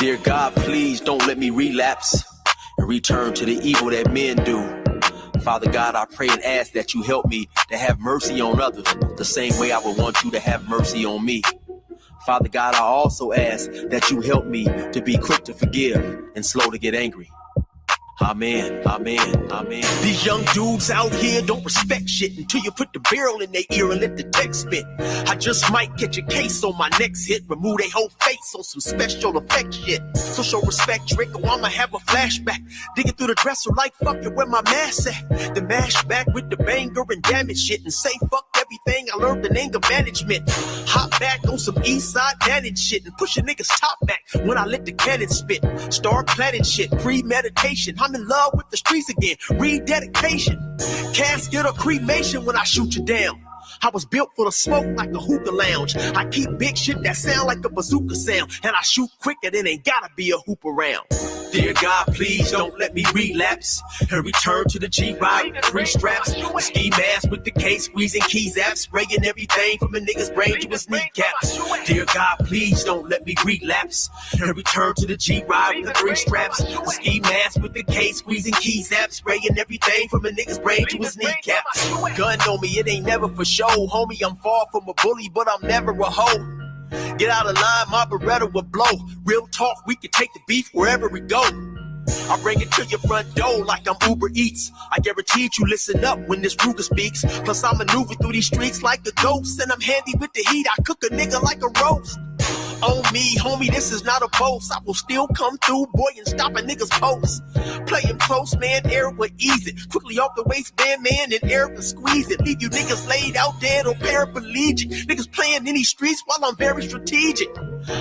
Dear God, please don't let me relapse and return to the evil that men do. Father God, I pray and ask that you help me to have mercy on others the same way I would want you to have mercy on me. Father God, I also ask that you help me to be quick to forgive and slow to get angry. Amen, amen, amen. These young dudes out here don't respect shit until you put the barrel in their ear and let the text spit. I just might catch a case on my next hit, remove their whole face on some special effect shit. So show respect, Drake, or I'ma have a flashback. Digging through the dresser like fuck it, where my mask at? The mash back with the banger and damage shit and say fuck everything I learned in anger management. Hop back on some east side managed shit and push a nigga's top back when I let the cannon spit. Start planning shit, premeditation. I'm in love with the streets again, rededication. Casket or cremation when I shoot you down. I was built for the smoke like a hookah lounge. I keep big shit that sound like a bazooka sound, and I shoot quicker than ain't gotta be a hoop around. Dear God, please don't let me relapse and return to the G-Ride, 3 straps, ski mask with the case, squeezing keys apps, spraying everything from a nigga's brain to his kneecaps. Dear God, please don't let me relapse and return to the G-Ride with the 3 straps, ski mask with the case, squeezing keys apps, spraying everything from a nigga's brain to his kneecaps. Gun on me, it ain't never for show, homie. I'm far from a bully, but I'm never a hoe. Get out of line, my Beretta will blow. Real talk, we can take the beef wherever we go. I bring it to your front door like I'm Uber Eats. I guarantee you listen up when this Ruger speaks. Plus I maneuver through these streets like a ghost, and I'm handy with the heat. I cook a nigga like a roast. On me, homie, this is not a boast. I will still come through, boy, and stop a nigga's post. Play him close, man, Eric will ease it. Quickly off the waistband, man, and Eric will squeeze it. Leave you niggas laid out dead or paraplegic. Niggas playing in these streets while I'm very strategic.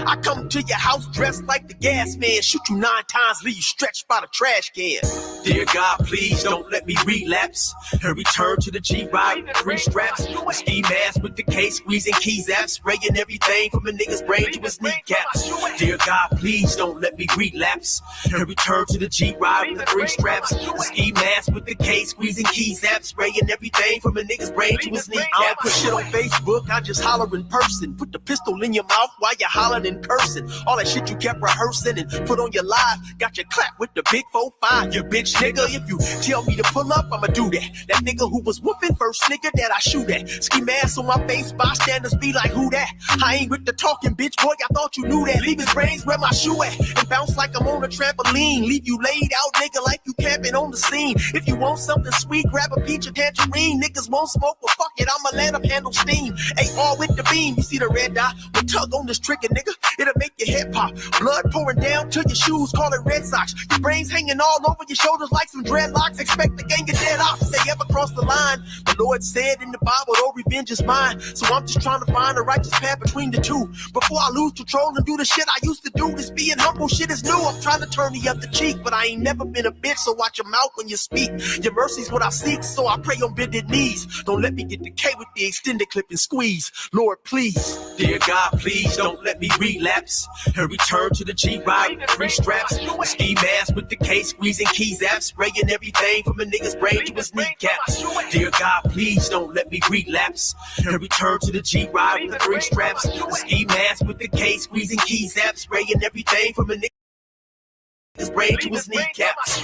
I come to your house dressed like the gas man. Shoot you 9 times, leave you stretched by the trash can. Dear God, please don't let me relapse and return to the G-Ride with 3 straps, a ski mask with the case, squeezing keys apps, spraying everything from a nigga's brain to his kneecaps. Dear God, please don't let me relapse and return to the G-Ride with the 3 straps, a ski mask with the case, squeezing keys apps, spraying everything from a nigga's brain to his kneecaps. I don't put shit on Facebook, I just holler in person. Put the pistol in your mouth while you holler and cursing. All that shit you kept rehearsing and put on your live. Got your clap with the big 4-5. You bitch nigga, if you tell me to pull up, I'ma do that. That nigga who was whooping first nigga that I shoot at. Ski mask on my face, bystanders be like, who that? I ain't with the talking, bitch boy, I thought you knew that. Leave his brains where my shoe at and bounce like I'm on a trampoline. Leave you laid out, nigga, like you camping on the scene. If you want something sweet, grab a peach or tangerine. Niggas won't smoke, well fuck it, I'ma let them handle steam. AR with the beam, you see the red dot? We tug on this trigger, nigga. It'll make your head pop. Blood pouring down to your shoes, call it Red Sox. Your brains hanging all over your shoulders like some dreadlocks. Expect the gang of dead off if they ever cross the line. The Lord said in the Bible, oh, revenge is mine. So I'm just trying to find a righteous path between the two. Before I lose control and do the shit I used to do. This being humble shit is new. I'm trying to turn the other cheek, but I ain't never been a bitch, so watch your mouth when you speak. Your mercy's what I seek, so I pray on bended knees. Don't let me get the K with the extended clip and squeeze. Lord, please. Dear God, please don't let me relapse and return to the G-Ride with 3 straps, a ski mask with the case, squeezing keys apps, spraying everything from a nigga's brain to his kneecaps. Dear God, please don't let me relapse and return to the G-Ride with 3 straps, a ski mask with the case, squeezing keys apps, spraying everything from a nigga's brain to his kneecaps.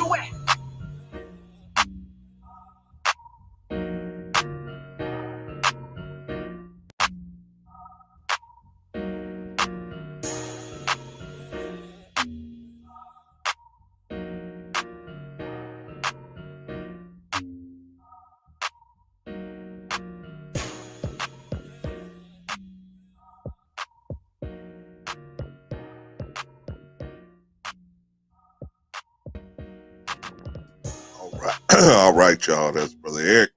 All right, y'all. That's Brother Eric.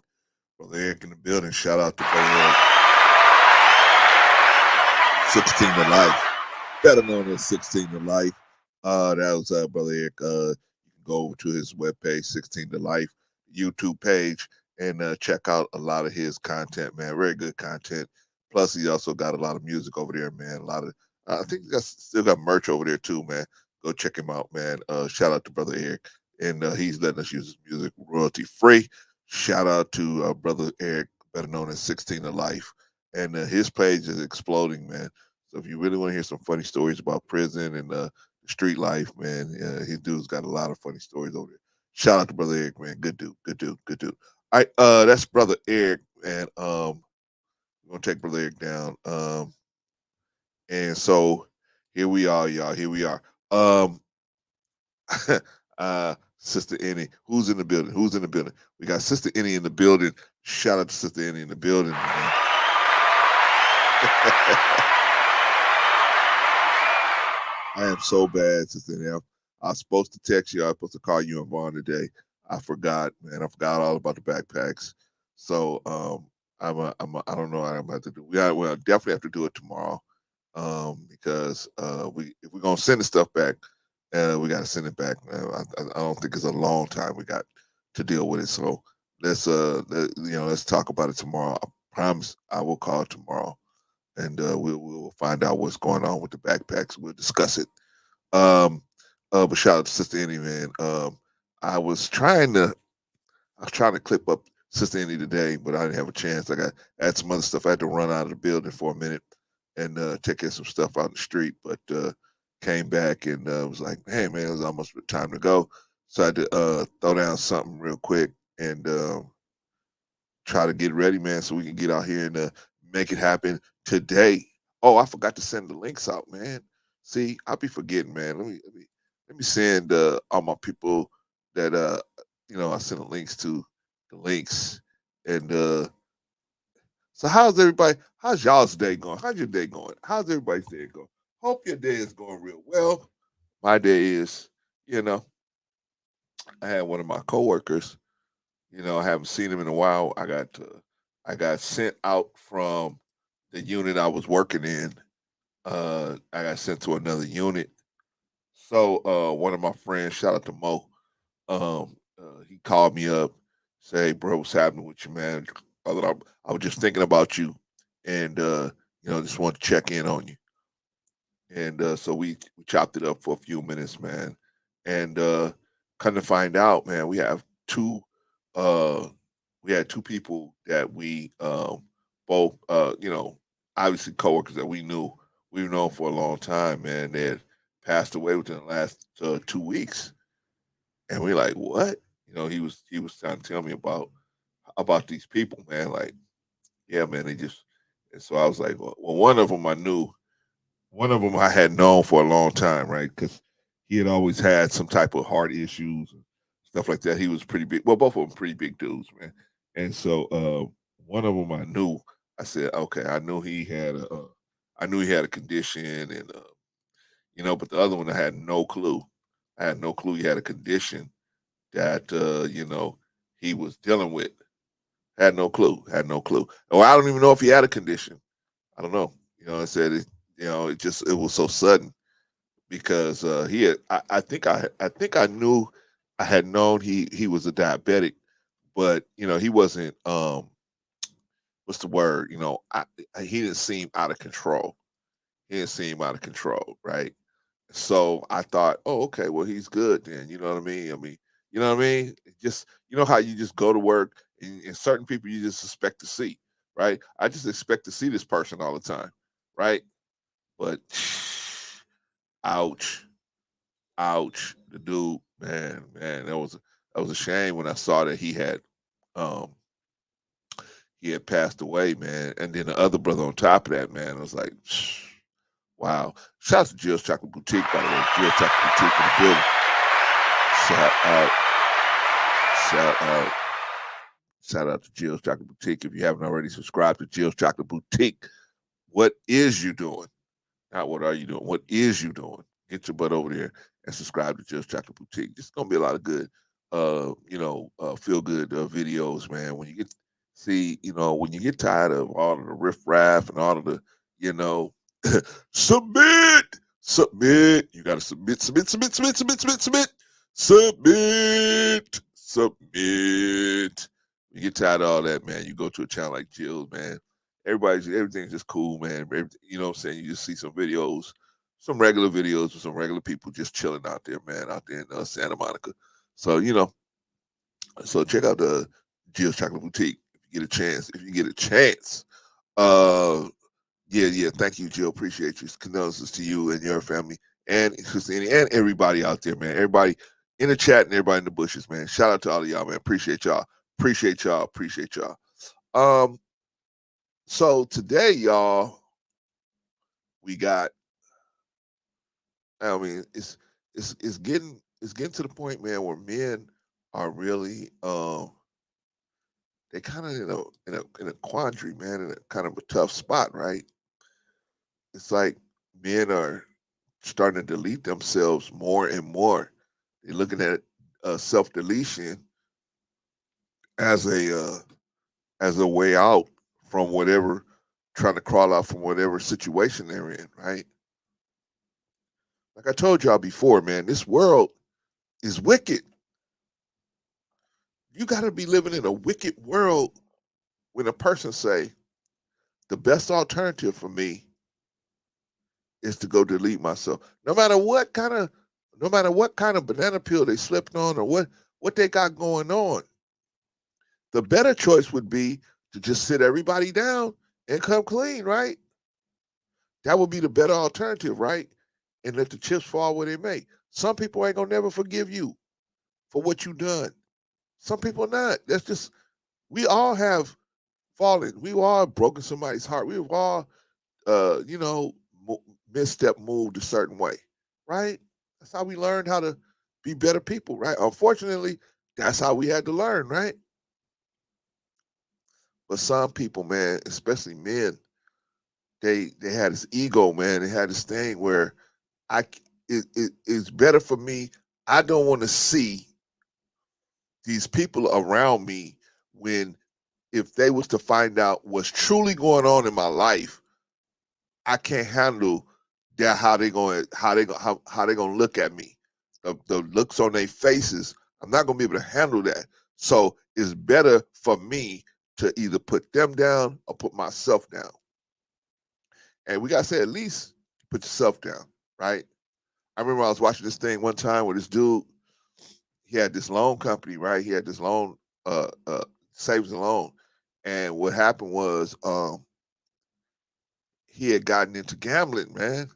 Brother Eric in the building. Shout out to Brother Eric. 16 to Life. Better known as 16 to Life. That was Brother Eric. You can go over to his webpage, 16 to Life, YouTube page, and check out a lot of his content, man. Very good content. Plus, he also got a lot of music over there, man. A lot of, I think he still got merch over there too, man. Go check him out, man. Shout out to Brother Eric. And he's letting us use his music royalty free. Shout out to Brother Eric, better known as 16 to Life. And his page is exploding, man. So if you really want to hear some funny stories about prison and street life, man. His dude's got a lot of funny stories over there. Shout out to brother Eric, man. Good dude, good dude, good dude. All right, that's brother Eric, and we're gonna take brother Eric down. And so here we are, y'all. Here we are. Um, Sister Annie, who's in the building? Who's in the building? We got Sister Annie in the building. Shout out to Sister Annie in the building, man. I am so bad, Sister Annie. I was supposed to text you. I was supposed to call you and Vaughn today. I forgot, man. I forgot all about the backpacks. So I don't know what I'm about to do. We'll definitely have to do it tomorrow. Because if we're gonna send the stuff back, we got to send it back. I don't think it's a long time we got to deal with it. So let's talk about it tomorrow. I promise I will call tomorrow, and we'll find out what's going on with the backpacks. We'll discuss it. But shout out to Sister Annie, man. I was trying to clip up Sister Annie today, but I didn't have a chance. I had some other stuff. I had to run out of the building for a minute and take care of some stuff out in the street, but came back and was like, hey, man, it was almost time to go. So I had to throw down something real quick and try to get ready, man, so we can get out here and make it happen today. Oh, I forgot to send the links out, man. See, I'll be forgetting, man. Let me send all my people that I send the links to the links. And so how's everybody? How's y'all's day going? How's your day going? How's everybody's day going? Hope your day is going real well. My day is, I had one of my coworkers. I haven't seen him in a while. I got sent out from the unit I was working in. I got sent to another unit. So one of my friends, shout out to Mo, he called me up, say, hey, bro, what's happening with you, man? I was just thinking about you, and just wanted to check in on you. And so we chopped it up for a few minutes, man. And come to find out, man, uh we had two people that we both obviously coworkers that we've known for a long time, man. They had passed away within the last 2 weeks, and we're like, what? He was trying to tell me about these people, man. Like, yeah, man, they just. And so I was like, well, one of them I knew. One of them I had known for a long time, right? Because he had always had some type of heart issues and stuff like that. He was pretty big. Well, both of them pretty big dudes, man. And so one of them I knew. I said, okay, I knew he had a condition, and but the other one I had no clue. I had no clue he had a condition that he was dealing with. Had no clue. Had no clue. Or I don't even know if he had a condition. I don't know. I said it was so sudden because he had. I think I knew. I had known he was a diabetic, but he wasn't. What's the word? He didn't seem out of control. He didn't seem out of control, right? So I thought, oh, okay, well, he's good then. You know what I mean? You know what I mean? Just how you just go to work and certain people you just expect to see, right? I just expect to see this person all the time, right? But ouch, ouch, the dude, man, that was a shame when I saw that um he had passed away, man. And then the other brother on top of that, man, I was like, wow. Shout out to Jill's Chocolate Boutique, by the way. Jill's Chocolate Boutique in the building. Shout out. Shout out. Shout out to Jill's Chocolate Boutique. If you haven't already subscribed to Jill's Chocolate Boutique, what is you doing? Not what are you doing? What is you doing? Get your butt over there and subscribe to Jill's Chocolate Boutique. It's gonna be a lot of good, feel good videos, man. When you when you get tired of all of the riffraff and all of the, submit, submit. You gotta submit, submit, submit, submit, submit, submit, submit, submit, submit. You get tired of all that, man. You go to a channel like Jill's, man. Everything's just cool, man. You know what I'm saying? You just see some videos, some regular videos with some regular people just chilling out there, man, out there in Santa Monica. So, so check out the Jill's Chocolate Boutique if you get a chance. If you get a chance. Yeah. Thank you, Jill. Appreciate you. Condolences to you and your family and Christine and everybody out there, man. Everybody in the chat and everybody in the bushes, man. Shout out to all of y'all, man. Appreciate y'all. Appreciate y'all. Appreciate y'all. So today, y'all, we got. I mean, it's getting to the point, man, where men are really they kind of in a quandary, man, in a kind of a tough spot, right? It's like men are starting to delete themselves more and more. They're looking at self deletion as a way out from whatever, trying to crawl out from whatever situation they're in, right? Like I told y'all before, man, this world is wicked. You got to be living in a wicked world when a person say the best alternative for me is to go delete myself. No matter what kind of banana peel they slipped on or what they got going on, the better choice would be to just sit everybody down and come clean, right? That would be the better alternative, right? And let the chips fall where they may. Some people ain't gonna never forgive you for what you done. Some people not. That's just, we all have fallen. We all have broken somebody's heart. We've all you know, misstep, moved a certain way, right? That's how we learned how to be better people, right? Unfortunately, that's how we had to learn, right? But some people, man, especially men, they had this ego, man. They had this thing where it's better for me. I don't want to see these people around me when, if they was to find out what's truly going on in my life, I can't handle that. How they gonna look at me, the looks on their faces. I'm not gonna be able to handle that. So it's better for me to either put them down or put myself down. And we gotta say, at least put yourself down, right? I remember I was watching this thing one time where this dude, he had this loan company, right? He had this loan, savings and loan, and what happened was, he had gotten into gambling, man.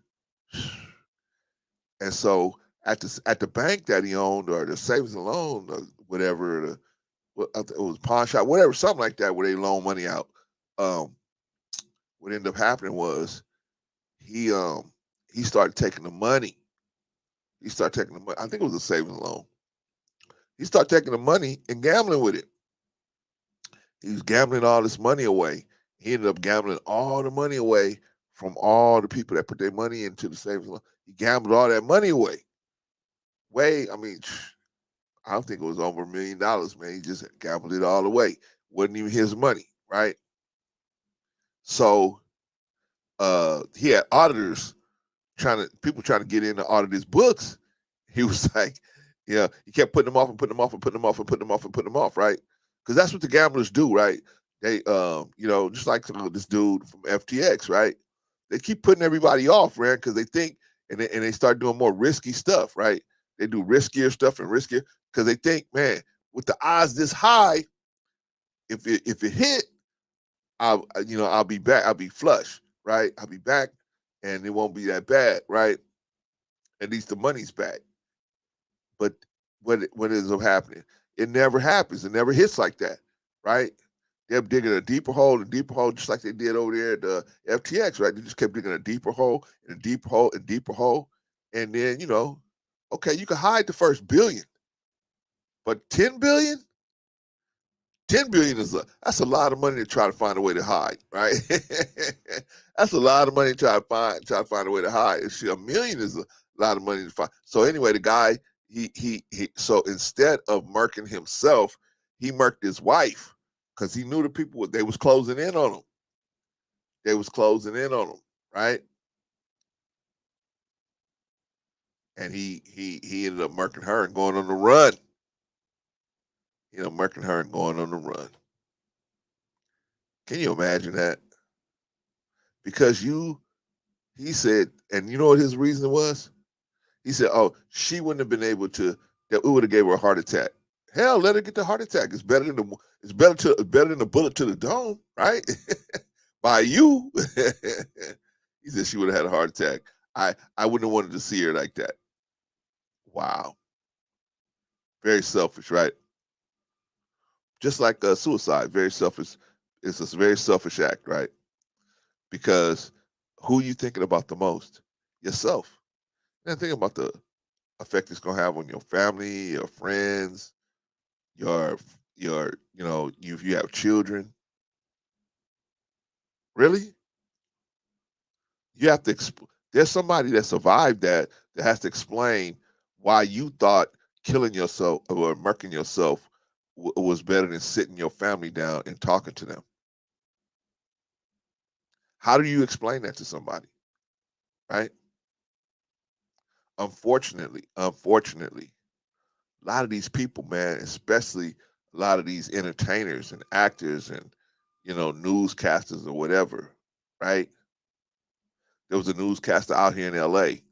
And so at the bank that he owned, or the savings and loan, or whatever, it was pawn shop, whatever, something like that, where they loan money out. Um, what ended up happening was he started taking the money. He started taking the money. I think it was a savings loan. He started taking the money and gambling with it. He was gambling all this money away. He ended up gambling all the money away from all the people that put their money into the savings loan. He gambled all that money away. I mean, I don't think it was over $1 million, man. He just gambled it all away. Wasn't even his money, right? So he had auditors people trying to get in to audit his books. He was like, yeah, he kept putting them off and putting them off and putting them off and putting them off and putting them off, right? Because that's what the gamblers do, right? They, just like this dude from FTX, right? They keep putting everybody off, right? Because they think, and they start doing more risky stuff, right? They do riskier stuff and riskier because they think, man, with the odds this high, if it hit, I'll be back. I'll be flush, right? I'll be back, and it won't be that bad, right? At least the money's back. But what ends up happening? It never happens. It never hits like that, right? They're digging a deeper hole and deeper hole, just like they did over there at the FTX, right? They just kept digging a deeper hole and a deeper hole and deeper hole, and then okay, you can hide the first billion, but 10 billion, 10 billion that's a lot of money to try to find a way to hide, right? That's a lot of money to try to find a way to hide. $1 million is a lot of money to find. So anyway, the guy, he so instead of murking himself, he murked his wife because he knew the people, they was closing in on him. They was closing in on him, right? And he ended up murking her and going on the run. Murking her and going on the run. Can you imagine that? Because he said, and you know what his reason was? He said, "Oh, she wouldn't have been able to. That we would have gave her a heart attack. Hell, let her get the heart attack. It's better than the bullet to the dome, right? By you." He said she would have had a heart attack. I wouldn't have wanted to see her like that. Wow. Very selfish, right? Just like suicide, very selfish. It's a very selfish act, right? Because who you thinking about the most? Yourself. And think about the effect it's gonna have on your family, your friends, your if you have children. Really? You have to. There's somebody that survived that has to explain why you thought killing yourself or murking yourself was better than sitting your family down and talking to them. How do you explain that to somebody? Right? Unfortunately, a lot of these people, man, especially a lot of these entertainers and actors and newscasters or whatever, right? There was a newscaster out here in L.A.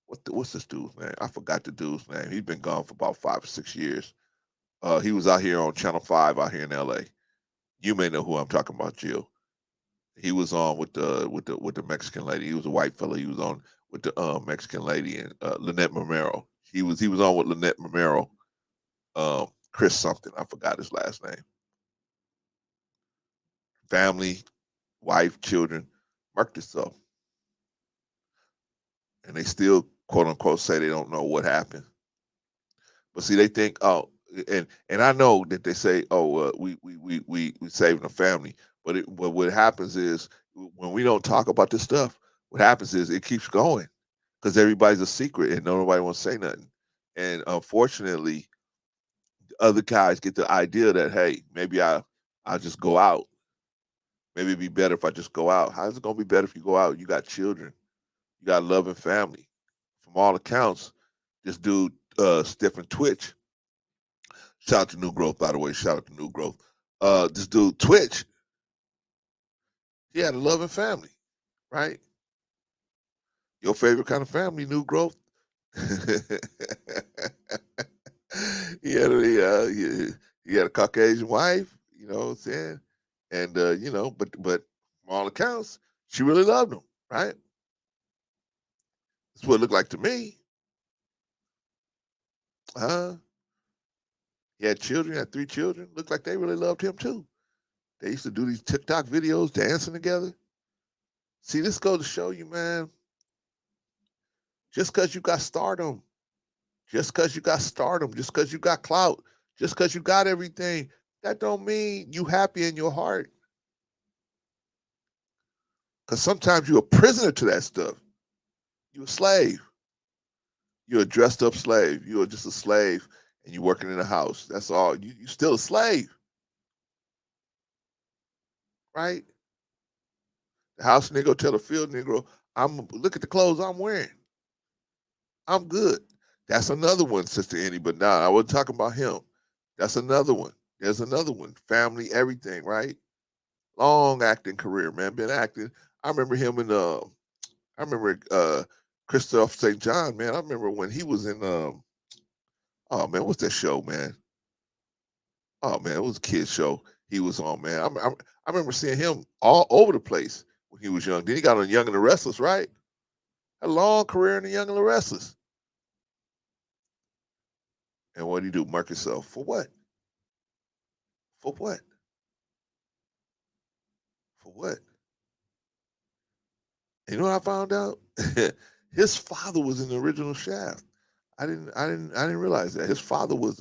What's this dude's name? I forgot the dude's name. He's been gone for about 5 or 6 years. He was out here on Channel 5 out here in L.A. You may know who I'm talking about, Jill. He was on with the Mexican lady. He was a white fella. He was on with the Mexican lady and Lynette Romero. He was on with Lynette Romero. Chris something. I forgot his last name. Family, wife, children, murked himself, and they still quote unquote say they don't know what happened. But see, they think, oh, and I know that they say, oh, we saving the family. But what happens is when we don't talk about this stuff, what happens is it keeps going because everybody's a secret and nobody wants to say nothing. And unfortunately, other guys get the idea that hey, maybe I'll just go out. Maybe it'd be better if I just go out. How's it gonna be better if you go out? You got children, you got a loving family. From all accounts, this dude, Stephen Twitch. Shout out to New Growth, by the way. Shout out to New Growth. This dude, Twitch, he had a loving family, right? Your favorite kind of family, New Growth. He had a Caucasian wife, you know what I'm saying? And but from all accounts, she really loved him, right? That's what it looked like to me. He had children, had 3 children. Looked like they really loved him too. They used to do these TikTok videos dancing together. See, this goes to show you, man, just because you got stardom, just because you got stardom, just because you got clout, just because you got everything, that don't mean you happy in your heart. Because sometimes you're a prisoner to that stuff. You're a slave. You're a dressed up slave. You're just a slave and you're working in a house. That's all. You're still a slave, right? The house nigga tell the field nigga, look at the clothes I'm wearing. I'm good. That's another one, Sister Annie. But now I wasn't talking about him. That's another one. There's another one. Family, everything, right? Long acting career, man. Been acting. I remember him in I remember Christophe St. John, man. I remember when he was in oh man, what's that show, man? Oh man, it was a kid's show. He was on, man. I remember seeing him all over the place when he was young. Then he got on Young and the Restless, right? A long career in the Young and the Restless. And what did he do? Mark himself. For what? For what? For what? You know what I found out? His father was in the original Shaft. I didn't realize that. His father was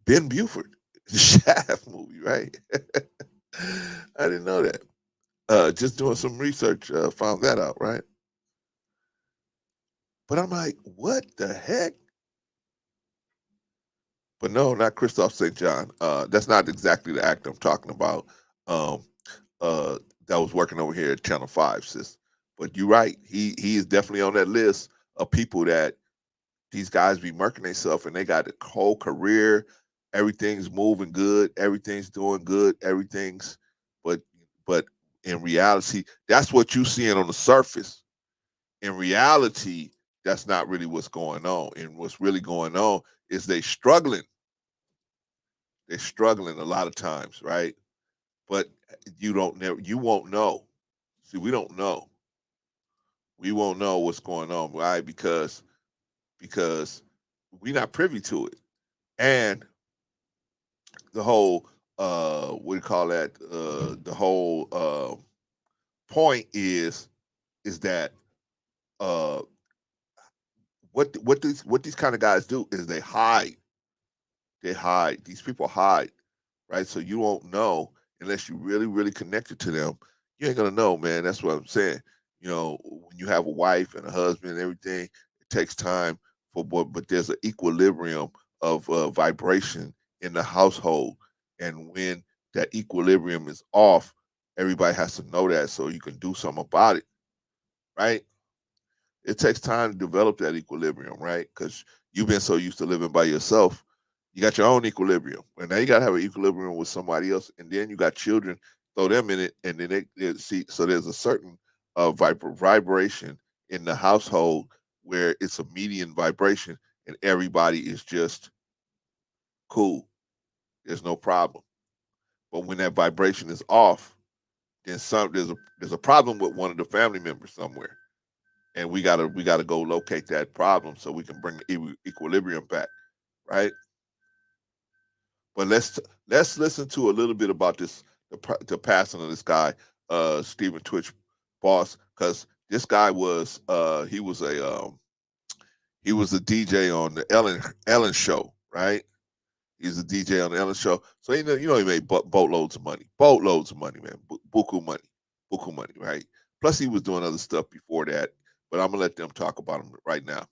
Ben Buford, the Shaft movie, right? I didn't know that. Just doing some research, found that out, right? But I'm like, what the heck? But no, not Christophe St. John. That's not exactly the actor I'm talking about. Um, that was working over here at Channel 5, sis. But you're right. He is definitely on that list of people that these guys be murking themselves and they got a whole career. Everything's moving good. Everything's doing good. But but in reality, that's what you seeing on the surface. In reality, that's not really what's going on. And what's really going on is they struggling. They're struggling a lot of times, right? But you won't know. See, we don't know. We won't know what's going on, right? Because we're not privy to it. And the whole what do you call that? The whole point is that uh what these kind of guys do is they hide. They hide. These people hide, right? So you won't know unless you really, really connected to them. You ain't gonna know, man. That's what I'm saying. When you have a wife and a husband and everything, it takes time but there's an equilibrium of vibration in the household, and when that equilibrium is off, everybody has to know that so you can do something about it, right? It takes time to develop that equilibrium, right? Because you've been so used to living by yourself. You got your own equilibrium, and now you got to have an equilibrium with somebody else, and then you got children. Throw them in it, and then they see. So there's a certain vibration in the household where it's a median vibration, and everybody is just cool. There's no problem. But when that vibration is off, then there's a problem with one of the family members somewhere, and we gotta go locate that problem so we can bring equilibrium back, right? But let's listen to a little bit about the passing of this guy, Stephen Twitch Boss, because this guy he was a DJ on the Ellen show, right? He's a DJ on the Ellen show, so he made boatloads of money, man, buku money, right? Plus he was doing other stuff before that, but I'm gonna let them talk about him right now.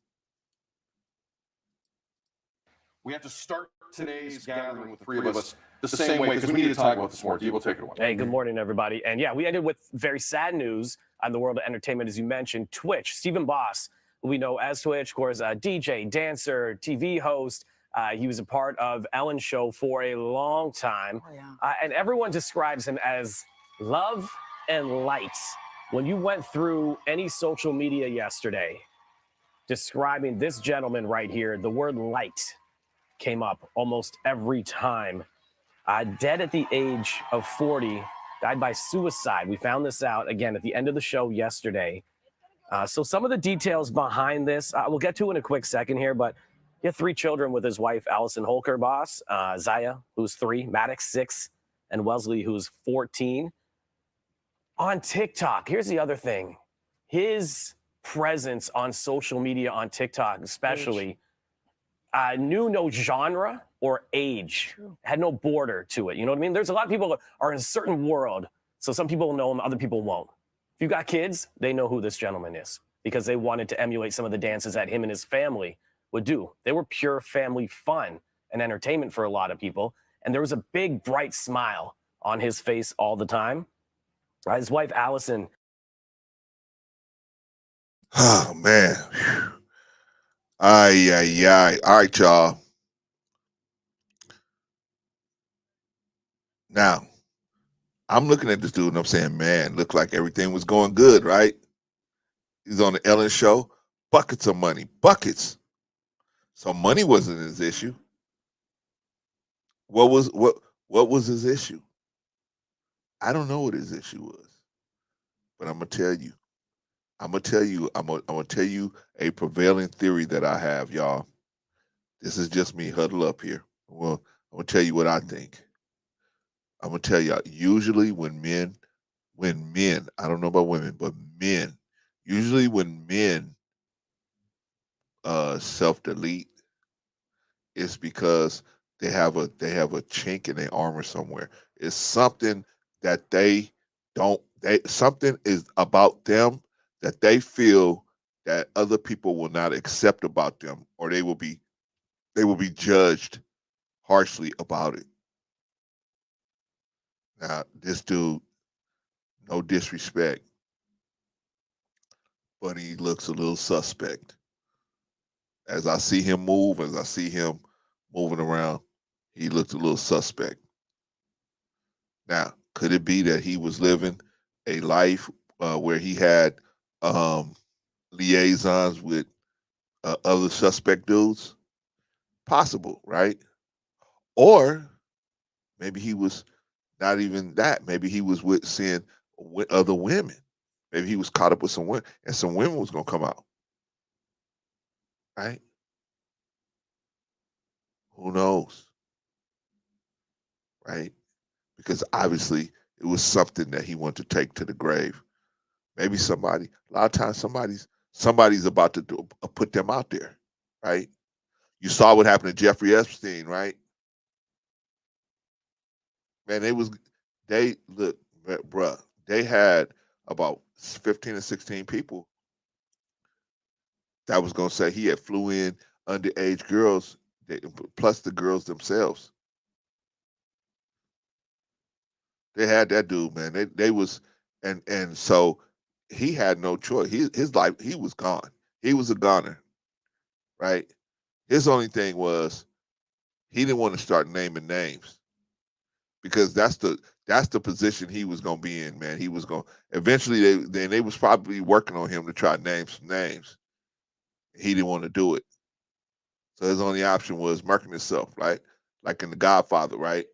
We have to start today's gathering with the three of us the same way because we need to talk about this more. Devo, take it away. Hey, good morning, everybody. And yeah, we ended with very sad news on the world of entertainment, as you mentioned. Twitch, Stephen Boss, who we know as Twitch, of course, DJ, dancer, TV host. He was a part of Ellen's show for a long time. Oh, yeah. And everyone describes him as love and light. When you went through any social media yesterday describing this gentleman right here, the word light came up almost every time. Dead at the age of 40, died by suicide. We found this out again at the end of the show yesterday. So some of the details behind this, we'll get to in a quick second here, but he had 3 children with his wife, Allison Holker, Boss, Zaya, who's 3, Maddox, 6, and Wesley, who's 14. On TikTok, here's the other thing. His presence on social media, on TikTok especially, knew no genre or age, had no border to it. You know what I mean? There's a lot of people that are in a certain world, so some people know him, other people won't. If you got kids, they know who this gentleman is because they wanted to emulate some of the dances that him and his family would do. They were pure family fun and entertainment for a lot of people, and there was a big, bright smile on his face all the time. His wife, Allison. Oh, man. Ay. All right, y'all. Now, I'm looking at this dude and I'm saying, man, looked like everything was going good, right? He's on the Ellen show. Buckets of money. Buckets. So money wasn't his issue. What was his issue? I don't know what his issue was. But I'm gonna tell you. I'm gonna tell you a prevailing theory that I have, y'all. This is just me huddle up here. Well, I'm gonna tell you what I think. I'm gonna tell y'all. Usually, when men, I don't know about women, but men, usually when men self delete, it's because they have a chink in their armor somewhere. It's something that something is about them that they feel that other people will not accept about them, or they will be judged harshly about it. Now, this dude, no disrespect, but he looks a little suspect. As I see him move, as I see him moving around, he looked a little suspect. Now, could it be that he was living a life where he had liaisons with other suspect dudes? Possible, right? Or maybe he was not even that. Maybe he was seeing other women. Maybe he was caught up with some women, and some women was gonna come out, right? Who knows, right? Because obviously it was something that he wanted to take to the grave. Maybe somebody, a lot of times somebody's about to put them out there, right? You saw what happened to Jeffrey Epstein, right? Man, they look, bruh, they had about 15 or 16 people that was gonna say he had flew in underage girls, plus the girls themselves. They had that dude, man. They was, and so he had no choice. His life, he was gone. He was a goner, right? His only thing was he didn't want to start naming names because that's the position he was gonna be in, man. He was gonna eventually they was probably working on him to try to name some names. He didn't want to do it. So his only option was marking himself, right? Like in The Godfather, right?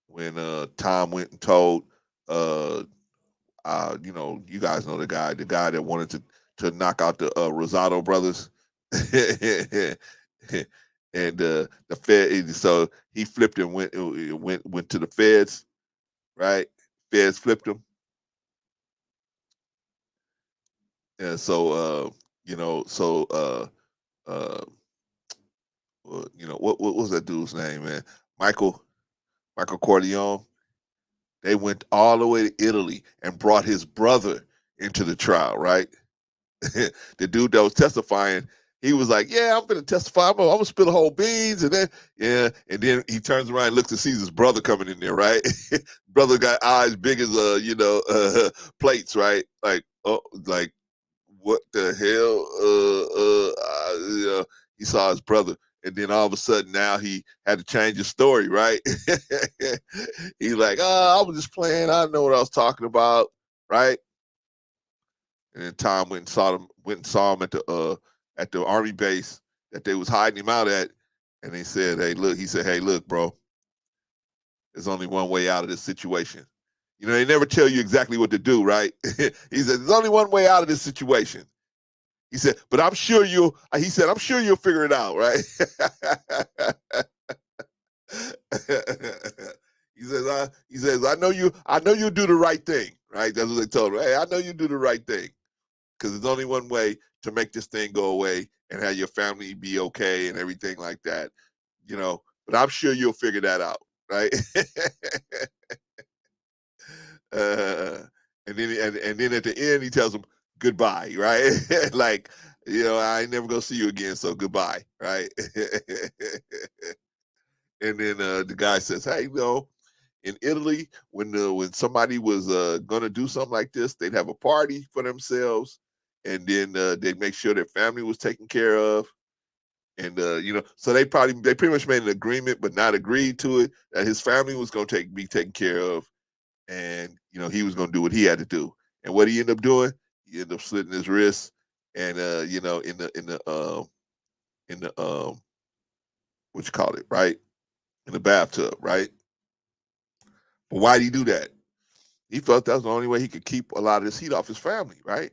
When Tom went and told you guys know the guy that wanted to knock out the Rosado brothers, and the Fed. So he flipped and went to the Feds, right? Feds flipped him, and so uh, what was that dude's name, man? Michael Michael Corleone. They went all the way to Italy and brought his brother into the trial, right? The dude that was testifying, he was like, "Yeah, I'm gonna testify. I'm gonna spill the whole beans," and then he turns around and looks and sees his brother coming in there, right? Brother got eyes big as plates, right? Like, oh, like what the hell? He saw his brother, and then all of a sudden now he had to change his story, right? He's like, "Oh, I was just playing. I know what I was talking about," right? And then Tom went and saw him at the army base that they was hiding him out at, and they said, "Hey, look," he said, "Hey, look, bro, there's only one way out of this situation." You know, they never tell you exactly what to do, right? He said, "There's only one way out of this situation." He said, "But I'm sure you'll." He said, "I'm sure you'll figure it out, right?" He says, "I know you. I know you'll do the right thing, right?" That's what they told him. "Hey, I know you do the right thing." Because there's only one way to make this thing go away and have your family be okay and everything like that, you know. But I'm sure you'll figure that out, right? uh, and then at the end he tells them goodbye, right? Like, I ain't never gonna see you again, so goodbye, right? And then the guy says, "Hey, in Italy, when somebody was gonna do something like this, they'd have a party for themselves, and then they'd make sure their family was taken care of, and so they pretty much made an agreement, but not agreed to it that his family was gonna be taken care of, and he was gonna do what he had to do, and what he ended up doing, he ended up slitting his wrists, and in the what you call it, right, in the bathtub, right? But why did he do that? He felt that was the only way he could keep a lot of this heat off his family, right?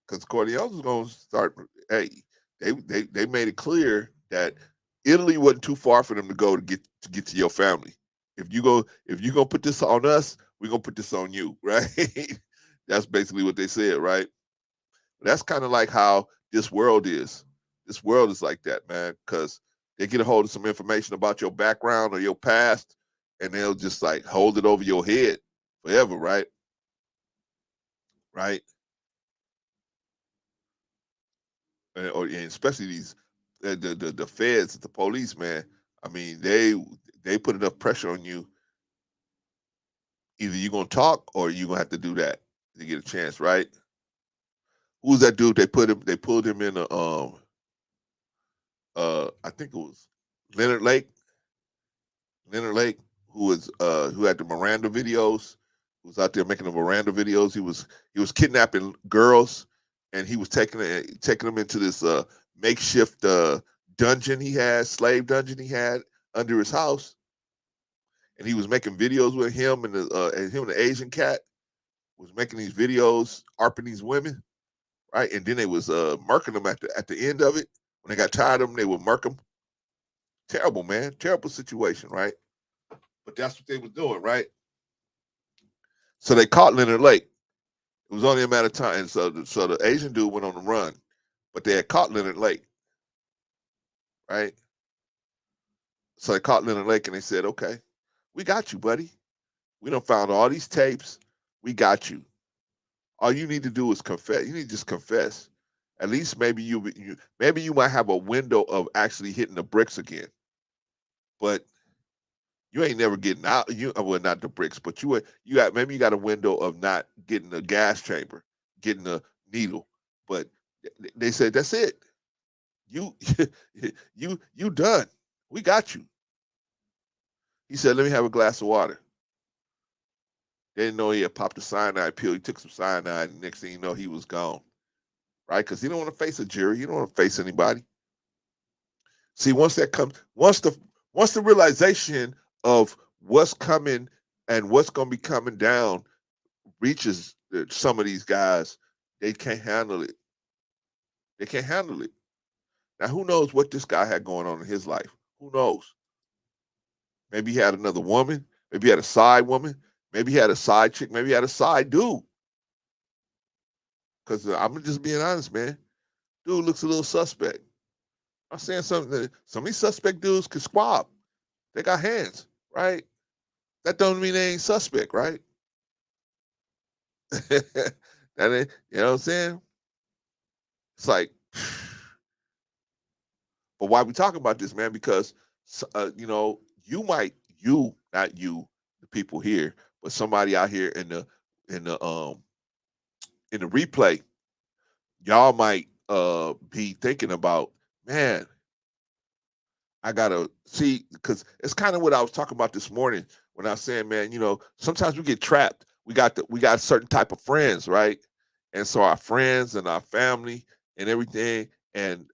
Because Corleone was going to start. Hey, they made it clear that Italy wasn't too far for them to go to get to your family. If you're gonna put this on us, we're gonna put this on you, right? That's basically what they said, right? That's kind of like how this world is. This world is like that, man, because they get a hold of some information about your background or your past, and they'll just like hold it over your head forever, right? Right? And especially these the feds, the police, man. I mean, they put enough pressure on you. Either you're gonna talk or you're gonna have to do that to get a chance, right? Who's that dude? They pulled him in a I think it was Leonard Lake. Leonard Lake, who had the Miranda videos, who was out there making the Miranda videos. He was kidnapping girls, and he was taking them into this makeshift dungeon slave dungeon he had under his house, and he was making videos with him and the Asian cat was making these videos, arping these women, right? And then they was murking them at the end of it. When they got tired of them, they would murk them. Terrible, man. Terrible situation, right? But that's what they was doing, right? So they caught Leonard Lake. It was only a matter of time. And so the Asian dude went on the run, but they had caught Leonard Lake, right? So they caught Leonard Lake and they said, okay, we got you, buddy. We done found all these tapes. We got you. All you need to do is confess. You need to just confess. At least maybe you might have a window of actually hitting the bricks again. But you ain't never getting out. Well, not the bricks, but you got a window of not getting the gas chamber, getting the needle. But they said that's it. You you done. We got you. He said, let me have a glass of water. They didn't know he had popped a cyanide pill. He took some cyanide, and next thing you know, he was gone. Right? Because he don't want to face a jury. He don't want to face anybody. See, once the realization of what's coming and what's going to be coming down reaches some of these guys, they can't handle it. They can't handle it. Now, who knows what this guy had going on in his life? Who knows? Maybe he had another woman. Maybe he had a side woman. Maybe he had a side chick. Maybe he had a side dude. Because I'm just being honest, man. Dude looks a little suspect. I'm saying something. Some of these suspect dudes can squab. They got hands, right? That don't mean they ain't suspect, right? That ain't, you know what I'm saying? It's like, but why we talking about this, man? Because not you, the people here, but somebody out here in the replay, y'all might be thinking about, man, I gotta see, because it's kind of what I was talking about this morning when I was saying, man, sometimes we get trapped. We got a certain type of friends, right? And so our friends and our family and everything, and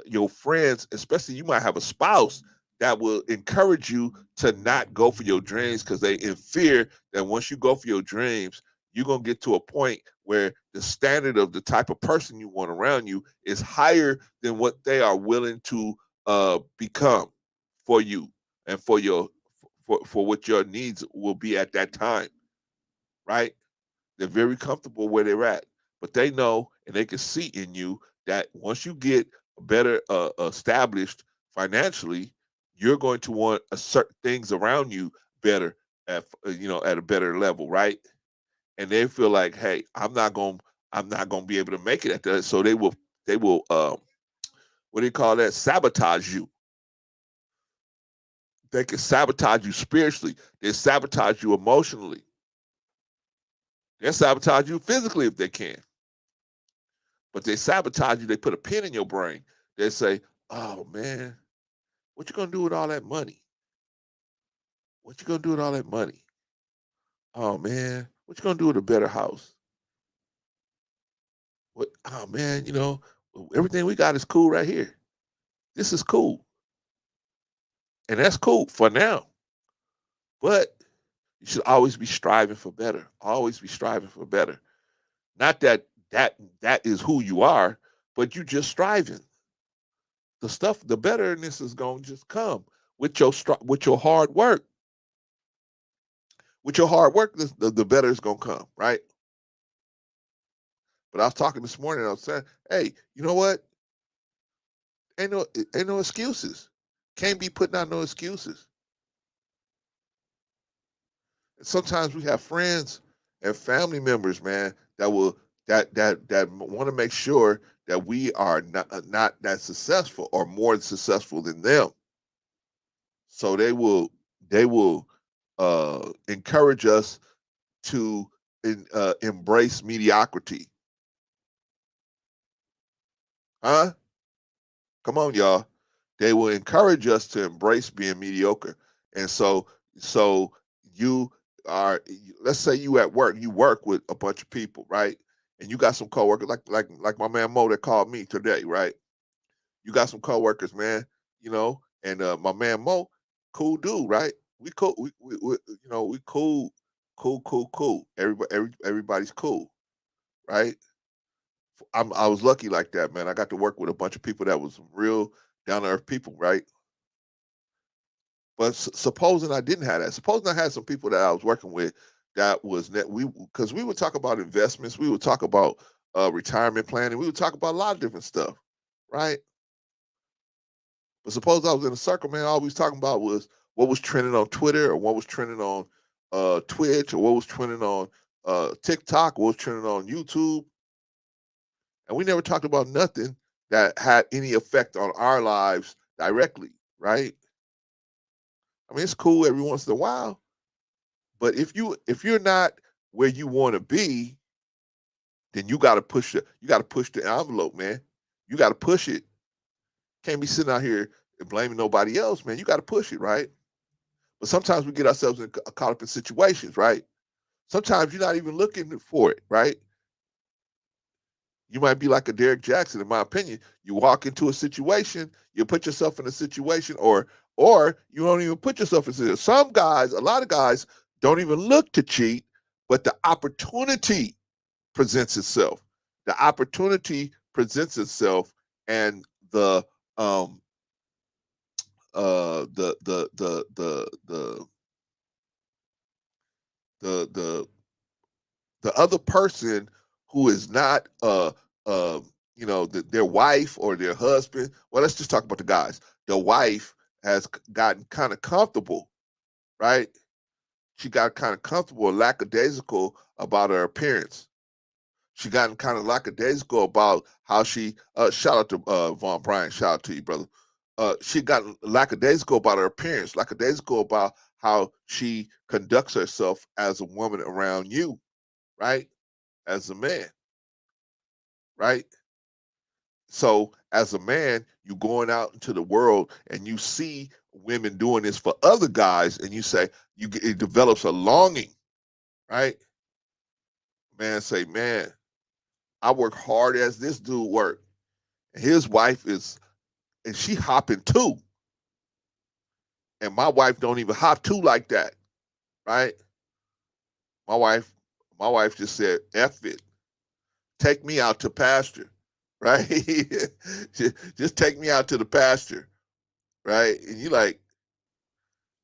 your friends, especially you might have a spouse that will encourage you to not go for your dreams because they in fear that once you go for your dreams, you're gonna get to a point where the standard of the type of person you want around you is higher than what they are willing to become for you and for what your needs will be at that time, right? They're very comfortable where they're at, but they know and they can see in you that once you get better established financially, you're going to want certain things around you better at at a better level, right? And they feel like, hey, I'm not gonna be able to make it at that, so they will what do you call that? Sabotage you. They can sabotage you spiritually. They sabotage you emotionally. They'll sabotage you physically if they can. But they sabotage you. They put a pin in your brain. They say, oh, man, what you going to do with all that money? What you going to do with all that money? Oh, man, what you going to do with a better house? Oh, man, everything we got is cool right here. This is cool. And that's cool for now. But you should always be striving for better. Always be striving for better. Not that is who you are, but you just striving. The betterness is going to just come with your hard work. With your hard work, the better is going to come, right? But I was talking this morning, I was saying, hey, you know what? Ain't no excuses. Can't be putting out no excuses. And sometimes we have friends and family members, man, that will that want to make sure that we are not that successful or more successful than them. So they will encourage us to embrace mediocrity. Huh? Come on, y'all. They will encourage us to embrace being mediocre. And so you are, let's say you at work, you work with a bunch of people, right? And you got some coworkers like my man Mo that called me today, right? You got some coworkers, man, and my man Mo, cool dude, right? We cool. We you know, we cool, cool. Everybody's cool, right? I was lucky like that, man. I got to work with a bunch of people that was real down to earth people, right? But supposing I didn't have that, supposing I had some people that I was working with that was net, because we would talk about investments, we would talk about retirement planning, we would talk about a lot of different stuff, right? But suppose I was in a circle, man, all we was talking about was what was trending on Twitter, or what was trending on Twitch, or what was trending on TikTok, what was trending on YouTube, and we never talked about nothing that had any effect on our lives directly, right? I mean, it's cool every once in a while, but if you're not where you want to be, then you got to push the envelope, man. You got to push it. Can't be sitting out here and blaming nobody else, man. You got to push it, right? But sometimes we get ourselves caught up in situations, right? Sometimes you're not even looking for it, right? You might be like a Derek Jackson, in my opinion. You walk into a situation, you put yourself in a situation, or you don't even put yourself in a situation. Some guys, a lot of guys, don't even look to cheat, but the opportunity presents itself. The opportunity presents itself, and um the the the the other person who is not their wife or their husband. Well, let's just talk about the guys. The wife has gotten kind of comfortable, right? She got kind of comfortable, lackadaisical about her appearance. She gotten kind of lackadaisical about how she shout out to Von Bryan, shout out to you, brother. She got lackadaisical about her appearance, lackadaisical about how she conducts herself as a woman around you, right? As a man, right? So as a man, you going out into the world and you see women doing this for other guys, and you say it develops a longing, right? Man, say, man, I work hard as this dude work. His wife is, and she hopping too, and my wife don't even hop too like that, right? My wife, my wife just said, "F it, take me out to pasture," right? Just take me out to the pasture, right? And you like,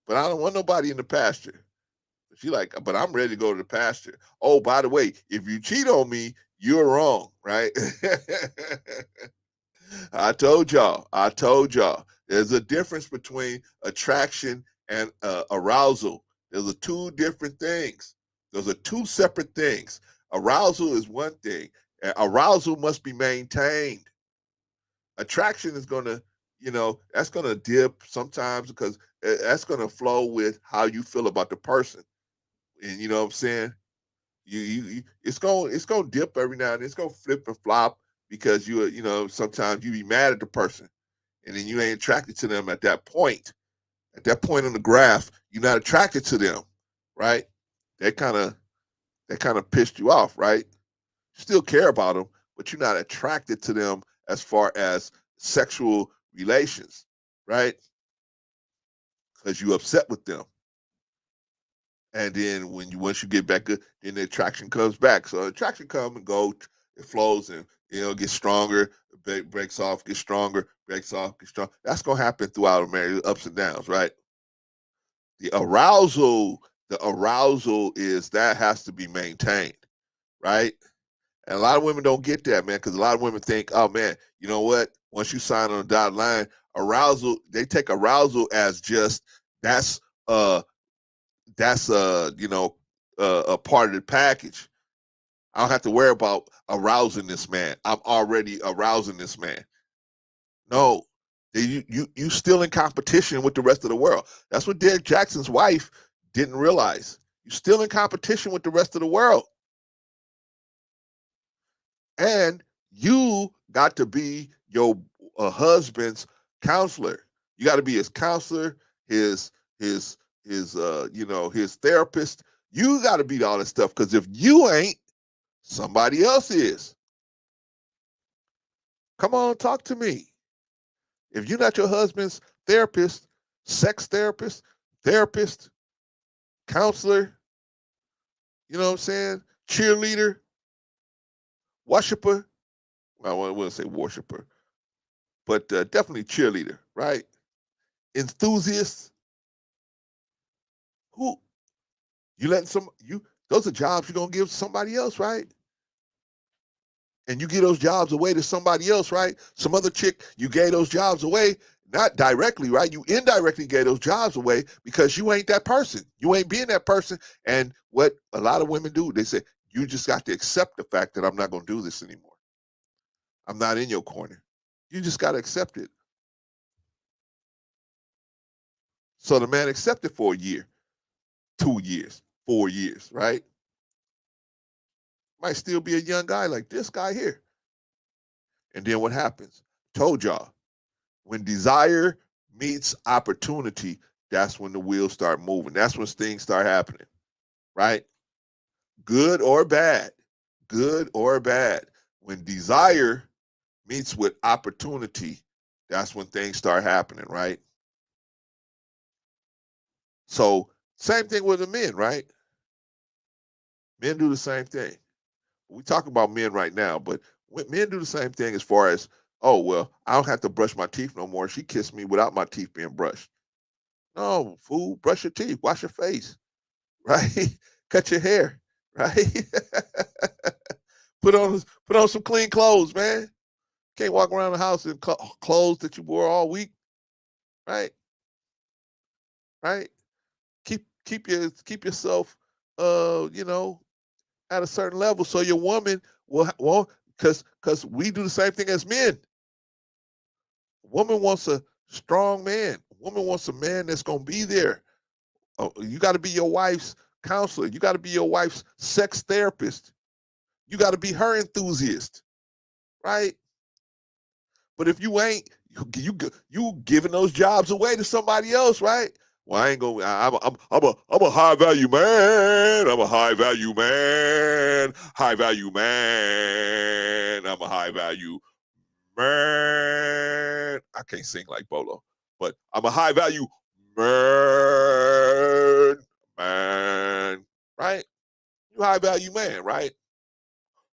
but I don't want nobody in the pasture. She like, but I'm ready to go to the pasture. Oh, by the way, if you cheat on me, you're wrong, right? I told y'all. I told y'all. There's a difference between attraction and arousal. There's two different things. Those are two separate things. Arousal is one thing. Arousal must be maintained. Attraction is gonna, that's gonna dip sometimes because that's gonna flow with how you feel about the person. And you know what I'm saying? It's gonna dip every now and then. It's gonna flip and flop because sometimes you be mad at the person, and then you ain't attracted to them at that point. At that point on the graph, you're not attracted to them, right? They kind of pissed you off, right? You still care about them, but you're not attracted to them as far as sexual relations, right? Because you're upset with them. And then once you get back, then the attraction comes back. So attraction comes and goes, it flows, and gets stronger, breaks off, gets stronger, breaks off, gets stronger. That's gonna happen throughout a marriage, ups and downs, right? The arousal is that has to be maintained, right? And a lot of women don't get that, man, because a lot of women think, oh man, you know what? Once you sign on the dotted line, arousal, they take arousal as just that's uh a part of the package. I don't have to worry about arousing this man. I'm already arousing this man. No, you still in competition with the rest of the world. That's what Derek Jackson's wife didn't realize. You're still in competition with the rest of the world, and you got to be your husband's counselor. You got to be his counselor, his his his therapist. You got to be all this stuff because if you ain't, somebody else is. Come on, talk to me. If you're not your husband's therapist, sex therapist, therapist, counselor, you know what I'm saying? Cheerleader, worshiper. Well, I wouldn't say worshiper, but definitely cheerleader, right? Enthusiast. Who you letting those are jobs you're gonna give somebody else, right? And you give those jobs away to somebody else, right? Some other chick, you gave those jobs away, not directly, right? You indirectly gave those jobs away because you ain't that person. You ain't being that person. And what a lot of women do, they say, you just got to accept the fact that I'm not going to do this anymore. I'm not in your corner. You just got to accept it. So the man accepted for a year, 2 years, 4 years, right? Might still be a young guy like this guy here. And then what happens? Told y'all, when desire meets opportunity, that's when the wheels start moving. That's when things start happening, right? Good or bad, good or bad. When desire meets with opportunity, that's when things start happening, right? So same thing with the men, right? Men do the same thing. We talk about men right now, but men do the same thing as far as, oh, well, I don't have to brush my teeth no more. She kissed me without my teeth being brushed. No, fool, brush your teeth, wash your face, right? Cut your hair, right? put on some clean clothes, man. Can't walk around the house in clothes that you wore all week, right? Right? Keep yourself, at a certain level, so your woman will, because we do the same thing as men. Woman wants a strong man. Woman wants a man that's gonna be there. You got to be your wife's counselor. You got to be your wife's sex therapist. You got to be her enthusiast, right? But if you ain't, you giving those jobs away to somebody else, right? Well, I ain't gonna. I'm a high value man. I'm a high value man. High value man. I'm a high value man. I can't sing like Bolo, but I'm a high value man. Man, right? You high value man, right?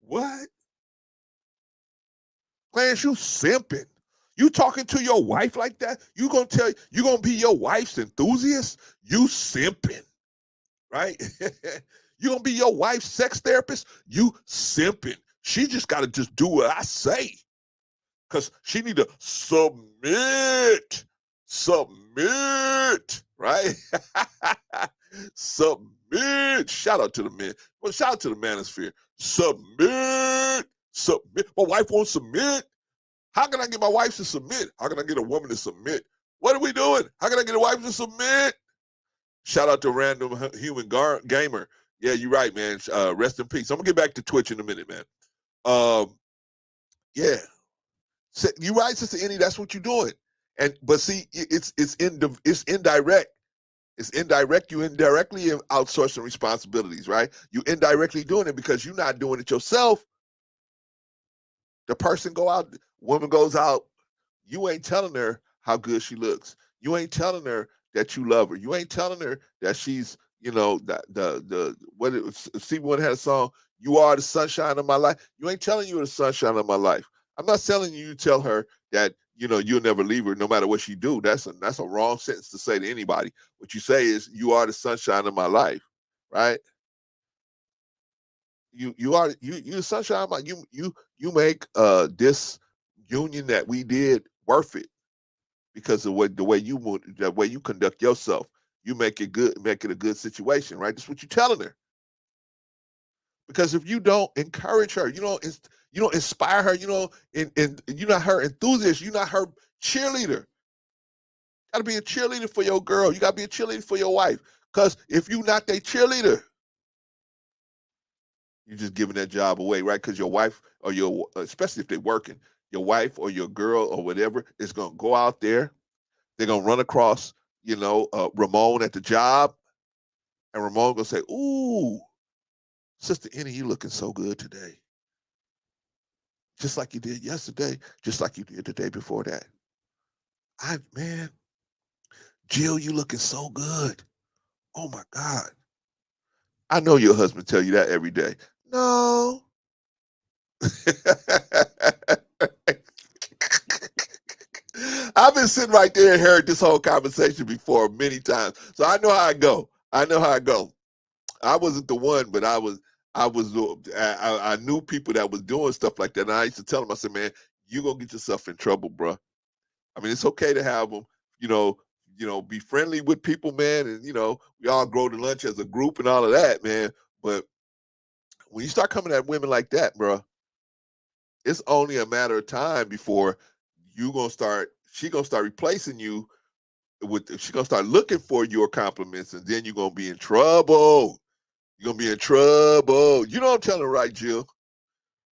What? Clarence, you simping. You talking to your wife like that? You gonna be your wife's enthusiast? You simping, right? You gonna be your wife's sex therapist? You simping. She just gotta just do what I say. Cause she need to submit. Submit, right? Submit. Shout out to the men. Well, shout out to the manosphere. Submit. Submit. My wife won't submit. How can I get my wife to submit? How can I get a woman to submit? What are we doing? How can I get a wife to submit? Shout out to Random Human Gamer. Yeah, you're right, man. Rest in peace. I'm gonna get back to Twitch in a minute, man. Yeah. You're right, Sister Annie. That's what you're doing. But see, it's indirect. It's indirect. You indirectly outsourcing responsibilities, right? You indirectly doing it because you're not doing it yourself. The person woman goes out, you ain't telling her how good she looks. You ain't telling her that you love her. You ain't telling her that she's, Stevie Wonder had a song, "You Are the Sunshine of My Life." You ain't telling you the sunshine of my life. I'm not telling you tell her that, you'll never leave her no matter what she do. That's a wrong sentence to say to anybody. What you say is, "You are the sunshine of my life," right? You the sunshine of my, you make this union that we did worth it because of the way you conduct yourself. You make it a good situation, right? That's what you're telling her. Because if you don't encourage her, you don't inspire her, and you're not her enthusiast, you're not her cheerleader. You gotta be a cheerleader for your girl. You gotta be a cheerleader for your wife. Because if you're not their cheerleader, you're just giving that job away, right? Because your wife or especially if they're working, your wife or your girl or whatever is gonna go out there. They're gonna run across, Ramon at the job, and Ramon gonna say, "Ooh, Sister Annie, you looking so good today. Just like you did yesterday, just like you did the day before that. Man, Jill, you looking so good. Oh my God. I know your husband tell you that every day. No. I've been sitting right there and heard this whole conversation before many times. So I know how I go. I know how I go. I wasn't the one, but I knew people that was doing stuff like that. And I used to tell them, I said, man, you're going to get yourself in trouble, bro. I mean, it's okay to have them, be friendly with people, man. And, we all grow to lunch as a group and all of that, man. But when you start coming at women like that, bro, it's only a matter of time before she gonna start replacing you she gonna start looking for your compliments, and then you're gonna be in trouble. You're gonna be in trouble. You know I'm telling her, right, Jill?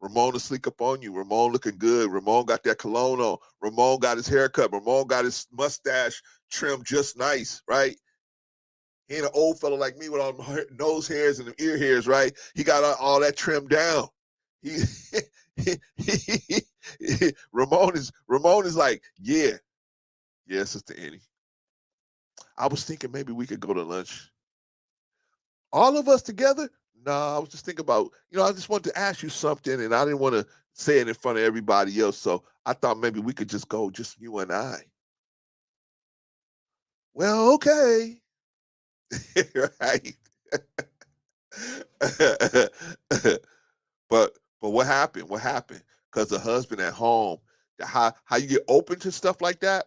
Ramon will sneak up on you. Ramon looking good. Ramon got that cologne on. Ramon got his haircut. Ramon got his mustache trimmed just nice, right? He ain't an old fella like me with all the nose hairs and the ear hairs, right? He got all that trimmed down. Ramon is like, yeah, Sister Annie. I was thinking maybe we could go to lunch. All of us together? No, I was just thinking about, I just wanted to ask you something, and I didn't want to say it in front of everybody else. So I thought maybe we could just go, just you and I. Well, okay. Right. But what happened? What happened? Because the husband at home, how you get open to stuff like that?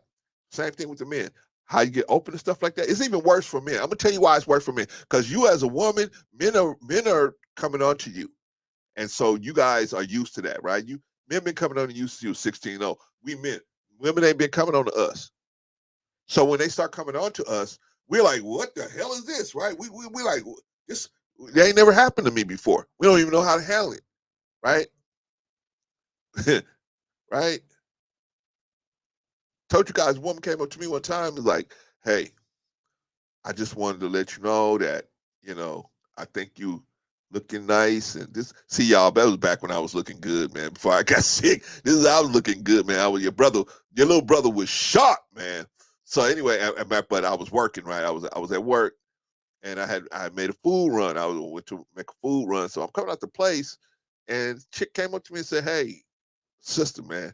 Same thing with the men. How you get open to stuff like that? It's even worse for men. I'm gonna tell you why it's worse for men. Because you as a woman, men are coming on to you, and so you guys are used to that, right? Men been coming on to you 16-0. Women ain't been coming on to us. So when they start coming on to us, we're like, what the hell is this, right? We're like, this that ain't never happened to me before. We don't even know how to handle it, right? Right? Told you guys, a woman came up to me one time and was like, hey, I just wanted to let you know that, I think you looking nice. And this, see y'all, that was back when I was looking good, man. Before I got sick, I was looking good, man. Your little brother was sharp, man. So anyway, but I was working, right? I was at work, and I had made a food run. I went to make a food run. So I'm coming out the place, and chick came up to me and said, hey, sister, man.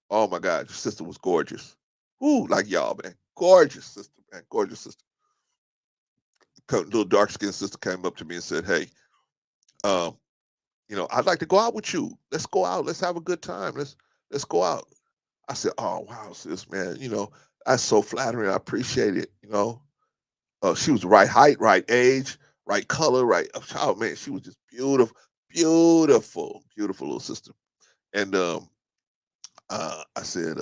Oh my God, your sister was gorgeous. Ooh, like y'all, man. Gorgeous sister, man. Gorgeous sister. Little dark skinned sister came up to me and said, hey, I'd like to go out with you. Let's go out. Let's have a good time. Let's go out. I said, oh wow, sis, man. That's so flattering. I appreciate it. She was the right height, right age, right color, right. Oh man, she was just beautiful, beautiful, beautiful little sister. And I said,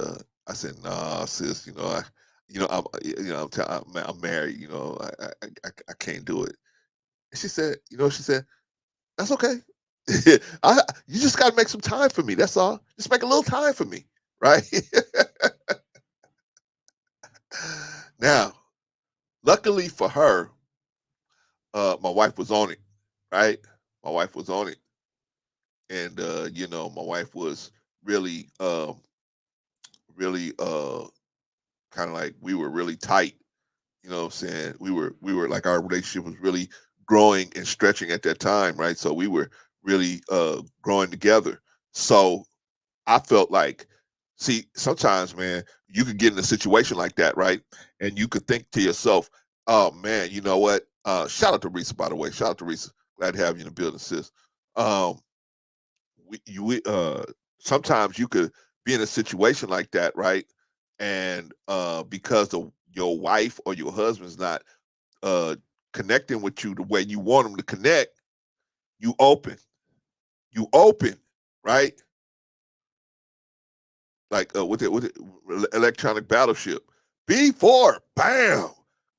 nah, sis. I'm married. I can't do it. And she said, that's okay. You just got to make some time for me. That's all. Just make a little time for me, right? Now, luckily for her, my wife was on it, right? My wife was on it, and my wife was really, really, kind of like we were really tight. You know what I'm saying? We were like our relationship was really growing and stretching at that time, right? So we were really growing together. So I felt like, see, sometimes, man, you could get in a situation like that, right? And you could think to yourself, oh man, you know what? Shout out to Risa, by the way. Shout out to Risa. Glad to have you in the building, sis. Um, sometimes you could be in a situation like that, right? And because your wife or your husband's not uh connecting with you the way you want them to connect, you open, right? Like with it, electronic battleship. B4, bam,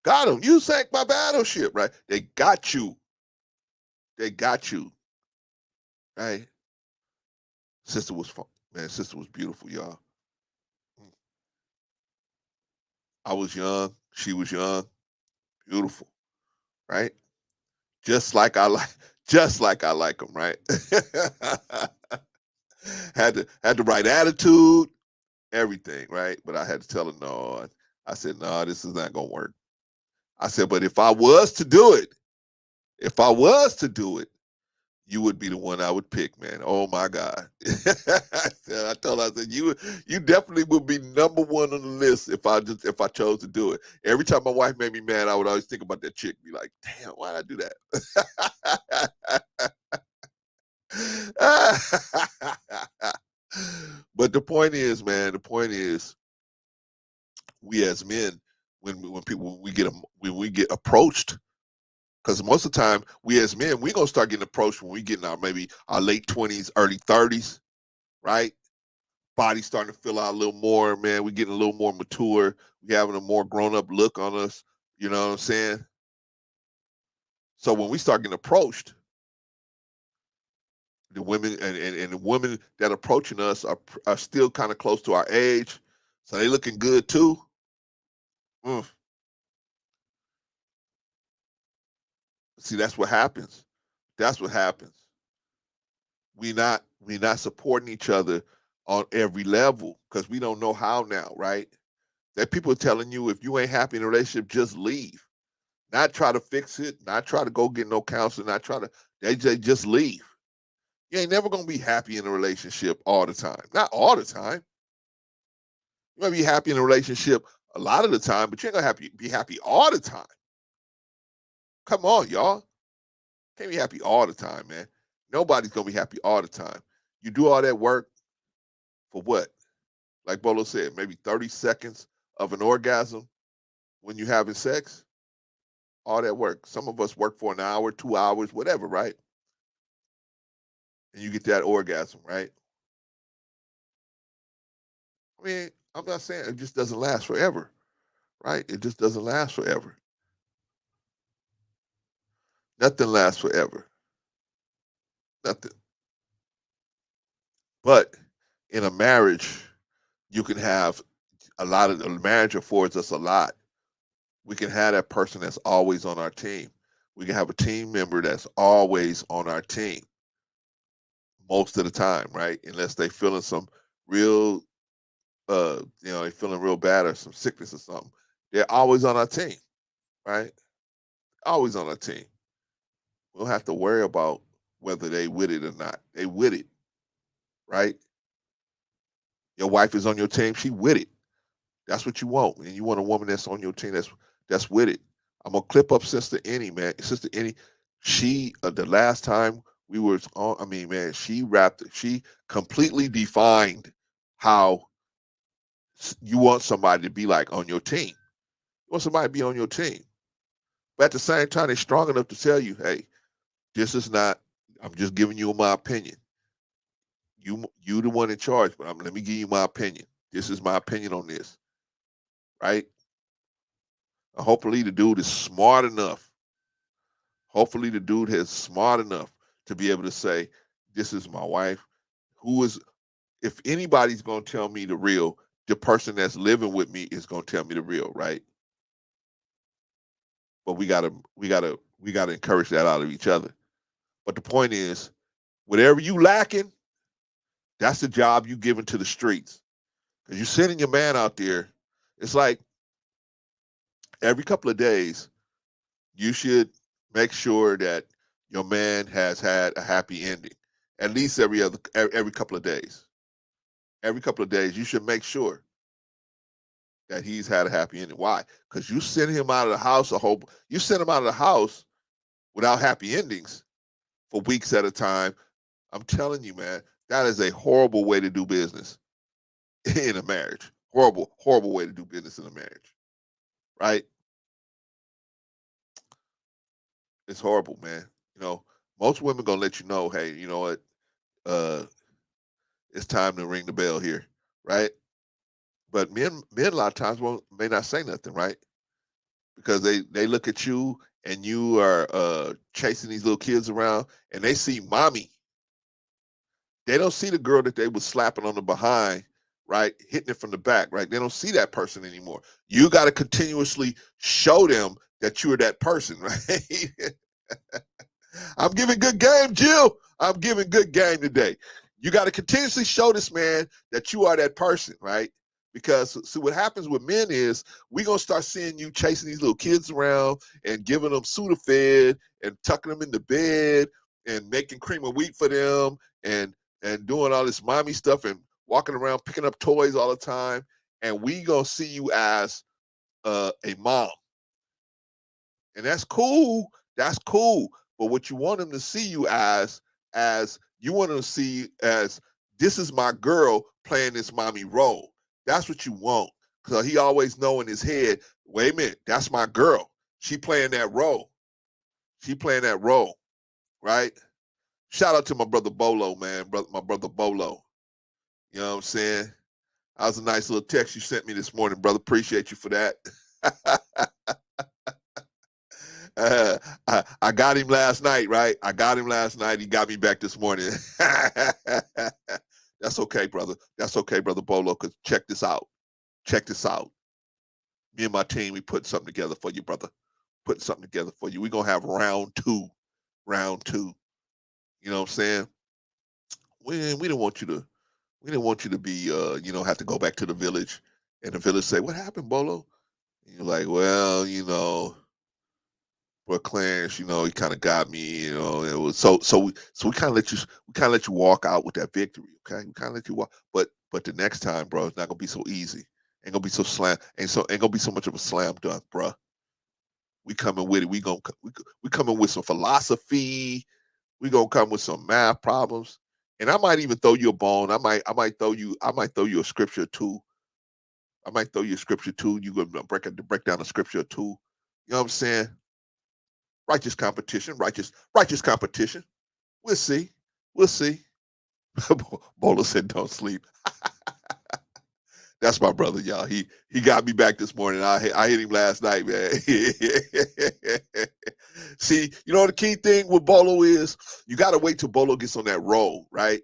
got him. You sank my battleship, right? They got you. They got you, right? Sister was fun, man. Sister was beautiful, y'all. I was young. She was young. Beautiful, right? Just like I like, just like I like them, right? had the right attitude, everything, right? But I had to tell her, no, I said, no, this is not going to work. I said, but if I was to do it, you would be the one I would pick, man. Oh my God. I told her, I said, you definitely would be number one on the list if I chose to do it. Every time my wife made me mad, I would always think about that chick, be like, damn, why did I do that? But the point is, man, we as men, when we get approached, because most of the time, we as men, we're going to start getting approached when we get in maybe our late 20s, early 30s, right? Body starting to fill out a little more, man. We're getting a little more mature. We're having a more grown-up look on us. You know what I'm saying? So when we start getting approached, the women and the women that are approaching us are still kind of close to our age. So they looking good too. See, that's what happens. That's what happens. We not supporting each other on every level because we don't know how now, right? That people are telling you if you ain't happy in a relationship, just leave. Not try to fix it, not try to go get no counseling, not try to they just leave. You ain't never gonna be happy in a relationship all the time. Not all the time. You might be happy in a relationship a lot of the time, but you ain't gonna be happy all the time. Come on, y'all. Can't be happy all the time, man. Nobody's gonna be happy all the time. You do all that work for what? Like Bolo said, maybe 30 seconds of an orgasm when you're having sex. All that work. Some of us work for an hour, 2 hours, whatever, right? And you get that orgasm, right? I mean, I'm not saying it just doesn't last forever, right? It just doesn't last forever. Nothing lasts forever. Nothing. But in a marriage, you can have a lot of the marriage affords us a lot. We can have that person that's always on our team. We can have a team member that's always on our team most of the time, right? Unless they feeling some real, they feeling real bad or some sickness or something. They're always on our team, right? Always on our team. We don't have to worry about whether they with it or not. They with it, right? Your wife is on your team. She with it. That's what you want. And you want a woman that's on your team that's with it. I'm gonna clip up Sister Annie, man. Sister Annie, she the last time we were on, I mean, man, she completely defined how you want somebody to be like on your team. You want somebody to be on your team. But at the same time, they're strong enough to tell you, hey, this is not, I'm just giving you my opinion. You the one in charge, but let me give you my opinion. This is my opinion on this. Right? Hopefully the dude is smart enough. Hopefully the dude is smart enough to be able to say, this is my wife. If anybody's going to tell me the real, the person that's living with me is going to tell me the real, right? But we gotta encourage that out of each other. But the point is, whatever you lacking, that's the job you giving to the streets. Because you're sending your man out there. It's like every couple of days, you should make sure that your man has had a happy ending. At least every couple of days. Every couple of days, you should make sure that he's had a happy ending. Why? Because you send him out of the house you send him out of the house without happy endings for weeks at a time. I'm telling you, man, that is a horrible way to do business in a marriage. Horrible, horrible way to do business in a marriage. Right? It's horrible, man. Most women gonna let you know, hey, you know what? It's time to ring the bell here, right? But men a lot of times may not say nothing, right? Because they look at you and you are chasing these little kids around, and they see mommy. They don't see the girl that they was slapping on the behind, right? Hitting it from the back, right? They don't see that person anymore. You got to continuously show them that you're that person, right? I'm giving good game, Jill. I'm giving good game today. You got to continuously show this man that you are that person, right? Because see what happens with men is we're gonna start seeing you chasing these little kids around and giving them Sudafed and tucking them in the bed and making cream of wheat for them and doing all this mommy stuff and walking around picking up toys all the time. And we gonna see you as a mom. And that's cool. That's cool. But what you want them to see you as you want them to see as this is my girl playing this mommy role. That's what you want. Because he always know in his head, wait a minute, that's my girl. She playing that role. She playing that role, right? Shout out to my brother Bolo, man. My brother Bolo. You know what I'm saying? That was a nice little text you sent me this morning, brother. Appreciate you for that. I got him last night, right? I got him last night. He got me back this morning. That's okay, brother. That's okay, brother Bolo, because check this out. Check this out. Me and my team, we put something together for you, brother. Putting something together for you. We're going to have round two. Round two. You know what I'm saying? We didn't want you to be, have to go back to the village and the village say, what happened, Bolo? And you're like, well, But Clarence, he kind of got me, It was so we kind of let you walk out with that victory, okay? We kind of let you walk, but the next time, bro, it's not gonna be so easy. Ain't gonna be so ain't gonna be so much of a slam dunk, bro. We coming with it. We coming with some philosophy. We gonna come with some math problems, and I might even throw you a bone. I might throw you a scripture or two. I might throw you a scripture too. You gonna break down a scripture or two. You know what I'm saying? Righteous competition. We'll see. Bola said, "Don't sleep." That's my brother, y'all. He got me back this morning. I hit him last night, man. See, the key thing with Bolo is you got to wait till Bolo gets on that roll, right?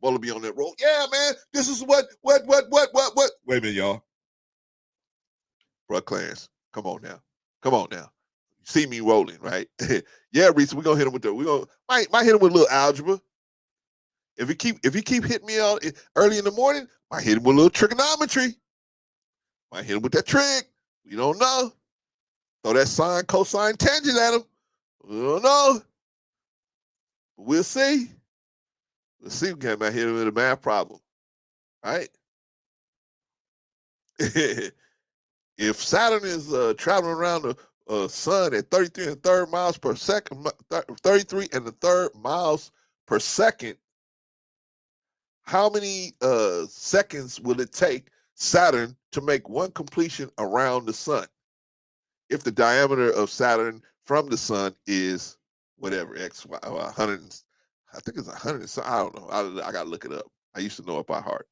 Bolo be on that roll. Yeah, man. This is what. Wait a minute, y'all. Bro, Clarence, come on now. You see me rolling, right? Yeah, Reese, we're gonna hit him with might hit him with a little algebra. If he keep hitting me out early in the morning, might hit him with a little trigonometry. Might hit him with that trig. We don't know. Throw that sine, cosine, tangent at him. We don't know. We'll see. We'll see. We might hit him with a math problem, right? If Saturn is traveling around the sun at 33 and a third miles per second, 33 and a third miles per second, how many seconds will it take Saturn to make one completion around the sun? If the diameter of Saturn from the sun is whatever, 100, I think it's 100, I don't know. I got to look it up. I used to know it by heart,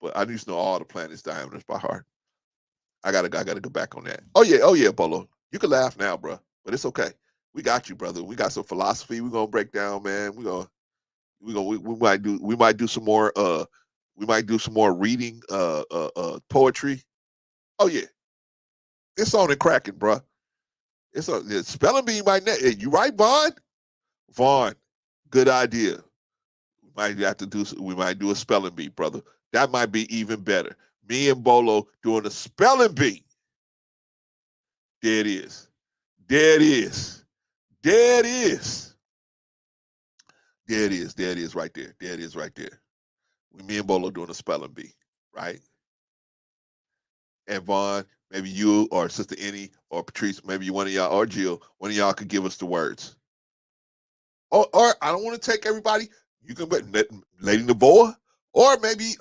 but I used to know all the planets' diameters by heart. I gotta go back on that. Oh yeah, Bolo. You can laugh now, bro, but it's okay. We got you, brother. We got some philosophy. We're gonna break down, man. We might do some more reading poetry. Oh yeah. It's on and cracking, bro. It's a spelling bee might you right, Vaughn? Vaughn, good idea. We might do a spelling bee, brother. That might be even better. Me and Bolo doing a spelling bee. There it is. There it is. There it is. There it is. There it is right there. There it is right there. Me and Bolo doing a spelling bee, right? And Vaughn, maybe you or Sister Annie or Patrice, maybe one of y'all or Jill, one of y'all could give us the words. Or I don't want to take everybody. You can bet Lady Navoa or maybe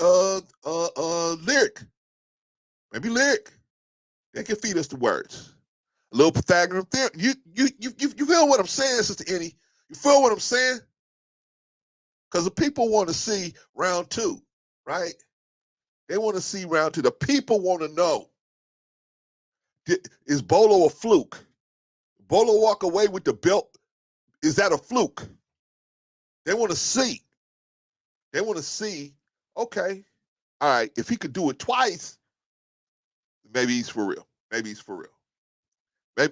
Lyric. Maybe Lyric. They can feed us the words. A little Pythagorean theorem. You feel what I'm saying, Sister Annie? You feel what I'm saying? Because the people want to see round two, right? They want to see round two. The people want to know, is Bolo a fluke? Bolo walk away with the belt. Is that a fluke? They want to see. They want to see, okay, all right, if he could do it twice, maybe he's for real. Maybe he's for real.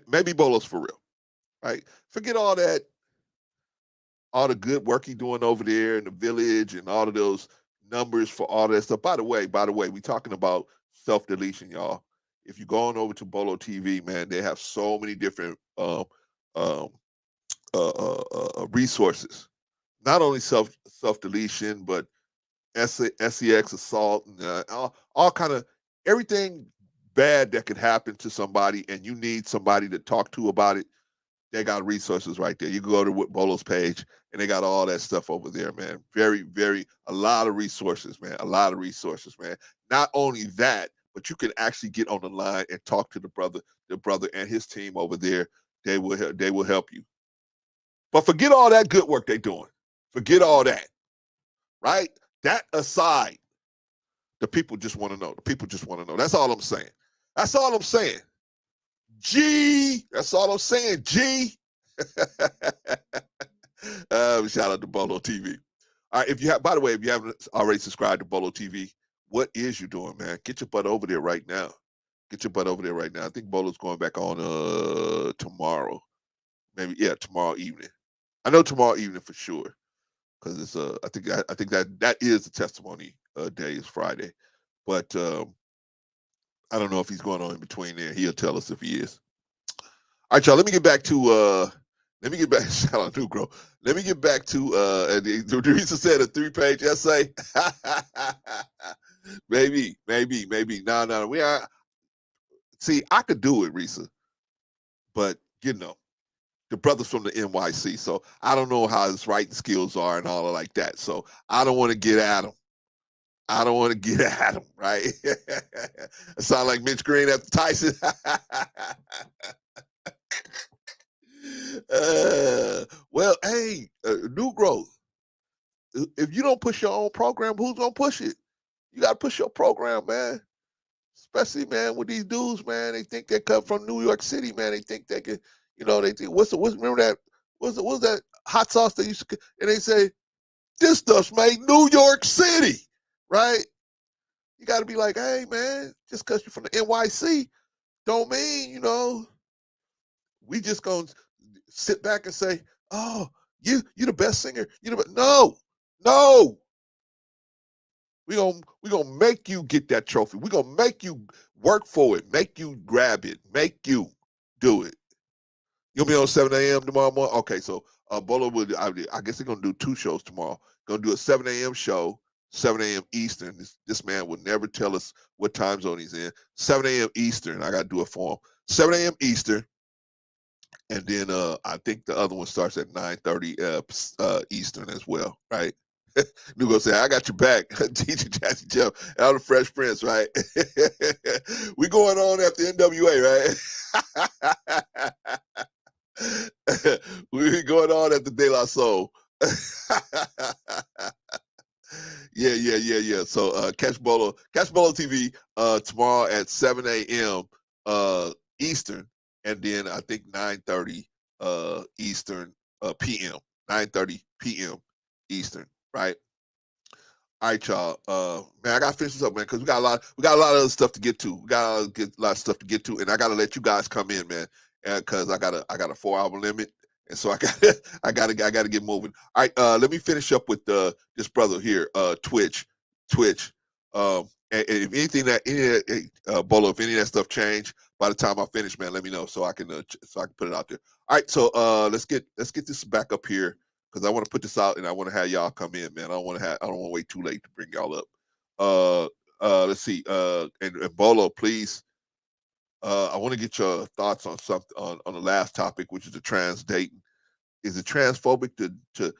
Maybe Bolo's for real, right? Forget all that, all the good work he's doing over there in the village and all of those numbers for all that stuff. By the way, we talking about self-deletion, y'all. If you go on over to Bolo TV, man, they have so many different resources. Not only self-deletion, but SEX assault and all kind of everything bad that could happen to somebody, and you need somebody to talk to about it. They got resources right there. You can go to Bolo's page, and they got all that stuff over there, man. A lot of resources, man. A lot of resources, man. Not only that, but you can actually get on the line and talk to the brother and his team over there. They will help you. But forget all that good work they're doing. Forget all that, right? That aside, the people just want to know. The people just want to know. That's all I'm saying. That's all I'm saying. G. That's all I'm saying. G. Shout out to Bolo TV. All right. By the way, if you haven't already subscribed to Bolo TV, what is you doing, man? Get your butt over there right now. Get your butt over there right now. I think Bolo's going back on tomorrow. Maybe, yeah, tomorrow evening. I know tomorrow evening for sure. Because it's I think that is the testimony day is Friday. But I don't know if he's going on in between there. He'll tell us if he is. All right, y'all. Let me get back. Shout out Negro. Let me get back to and Teresa said a 3-page essay. maybe. No. We are. See, I could do it, Risa, but you know, the brothers from the NYC, so I don't know how his writing skills are and all of like that. So I don't want to get at him. Right? I sound like Mitch Green after Tyson. Well, hey, New Growth. If you don't push your own program, who's gonna push it? You gotta push your program, man. Especially, man, with these dudes, man, they think they come from New York City, man. They think they can, they think remember that what's that hot sauce they used to, and they say this stuff's made New York City, right? You got to be like, hey, man, just because you're from the NYC, don't mean we just gonna sit back and say, oh, you the best singer, no. We gonna make you get that trophy. We gonna make you work for it, make you grab it, make you do it. You'll be on 7 a.m. tomorrow morning. Okay, so Bolo I guess they're gonna do 2 shows tomorrow. Gonna do a 7 a.m. show, 7 a.m. Eastern. This man would never tell us what time zone he's in. 7 a.m. Eastern. I gotta do it for him. 7 a.m. Eastern. And then I think the other one starts at 9:30 Eastern as well, right? Nugo said, I got your back. Teacher Jazzy Jeff, out of Fresh Prince, right? We going on after NWA, right? We going on after De La Soul. Yeah. So catch Bolo TV tomorrow at 7 a.m. Eastern, and then I think 9:30 Eastern p.m. 9:30 p.m. Eastern. Right. All right, y'all. Man, I gotta finish this up, man, because we got a lot of other stuff to get to. We got a lot of stuff to get to, and I gotta let you guys come in, man, because I got a 4-hour limit, and so I gotta get moving. All right, let me finish up with this brother here, Twitch. And if anything Bolo, if any of that stuff change by the time I finish, man, let me know so I can put it out there. All right, so let's get this back up here, because I want to put this out and I want to have y'all come in, man. I don't want to wait too late to bring y'all up. Let's see. And Bolo, please. I want to get your thoughts on something on the last topic, which is the trans dating. Is it transphobic to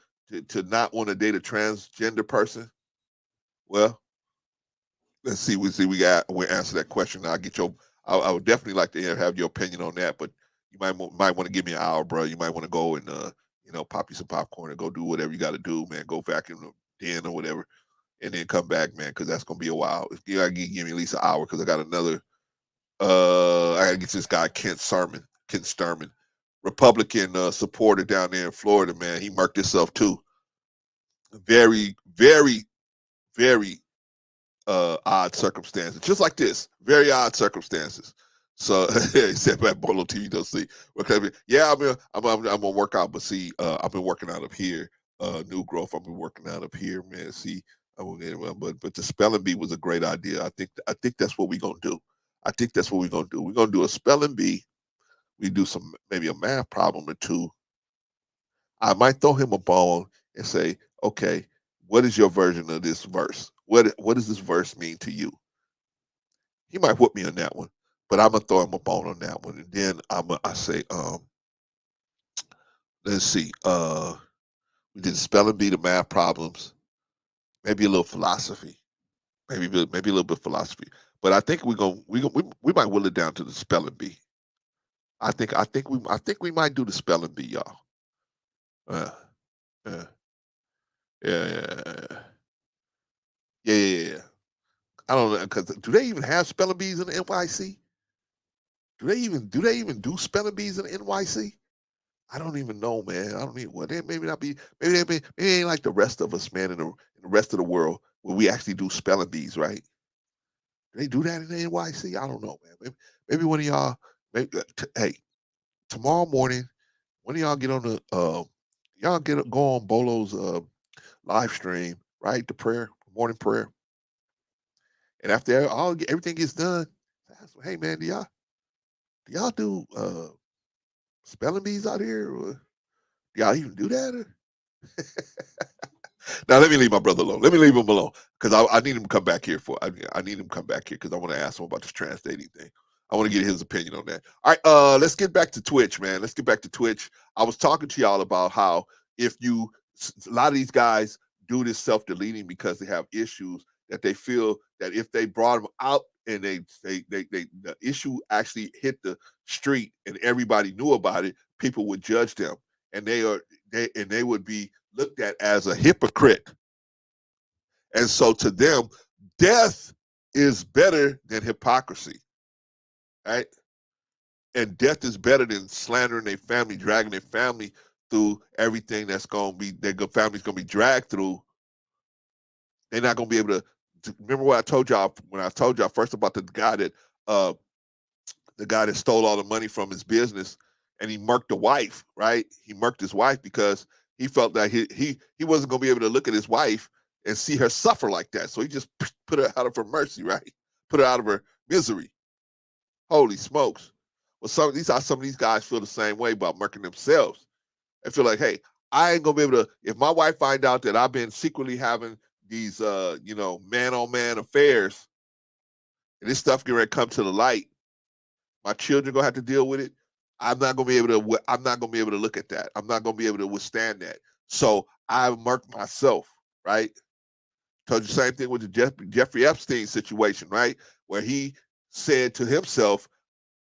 not want to date a transgender person? Well, let's see. We'll answer that question. I would definitely like to have your opinion on that, but you might want to give me an hour, bro. You might want to go and pop you some popcorn and go do whatever you got to do, man. Go vacuum the den or whatever, and then come back, man, because that's gonna be a while. You gotta give me at least an hour, because I got another. I gotta get this guy Kent Stermon, Republican supporter down there in Florida, man. He murked himself too. Very, very, very odd circumstances, just like this. Very odd circumstances. So he said, "Man, Bolo TV don't see." Okay, yeah, I'm gonna work out, but see, I've been working out of here. New growth. I've been working out of here, man. See, I won't get it wrong, but the spelling bee was a great idea. I think that's what we're gonna do. I think that's what we're gonna do. We're gonna do a spelling bee. We do some maybe a math problem or two. I might throw him a bone and say, okay, what is your version of this verse? What does this verse mean to you? He might whoop me on that one, but I'm gonna throw him a bone on that one, and then I say, let's see, we did spelling bee, the math problems, maybe a little philosophy, maybe a little bit of philosophy. But I think we might will it down to the spelling bee. I think we might do the spelling bee, y'all. Uh, uh, yeah. Yeah. I don't know because do they even have spelling bees in the NYC? Do they even do spelling bees in the NYC? I don't even know, man. I don't even. Well, they maybe not be. Maybe they ain't like the rest of us, man. In the rest of the world, where we actually do spelling bees, right? Do they do that in the NYC? I don't know, man. Maybe one of y'all. Maybe, hey, tomorrow morning, one of y'all get on the. Go on Bolo's live stream, right? The prayer, morning prayer, and after everything gets done, ask them, hey man, do y'all do spelling bees out here? Or do y'all even do that? Now let me leave my brother alone. Let me leave him alone because I need him to come back here I need him to come back here because I want to ask him about this trans dating thing. I want to get his opinion on that. All right, let's get back to Twitch, man. Let's get back to Twitch. I was talking to y'all about how a lot of these guys do this self-deleting because they have issues that they feel that if they brought them out and the issue actually hit the street and everybody knew about it, people would judge them and they would be looked at as a hypocrite. And so to them, death is better than hypocrisy, right? And death is better than slandering their family, dragging their family through everything that's going to be, their family's going to be dragged through. They're not going to be able to remember what I told y'all when I told y'all first about the guy that stole all the money from his business and he murked the wife, right? He murked his wife because he felt that he wasn't going to be able to look at his wife and see her suffer like that. So he just put her out of her mercy, right? Put her out of her misery. Holy smokes. Well, some of these guys feel the same way about murking themselves. They feel like, hey, I ain't gonna be able to, if my wife find out that I've been secretly having these man-on-man affairs and this stuff gonna come to the light, my children gonna have to deal with it. I'm not gonna be able to look at that. I'm not gonna be able to withstand that. So I murked myself, right? Told you the same thing with the Jeffrey Epstein situation, right? Where he said to himself,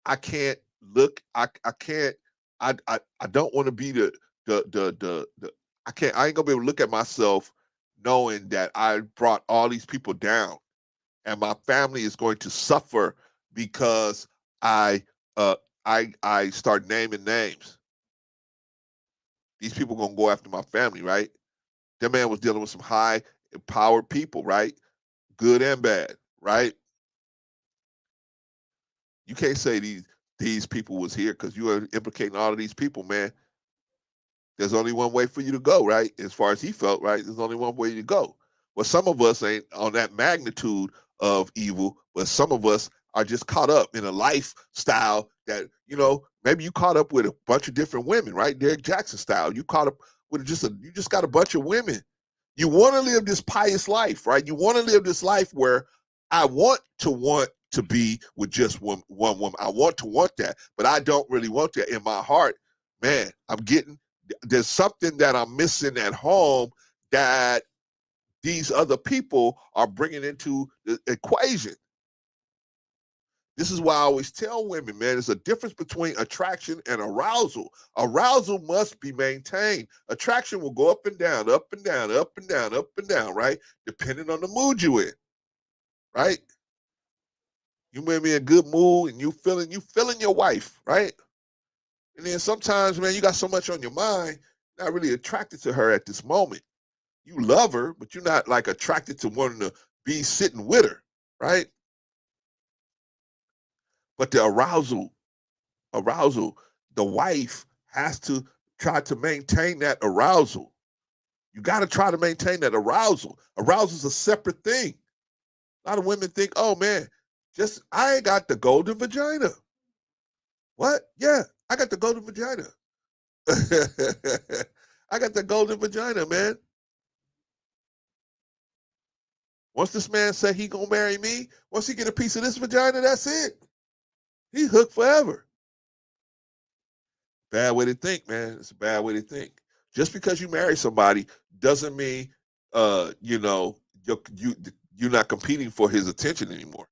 I can't look, I can't, I don't want to be the I ain't gonna be able to look at myself knowing that I brought all these people down and my family is going to suffer because I start naming names. These people gonna go after my family, right? That man was dealing with some high empowered people, right? Good and bad, right? You can't say these people was here because you are implicating all of these people, man. There's only one way for you to go, right? As far as he felt, right? There's only one way to go. Well, some of us ain't on that magnitude of evil, but some of us are just caught up in a lifestyle that, maybe you caught up with a bunch of different women, right? Derek Jackson style. You caught up with you just got a bunch of women. You want to live this pious life, right? You want to live this life where I want to be with just one woman. I want that, but I don't really want that in my heart. Man, there's something that I'm missing at home that these other people are bringing into the equation. This is why I always tell women, man, there's a difference between attraction and arousal. Arousal must be maintained. Attraction will go up and down, up and down, up and down, up and down, right? Depending on the mood you're in, right? You may be in a good mood and you feeling your wife, right? And then sometimes, man, you got so much on your mind, not really attracted to her at this moment. You love her, but you're not like attracted to wanting to be sitting with her, right? But the arousal, the wife has to try to maintain that arousal. You got to try to maintain that arousal. Arousal is a separate thing. A lot of women think, oh man, I ain't got the golden vagina. What? Yeah, I got the golden vagina. I got the golden vagina, man. Once this man say he gonna marry me, once he get a piece of this vagina, that's it. He hooked forever. Bad way to think, man. It's a bad way to think. Just because you marry somebody doesn't mean, you're not competing for his attention anymore.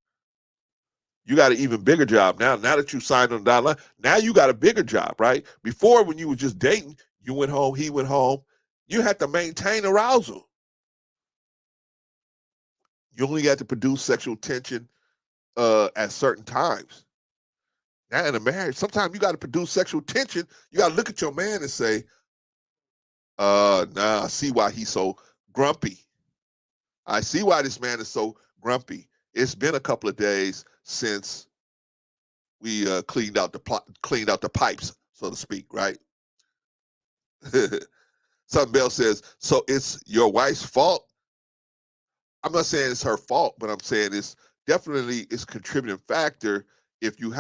You got an even bigger job now. Now that you signed on the dotted line, now you got a bigger job, right? Before, when you were just dating, you went home, he went home. You had to maintain arousal. You only got to produce sexual tension at certain times. Now in a marriage, sometimes you got to produce sexual tension. You got to look at your man and say, I see why he's so grumpy. I see why this man is so grumpy. It's been a couple of days since we cleaned out the pipes, so to speak, right? Something Bell says, so it's your wife's fault. I'm not saying it's her fault, but I'm saying it's definitely a contributing factor. If you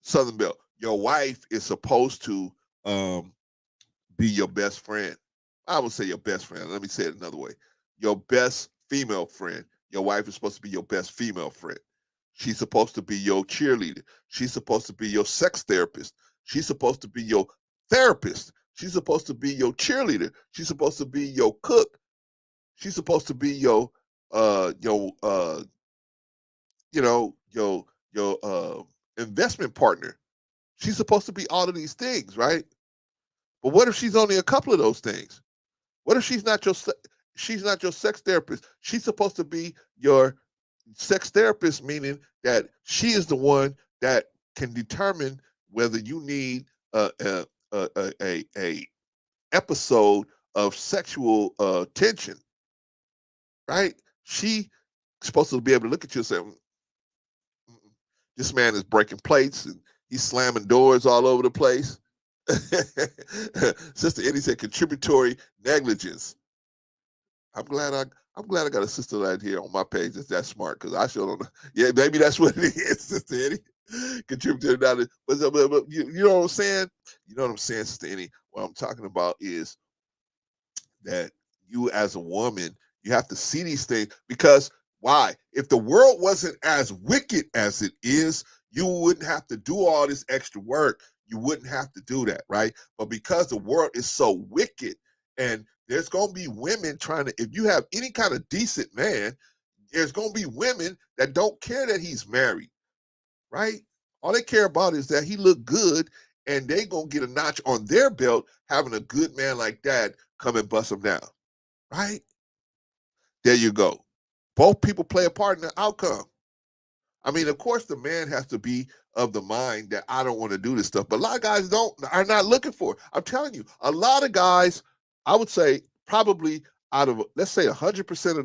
Southern Bell, your wife is supposed to be your best friend. I would say your best friend. Let me say it another way. Your best female friend. Your wife is supposed to be your best female friend. She's supposed to be your cheerleader. She's supposed to be your sex therapist. She's supposed to be your therapist. She's supposed to be your cheerleader. She's supposed to be your cook. She's supposed to be your investment partner. She's supposed to be all of these things, right? But what if she's only a couple of those things? What if she's not your sex therapist? She's supposed to be your sex therapist, meaning that she is the one that can determine whether you need a episode of sexual tension, right? She's supposed to be able to look at you and say, this man is breaking plates and he's slamming doors all over the place. Sister Eddie said contributory negligence. I'm glad I got a sister right here on my page that's that smart, because I sure don't know. Yeah, maybe that's what it is, Sister Eddie. Contributory negligence. But you know what I'm saying? You know what I'm saying, Sister Eddie? What I'm talking about is that you as a woman, you have to see these things, because why? If the world wasn't as wicked as it is, you wouldn't have to do all this extra work. You wouldn't have to do that, right? But because the world is so wicked, and there's going to be women trying to, if you have any kind of decent man, there's going to be women that don't care that he's married, right? All they care about is that he look good, and they going to get a notch on their belt having a good man like that come and bust them down, right? There you go. Both people play a part in the outcome. I mean, of course, the man has to be of the mind that I don't want to do this stuff, but a lot of guys are not looking for it. I'm telling you, a lot of guys, I would say probably out of, let's say 100% of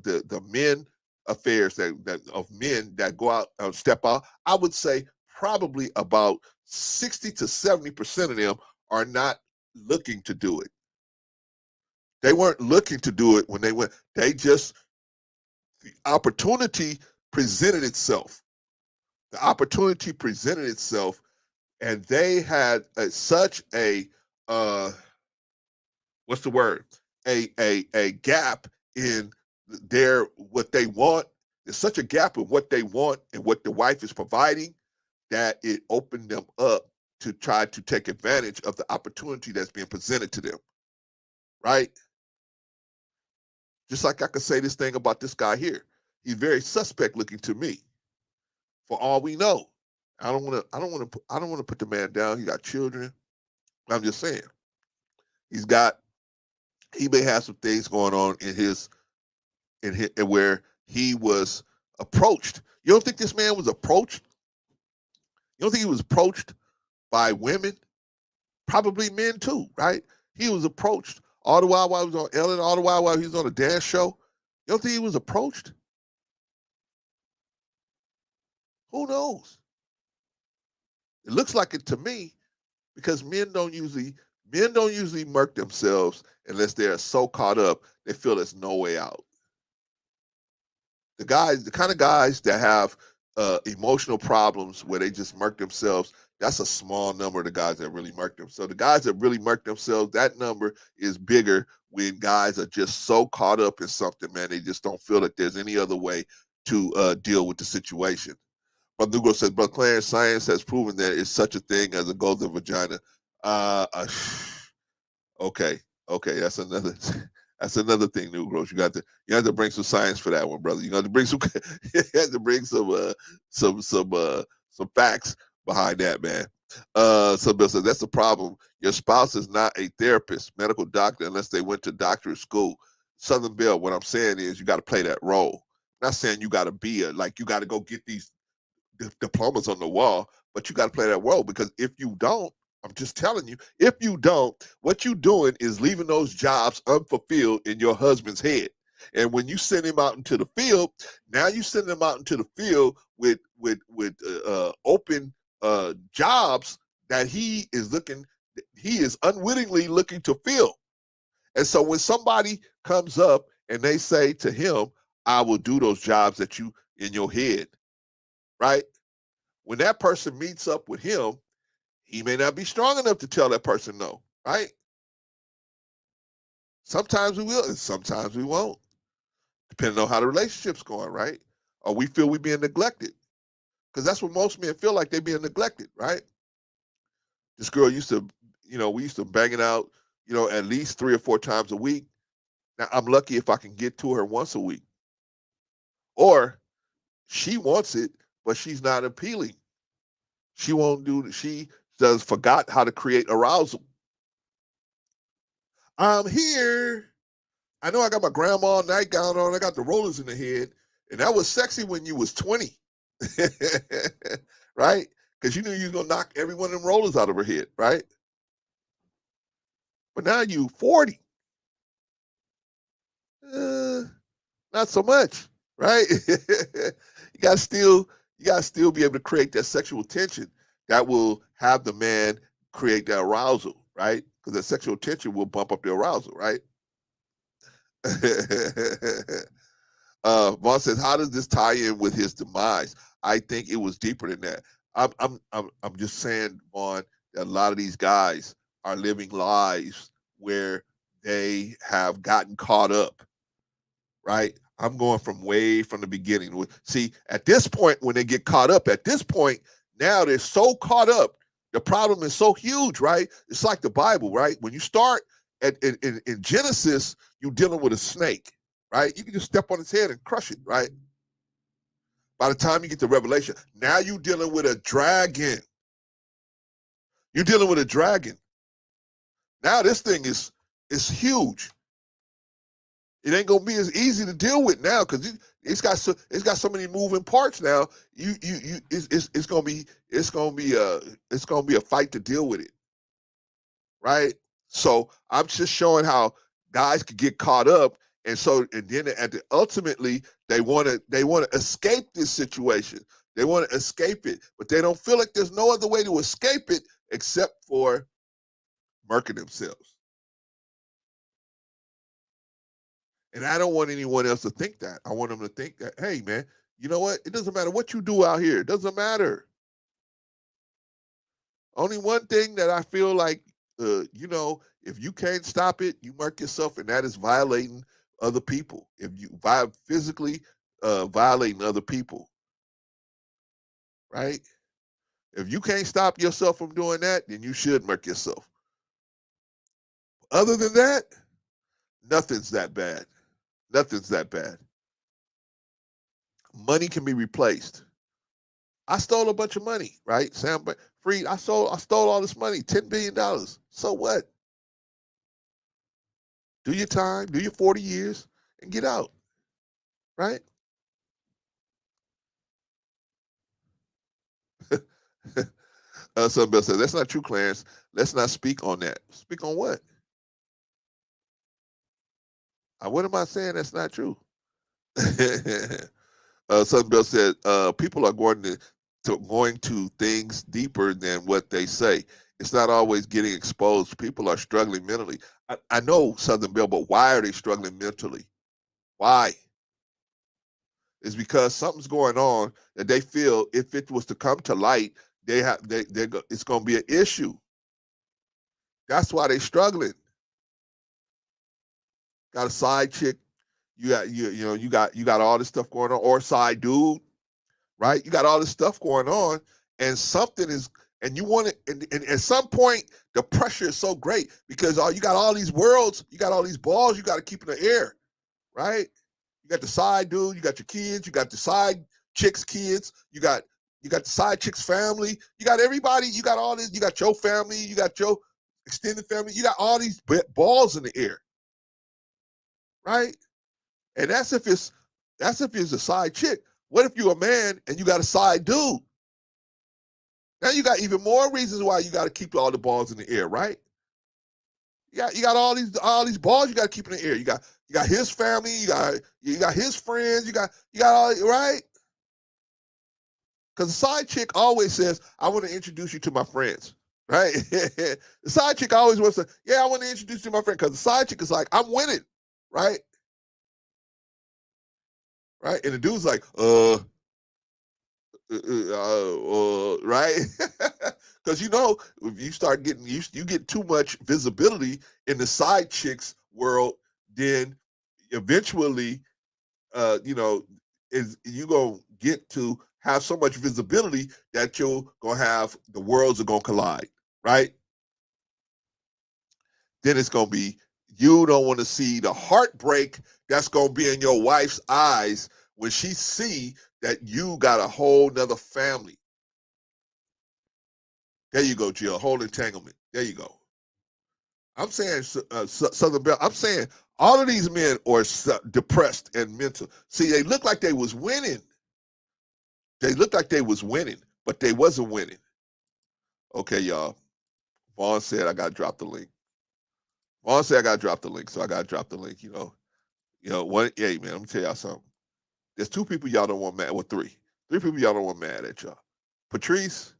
the men affairs of men that go out step out, I would say probably about 60 to 70% of them are not looking to do it. They weren't looking to do it when they went. The opportunity presented itself. The opportunity presented itself, and they had such a what's the word? A gap in what they want. There's such a gap in what they want and what the wife is providing, that it opened them up to try to take advantage of the opportunity that's being presented to them, right? Just like I could say this thing about this guy here. He's very suspect looking to me. For all we know, I don't want to put the man down. He got children. I'm just saying, he may have some things going on in his where he was approached. You don't think this man was approached? You don't think he was approached by women? Probably men too, right? He was approached all the while he was on Ellen, all the while he was on a dance show. You don't think he was approached? Who knows? It looks like it to me, because men don't usually Men don't usually murk themselves unless they're so caught up they feel there's no way out. The kind of guys that have emotional problems where they just murk themselves, that's a small number of the guys that really murk them. So the guys that really murk themselves, that number is bigger when guys are just so caught up in something, man, they just don't feel that there's any other way to deal with the situation. Brother Negro says, Brother Clarence, science has proven that it's such a thing as a golden vagina. Uh, uh, okay, that's another that's another thing, Negroes. You have to bring some science for that one, brother. You have to bring some you have to bring some facts behind that, man. Somebody says that's the problem. Your spouse is not a therapist, medical doctor, unless they went to doctorate school. Southern Belle, what I'm saying is you got to play that role. I'm not saying you got to be you got to go get these diplomas on the wall, but you got to play that role, because if you don't, I'm just telling you, if you don't, what you're doing is leaving those jobs unfulfilled in your husband's head. And when you send him out into the field, now you send him out into the field with open jobs that he is unwittingly looking to fill. And so when somebody comes up and they say to him, I will do those jobs that you in your head, right? When that person meets up with him, he may not be strong enough to tell that person no, right? Sometimes we will, and sometimes we won't, depending on how the relationship's going, right? Or we feel we're being neglected, because that's what most men feel like, they're being neglected, right? This girl used to, we used to bang it out, at least 3 or 4 times a week. Now, I'm lucky if I can get to her once a week. Or she wants it, but she's not appealing. She does forgot how to create arousal. I'm here. I know I got my grandma nightgown on. I got the rollers in the head. And that was sexy when you was 20. Right? Because you knew you was going to knock every one of them rollers out of her head, right? But now you 40. Not so much, right? you got to still be able to create that sexual tension that will have the man create that arousal, right? Because that sexual tension will bump up the arousal, right? Vaughn says, how does this tie in with his demise? I think it was deeper than that. I'm just saying, Vaughn, that a lot of these guys are living lives where they have gotten caught up, right? I'm going from way from the beginning. See, at this point, when they get caught up, at this point, now they're so caught up. The problem is so huge, right? It's like the Bible, right? When you start in Genesis, you're dealing with a snake, right? You can just step on its head and crush it, right? By the time you get to Revelation, now you're dealing with a dragon. You're dealing with a dragon. Now this thing is huge. It ain't gonna be as easy to deal with now, because it's got so many moving parts now. It's gonna be a fight to deal with it, right? So I'm just showing how guys could get caught up, and then ultimately they want to escape this situation. They want to escape it, but they don't feel like there's no other way to escape it except for murking themselves. And I don't want anyone else to think that. I want them to think that, hey, man, you know what? It doesn't matter what you do out here. It doesn't matter. Only one thing that I feel like, if you can't stop it, you mark yourself, and that is violating other people. If you physically violating other people, right? If you can't stop yourself from doing that, then you should mark yourself. Other than that, nothing's that bad. Nothing's that bad. Money can be replaced. I stole a bunch of money, right? Sam Freed, I stole all this money, $10 billion. So what? Do your time, do your 40 years, and get out, right? Somebody said, that's not true, Clarence. Let's not speak on that. Speak on what? What am I saying that's not true? Somebody said, people are going to things deeper than what they say. It's not always getting exposed. People are struggling mentally. I know Southern Belle, but why are they struggling mentally? Why? It's because something's going on that they feel if it was to come to light, it's going to be an issue. That's why they're struggling. Got a side chick, you got all this stuff going on, or side dude, right? You got all this stuff going on, and something is, and you want it, and at some point the pressure is so great because you got all these worlds, you got all these balls, you got to keep in the air, right? You got the side dude, you got your kids, you got the side chick's kids, you got the side chick's family, you got everybody, you got all this, you got your family, you got your extended family, you got all these balls in the air, right? And that's if it's a side chick. What if you're a man and you got a side dude? Now you got even more reasons why you got to keep all the balls in the air, right? You got all these balls you got to keep in the air. You got his family, you got his friends, you got all, right? Because the side chick always says, "I want to introduce you to my friends." Right? The side chick always wants to, I want to introduce you to my friend, because the side chick is like, "I'm winning," right? Right? And the dude's like, right? Because if you start getting you get too much visibility in the side chicks world, then eventually, is you gonna get to have so much visibility that you're gonna have the worlds are gonna collide, right? Then it's gonna be, you don't want to see the heartbreak that's gonna be in your wife's eyes when she see that you got a whole nother family. There you go, Jill. Whole entanglement. There you go. I'm saying, Southern Belle, I'm saying all of these men are depressed and mental. See, they look like they was winning. They looked like they was winning, but they wasn't winning. Okay, y'all. Vaughn said I got to drop the link. Vaughn said I got to drop the link, so I got to drop the link. Hey, man, let me tell y'all something. There's two people y'all don't want mad. Well, three people y'all don't want mad at y'all. Patrice,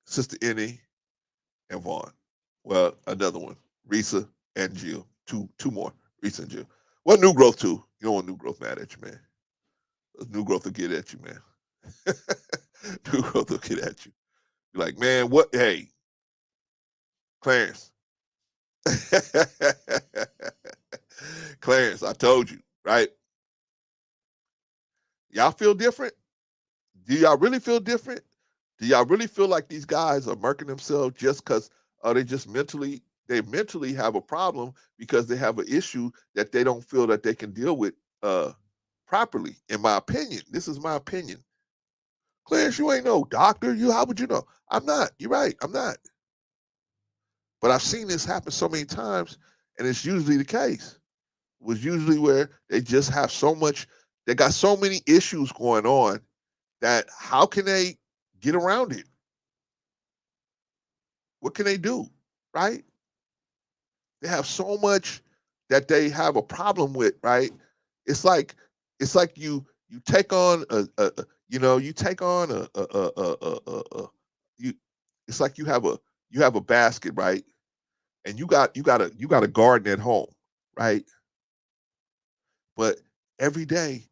Sister Annie, and Vaughn. Well, another one, Risa and Jill. Two more, Risa and Jill. Well, New Growth too. You don't want New Growth mad at you, man. New Growth will get at you, man. New Growth will get at you. You're like, man, what? Hey, Clarence. Clarence, I told you, right? Y'all feel different? Do y'all really feel different? Do y'all really feel like these guys are murking themselves just because they mentally have a problem because they have an issue that they don't feel that they can deal with properly? In my opinion, this is my opinion. Clarence, you ain't no doctor. How would you know? I'm not. You're right. I'm not. But I've seen this happen so many times, and it's usually the case. It was usually where they just have they got so many issues going on that how can they get around it? What can they do, right? They have so much that they have a problem with, right? It's like you take on you take on you. It's like you have a basket, right? And you got a garden at home, right? But every day,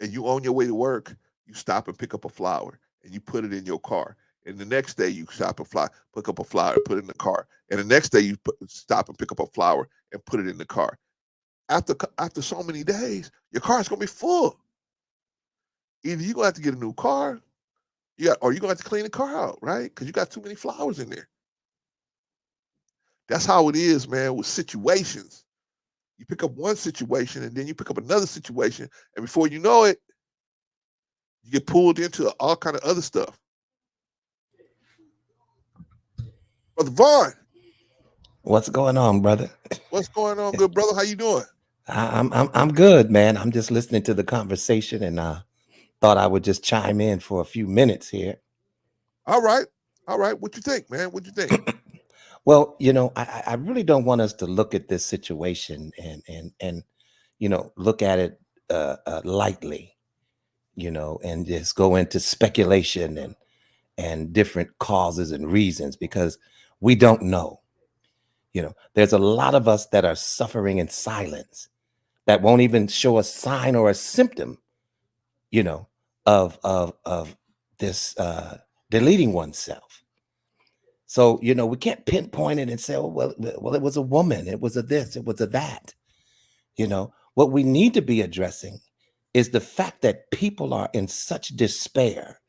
and you on your way to work, you stop and pick up a flower and you put it in your car. And the next day you stop and pick up a flower, put it in the car. And the next day you stop and pick up a flower and put it in the car. After so many days, your car is gonna be full. Either you're gonna have to get a new car, or you're gonna have to clean the car out, right? Because you got too many flowers in there. That's how it is, man, with situations. You pick up one situation and then you pick up another situation, and before you know it, you get pulled into all kind of other stuff. Brother Vaughn, What's going on, brother? what's going on, good brother? How you doing? I'm good, man. I'm just listening to the conversation, and thought I would just chime in for a few minutes here. All right. What you think, man? What you think? Well, I really don't want us to look at this situation and look at it lightly, and just go into speculation and different causes and reasons, because we don't know. There's a lot of us that are suffering in silence, that won't even show a sign or a symptom, you know, of this deleting oneself. So, we can't pinpoint it and say, oh, well, it was a woman, it was a this, it was a that. What we need to be addressing is the fact that people are in such despair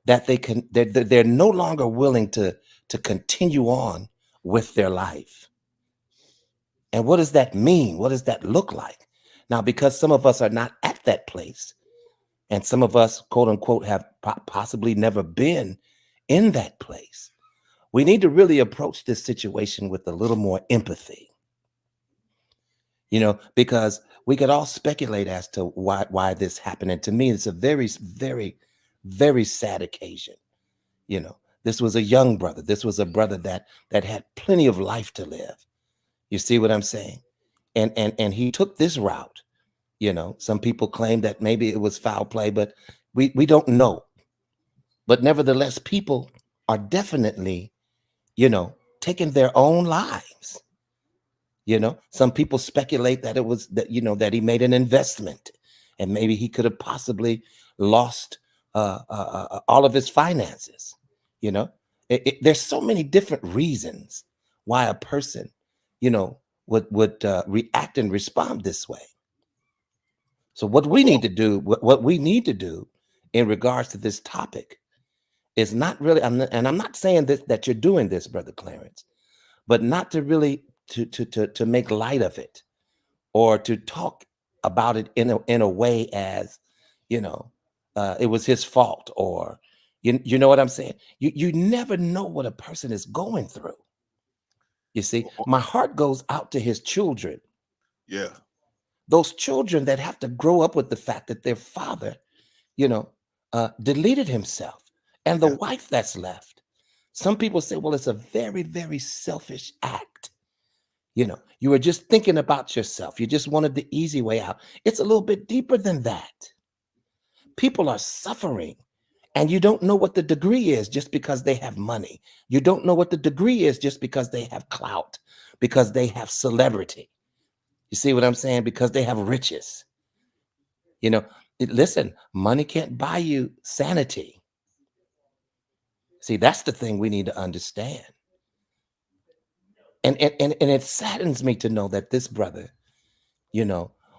that they're no longer willing to continue on with their life. And what does that mean? What does that look like? Now, because some of us are not at that place, and some of us, quote unquote, have possibly never been in that place, we need to really approach this situation with a little more empathy, because we could all speculate as to why this happened. And to me, it's a very, very, very sad occasion. This was a young brother. This was a brother that had plenty of life to live. You see what I'm saying? And he took this route. Some people claim that maybe it was foul play, but we don't know. But nevertheless, people are definitely, taking their own lives. Some people speculate that it was that, that he made an investment, and maybe he could have possibly lost all of his finances. There's so many different reasons why a person, would react and respond this way. So what we need to do, what we need to do in regards to this topic is not really, and I'm not saying that you're doing this, Brother Clarence, but not to really to make light of it, or to talk about it in a way as, it was his fault, or you know what I'm saying? You never know what a person is going through. You see, my heart goes out to his children. Yeah. Those children that have to grow up with the fact that their father, deleted himself, and the wife that's left. Some people say, well, it's a very, very selfish act. You were just thinking about yourself. You just wanted the easy way out. It's a little bit deeper than that. People are suffering, and you don't know what the degree is just because they have money. You don't know what the degree is just because they have clout, because they have celebrity. You see what I'm saying? Because they have riches. Listen, money can't buy you sanity. See, that's the thing we need to understand. And it saddens me to know that this brother,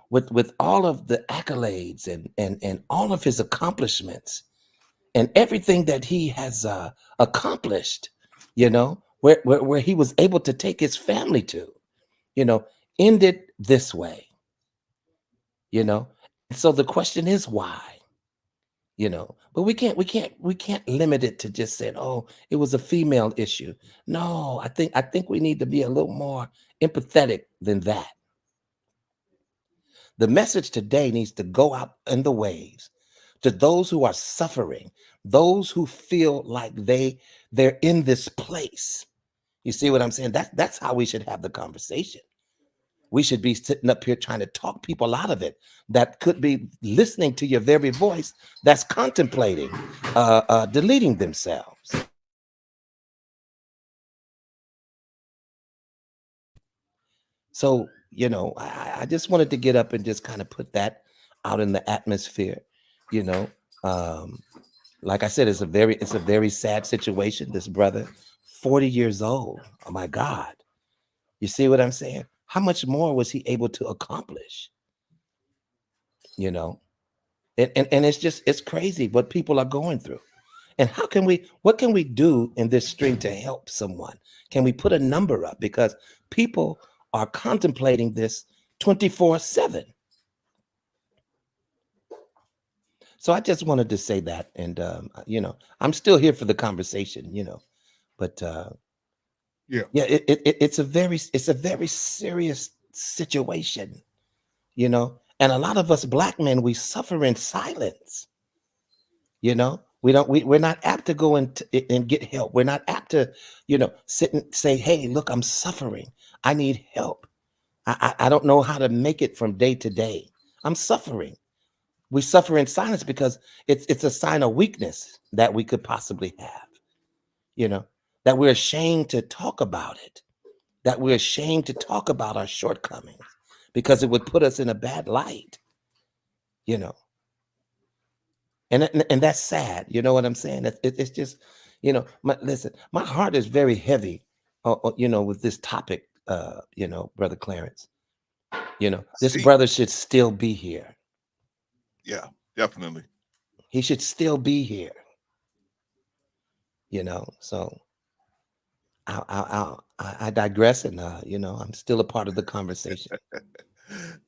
with all of the accolades and all of his accomplishments and everything that he has accomplished, where he was able to take his family to, ended this way. So the question is why? But we can't limit it to just saying, oh, it was a female issue. No, I think we need to be a little more empathetic than that. The message today needs to go out in the waves to those who are suffering, those who feel like they're in this place. You see what I'm saying? That's how we should have the conversation. We should be sitting up here trying to talk people out of it that could be listening to your very voice that's contemplating deleting themselves. So, I just wanted to get up and just kind of put that out in the atmosphere. Like I said, it's a very sad situation. This brother, 40 years old. Oh my God. You see what I'm saying? How much more was he able to accomplish? And it's crazy what people are going through. And what can we do in this stream to help someone? Can we put a number up? Because people are contemplating this 24/7. So I just wanted to say that. And, I'm still here for the conversation, but it's a very serious situation, and a lot of us Black men, we suffer in silence. We're not apt to go and get help. We're not apt to, sit and say, hey, look, I'm suffering. I need help. I don't know how to make it from day to day. I'm suffering. We suffer in silence because it's a sign of weakness that we could possibly have, that we're ashamed to talk about it, that we're ashamed to talk about our shortcomings because it would put us in a bad light, you know. And that's sad. You know what I'm saying? It's just, listen, my heart is very heavy, with this topic, Brother Clarence. This See, brother should still be here. yeah, definitely. He should still be here. So I digress, and I'm still a part of the conversation.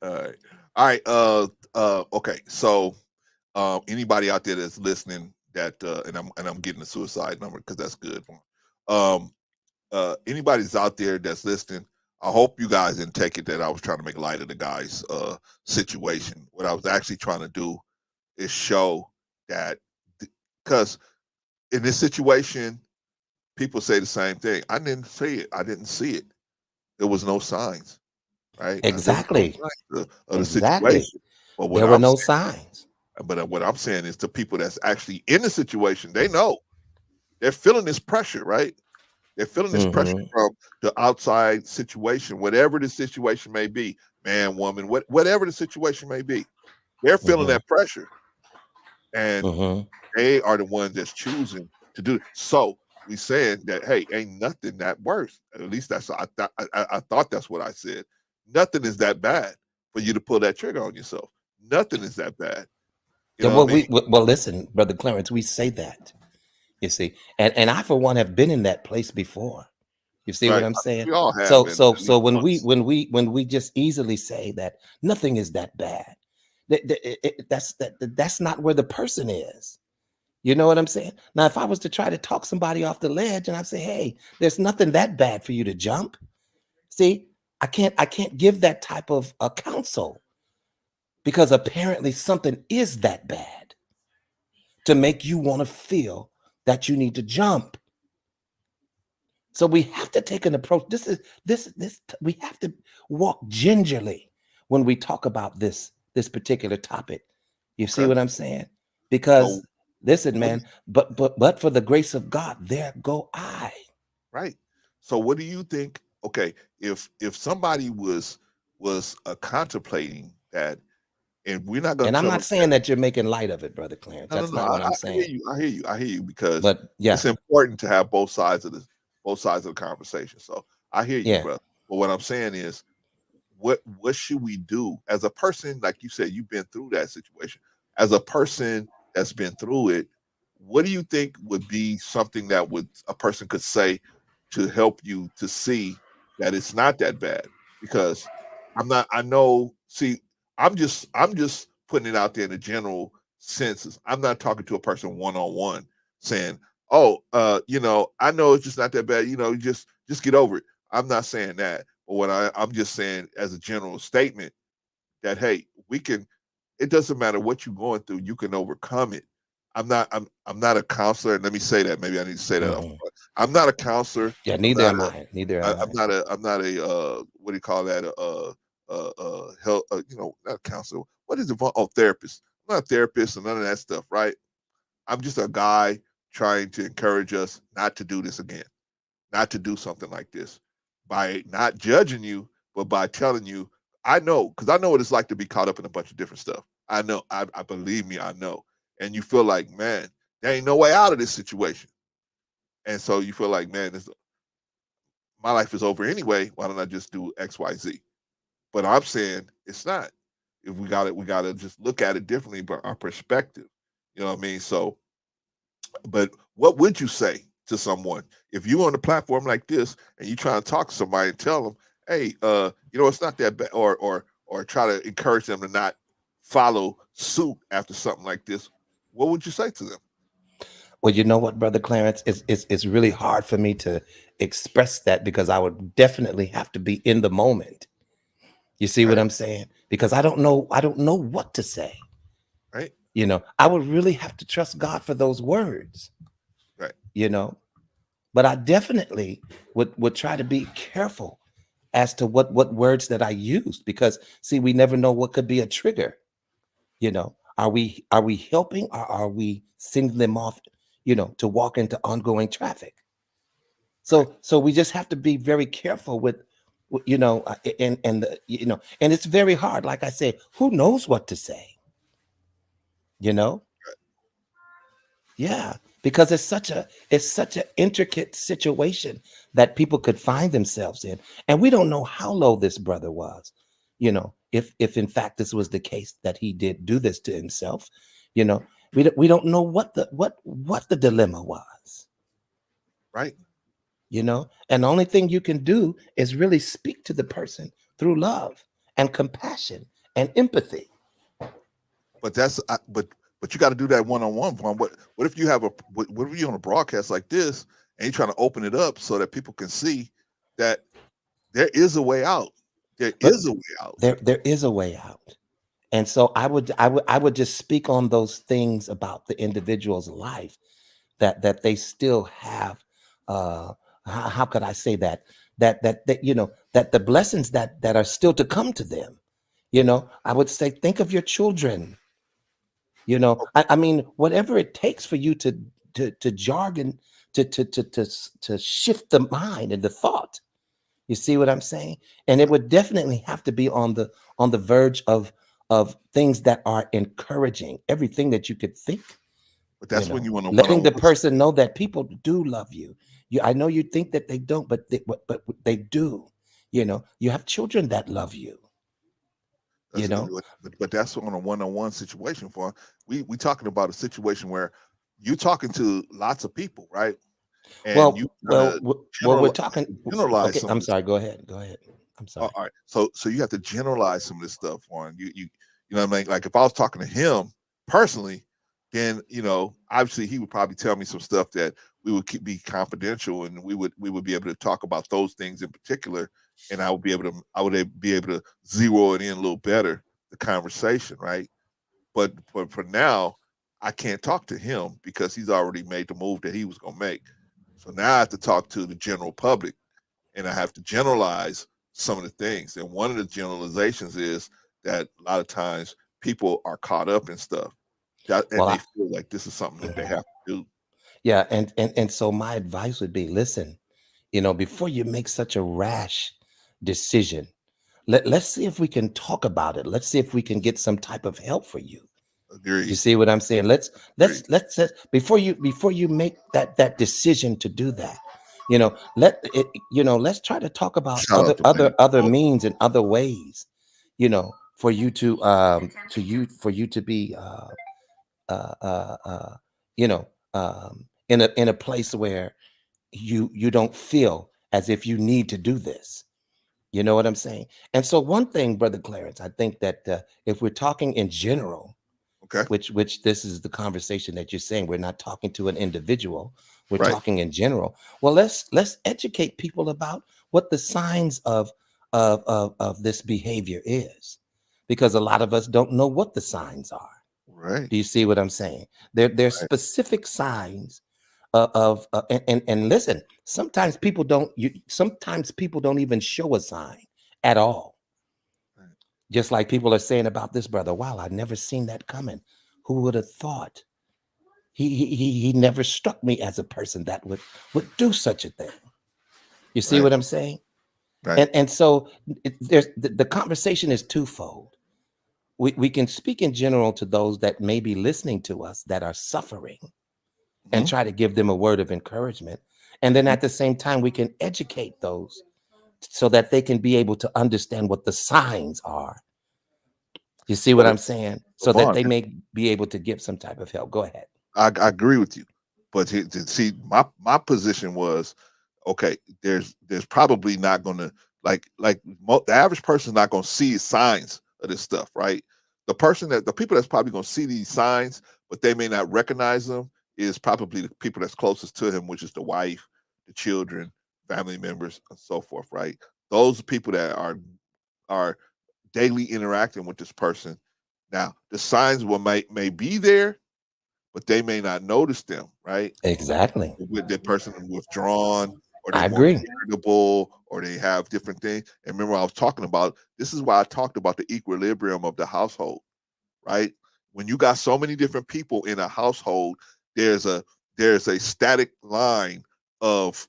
All right. All right. Okay. So anybody out there that's listening that and I'm getting a suicide number because that's good. Anybody's out there that's listening, I hope you guys didn't take it that I was trying to make light of the guy's situation. What I was actually trying to do is show that, because in this situation, people say the same thing. I didn't see it. I didn't see it. There was no signs, right? Exactly. Of the Exactly. situation. But There were no signs. But what I'm saying is, the people that's actually in the situation, they know. They're feeling this pressure, right? They're feeling this pressure from the outside situation, whatever the situation may be, man, woman, whatever the situation may be. They're feeling that pressure. And they are the ones that's choosing to do it. So we saying that, hey, ain't nothing that worse. At least that's I thought that's what I said. Nothing is that bad for you to pull that trigger on yourself. Nothing is that bad. You know what I mean? Well, listen, Brother Clarence, we say that, you see, and I for one have been in that place before. You see what I'm saying? We all have. So when we just easily say that nothing is that bad, that's not where the person is. You know what I'm saying? Now, if I was to try to talk somebody off the ledge and I say, hey, there's nothing that bad for you to jump. See, I can't give that type of counsel, because apparently something is that bad to make you want to feel that you need to jump. So we have to take an approach. We have to walk gingerly when we talk about this particular topic. You see what I'm saying? Because listen, man, but for the grace of God, there go I. Right. So what do you think? Okay, if somebody was contemplating that, and we're not going And to I'm tell not them saying that you're making light of it, Brother Clarence. no, That's not what I'm saying. I hear you because But yeah, it's important to have both sides of the conversation. So I hear you, yeah. brother. But what I'm saying is, what should we do as a person? Like you said, you've been through that situation. As a person that's been through it, what do you think would be something that a person could say to help you to see that it's not that bad? Because I'm just putting it out there in the general senses. I'm not talking to a person one-on-one saying, oh, I know it's just not that bad, just get over it. I'm not saying that. But what I'm just saying as a general statement, that hey, it doesn't matter what you're going through, you can overcome it. I'm not a counselor, and let me say that, maybe I need to say that up front. I'm not a counselor. Yeah, neither am I. I'm not a what do you call that? Help, not a counselor. What is it? Oh, therapist. I'm not a therapist and none of that stuff, right? I'm just a guy trying to encourage us not to do this again, not to do something like this, by not judging you, but by telling you, I know, because I know what it's like to be caught up in a bunch of different stuff. I know, I believe me, I know. And you feel like, man, there ain't no way out of this situation. And so you feel like, man, my life is over anyway. Why don't I just do X, Y, Z? But I'm saying it's not. If we got to just look at it differently, but our perspective. You know what I mean? So, but what would you say to someone if you're on a platform like this and you try to talk to somebody and tell them, hey, it's not that bad, or try to encourage them to not follow suit after something like this? What would you say to them? Well, you know what, Brother Clarence, it's really hard for me to express that, because I would definitely have to be in the moment. You see what I'm saying? Because I don't know what to say. Right. I would really have to trust God for those words. Right. But I definitely would try to be careful as to what words that I use, because see, we never know what could be a trigger, Are we helping, or are we sending them off, to walk into ongoing traffic? So we just have to be very careful with, and and it's very hard. Like I said, who knows what to say? You know, yeah, because it's such an intricate situation that people could find themselves in, and we don't know how low this brother was. If in fact this was the case that he did do this to himself, you know, we don't know what the dilemma was. Right. And the only thing you can do is really speak to the person through love and compassion and empathy. But but you got to do that one-on-one. What if you have what if you on a broadcast like this and you're trying to open it up so that people can see that there is a way out. There But is a way out. there is a way out. And so I would just speak on those things about the individual's life that they still have. How could I say that? That the blessings that are still to come to them. I would say, think of your children. I mean, whatever it takes for you to jargon, to shift the mind and the thought. You see what I'm saying? And it would definitely have to be on the verge of things that are encouraging, everything that you could think. But that's when you want to Letting the one-on-one. person know that people do love you. I know you think that they don't, but they do. You have children that love you. But that's on a one-on-one situation. For we talking about a situation where you're talking to lots of people, right? And you We're talking. generalize Okay, some I'm of this. sorry. Go ahead. I'm sorry. All right. So you have to generalize some of this stuff on you know what I mean? Like if I was talking to him personally, then obviously he would probably tell me some stuff that we would be confidential, and we would be able to talk about those things in particular, and I would be able to zero it in a little better, the conversation, right? But for now, I can't talk to him because he's already made the move that he was gonna make. So now I have to talk to the general public, and I have to generalize some of the things. And one of the generalizations is that a lot of times people are caught up in stuff and Well, they feel like this is something that they have to do. yeah, and so my advice would be, listen, before you make such a rash decision, let's see if we can talk about it. Let's see if we can get some type of help for you. You Agreed. see what I'm saying? Let's Agreed. let's let's before you make that decision to do that. Let's try to talk about Shout other out to other Wayne. other means and other ways, for you to be you know in a place where you don't feel as if you need to do this. You know what I'm saying? And so one thing, Brother Clarence, I think that if we're talking in general, Okay. which this is the conversation that you're saying, we're not talking to an individual, we're Right. talking in general. Well, let's educate people about what the signs of this behavior is, because a lot of us don't know what the signs are. Right. Do you see what I'm saying? There's Right. specific signs and listen, sometimes people don't even show a sign at all. Right. Just like people are saying about this brother, wow, I never seen that coming. Who would have thought? He never struck me as a person that would do such a thing. You see Right. what I'm saying? Right. And so there's the conversation is twofold. We can speak in general to those that may be listening to us that are suffering, and Mhm. try to give them a word of encouragement. And then Mhm. at the same time, we can educate those so that they can be able to understand what the signs are. You see what But I'm saying? but So that Vaughn, they may be able to give some type of help. Go ahead. I agree with you. But see, my position was, okay, there's probably not going to the average person's not going to see signs of this stuff, right? The people that's probably going to see these signs, but they may not recognize them, is probably the people that's closest to him, which is the wife, the children, family members, and so forth, right? Those people that are daily interacting with this person. Now, the signs may be there, but they may not notice them, right? Exactly. With that person withdrawn, or they I more agree. irritable, or they have different things. And remember, I was talking about this is why I talked about the equilibrium of the household, right? when you got so many different people in a household, there's a static line of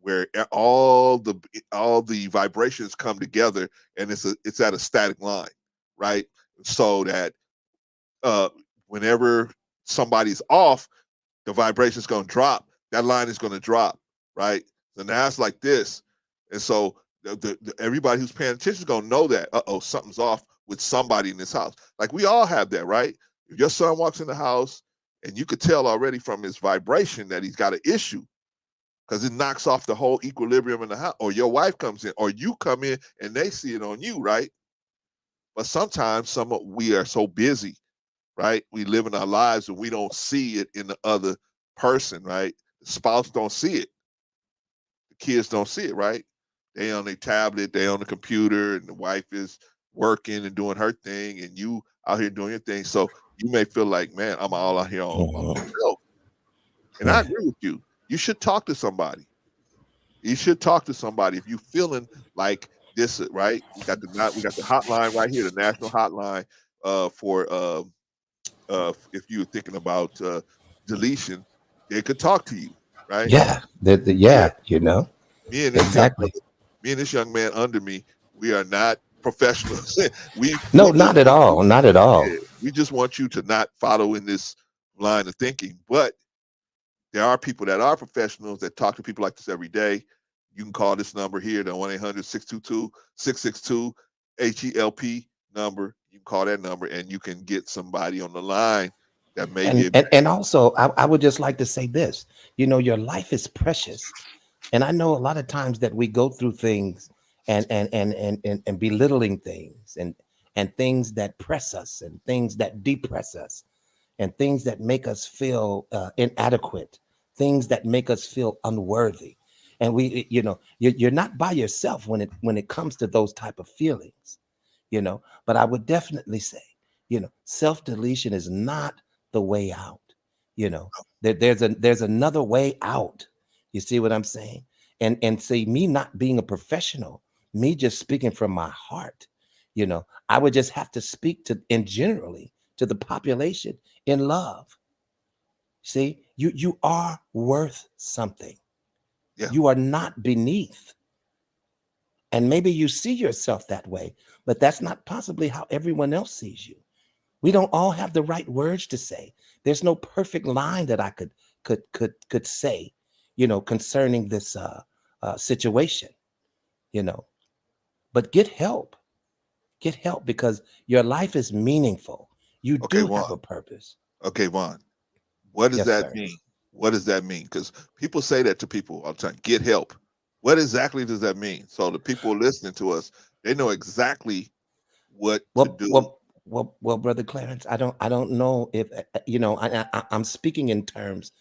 where all the vibrations come together, and it's at a static line, right? So that uh, whenever somebody's off, the vibration is going to drop. That line is going to drop, right? So now it's like this, and so everybody who's paying attention is going to know that something's off with somebody in this house. Like we all have that, right? If your son walks in the house and you could tell already from his vibration that he's got an issue because it knocks off the whole equilibrium in the house, or your wife comes in, or you come in and they see it on you, right? But sometimes we are so busy, right? We live in our lives and we don't see it in the other person, right? The spouse don't see it. The kids don't see it, right? They on their tablet, they on the computer, and the wife is working and doing her thing, and you out here doing your thing. So you may feel like, man, I'm all out here on myself. And I agree with you. You should talk to somebody. You should talk to somebody if you feeling like this, right? We got the hotline right here, the national hotline for if you're thinking about deletion, they could talk to you, right? Yeah, you know, Me and this young man under me, we are not professionals. No, not at all, not at all. We just want you to not follow in this line of thinking. But there are people that are professionals that talk to people like this every day. You can call this number here, the 1-800-622-662-HELP number. You can call that number and you can get somebody on the line that may be able and also I would just like to say this, you know, your life is precious. And I know a lot of times that we go through things and belittling things and things that press us and things that depress us and things that make us feel inadequate, things that make us feel unworthy. And we, you know, you're not by yourself when it comes to those type of feelings, you know. But I would definitely say, you know, self-deletion is not the way out. You know, there's another way out. You see what I'm saying? And see, me not being a professional, me just speaking from my heart, you know, I would just have to speak to generally to the population in love. See, you are worth something. Yeah. You are not beneath. And maybe you see yourself that way, but that's not possibly how everyone else sees you. We don't all have the right words to say. There's no perfect line that I could say, you know, concerning this situation, you know. But get help. Get help because your life is meaningful. You Okay, do Vaughn. have a purpose. Okay, Vaughn. What does Yes, that sir. mean? What does that mean? Because people say that to people all the time. Get help. What exactly does that mean? So the people listening to us, they know exactly what to do. Well, Brother Clarence, I don't know if you know. I'm speaking in terms,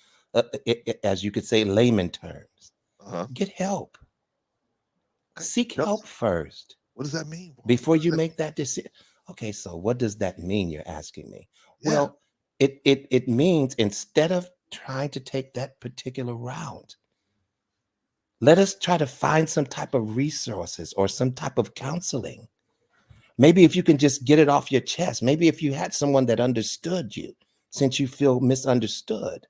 as you could say, layman terms. Uh-huh. Get help. Okay. Seek help first What does that mean, Vaughn? before you make that decision. Okay, so what does that mean? You're asking me. Yeah. Well, it means instead of trying to take that particular route, let us try to find some type of resources or some type of counseling. Maybe if you can just get it off your chest. Maybe if you had someone that understood you, since you feel misunderstood,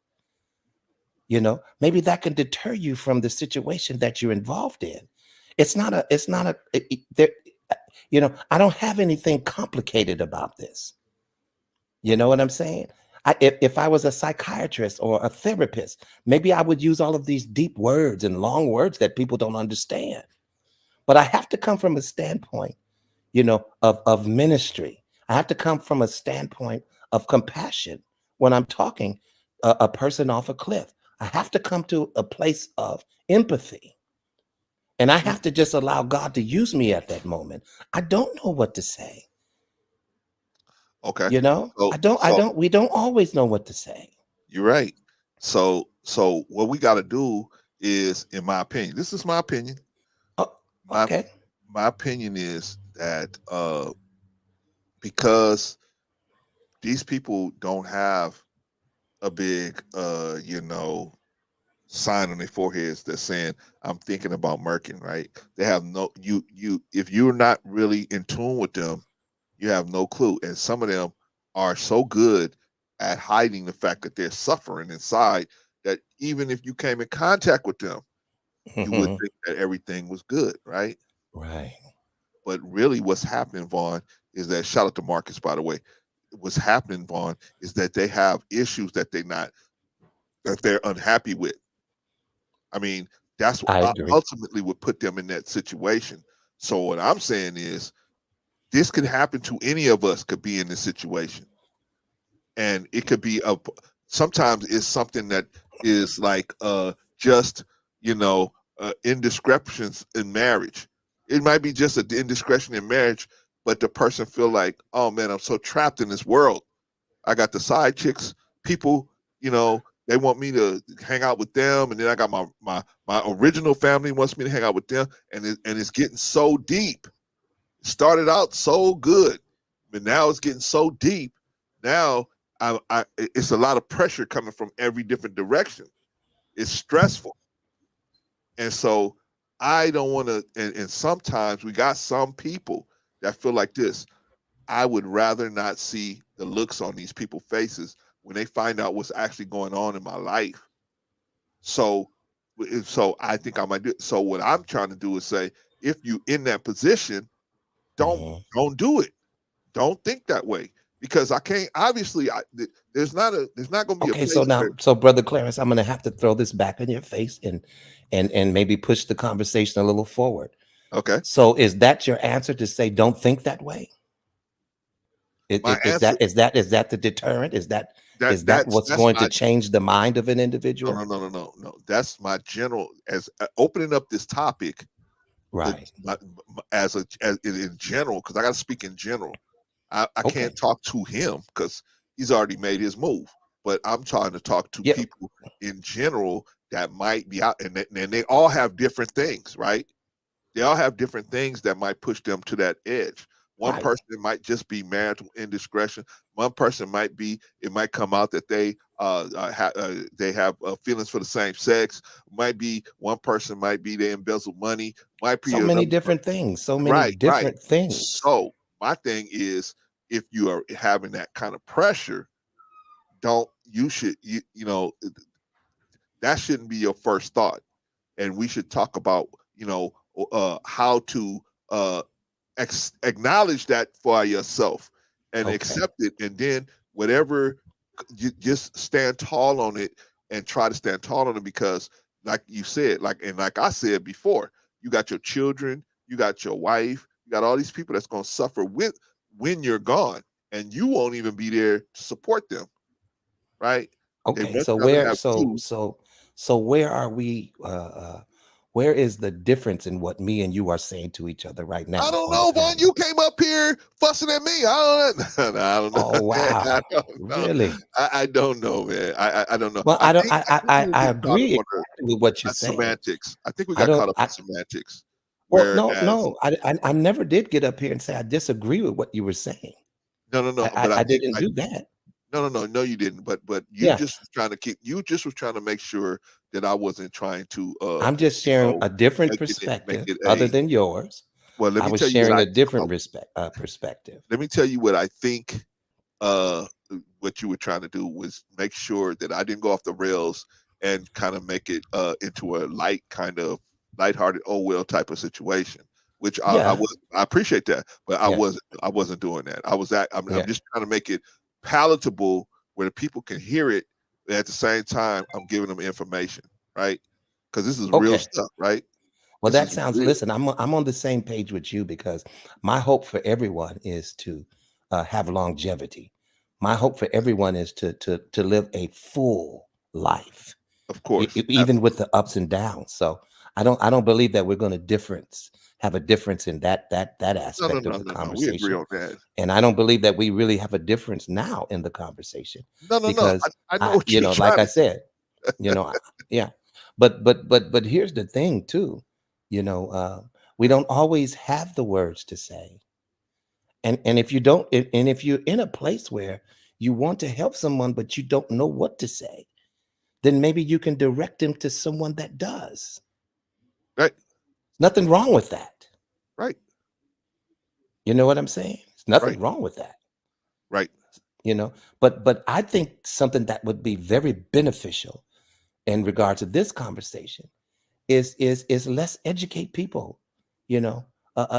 you know, maybe that can deter you from the situation that you're involved in. There, you know, I don't have anything complicated about this. You know what I'm saying? If I was a psychiatrist or a therapist, maybe I would use all of these deep words and long words that people don't understand. But I have to come from a standpoint, you know, of ministry. I have to come from a standpoint of compassion when I'm talking a person off a cliff. I have to come to a place of empathy. And I have to just allow God to use me at that moment. I don't know what to say. Okay. You know, we don't always know what to say. You're right. So what we got to do is, in my opinion, this is my opinion. Oh, okay. My opinion is that because these people don't have a big you know, sign on their foreheads that's saying I'm thinking about murking, right? They have no if you're not really in tune with them, you have no clue. And some of them are so good at hiding the fact that they're suffering inside that even if you came in contact with them, you would think that everything was good, right? Right. But really what's happening, Vaughn, is that, shout out to Marcus, by the way, what's happening, Vaughn, is that they have issues that they're unhappy with. I mean, that's I what agree. ultimately would put them in that situation. So what I'm saying is, this could happen to any of us. Could be in this situation, and it could be sometimes it's something that is like just indiscretions in marriage. It might be just an indiscretion in marriage, but the person feel like, oh man, I'm so trapped in this world. I got the side chicks, people, they want me to hang out with them, and then I got my original family wants me to hang out with them, and it's getting so deep. It started out so good, but now it's getting so deep. Now it's a lot of pressure coming from every different direction. It's stressful, and so I don't want to. And sometimes we got some people that feel like this. I would rather not see the looks on these people's faces when they find out what's actually going on in my life. So, I think I might do it. So what I'm trying to do is say, if you in that position, don't do it. Don't think that way, because I can't. Obviously, there's not going to be a Okay, place so now, where, so Brother Clarence, I'm going to have to throw this back in your face and maybe push the conversation a little forward. okay. So, is that your answer to say don't think that way? My answer Is that the deterrent? Is that what's that's going to my change the mind of an individual? no. That's my general, as opening up this topic. Right. As in general, because I got to speak in general. I Okay. can't talk to him because he's already made his move. But I'm trying to talk to Yeah. people in general that might be out, and they all have different things, right? They all have different things that might push them to that edge. One Right. person might just be marital indiscretion. One person it might come out that they have feelings for the same sex. Might be one person might be they embezzle money. Might be So many another different things. So many right. different things. So my thing is, if you are having that kind of pressure, that shouldn't be your first thought. And we should talk about, how to acknowledge that for yourself and Okay. accept it. And then whatever, you just stand tall on it and try to stand tall on it, because like you said, like I said before, you got your children, you got your wife, you got all these people that's going to suffer when you're gone, and you won't even be there to support them, right? They Okay. much So rather where have you. where are we where is the difference in what me and you are saying to each other right I now don't on the know, Vaughn. panel? You came up here fussing at me. I don't know. I don't Oh, know, man. I wow. don't know. Really? I don't know, man. I don't know. Well, I think we I get caught up agree on exactly with what you're the saying. semantics. I think we I got don't caught up I in semantics. Well, Whereas, I never did get up here and say I disagree with what you were saying. no. But I I think didn't do that. no, you didn't. But Yeah. you just was trying to make sure that I wasn't trying to I'm just sharing a different make perspective it other a. than yours. Well, let I me was tell you what sharing I a think different about. perspective. Let me tell you what I think. uh what you were trying to do was make sure that I didn't go off the rails and kind of make it into a lighthearted, oh well type of situation, which Yeah. I appreciate that, but Yeah. I wasn't doing that. I'm Yeah. just trying to make it palatable where the people can hear it, and at the same time I'm giving them information, right? Because this is real Okay. stuff, right? Well, This that is sounds. real. Listen, I'm on the same page with you because my hope for everyone is to have longevity. My hope for everyone is to live a full life, Of course, even with the ups and downs. So I don't believe that we're going to have a difference in that aspect of the no. We agree conversation. on that. And I don't believe that we really have a difference now in the conversation No. because I know what you're like trying I to do. said, yeah. But here's the thing too, you know, we don't always have the words to say. And if you don't, and if you're in a place where you want to help someone, but you don't know what to say, then maybe you can direct them to someone that does. Right, Nothing wrong with that. right, You know what I'm saying? There's nothing right, wrong with that. right. you know. But I think something that would be very beneficial in regard to this conversation is let's educate people. You know,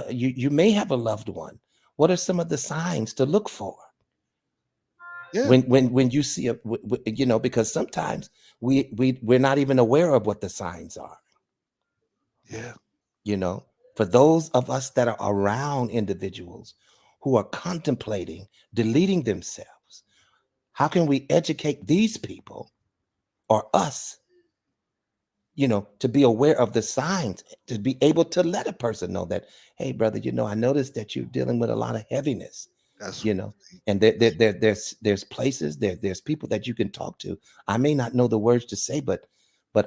you may have a loved one. What are some of the signs to look for Yeah, when you see you know, because sometimes we're not even aware of what the signs are. yeah, You know, for those of us that are around individuals who are contemplating deleting themselves, how can we educate these people or us, you know, to be aware of the signs, to be able to let a person know that, hey, brother, you know, I noticed that you're dealing with a lot of heaviness, that's you know, and there's places, there's people that you can talk to. I may not know the words to say, but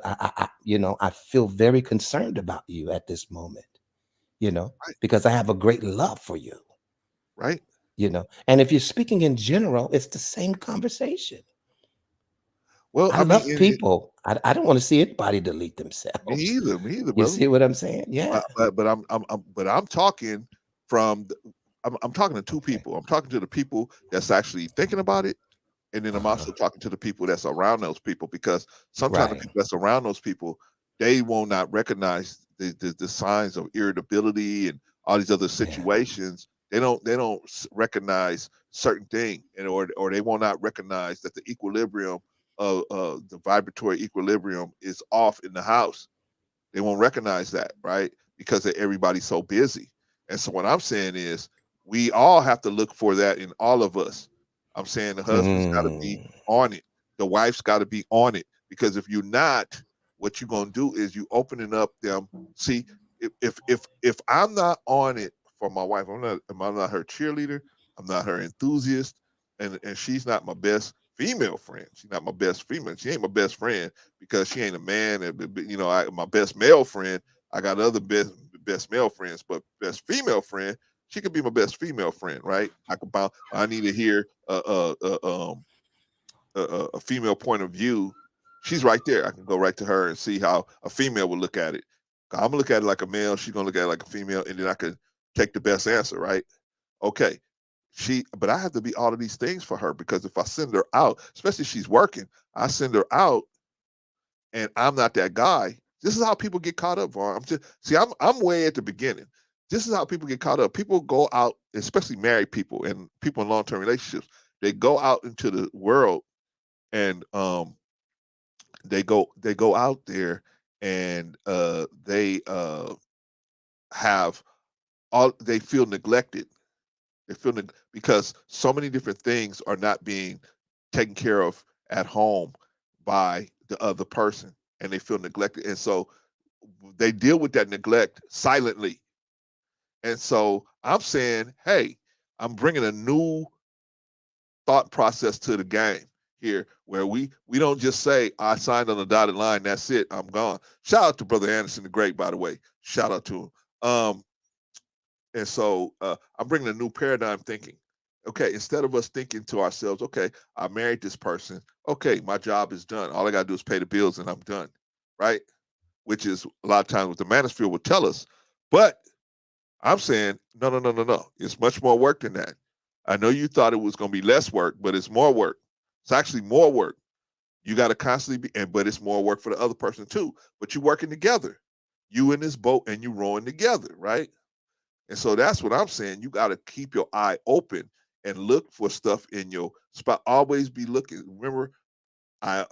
I you know, I feel very concerned about you at this moment, you know, right, because I have a great love for you, right. you know. And if you're speaking in general, it's the same conversation. Well, I I mean, love people. I don't want to see anybody delete themselves. me either, You brother. see what I'm saying? Yeah. But I'm talking from I'm talking to two people. I'm talking to the people that's actually thinking about it, and then I'm Uh-huh. also talking to the people that's around those people, because sometimes the Right. people that's around those people, they will not recognize the signs of irritability and all these other Yeah. situations. They don't recognize certain things, and or they will not recognize that the equilibrium of the vibratory equilibrium is off in the house. They won't recognize that, right? Because everybody's so busy. And so what I'm saying is we all have to look for that in all of us. I'm saying the husband's got to be Mm. on it. The wife's got to be on it. Because if you're not, what you're gonna do is you opening up them. See, if I'm not on it for my wife, I'm not her cheerleader, I'm not her enthusiast, and she's not my best female friend. She's not my best female. She ain't my best friend because she ain't a man. And you know, my best male friend, I got other best male friends, but best female friend, she could be my best female friend, right? I could bounce. I need to hear a female point of view. She's right there. I can go right to her and see how a female would look at it. I'm gonna look at it like a male. She's gonna look at it like a female, and then I can take the best answer, right? Okay, but I have to be all of these things for her, because if I send her out, especially if she's working, I send her out and I'm not that guy. This is how people get caught up, Vaughn. I'm way at the beginning. This is how people get caught up. People go out, especially married people and people in long-term relationships. They go out into the world, and they go out there, and they have all, they feel neglected. They feel because so many different things are not being taken care of at home by the other person, and they feel neglected, and so they deal with that neglect silently. And so I'm saying, hey, I'm bringing a new thought process to the game here, where we don't just say I signed on the dotted line, that's it, I'm gone. Shout out to Brother Anderson the Great, by the way. Shout out to him. And so I'm bringing a new paradigm thinking. Okay, instead of us thinking to ourselves, okay, I married this person. Okay, my job is done. All I got to do is pay the bills and I'm done, right? Which is a lot of times what the manosphere will tell us. But I'm saying, no, no, no, no, no. It's much more work than that. I know you thought it was going to be less work, but it's more work. It's actually more work. You got to constantly be, but it's more work for the other person too. But you're working together. You in this boat and you rowing together, right? And so that's what I'm saying. You got to keep your eye open and look for stuff in your spot. Always be looking. Remember, I,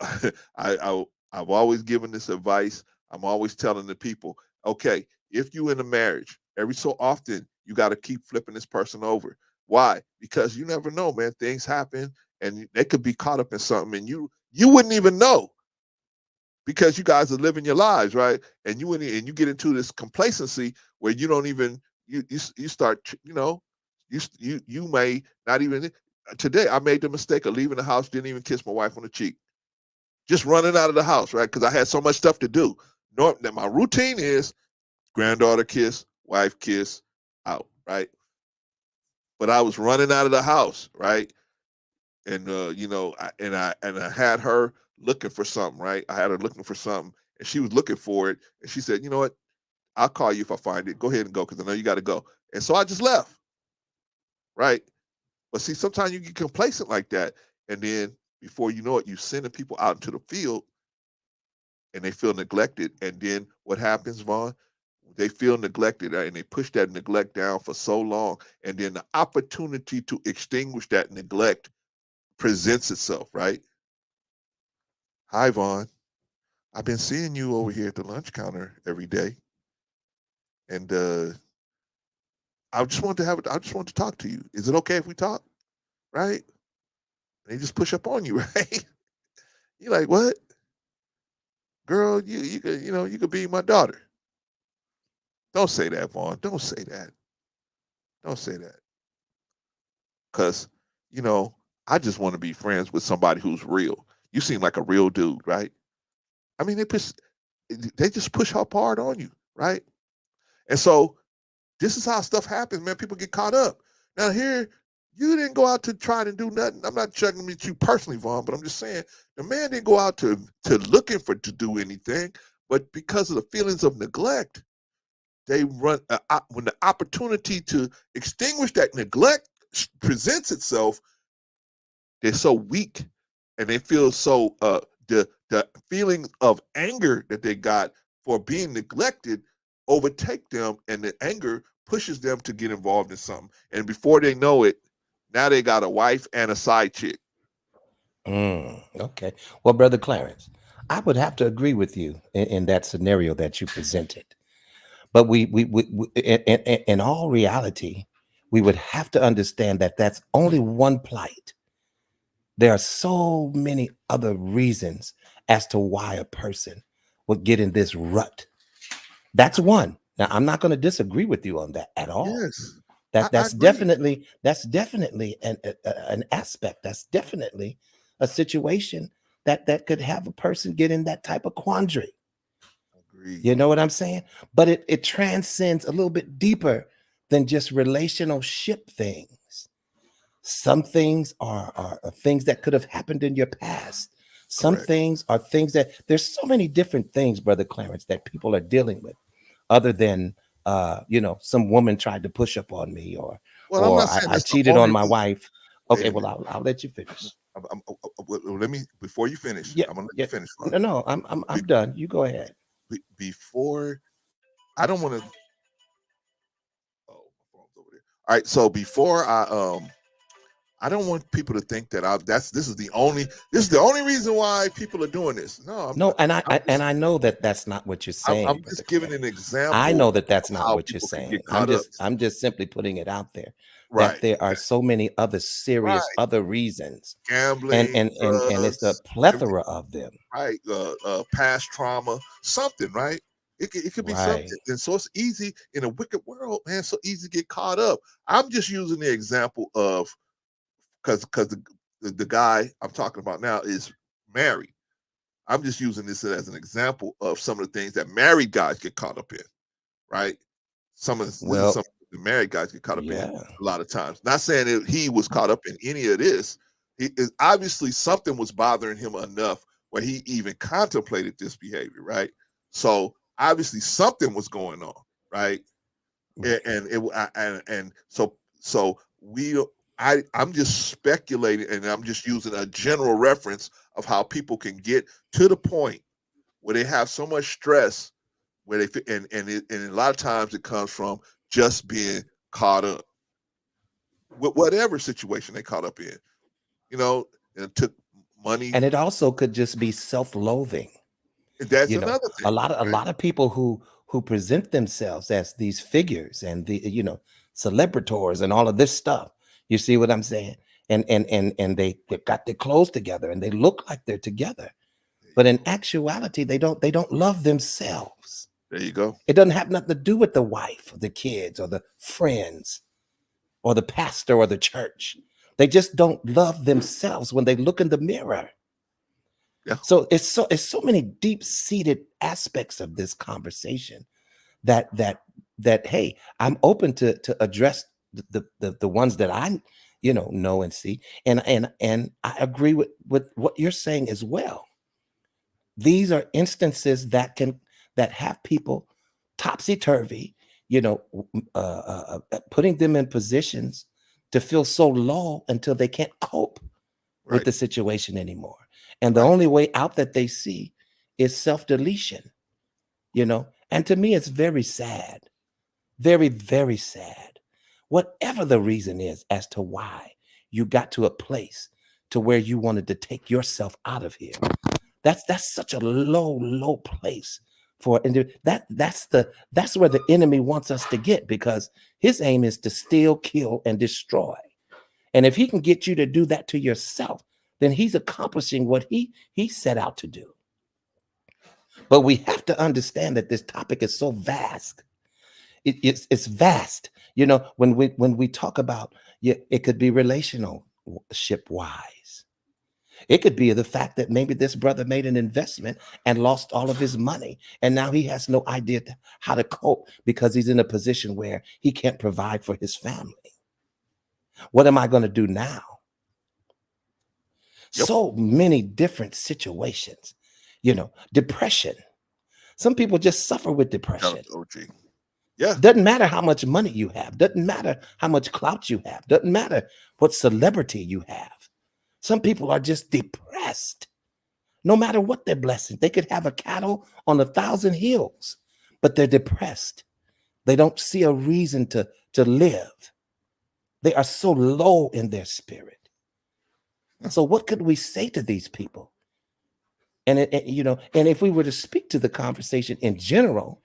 I've always given this advice. I'm always telling the people, okay, if you in a marriage, every so often you got to keep flipping this person over. Why? Because you never know, man. Things happen, and they could be caught up in something, and you wouldn't even know, because you guys are living your lives, right? And you get into this complacency where you don't even you start, you may not even. Today I made the mistake of leaving the house, didn't even kiss my wife on the cheek, just running out of the house, right? Because I had so much stuff to do. My routine is granddaughter kiss, wife kiss, out, right? But I was running out of the house, right? And I had her looking for something, right? I had her looking for something, and she was looking for it, and she said, "You know what? I'll call you if I find it. Go ahead and go, because I know you got to go." And so I just left, right? But see, sometimes you get complacent like that, and then before you know it, you sending people out into the field, and they feel neglected. And then what happens, Vaughn? They feel neglected, and they push that neglect down for so long, and then the opportunity to extinguish that neglect presents itself. Right? Hi, Vaughn. I've been seeing you over here at the lunch counter every day, and I just want to I just want to talk to you. Is it okay if we talk? Right? And they just push up on you, right? You're like, what? Girl, you could, you could be my daughter. Don't say that, Vaughn. Don't say that. Don't say that. Cause, you know, I just want to be friends with somebody who's real. You seem like a real dude, right? I mean, they just push up hard on you, right? And so this is how stuff happens, man. People get caught up. Now here, you didn't go out to try to do nothing. I'm not checking with you personally, Vaughn, but I'm just saying the man didn't go out to looking for to do anything, but because of the feelings of neglect, they run when the opportunity to extinguish that neglect presents itself. They're so weak, and they feel so the feeling of anger that they got for being neglected overtake them, and the anger pushes them to get involved in something. And before they know it, now they got a wife and a side chick. Okay. Well, Brother Clarence, I would have to agree with you in that scenario that you presented. But in all reality, we would have to understand that that's only one plight. There are so many other reasons as to why a person would get in this rut. That's one. Now, I'm not going to disagree with you on that at all. Yes, I That's agree. definitely an aspect. That's definitely a situation that could have a person get in that type of quandary. Agree. You know what I'm saying? But it transcends a little bit deeper than just relationship things. Some things are things that could have happened in your past. Some Correct. things are things that there's so many different things, Brother Clarence, that people are dealing with, other than some woman tried to push up on me, Well, I'm or not saying I that's the cheated only on my reason. wife. Wait Okay, a well, minute. I'll let you finish. Let me before you finish. Yeah, I'm gonna let you yeah. finish. No, I'm done. You go ahead. Before I don't want to. Oh, my phone's over there. All right. So before I don't want people to think that this is the only reason why people are doing this. No, No, and I, I'm I and I know that that's not what you're saying, I'm Brother just giving Clarence. an I example know that that's of not how what you're people can saying. get caught up. I'm just simply putting it out there that Right. there are so many other serious Right. other reasons, and Gambling, and it's a drugs, everything. plethora of them. Right. Past trauma, something. Right. It could be something. Right. And so it's easy in a wicked world, man. So easy to get caught up. I'm just using the example of because the guy I'm talking about now is married. I'm just using this as an example of some of the things that married guys get caught up in, right? This is Well, something the married guys get caught up in yeah. a lot of times. Not saying that he was caught up in any of this. Obviously something was bothering him enough where he even contemplated this behavior, right? So obviously something was going on, right? And so we I'm just speculating, and I'm just using a general reference of how people can get to the point where they have so much stress where and a lot of times it comes from just being caught up with whatever situation they caught up in, and it took money. And it also could just be self-loathing. That's another A thing, lot of people who present themselves as these figures and the celebrators and all of this stuff. You see what I'm saying? And they've got their clothes together and they look like they're together, but in actuality they don't love themselves. there you go. It doesn't have nothing to do with the wife or the kids or the friends or the pastor or the church. They just don't love themselves when they look in the mirror. Yeah. So it's so many deep-seated aspects of this conversation that hey, I'm open to address the ones that I know and see, and I agree with what you're saying as well. These are instances that have people topsy-turvy, putting them in positions to feel so low until they can't cope with Right. the situation anymore. And the Right. only way out that they see is self-deletion, you know? And to me, it's very sad, very, very sad. Whatever the reason is as to why you got to a place to where you wanted to take yourself out of here. That's such a low place for that's where the enemy wants us to get, because his aim is to steal, kill, and destroy. And if he can get you to do that to yourself, then he's accomplishing what he set out to do. But we have to understand that this topic is so vast. It's vast. You know, when we talk about, yeah, it could be relationship wise. It could be the fact that maybe this brother made an investment and lost all of his money, and now he has no idea how to cope because he's in a position where he can't provide for his family. What am I going to do now? Yep. So many different situations, you know, depression. Some people just suffer with depression. OG. Yeah. Doesn't matter how much money you have, doesn't matter how much clout you have, doesn't matter what celebrity you have. Some people are just depressed, no matter what their blessing. They could have a cattle on 1,000 hills, but they're depressed. They don't see a reason to live. They are so low in their spirit. So what could we say to these people? And and if we were to speak to the conversation in general,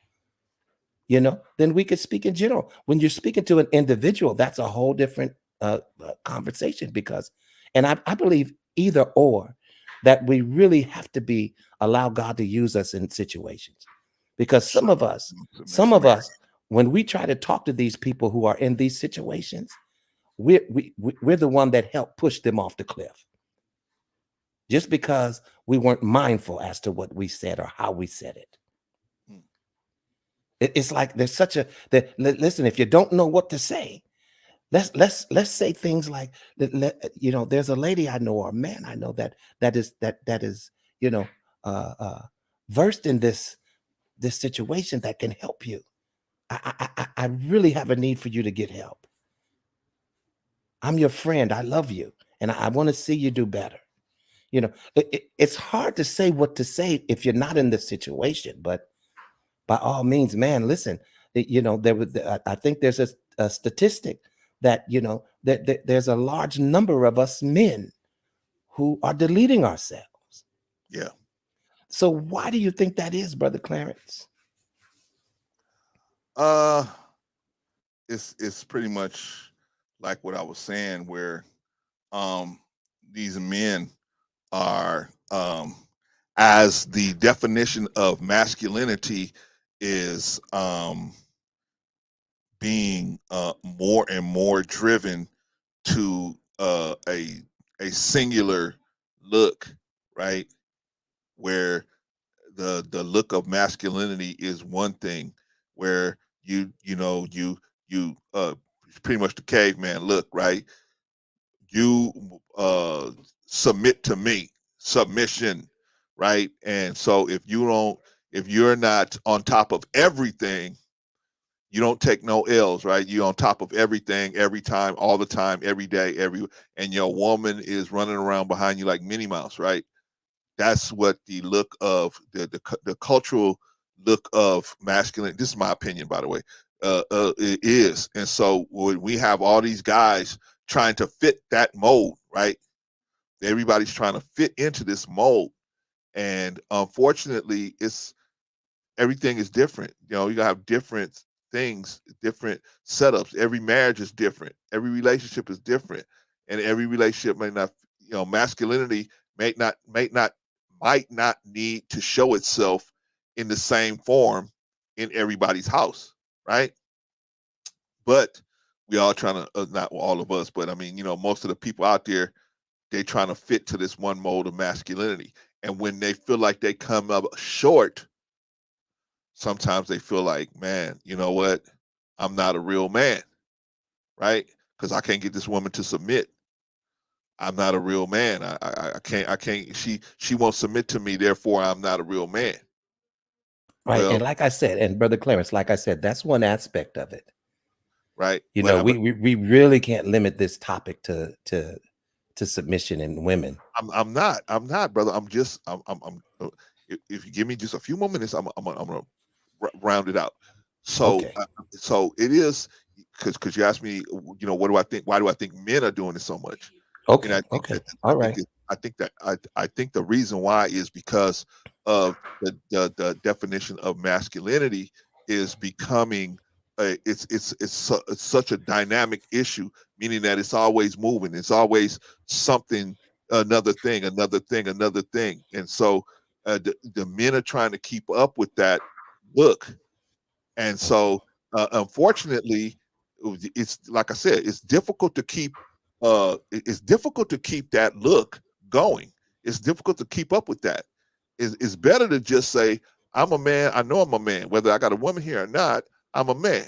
you know, then we could speak in general. When you're speaking to an individual, that's a whole different conversation, because, and I believe either or, that we really have to allow God to use us in situations, because some of us, when we try to talk to these people who are in these situations, we're the one that helped push them off the cliff, just because we weren't mindful as to what we said or how we said it. It's like there's such a listen. If you don't know what to say, let's say things like, you know, there's a lady I know or a man I know that is you know versed in this situation that can help you. I really have a need for you to get help. I'm your friend. I love you, and I want to see you do better. You know, it's hard to say what to say if you're not in this situation, but by all means, man, listen, you know, I think there's a statistic that, you know, that there's a large number of us men who are deleting ourselves. Yeah. So why do you think that is, Brother Clarence? It's pretty much like what I was saying, where these men are, as the definition of masculinity is being more and more driven to a singular look, right? Where the look of masculinity is one thing, where you pretty much the caveman look, right? You submit to me, submission, right? And so if you're not on top of everything, you don't take no L's, right? You're on top of everything, every time, all the time, every day, and your woman is running around behind you like Minnie Mouse, right? That's what the look of the cultural look of masculine. This is my opinion, by the way. It is, and so when we have all these guys trying to fit that mold, right? Everybody's trying to fit into this mold, and unfortunately, everything is different. You know, you gotta have different things, different setups. Every marriage is different. Every relationship is different, and every relationship may not. You know, masculinity might not need to show itself in the same form in everybody's house, right? But we all trying to, not all of us, but I mean, you know, most of the people out there, they trying to fit to this one mold of masculinity. And when they feel like they come up short, sometimes they feel like, man, you know what? I'm not a real man, right? Because I can't get this woman to submit. I'm not a real man. I can't. She won't submit to me. Therefore, I'm not a real man. Right. Well, And like I said, and Brother Clarence, like I said, that's one aspect of it. right? You But know, we really can't limit this topic to submission in women. I'm not, brother. If you give me just a few more minutes, I'm gonna round it out. So, Okay. so it is because you asked me, what do I think? Why do I think men are doing it so much? And Okay. I think Okay. that All right. I think the reason why is because of the definition of masculinity is becoming it's such a dynamic issue, meaning that it's always moving, it's always something, another thing, another thing, and so the men are trying to keep up with that look, and so unfortunately, it's like I said, it's difficult to keep it's difficult to keep that look going. It's difficult to keep up with that. It's better to just say, I'm a man, I know I'm a man, whether I got a woman here or not, I'm a man.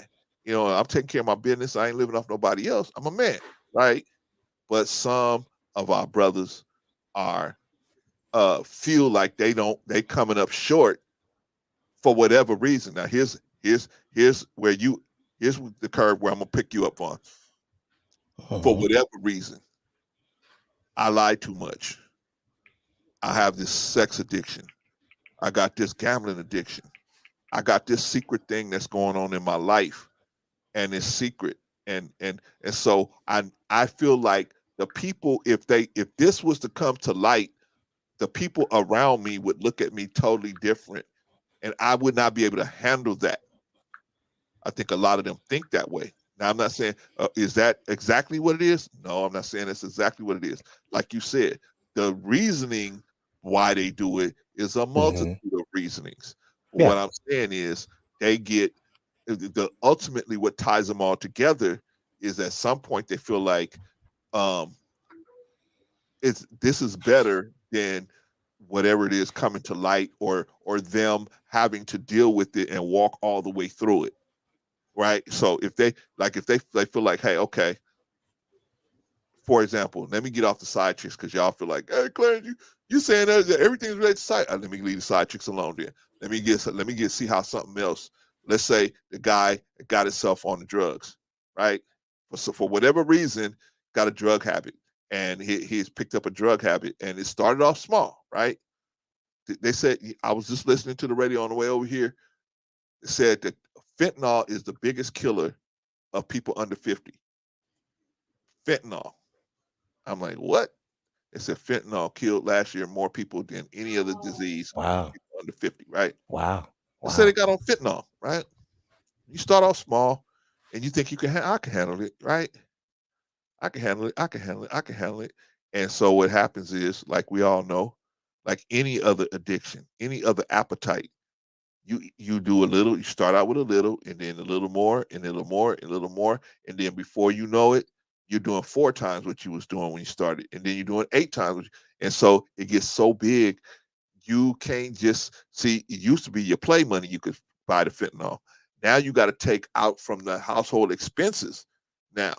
I'm taking care of my business, I ain't living off nobody else, I'm a man, right? But some of our brothers are feel like they coming up short for whatever reason. Now here's where here's the curve where I'm gonna pick you up on. For Mhm. whatever reason, I lie too much. I have this sex addiction. I got this gambling addiction. I got this secret thing that's going on in my life, and it's secret. And so I feel like the people, if this was to come to light, the people around me would look at me totally different, and I would not be able to handle that. I think a lot of them think that way. Now, I'm not saying, is that exactly what it is? No, I'm not saying that's exactly what it is. Like you said, the reasoning why they do it is a multitude Mhm. of reasonings. But Yeah. what I'm saying is they get ultimately what ties them all together is at some point they feel like um, this is better than whatever it is coming to light, or them having to deal with it and walk all the way through it, right? So if they feel like, hey, okay, for example, let me get off the side chicks because y'all feel like, hey, Clarence, you saying that everything's related to side. Let me leave the side chicks alone. Then let me see how something else. Let's say the guy got himself on the drugs, right? For whatever reason, got a drug habit, and he's picked up a drug habit, and it started off small, right? They said, I was just listening to the radio on the way over here. It said that fentanyl is the biggest killer of people under 50. Fentanyl. I'm like, what? It said fentanyl killed last year more people than any other disease Wow. people under 50, right? Wow. They said they Wow. got on fentanyl, right? You start off small and you think I can handle it, right? I can handle it, I can handle it, I can handle it. And so what happens is, like we all know, like any other addiction, any other appetite, you do a little, you start out with a little, and then a little more, and a little more, and a little more, and then before you know it, you're doing 4 times what you was doing when you started, and then you're doing 8 times, and so it gets so big, you can't just see. It used to be your play money you could buy the fentanyl. Now you got to take out from the household expenses. Now,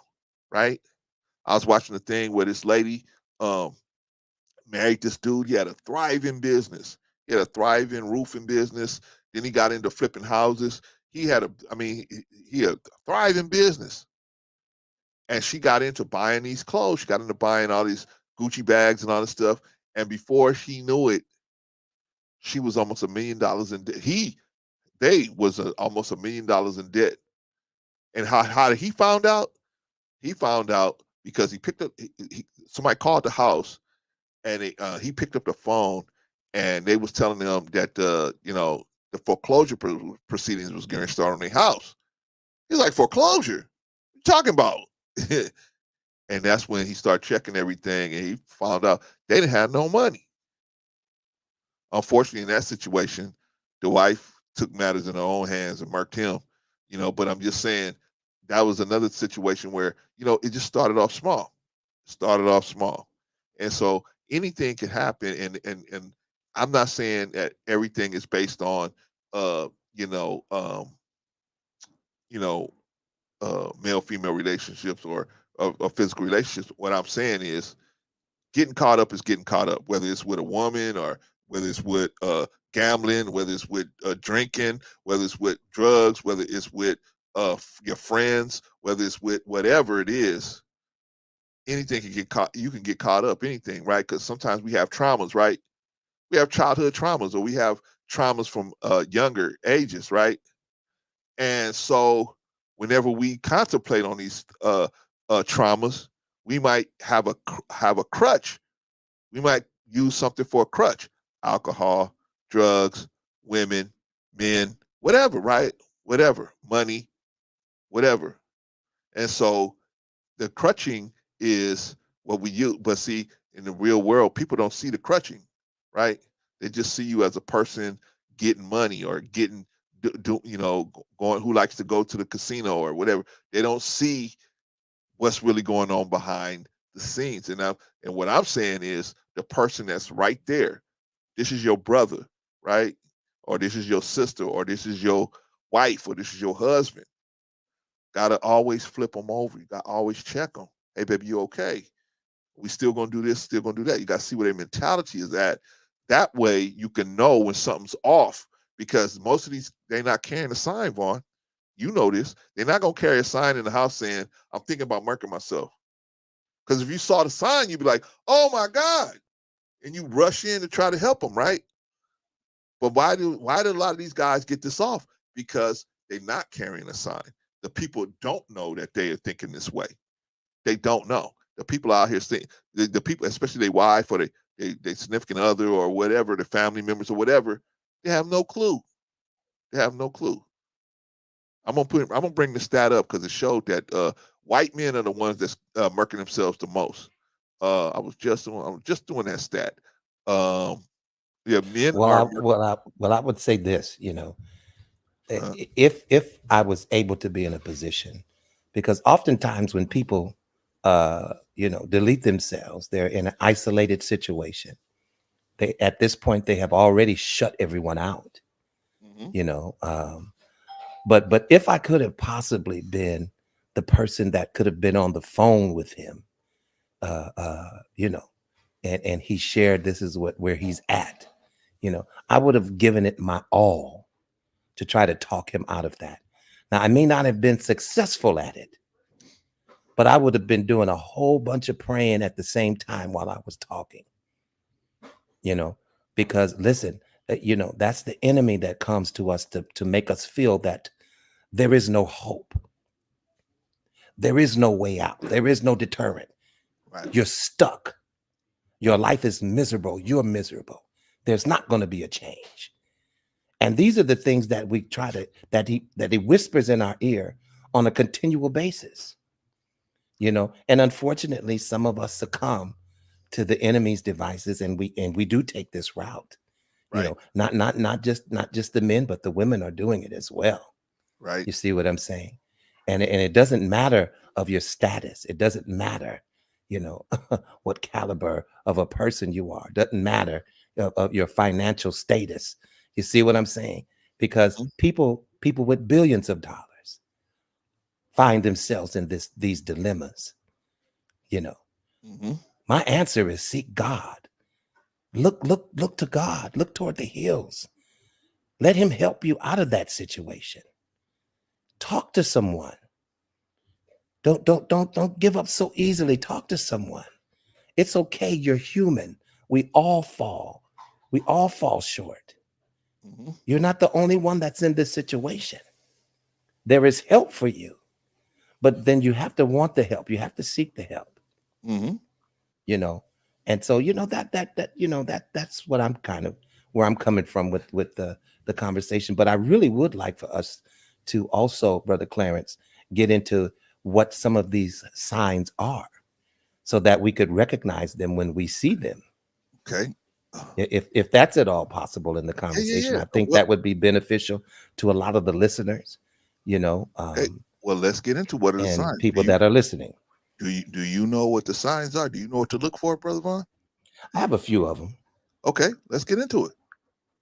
right? I was watching a thing where this lady um, married this dude. He had a thriving business. He had a thriving roofing business. Then he got into flipping houses. He had a thriving business. And she got into buying these clothes. She got into buying all these Gucci bags and all this stuff. And before she knew it, she was almost $1 million in debt. They was almost $1 million in debt. And how did he found out? He found out because he picked up. Somebody called the house, and he picked up the phone, and they was telling him that the foreclosure proceedings was going to start on their house. He's like, foreclosure? What you talking about? And that's when he started checking everything, and he found out they didn't have no money. Unfortunately, in that situation, the wife took matters in her own hands and murked him. But I'm just saying that was another situation where it just started off small, and so anything can happen. And I'm not saying that everything is based on uh you know um you know male female relationships or physical relationships. What I'm saying is getting caught up is getting caught up, whether it's with a woman or whether it's with gambling, whether it's with drinking, whether it's with drugs, whether it's with your friends, whether it's with whatever it is, anything can get caught. You can get caught up, anything, right? Because sometimes we have traumas, right? We have childhood traumas, or we have traumas from younger ages, right? And so, whenever we contemplate on these traumas, we might have a crutch. We might use something for a crutch: alcohol, drugs, women, men, whatever, right? Whatever, money, whatever. And so the crutching is what we use. But see, in the real world, people don't see the crutching, right? They just see you as a person getting money or getting, going, who likes to go to the casino or whatever. They don't see what's really going on behind the scenes. And what I'm saying is, the person that's right there, this is your brother, right? Or this is your sister, or this is your wife, or this is your husband. Gotta always flip them over. You gotta always check them. Hey, baby, you okay? We still gonna do this, still gonna do that. You gotta see where their mentality is at. That way you can know when something's off, because most of these, they're not carrying a sign, Vaughn. You know this. They're not gonna carry a sign in the house saying, I'm thinking about murking myself. Because if you saw the sign, you'd be like, oh my God. And you rush in to try to help them, right? But why do a lot of these guys get this off? Because they're not carrying a sign. The people don't know that they are thinking this way. They don't know. The people out here saying, the people, especially their wife or their significant other or whatever, the family members or whatever, they have no clue. They have no clue. I'm gonna bring the stat up because it showed that white men are the ones that's murking themselves the most. I was just doing that stat. Yeah, men Well, are. I would say this, Uh, if I was able to be in a position, because oftentimes when people, delete themselves, they're in an isolated situation. They, at this point, they have already shut everyone out, mhm. you know. But if I could have possibly been the person that could have been on the phone with him, uh, uh, you know, and he shared this is where he's at, I would have given it my all to try to talk him out of that. Now, I may not have been successful at it, but I would have been doing a whole bunch of praying at the same time while I was talking, you know, because listen, that's the enemy that comes to us to make us feel that there is no hope. There is no way out. There is no deterrent. Right. You're stuck. Your life is miserable. You're miserable. There's not going to be a change. And these are the things that we try to that he whispers in our ear on a continual basis. And unfortunately, some of us succumb to the enemy's devices, and we do take this route. Right. Not just the men, but the women are doing it as well. Right. You see what I'm saying? And it doesn't matter of your status. It doesn't matter, what caliber of a person you are. It doesn't matter of your financial status. You see what I'm saying? Because Mhm. people with billions of dollars find themselves in these dilemmas. You know, Mhm. my answer is seek God. Look to God. Look toward the hills. Let him help you out of that situation. Talk to someone. Don't give up so easily. Talk to someone. It's okay. You're human. We all fall. We all fall short. Mhm. You're not the only one that's in this situation. There is help for you, but then you have to want the help. You have to seek the help. Mhm. You know, and so that's what I'm kind of where I'm coming from with the conversation. But I really would like for us to also, Brother Clarence, get into what some of these signs are, so that we could recognize them when we see them. Okay. If that's at all possible in the Yeah, yeah, conversation, yeah. I think Well, that would be beneficial to a lot of the listeners, okay. Well, let's get into what are the and signs. people that are listening. Do you know what the signs are? Do you know what to look for, Brother Vaughn? I have a few of them. Okay, let's get into it.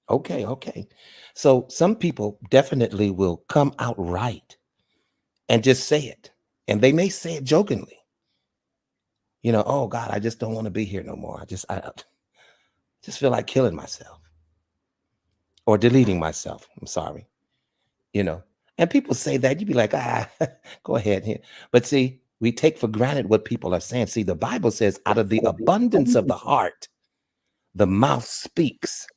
Okay. So some people definitely will come out right and just say it. And they may say it jokingly. Oh God, I just don't want to be here no more. I just feel like killing myself or deleting myself. I'm sorry. You know. And people say that, you'd be like, go ahead here. But see, we take for granted what people are saying. See, the Bible says, out of the abundance of the heart, the mouth speaks.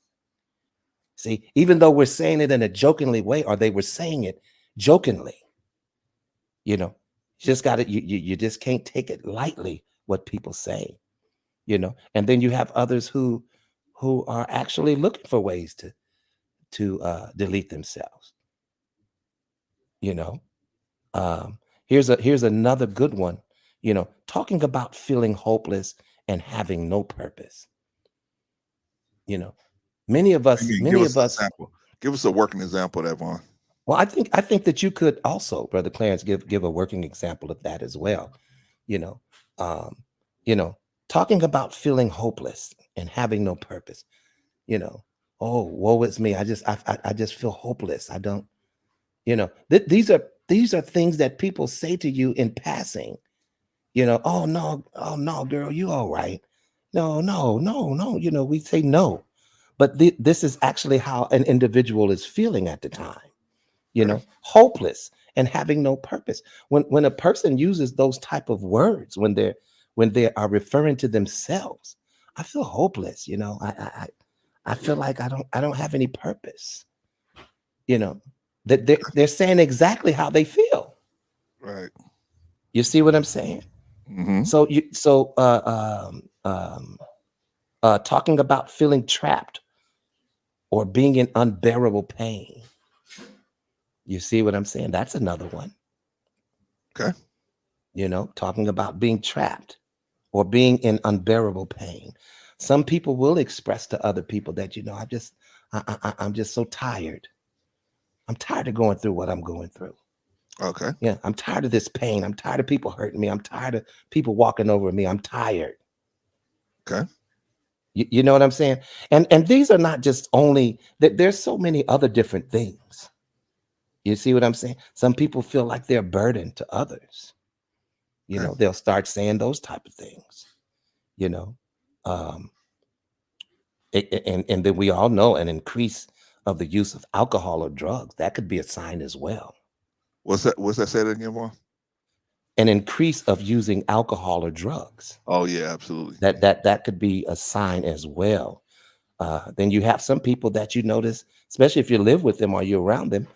See, even though we're saying it in a jokingly way, or they were saying it jokingly, you just got to, you just can't take it lightly what people say, and then you have others who are actually looking for ways to delete themselves. Um, here's another good one, talking about feeling hopeless and having no purpose. Many of us, Give us an example. Give us a working example of that, Vaughn. well, I think that you could also, Brother Clarence, give a working example of that as well. You know, um, talking about feeling hopeless and having no purpose. Oh, woe is me. I just feel hopeless. I don't. These are things that people say to you in passing. Oh no, girl, you all right? No, no, no, no. We say no, but this is actually how an individual is feeling at the time. Hopeless and having no purpose. When a person uses those type of words, when they are referring to themselves, I feel hopeless. I feel like I don't have any purpose. That they're saying exactly how they feel. Right. You see what I'm saying? Mm-hmm. Talking about feeling trapped or being in unbearable pain. You see what I'm saying? That's another one. Okay. Talking about being trapped or being in unbearable pain. Some people will express to other people that, I'm just so tired. I'm tired of going through what I'm going through. Okay. Yeah, I'm tired of this pain. I'm tired of people hurting me. I'm tired of people walking over me. I'm tired. Okay. You know what I'm saying? And these are not just only that. There's so many other different things. You see what I'm saying? Some people feel like they're a burden to others. Okay. They'll start saying those type of things. Um, and then we all know an increase of the use of alcohol or drugs. That could be a sign as well. What's that said again, Vaughn? An increase of using alcohol or drugs. Oh yeah, absolutely. That could be a sign as well. Then you have some people that you notice, especially if you live with them or you're around them,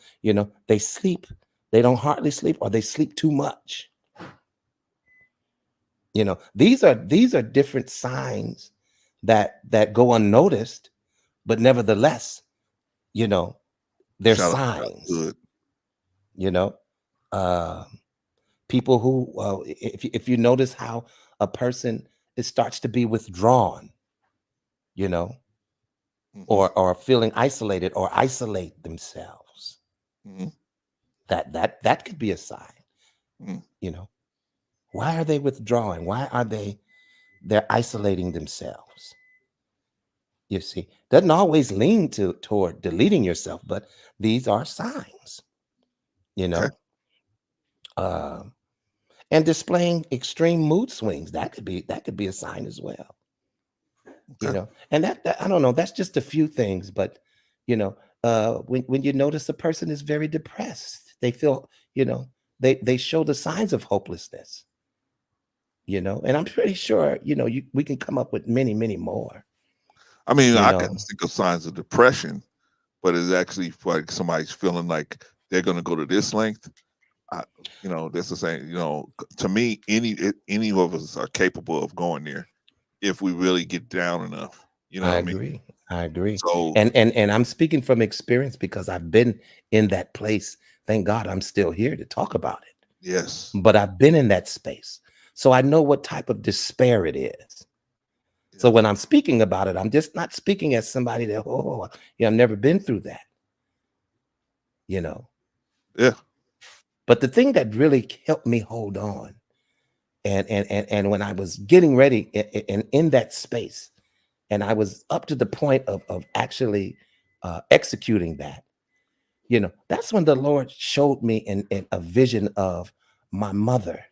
they sleep, they don't hardly sleep, or they sleep too much. These are different signs that go unnoticed, but nevertheless, they're Shout out signs. good. People who, if you notice how a person starts to be withdrawn, Mm-hmm. or feeling isolated or isolate themselves, Mm-hmm. that could be a sign. Mm-hmm. Why are they withdrawing? Why are they're isolating themselves? You see, doesn't always lean toward deleting yourself, but these are signs. Okay. And displaying extreme mood swings, that could be a sign as well. Okay. And that I don't know, that's just a few things, but when you notice a person is very depressed, they feel, they show the signs of hopelessness. And I'm pretty sure, we can come up with many, many more. I mean, I can think of signs of depression, but it's actually like somebody's feeling like they're going to go to this length. That's the same. To me, any of us are capable of going there if we really get down enough. I agree. So, And I'm speaking from experience because I've been in that place. Thank God I'm still here to talk about it. yes. But I've been in that space. So I know what type of despair it is. Yeah. So when I'm speaking about it, I'm just not speaking as somebody that, I've never been through that. Yeah. But the thing that really helped me hold on, and when I was getting ready and in that space, and I was up to the point of actually executing that, that's when the Lord showed me in a vision of my mother,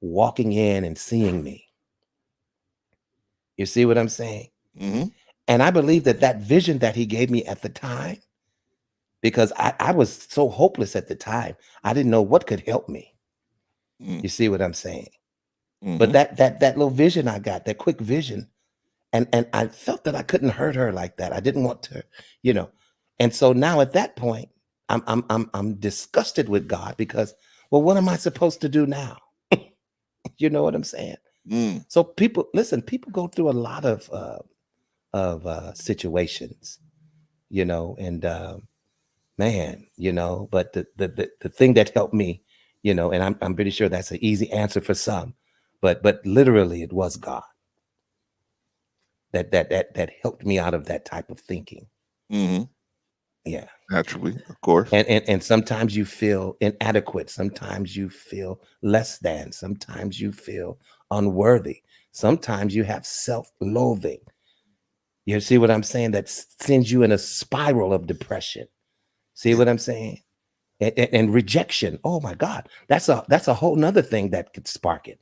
walking in and seeing me. You see what I'm saying? Mm-hmm. And I believe that vision that he gave me at the time because I was so hopeless at the time. I didn't know what could help me. Mm. You see what I'm saying? Mhm. But that little vision I got, that quick vision, and I felt that I couldn't hurt her like that. I didn't want to, you know. And so now at that point, I'm disgusted with God because, well, what am I supposed to do now? You know what I'm saying? Mm. So people, listen, people go through a lot of situations, you know, and man, you know, but the thing that helped me, you know, and I'm pretty sure that's an easy answer for some, but literally it was God that helped me out of that type of thinking. Mhm. Yeah. Naturally, of course. And sometimes you feel inadequate, sometimes you feel less than, sometimes you feel unworthy, sometimes you have self-loathing. You see what I'm saying? That sends you in a spiral of depression. See Yeah. what I'm saying? And rejection. Oh my God, that's a whole nother thing that could spark it.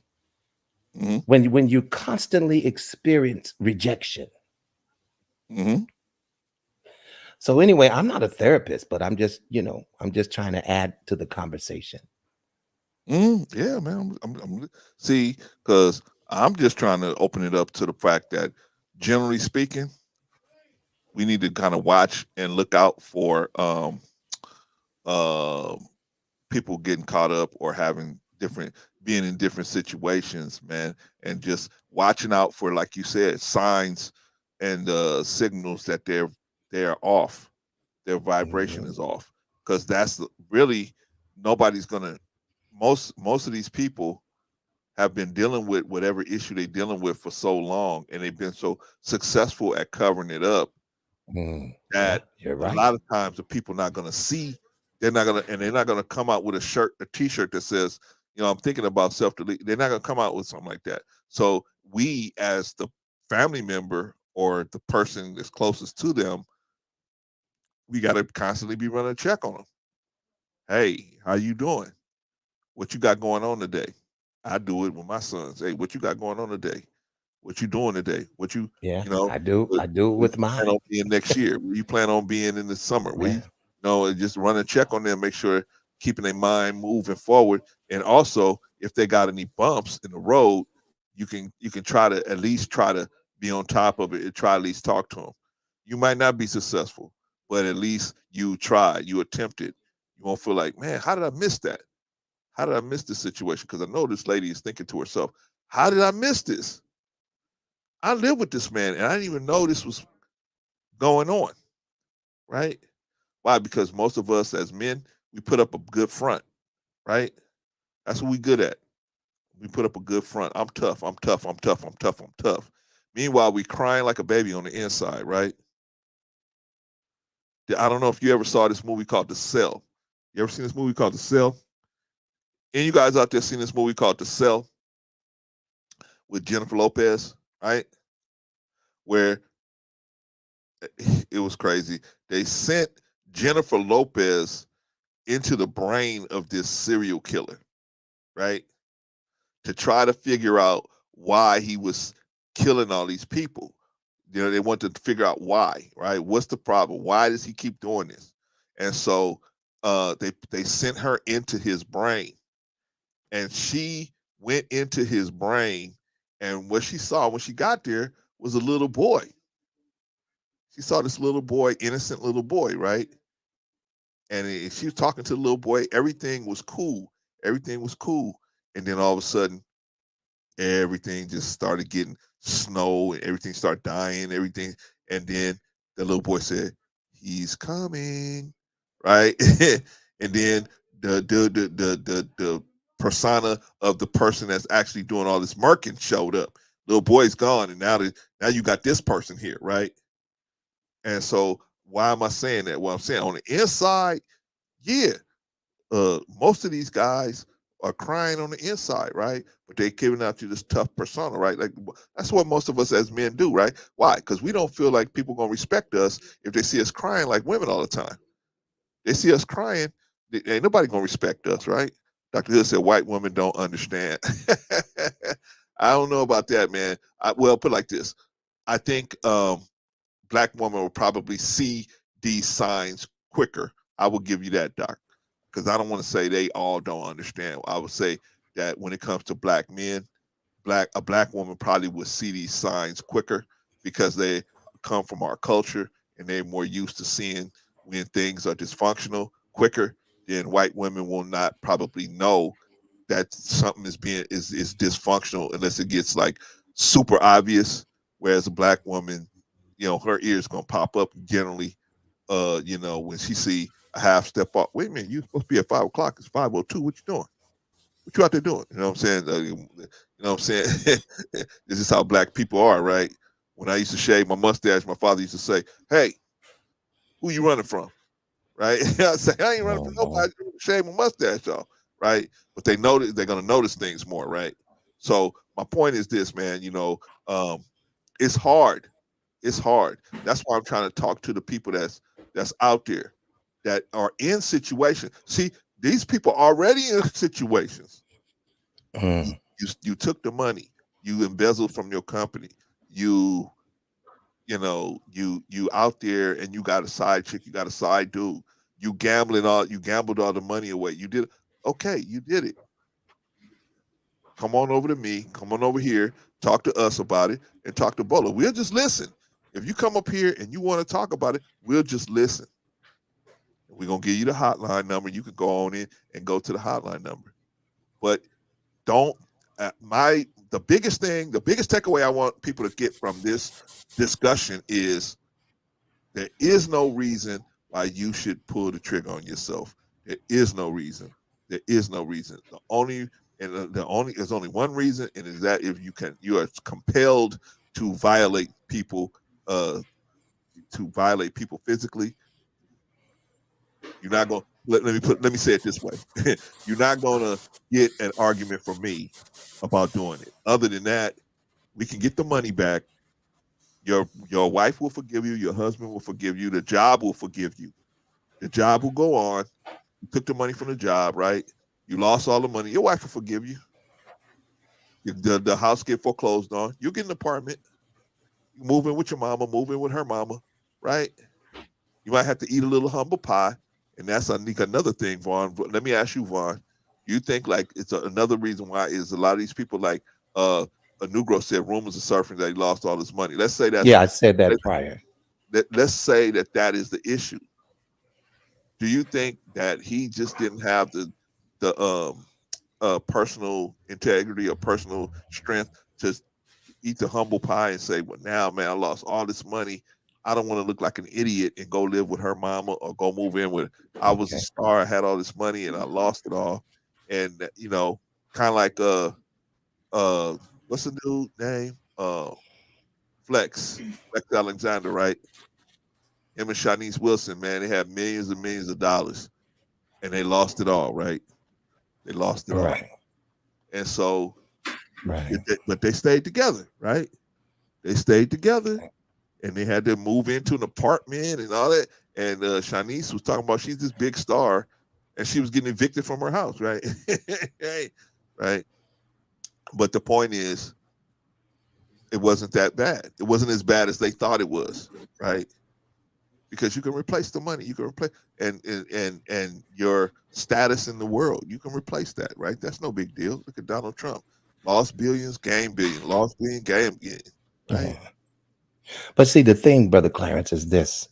Mhm. When you constantly experience rejection. Mhm. So anyway, I'm not a therapist, but I'm just, you know, I'm just trying to add to the conversation. Yeah, man. I'm see, because I'm just trying to open it up to the fact that, generally speaking, we need to kind of watch and look out for uh, people getting caught up or having different, being in different situations, man, and just watching out for, like you said, signs and signals that they're off, their vibration Mhm. is off, because really nobody's gonna. Most of these people have been dealing with whatever issue they're dealing with for so long, and they've been so successful at covering it up Yeah, that you're a right. lot of times the people not going to see. They're not going to come out with a T-shirt that says, I'm thinking about self-delete. They're not going to come out with something like that. So we, as the family member or the person that's closest to them, we got to constantly be running a check on them. Hey, how you doing? What you got going on today? I do it with my sons. Hey, what you got going on today? What you doing today? Yeah, You know, I do. what, I do it what with you plan mine. on being next year? Where you plan on being in the summer? Yeah. And just run a check on them, make sure keeping their mind moving forward. And also, if they got any bumps in the road, you can try to at least try to be on top of it and try at least talk to them. You might not be successful, but at least you tried, you attempted. You won't feel like, man, how did I miss that? How did I miss this situation? Because I know this lady is thinking to herself, how did I miss this? I live with this man and I didn't even know this was going on, right? Why? Because most of us as men, we put up a good front, right? That's what we good at. We put up a good front. I'm tough. I'm tough. I'm tough. I'm tough. I'm tough. Meanwhile, we crying like a baby on the inside, right? I don't know if you ever saw this movie called The Cell. You ever seen this movie called The Cell? And you guys out there seen this movie called The Cell with Jennifer Lopez, right? Where it was crazy. They sent Jennifer Lopez into the brain of this serial killer, right? To try to figure out why he was killing all these people. They wanted to figure out why, right? What's the problem? Why does he keep doing this? And so they sent her into his brain, and she went into his brain, and what she saw when she got there was a little boy. She saw this little boy, innocent little boy, right? And she was talking to the little boy. Everything was cool. Everything was cool. And then all of a sudden, everything just started getting snow and everything started dying, everything. And then the little boy said, he's coming, right? And then the persona of the person that's actually doing all this murking showed up. Little boy's gone, and now you got this person here, right? And so why am I saying that? Well, I'm saying on the inside, yeah, most of these guys are crying on the inside, right? But they're giving out to this tough persona, right? Like that's what most of us as men do, right? Why? Because we don't feel like people gonna respect us if they see us crying like women all the time. They see us crying, ain't nobody gonna respect us, right? Dr. Hood said white women don't understand. I don't know about that, man. Well, put it like this. I think black women will probably see these signs quicker. I will give you that, Doc, because I don't want to say they all don't understand. I would say that when it comes to black men, a black woman probably would see these signs quicker because they come from our culture and they're more used to seeing when things are dysfunctional quicker. Then white women will not probably know that something is dysfunctional unless it gets like super obvious. Whereas a black woman, her ears gonna pop up generally. When she see a half step off. Wait a minute, you supposed to be at 5 o'clock. It's 5:02. What you doing? What you out there doing? You know what I'm saying? What I'm saying? This is how black people are, right? When I used to shave my mustache, my father used to say, "Hey, who you running from?" Right? I say, "I ain't running from nobody. I shave my mustache off." Right? But they're gonna notice things more, right? So my point is this, man. It's hard. It's hard. That's why I'm trying to talk to the people that's out there that are in situations. See, these people already in situations. You took the money, you embezzled from your company, you out there and you got a side chick, you got a side dude, you gambled all the money away. You did okay, you did it. Come on over to me, come on over here, talk to us about it, and talk to Bolo. We'll just listen. If you come up here and you want to talk about it, we'll just listen. We're gonna give you the hotline number. You can go on in and go to the hotline number. But don't the biggest takeaway I want people to get from this discussion is there is no reason why you should pull the trigger on yourself. There is no reason. There is no reason. There's only one reason, and is that if you are compelled to violate people physically. You're not going. Let me say it this way. You're not going to get an argument from me about doing it. Other than that, we can get the money back. Your wife will forgive you. Your husband will forgive you. The job will forgive you. The job will go on. You took the money from the job, right? You lost all the money. Your wife will forgive you. The house get foreclosed on. You get an apartment. You move in with your mama. Move in with her mama, right? You might have to eat a little humble pie. And that's another thing, Vaughn. Let me ask you, Vaughn. You think like it's another reason why is a lot of these people like a Negro said rumors of surfing that he lost all his money. Let's say that's I said that prior. Let's say that is the issue. Do you think that he just didn't have the personal integrity or personal strength to eat the humble pie and say, well, now, man, I lost all this money. I don't want to look like an idiot and go live with her mama or go move in with her. I was a star. I had all this money and I lost it all. And, kind of like, what's the dude name? Flex Alexander, right? Him and Shanice Wilson, man, they had millions and millions of dollars and they lost it all, right? They lost it all. And so, but they stayed together, right? They stayed together. And they had to move into an apartment and all that. And Shanice was talking about she's this big star, and she was getting evicted from her house, right? Right. But the point is, it wasn't that bad. It wasn't as bad as they thought it was, right? Because you can replace the money, you can replace and your status in the world, you can replace that, right? That's no big deal. Look at Donald Trump, lost billions, gained billion, lost billion, gained billion, right? But see, the thing, Brother Clarence, is this.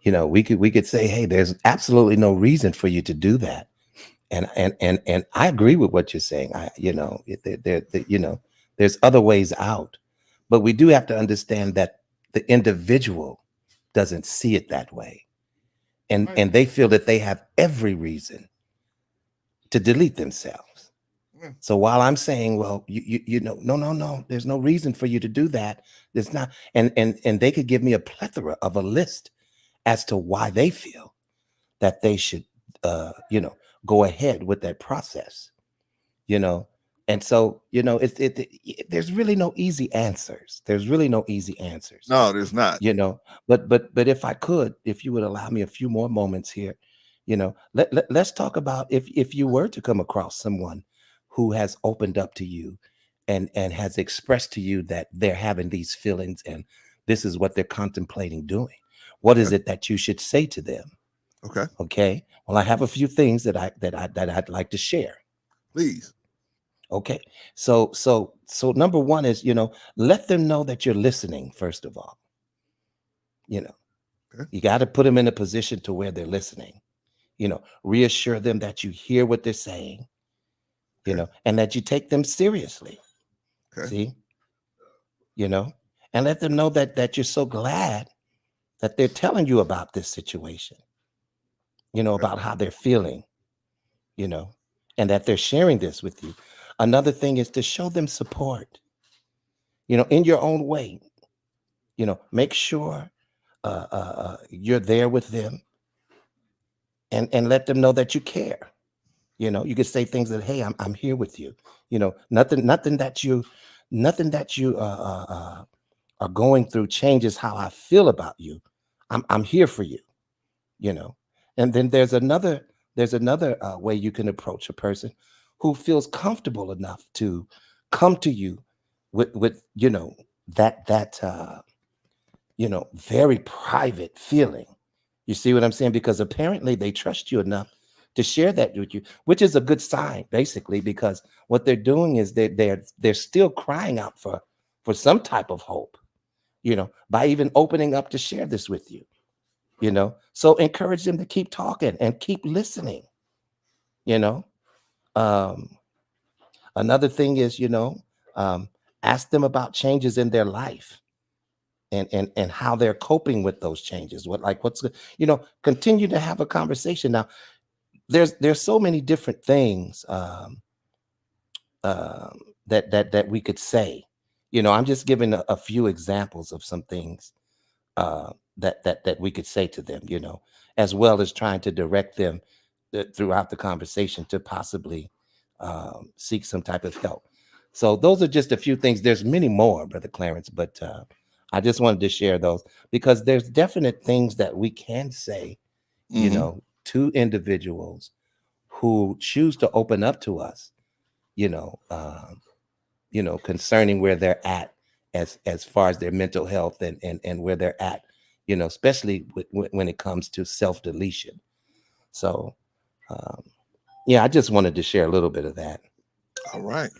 We could say, hey, there's absolutely no reason for you to do that. And I agree with what you're saying. There's other ways out. But we do have to understand that the individual doesn't see it that way. And they feel that they have every reason to delete themselves. So while I'm saying, well, no, there's no reason for you to do that. There's not, and they could give me a plethora of a list as to why they feel that they should, go ahead with that process, And so, there's really no easy answers. There's really no easy answers. No, there's not. But if you would allow me a few more moments here, let's talk about if you were to come across someone who has opened up to you and has expressed to you that they're having these feelings and this is what they're contemplating doing. What is it that you should say to them? Okay. Okay. Well, I have a few things that I'd like to share. Please. Okay. So number one is, let them know that you're listening, first of all. Okay. You got to put them in a position to where they're listening. Reassure them that you hear what they're saying, Okay. and that you take them seriously. Okay. See, and let them know that you're so glad that they're telling you about this situation, about how they're feeling, and that they're sharing this with you. Another thing is to show them support, in your own way. Make sure you're there with them, and let them know that you care. You could say things that, hey, I'm here with you. Nothing that you are going through changes how I feel about you. I'm here for you. And then there's another way you can approach a person who feels comfortable enough to come to you with that very private feeling. You see what I'm saying? Because apparently they trust you enough to share that with you, which is a good sign, basically, because what they're doing is they're still crying out for some type of hope, by even opening up to share this with you. So encourage them to keep talking and keep listening. Another thing is, ask them about changes in their life and how they're coping with those changes. Continue to have a conversation. Now, there's so many different things that we could say. I'm just giving a few examples of some things that we could say to them, as well as trying to direct them throughout the conversation to possibly seek some type of help. So those are just a few things. There's many more, Brother Clarence, but I just wanted to share those because there's definite things that we can say, to individuals who choose to open up to us, concerning where they're at as far as their mental health and where they're at, especially when it comes to self-deletion. So, I just wanted to share a little bit of that. All right.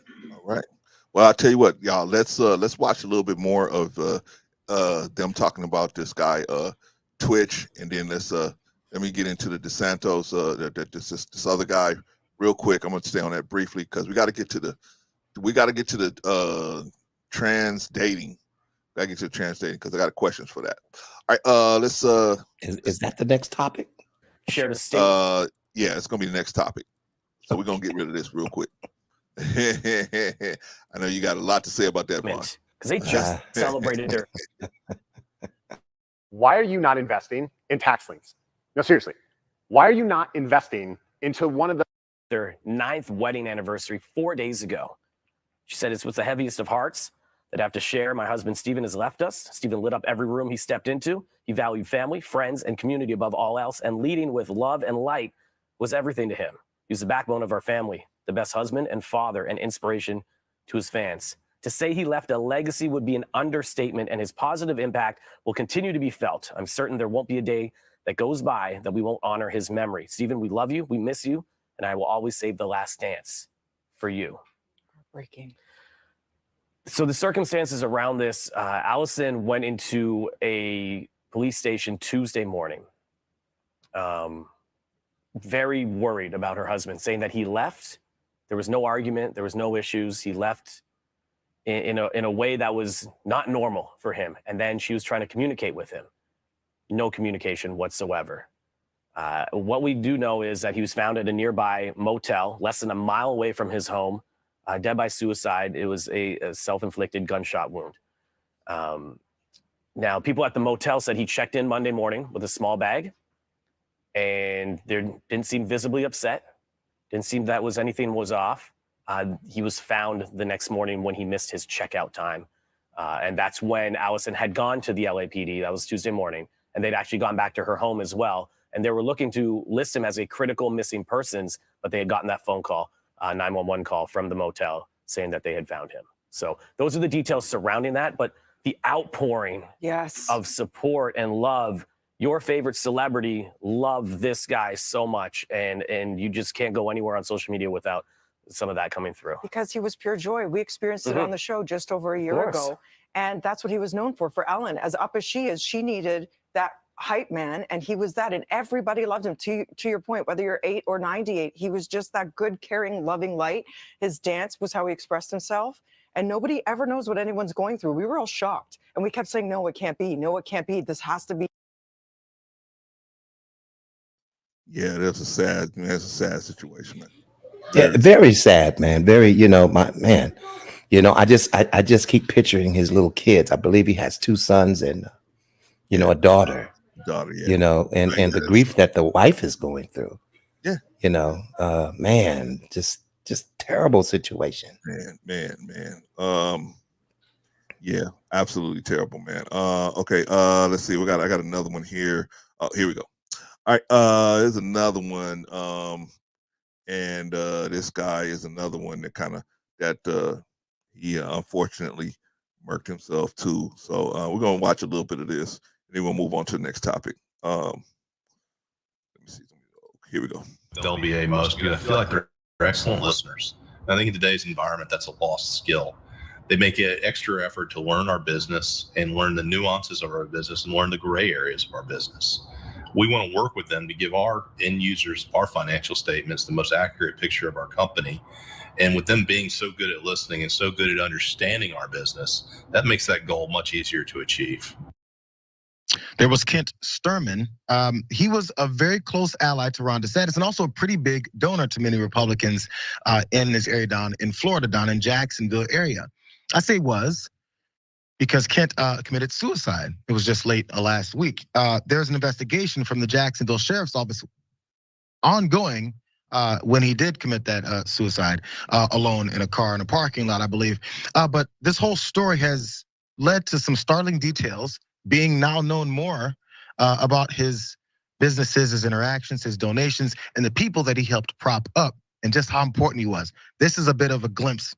Well, I'll tell you what, y'all. Let's watch a little bit more of them talking about this guy Twitch, and then let me get into the DeSantos this other guy real quick. I'm gonna stay on that briefly because we got to get to the trans dating. Gotta get to the trans dating because I got questions for that. All right, let's Is that the next topic? Share the state. Yeah, it's gonna be the next topic. So we're gonna get rid of this real quick. I know you got a lot to say about that, Vaughn. Because they just celebrated their. Why are you not investing in tax liens? No, seriously. Why are you not investing into one of their 9th wedding anniversary 4 days ago? She said it's with the heaviest of hearts that I have to share. My husband, Stephen, has left us. Stephen lit up every room he stepped into. He valued family, friends, and community above all else, and leading with love and light was everything to him. He was the backbone of our family, the best husband and father, and inspiration to his fans. To say he left a legacy would be an understatement, and his positive impact will continue to be felt. I'm certain there won't be a day that goes by that we won't honor his memory. Stephen, we love you, we miss you, and I will always save the last dance for you. Breaking. So the circumstances around this, Allison went into a police station Tuesday morning, very worried about her husband, saying that he left. There was no argument. There was no issues. He left in a way that was not normal for him. And then she was trying to communicate with him. No communication whatsoever. What we do know is that he was found at a nearby motel, less than a mile away from his home, dead by suicide. It was a self-inflicted gunshot wound. Now, people at the motel said he checked in Monday morning with a small bag, and there didn't seem visibly upset. Didn't seem that anything was off. He was found the next morning when he missed his checkout time. And that's when Allison had gone to the LAPD. That was Tuesday morning. And they'd actually gone back to her home as well. And they were looking to list him as a critical missing persons, but they had gotten that phone call, 911 call from the motel saying that they had found him. So those are the details surrounding that. But the outpouring Yes. of support and love your favorite celebrity love this guy so much, and you just can't go anywhere on social media without some of that coming through. Because he was pure joy. We experienced it on the show just over a year ago, and that's what he was known for Ellen. As up as she is, she needed that hype man, and he was that, and everybody loved him. To your point, whether you're 8 or 98, he was just that good, caring, loving light. His dance was how he expressed himself, and nobody ever knows what anyone's going through. We were all shocked, and we kept saying, no, it can't be. No, it can't be. This has to be. Yeah, that's a sad situation, man. Yeah, very sad, man. Very, you know, my man. You know, I just keep picturing his little kids. I believe he has 2 sons and, you know, a daughter. Yeah. You know, and the grief that the wife is going through. Yeah. You know, man, just terrible situation. Man. Yeah, absolutely terrible, man. Okay. Let's see. I got another one here. Here we go. All right. There's another one. And this guy is another one that he unfortunately murked himself too. So we're gonna watch a little bit of this, and then we'll move on to the next topic. Let me see. Here we go. They'll be I feel like they're excellent listeners. I think in today's environment, that's a lost skill. They make an extra effort to learn our business and learn the nuances of our business and learn the gray areas of our business. We want to work with them to give our end users, our financial statements, the most accurate picture of our company. And with them being so good at listening and so good at understanding our business, that makes that goal much easier to achieve. There was Kent Stermon. He was a very close ally to Ron DeSantis and also a pretty big donor to many Republicans in this area down in Florida, down in Jacksonville area. I say was because Kent committed suicide. It was just late last week. There's an investigation from the Jacksonville Sheriff's Office ongoing when he did commit that suicide alone in a car in a parking lot, I believe. But this whole story has led to some startling details, being now known more about his businesses, his interactions, his donations, and the people that he helped prop up, and just how important he was. This is a bit of a glimpse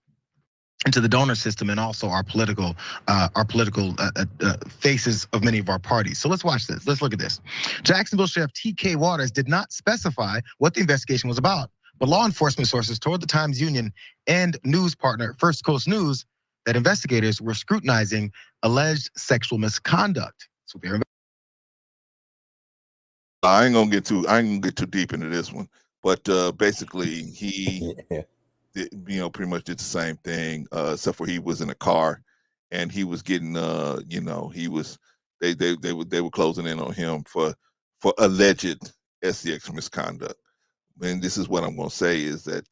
into the donor system and also our political faces of many of our parties. So let's watch this. Let's look at this. Jacksonville Sheriff T.K. Waters did not specify what the investigation was about, but law enforcement sources told the Times Union and news partner First Coast News that investigators were scrutinizing alleged sexual misconduct. So I ain't gonna get too deep into this one, but basically he pretty much did the same thing, except for he was in a car and he was getting they were closing in on him for alleged SEX misconduct. And this is what I'm gonna say is that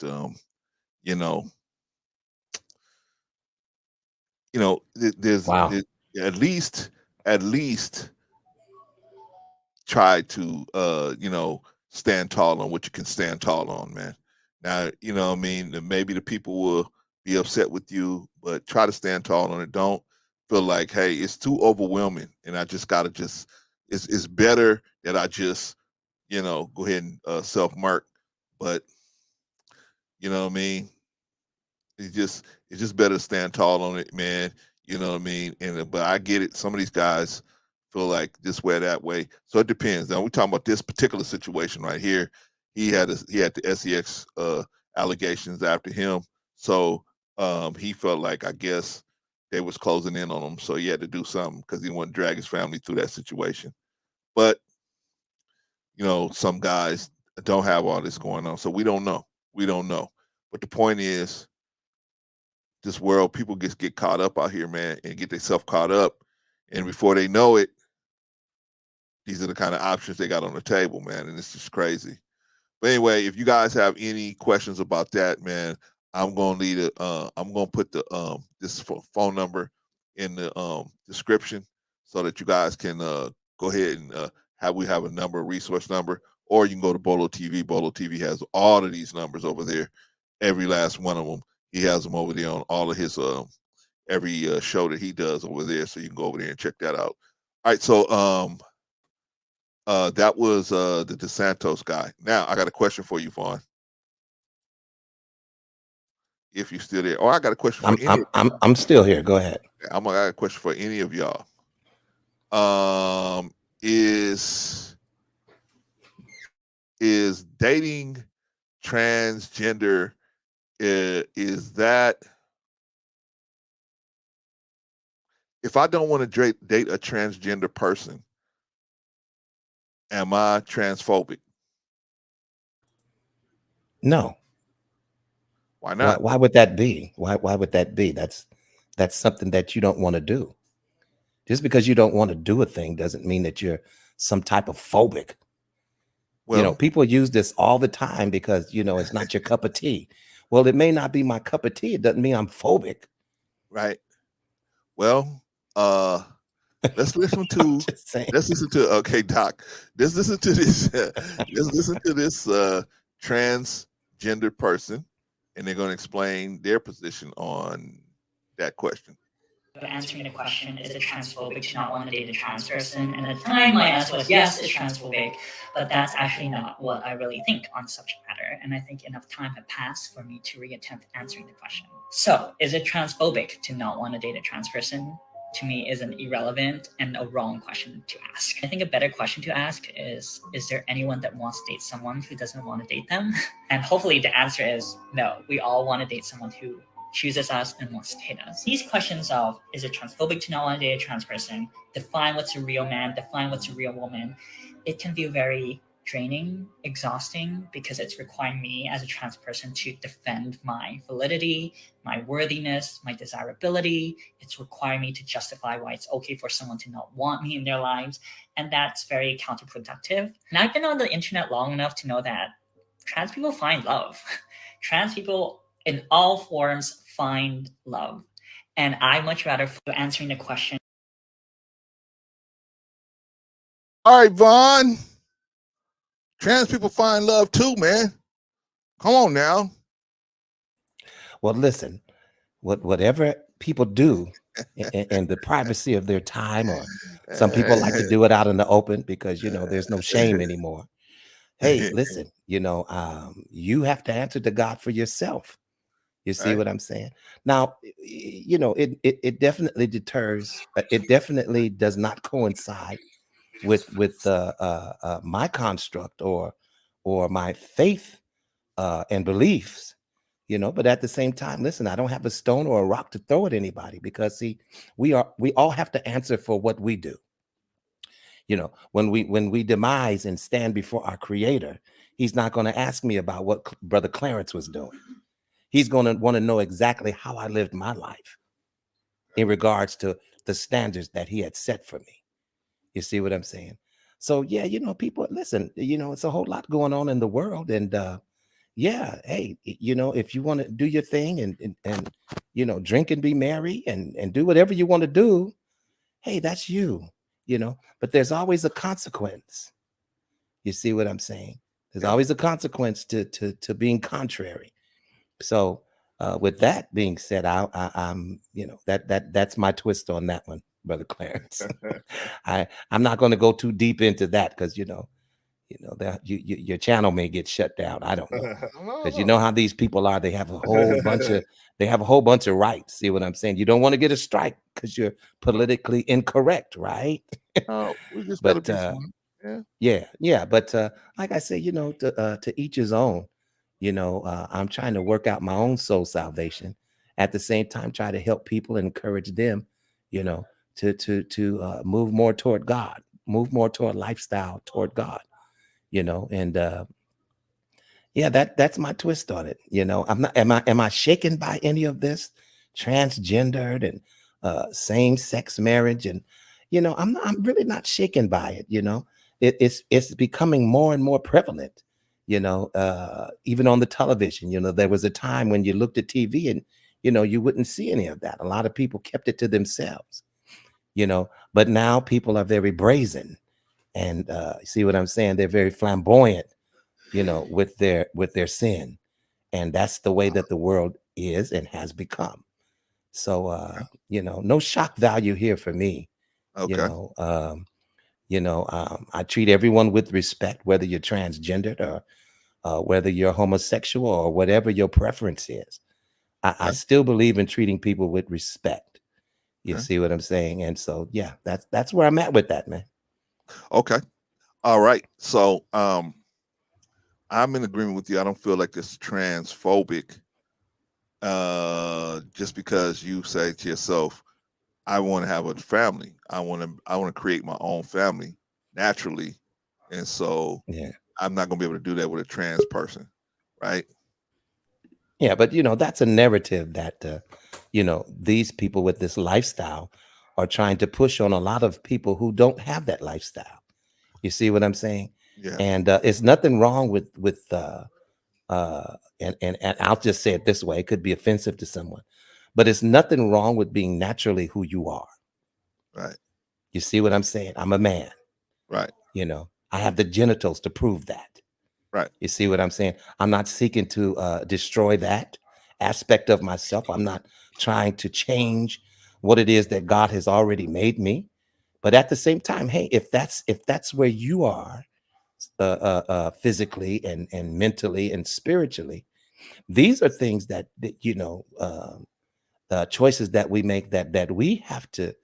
there's at least try to stand tall on what you can stand tall on, man. Now, you know what I mean, maybe the people will be upset with you, but try to stand tall on it. Don't feel like, hey, it's too overwhelming and I just gotta it's better that I just go ahead and self-mark. But you know what I mean, it's just better to stand tall on it, man. You know what I mean? But I get it. Some of these guys feel like this way or that way. So it depends. Now we're talking about this particular situation right here. He had the SEX allegations after him. So he felt like, I guess, they was closing in on him. So he had to do something because he wanted to drag his family through that situation. But some guys don't have all this going on. So we don't know. But the point is, this world, people get caught up out here, man, and get themselves caught up. And before they know it, these are the kind of options they got on the table, man. And it's just crazy. But anyway, if you guys have any questions about that, man, I'm gonna put the this phone number in the description so that you guys can go ahead and we have a resource number, or you can go to Bolo TV. Bolo TV has all of these numbers over there, every last one of them. He has them over there on all of his every show that he does over there, so you can go over there and check that out. All right, so that was the DeSantis guy. Now I got a question for you, Vaughn. If you're still there, I got a question for I'm still here. Go ahead. I got a question for any of y'all. is dating transgender, is that if I don't want to date a transgender person, am I transphobic? No. Why not? Why would that be? Why would that be? That's something that you don't want to do. Just because you don't want to do a thing doesn't mean that you're some type of phobic. Well, people use this all the time because, it's not your cup of tea. Well, it may not be my cup of tea. It doesn't mean I'm phobic. right. Well, let's listen to Just saying. Okay, Doc. Let's listen to this. Let's listen to this transgender person, and they're going to explain their position on that question. Answering the question, is it transphobic to not want to date a trans person? And at the time, my answer was yes, it's transphobic, but that's actually not what I really think on the subject matter. And I think enough time had passed for me to reattempt answering the question. So, is it transphobic to not want to date a trans person? To me, is an irrelevant and a wrong question to ask. I think a better question to ask is there anyone that wants to date someone who doesn't want to date them? And hopefully the answer is no. We all want to date someone who chooses us and wants to date us. These questions of, is it transphobic to not want to date a trans person? Define what's a real man, define what's a real woman. It can feel very draining, exhausting, because it's requiring me as a trans person to defend my validity, my worthiness, my desirability. It's requiring me to justify why it's okay for someone to not want me in their lives. And that's very counterproductive. And I've been on the internet long enough to know that trans people find love. Trans people in all forms find love. And I much rather answering the question. All right, Vaughn. Trans people find love too, man. Come on now. Well, listen, whatever people do in the privacy of their time, or some people like to do it out in the open because, there's no shame anymore. Hey, listen, you have to answer to God for yourself. You see what I'm saying? Now, it definitely deters. It definitely does not coincide with my construct or my faith and beliefs. But at the same time, listen, I don't have a stone or a rock to throw at anybody, because see, we all have to answer for what we do. When we demise and stand before our Creator, He's not going to ask me about what Brother Clarence was doing. He's going to want to know exactly how I lived my life in regards to the standards that He had set for me. You see what I'm saying? So yeah, people, listen, it's a whole lot going on in the world, and yeah, hey, if you want to do your thing and drink and be merry and do whatever you want to do, hey, that's you, but there's always a consequence. You see what I'm saying? There's always a consequence to being contrary. So with that being said, I'm that's my twist on that one, Brother Clarence. I'm not going to go too deep into that, because that your channel may get shut down. I don't know, because you know how these people are. They have a whole bunch of rights. See what I'm saying? You don't want to get a strike because you're politically incorrect, right? Oh, we just But gotta be yeah. But like I say, to each his own. I'm trying to work out my own soul salvation. At the same time, try to help people and encourage them, to move more toward God, move more toward lifestyle toward God. And yeah, that's my twist on it. I'm not, am I shaken by any of this transgendered and same-sex marriage? And I'm really not shaken by it. It's becoming more and more prevalent, even on the television. There was a time when you looked at TV and you wouldn't see any of that. A lot of people kept it to themselves, but now people are very brazen. And see what I'm saying? They're very flamboyant, with their sin. And that's the way that the world is and has become. So, no shock value here for me. Okay. I treat everyone with respect, whether you're transgendered or whether you're homosexual or whatever your preference is. I still believe in treating people with respect. You see what I'm saying? And so, yeah, that's where I'm at with that, man. Okay. All right. So I'm in agreement with you. I don't feel like it's transphobic. Just because you say to yourself, I want to have a family. I want to create my own family naturally. And so Yeah. I'm not gonna be able to do that with a trans person. Right? Yeah, but that's a narrative that these people with this lifestyle are trying to push on a lot of people who don't have that lifestyle. You see what I'm saying? Yeah. And it's nothing wrong with and I'll just say it this way, it could be offensive to someone, but it's nothing wrong with being naturally who you are. Right. You see what I'm saying? I'm a man. Right. I have the genitals to prove that. Right. You see what I'm saying? I'm not seeking to destroy that aspect of myself. I'm not trying to change what it is that God has already made me. But at the same time, hey, if that's where you are physically and mentally and spiritually, these are things that choices that we make that we have to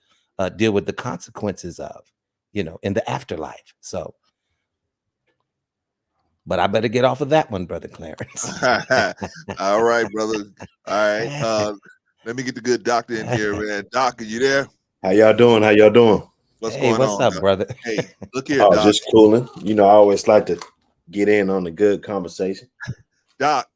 deal with the consequences of, in the afterlife. So, but I better get off of that one, Brother Clarence. All right, brother. All right. Let me get the good doctor in here, man. Doc, are you there? How y'all doing? How y'all doing? What's Hey, going what's on, up, Doc? brother? Hey, look here, Oh, Doc. just cooling. I always like to get in on a good conversation. Doc,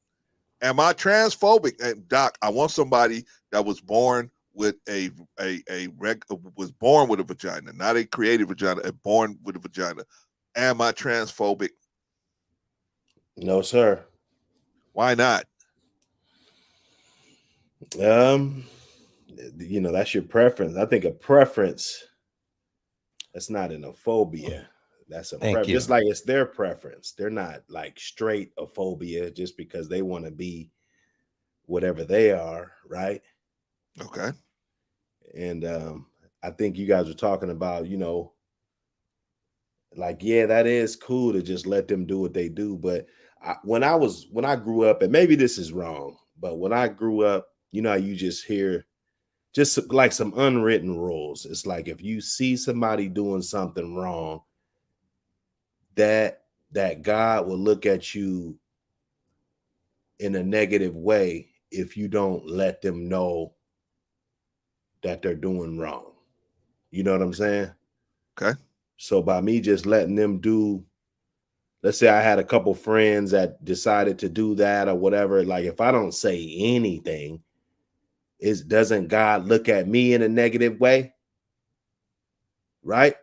am I transphobic? And Doc, I want somebody that was born with was born with a vagina, not a created vagina, born with a vagina. Am I transphobic? No, sir. Why not? That's your preference. I think a preference, that's not a phobia. That's a Thank preference. you. Just like it's their preference. They're not like straight a phobia just because they want to be whatever they are, right? Okay. And I think you guys were talking about, like, yeah, that is cool to just let them do what they do. But when I grew up, and maybe this is wrong, but when I grew up, you just hear just like some unwritten rules. It's like if you see somebody doing something wrong, that God will look at you in a negative way if you don't let them know that they're doing wrong. You know what I'm saying? Okay. So by me just letting them do, let's say I had a couple friends that decided to do that or whatever, like if I don't say anything, doesn't God look at me in a negative way? Right?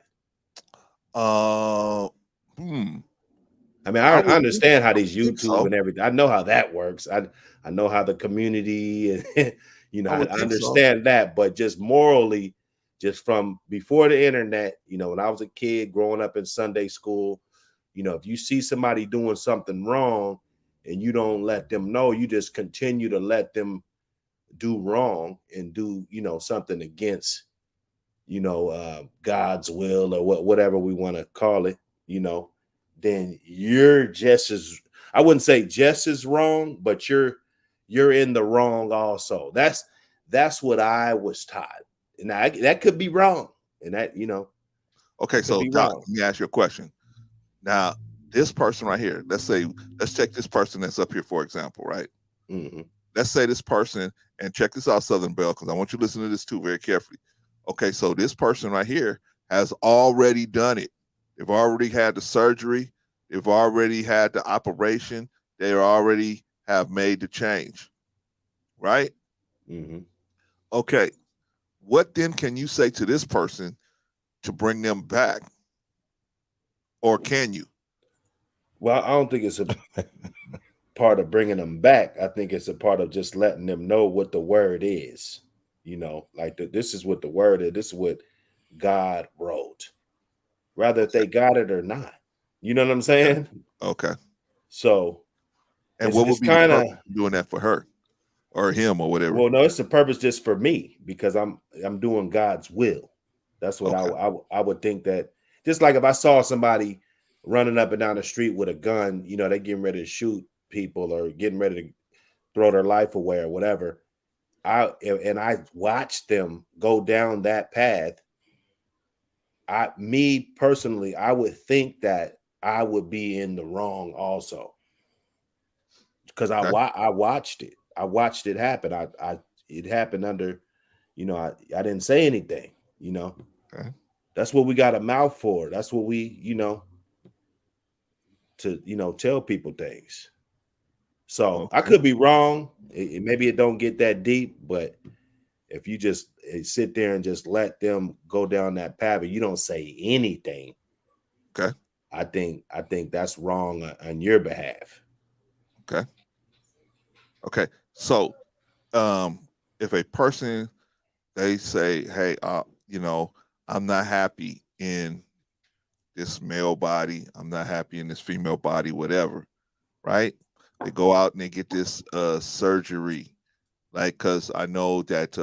I mean, I understand how these YouTube and everything. I know how that works. I know how the community and I understand that, but just morally, just from before the internet, when I was a kid growing up in Sunday school, if you see somebody doing something wrong and you don't let them know, you just continue to let them do wrong and do, something against, God's will or whatever we want to call it, then you're just as, I wouldn't say just as wrong, but you're in the wrong also. That's what I was taught. And that could be wrong. And that, Okay, so Doc, let me ask you a question. Now, this person right here, let's take this person that's up here, for example, right? Mm-hmm. Let's say this person, and check this out, Southern Belle, because I want you to listen to this too very carefully. Okay, so this person right here has already done it. They've already had the surgery. They've already had the operation. They already have made the change, right? Mm-hmm. Okay, what then can you say to this person to bring them back? Or can you? Well, I don't think it's a part of bringing them back. I think it's a part of just letting them know what the word is. Like this is what the word is. This is what God wrote. Rather if they got it or not. You know what I'm saying? Okay. So, and what would be kind of doing that for her or him or whatever? Well, no, it's the purpose just for me because I'm doing God's will. That's what I would think that. Just like if I saw somebody running up and down the street with a gun, they getting ready to shoot people or getting ready to throw their life away or whatever. I watched them go down that path. me personally, I would think that I would be in the wrong also, because I watched it. I watched it happen. It happened under, I didn't say anything. Okay. That's what we got a mouth for. That's what we, to tell people things. So I could be wrong. Maybe it don't get that deep, but if you just sit there and just let them go down that path and you don't say anything, okay, I think that's wrong on your behalf. Okay. So, if a person, they say, "Hey, I'm not happy in this male body. I'm not happy in this female body, whatever," right? They go out and they get this surgery, like, because I know that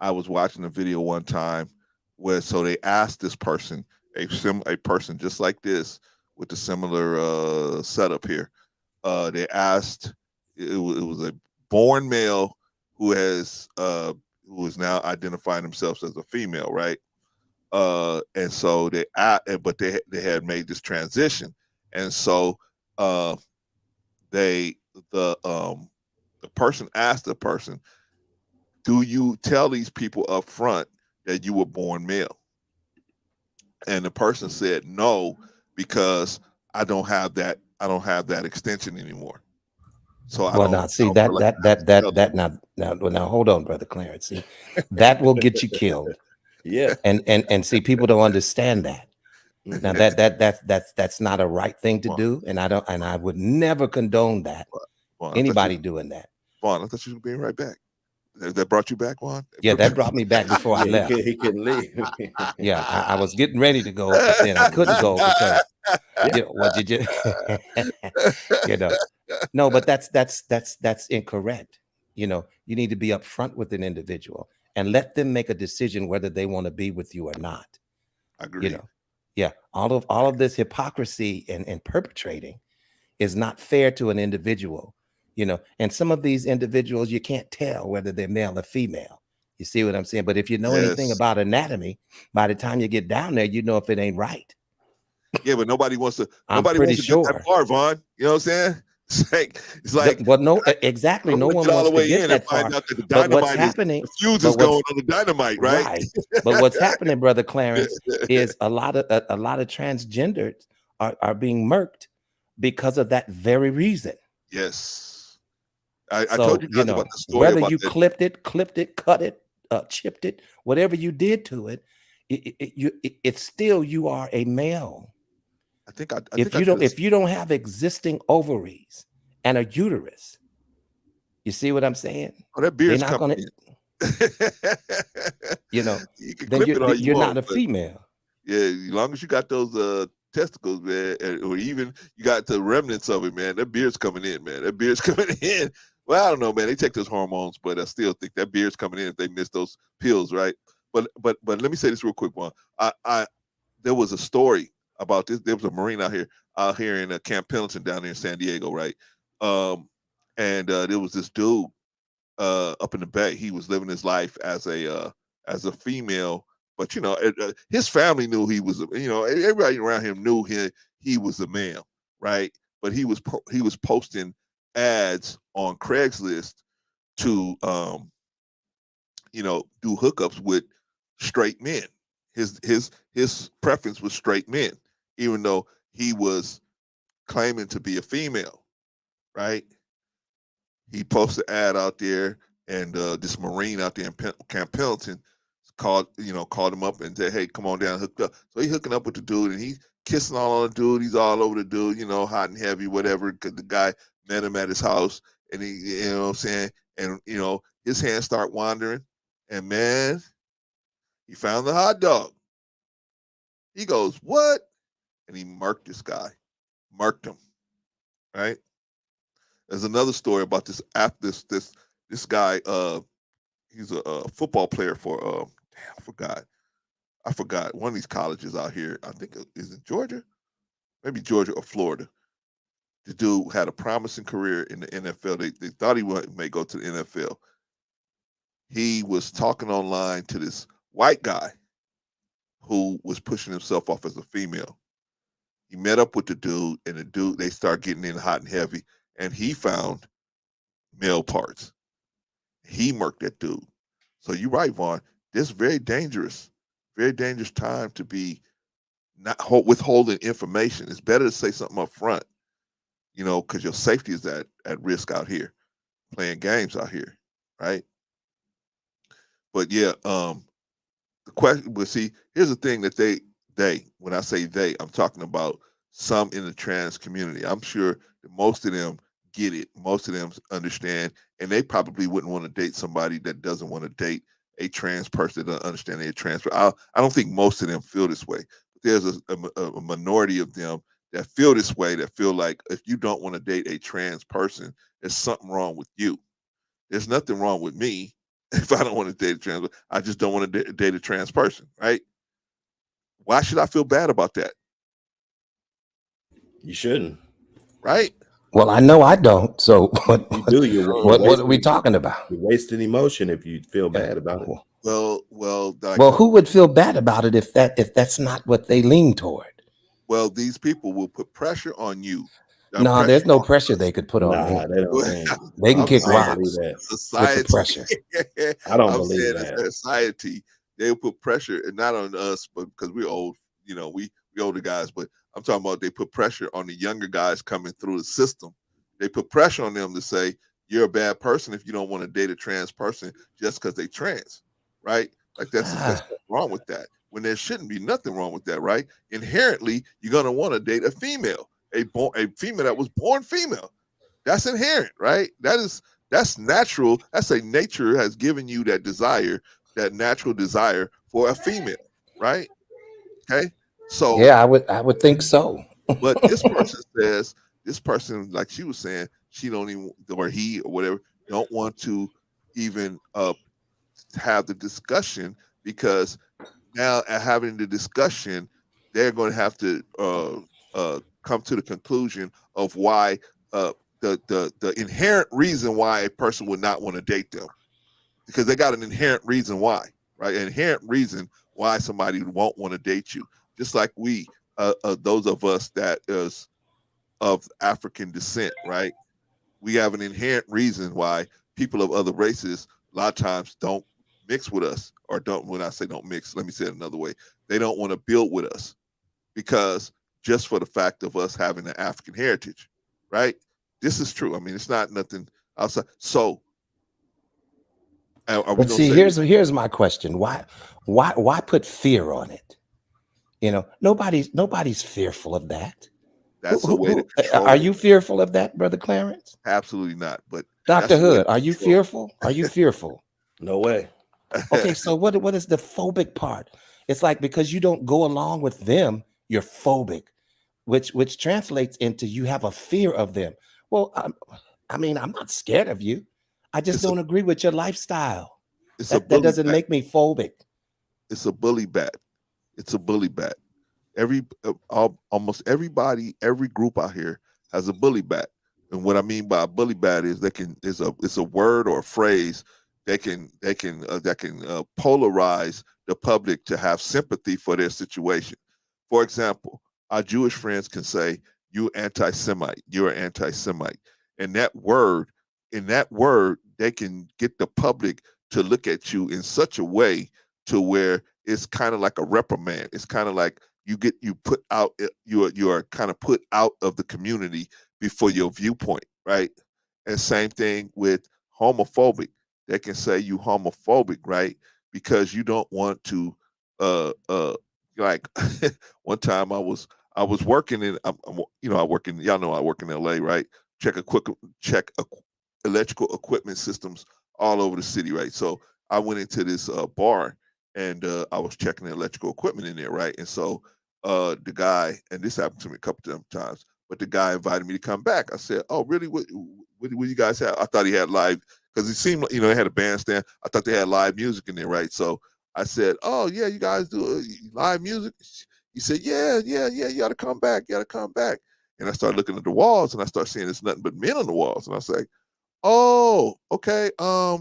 I was watching a video one time where they asked this person, a person just like this with a similar setup here. They asked, it was a born male who is now identifying themselves as a female, right? And so but they had made this transition, and so the person asked the person, "Do you tell these people up front that you were born male?" And the person said, "No, because I don't have that extension anymore. So I Well, don't, now see that now hold on, brother Clarence. See, that will get you killed. Yeah. And see, people don't understand that. Now that's not a right thing to do, and I would never condone that. Anybody doing that. Vaughn, I thought you were being right back. That brought you back, Vaughn? Yeah, that brought me back before I left. He couldn't leave. Yeah, I was getting ready to go, but then I couldn't go because what you just No, but that's incorrect. You need to be upfront with an individual and let them make a decision whether they want to be with you or not. I agree. Yeah, all of this hypocrisy and perpetrating is not fair to an individual. And some of these individuals, you can't tell whether they're male or female. You see what I'm saying? But if you know anything about anatomy, by the time you get down there, you know if it ain't right. Yeah, but nobody wants to. I'm nobody pretty wants to sure. get that far, Vaughn. You know what I'm saying? It's like Well, no, exactly. No one wants to get that far. But what's happening? The fuse is going on the dynamite, right? Right. But what's happening, brother Clarence, is a lot of transgenders are being murked because of that very reason. Yes. I told you guys about the story. Whether about you that. clipped it, cut it, chipped it, whatever you did to it, it's still, you are a male. If you don't have existing ovaries and a uterus, you see what I'm saying? Oh, that beard's coming in. You can then you're not a female. Yeah, as long as you got those testicles, man, or even you got the remnants of it, man, that beard's coming in, man. That beard's coming in. Well, I don't know, man. They take those hormones, but I still think that beard's coming in if they miss those pills, right? But let me say this real quick, one. There was a story about this. There was a Marine out here in Camp Pendleton down there in San Diego, right? And there was this dude up in the Bay. He was living his life as a female, but his family knew he was. Everybody around him knew he was a male, right? But he was posting ads on Craigslist to do hookups with straight men. His preference was straight men, even though he was claiming to be a female, right? He posted an ad out there, and this Marine out there in Camp Pendleton called him up and said, "Hey, come on down, hooked up." So he's hooking up with the dude, and he's kissing all on the dude. He's all over the dude, hot and heavy, whatever. Cause the guy met him at his house, and he, you know what I'm saying, and his hands start wandering, and man, he found the hot dog. He goes, "What?" And he marked this guy, marked him, right? There's another story about this guy. He's a football player for I forgot one of these colleges out here. I think is in Georgia, maybe Georgia or Florida. The dude had a promising career in the NFL. They thought he may go to the NFL. He was talking online to this white guy who was pushing himself off as a female. He met up with the dude, and the dude, they start getting in hot and heavy, and he found male parts. He murked that dude. So you're right, Vaughn. This very dangerous time to be not withholding information. It's better to say something up front, because your safety is at risk out here, playing games out here, right? But yeah, the question, but see, here's the thing that when I say they, I'm talking about some in the trans community. I'm sure that most of them get it. Most of them understand, and they probably wouldn't want to date somebody that doesn't want to date a trans person that doesn't understand they're trans. I don't think most of them feel this way. But there's a minority of them that feel this way, that feel like if you don't want to date a trans person, there's something wrong with you. There's nothing wrong with me if I don't want to date a trans. I just don't want to date a trans person, right? Why should I feel bad about that? You shouldn't. Right? Well, I know I don't. So You do. You're what are we talking about? You're wasting emotion if you feel bad about it. Well, who would feel bad about it if that's not what they lean toward? Well, these people will put pressure on you. No, there's no pressure they could put on me. They don't. They can kick rocks society. with the pressure. I don't believe that. Society, they will put pressure, and not on us, but because we're old, we older guys. But I'm talking about they put pressure on the younger guys coming through the system. They put pressure on them to say you're a bad person if you don't want to date a trans person just because they trans, right? Like that's what's wrong with that. When there shouldn't be nothing wrong with that, right? Inherently, you're gonna want to date a female, a female that was born female. That's inherent, right? That's natural. That's a nature has given you that desire, that natural desire for a female, right? Okay. So yeah, I would think so. But this person, like she was saying, she don't even, or he or whatever, don't want to even have the discussion, because now at having the discussion, they're going to have to come to the conclusion of why the inherent reason why a person would not want to date them, because they got an inherent reason why, right? An inherent reason why somebody won't want to date you. Just like we, those of us that is of African descent, right? We have an inherent reason why people of other races a lot of times don't mix with us, or don't, when I say don't mix, let me say it another way. They don't want to build with us, because just for the fact of us having an African heritage, right? This is true. I mean, it's not nothing outside. So but see, here's my question. Why put fear on it? Nobody's fearful of that. That's a way to control. Are you fearful of that, Brother Clarence? Absolutely not. But Dr. Hood, are you fearful? Are you fearful? No way. Okay, so what is the phobic part? It's like, because you don't go along with them, you're phobic, which translates into you have a fear of them. Well, I'm not scared of you. I just don't agree with your lifestyle. That doesn't make me phobic. It's a bully bat. It's a bully bat. Almost everybody, every group out here has a bully bat. And what I mean by a bully bat is it's a word or a phrase that can polarize the public to have sympathy for their situation. For example, our Jewish friends can say, "You're anti-Semite. You're an anti-Semite," and in that word, they can get the public to look at you in such a way to where it's kind of like a reprimand. It's kind of like you are kind of put out of the community before your viewpoint, right? And same thing with homophobic. They can say you homophobic, right? Because you don't want to like one time I was working in I work in, y'all know I work in LA, right? Check electrical equipment systems all over the city, right? So I went into this bar, and I was checking the electrical equipment in there, right? And so the guy, and this happened to me a couple of times, but the guy invited me to come back. I said, "Oh, really? What you guys have?" I thought he had live, because it seemed like, they had a bandstand. I thought they had live music in there, right? So I said, "Oh, yeah, you guys do live music?" He said, "Yeah, you got to come back. You got to come back." And I started looking at the walls, and I started seeing there's nothing but men on the walls. And I was like, "Oh, okay. I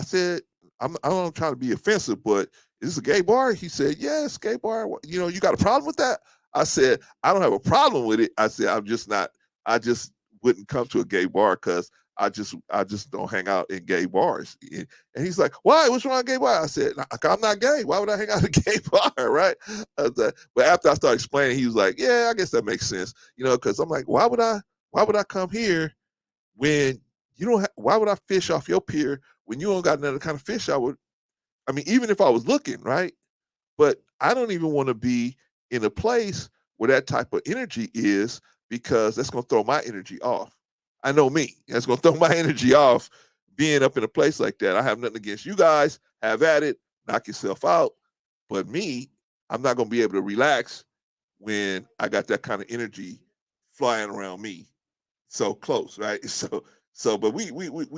said, I'm not trying to be offensive, but is this a gay bar? He said, yes, gay bar. You know, you got a problem with that? I said, I don't have a problem with it. I said, I just wouldn't come to a gay bar because I just don't hang out in gay bars. And he's like, why? What's wrong with gay bar? I said, I'm not gay. Why would I hang out in a gay bar? Right. But after I started explaining, he was like, yeah, I guess that makes sense. You know, because I'm like, why would I come here when you don't why would I fish off your pier when you don't got another kind of fish? I mean, even if I was looking, right? But I don't even want to be in a place where that type of energy is, because that's going to throw my energy off. I know me. That's going to throw my energy off being up in a place like that. I have nothing against you guys. Have at it. Knock yourself out. But me, I'm not going to be able to relax when I got that kind of energy flying around me so close, right? But we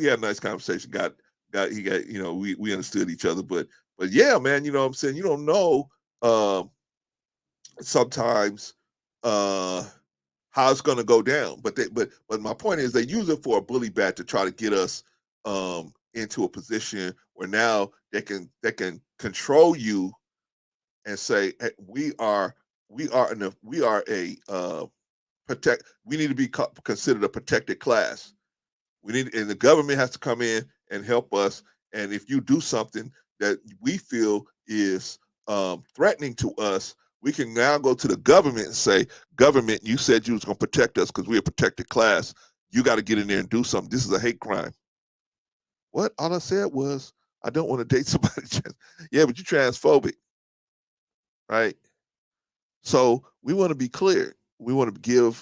had a nice conversation. We understood each other. But yeah, man, you know what I'm saying? You don't know sometimes how it's going to go down. But my point is, they use it for a bully bat to try to get us into a position where now they can control you and say, hey, we need to be considered a protected class. And the government has to come in and help us. And if you do something that we feel is threatening to us, we can now go to the government and say, government, you said you was going to protect us because we're a protected class. You got to get in there and do something. This is a hate crime. What? All I said was, I don't want to date somebody. Yeah, but you're transphobic, right? So we want to be clear. We want to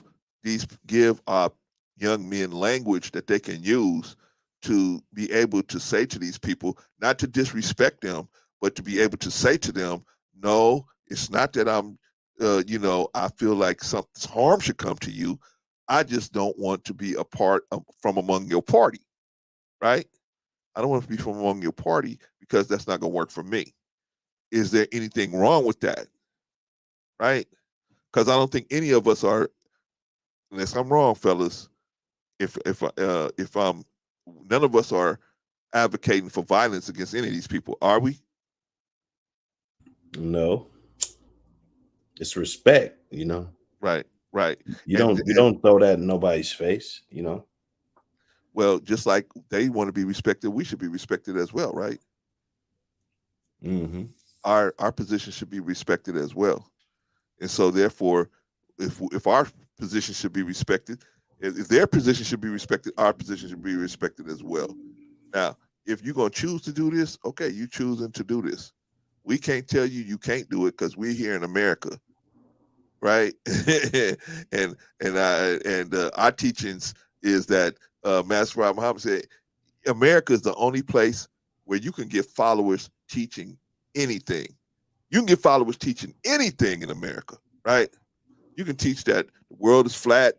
give our young men language that they can use to be able to say to these people, not to disrespect them, but to be able to say to them, no, it's not that I feel like some harm should come to you. I just don't want to be a part of from among your party, right? I don't want to be from among your party because that's not going to work for me. Is there anything wrong with that? Right? Because I don't think any of us are, unless I'm wrong, fellas, if I'm, none of us are advocating for violence against any of these people, are we? No. It's respect, you know. Right. You don't throw that in nobody's face, you know. Well, just like they want to be respected, we should be respected as well, right? Mm-hmm. Our position should be respected as well. And so therefore, if our position should be respected, if their position should be respected, our position should be respected as well. Now, if you're going to choose to do this, okay, you choosing to do this. We can't tell you can't do it because we're here in America, right? and our teachings is that Master Rob Muhammad said, America is the only place where you can get followers teaching anything. You can get followers teaching anything in America, right? You can teach that the world is flat,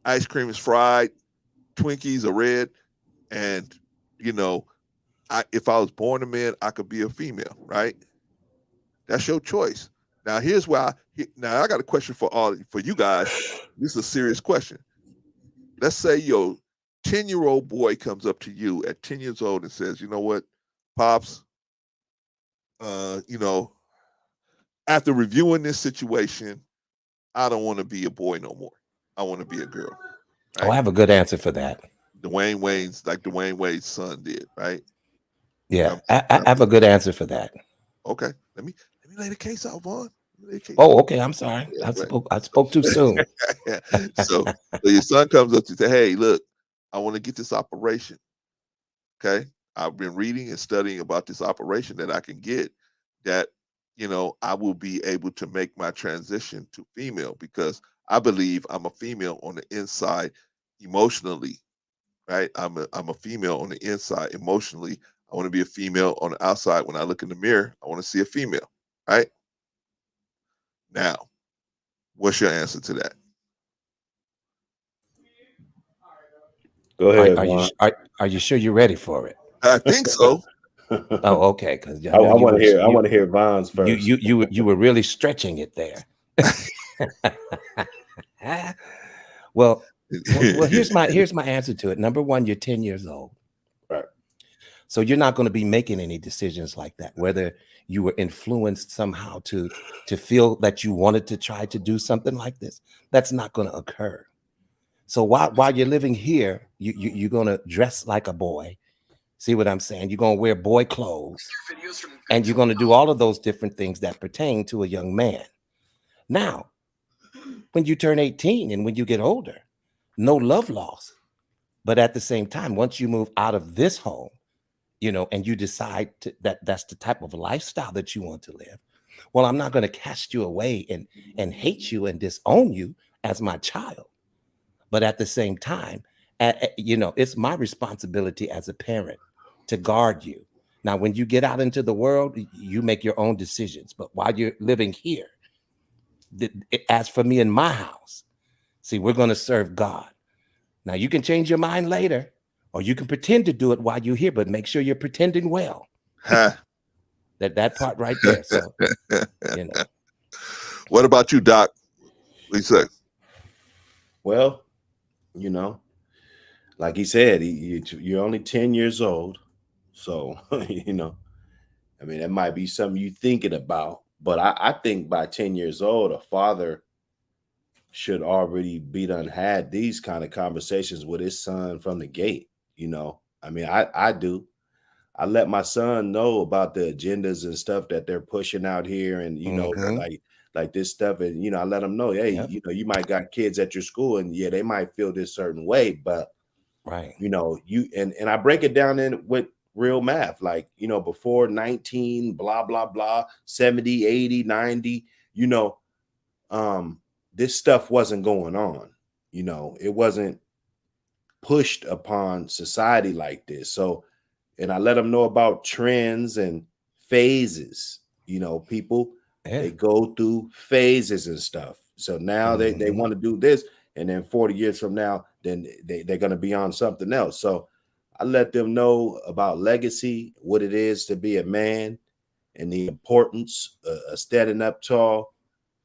ice cream is fried, Twinkies are red, and if I was born a man, I could be a female, right? That's your choice. Now, here's why. Now, I got a question for you guys. This is a serious question. Let's say your 10-year-old boy comes up to you at 10 years old and says, you know what, Pops, after reviewing this situation, I don't want to be a boy no more. I want to be a girl. Right? Oh, I have a good answer for that. Dwayne Wade's son did, right? Yeah, I have a good answer for that. Okay, let me lay the case out, Vaughn. Oh, okay. I'm sorry. Yeah, I spoke too soon. So your son comes up to say, "Hey, look, I want to get this operation. Okay, I've been reading and studying about this operation that I can get. That I will be able to make my transition to female because I believe I'm a female on the inside, emotionally. Right? I'm a female on the inside emotionally. I want to be a female on the outside. When I look in the mirror, I want to see a female. Right? Now, what's your answer to that? Go ahead. Are you sure you're ready for it? I think so. Oh, okay. Because I want to hear Von's first. You were really stretching it there. Well, here's my answer to it. Number one, you're 10 years old. Right. So you're not going to be making any decisions like that, whether you were influenced somehow to feel that you wanted to try to do something like this. That's not going to occur. So while you're living here, you're going to dress like a boy. See what I'm saying? You're going to wear boy clothes, and you're going to do all of those different things that pertain to a young man. Now, when you turn 18 and when you get older, no love lost. But at the same time, once you move out of this home, and you decide that that's the type of lifestyle that you want to live, well, I'm not going to cast you away and hate you and disown you as my child. But at the same time, it's my responsibility as a parent to guard you. Now, when you get out into the world, you make your own decisions. But while you're living here, as for me in my house, see, we're going to serve God. Now, you can change your mind later, or you can pretend to do it while you're here, but make sure you're pretending well. that part right there. So, What about you, Doc? What do you say? Well, like he said, you're only 10 years old. So, I mean, that might be something you're thinking about. But I think by 10 years old, a father should already be done had these kind of conversations with his son from the gate. I mean, I do. I let my son know about the agendas and stuff that they're pushing out here, and like this stuff, and I let them know, hey, you might got kids at your school, and yeah, they might feel this certain way, but right, you and I break it down in with real math, like before 19, blah blah blah, 70, 80, 90, this stuff wasn't going on. It wasn't pushed upon society like this. So, and I let them know about trends and phases. People, they go through phases and stuff. So now they want to do this, and then 40 years from now, then they're going to be on something else. So I let them know about legacy, what it is to be a man, and the importance of standing up tall,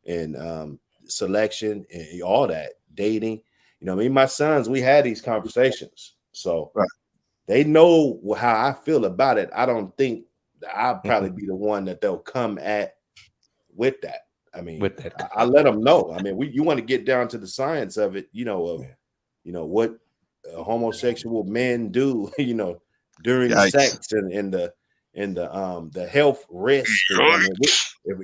and selection, and all that, dating. Me and my sons, we had these conversations. So they know how I feel about it. I don't think that I'll probably be the one that they'll come at with that. I mean, with that, I let them know. I mean, you want to get down to the science of it, what homosexual men do, during sex, and the health risk. I mean,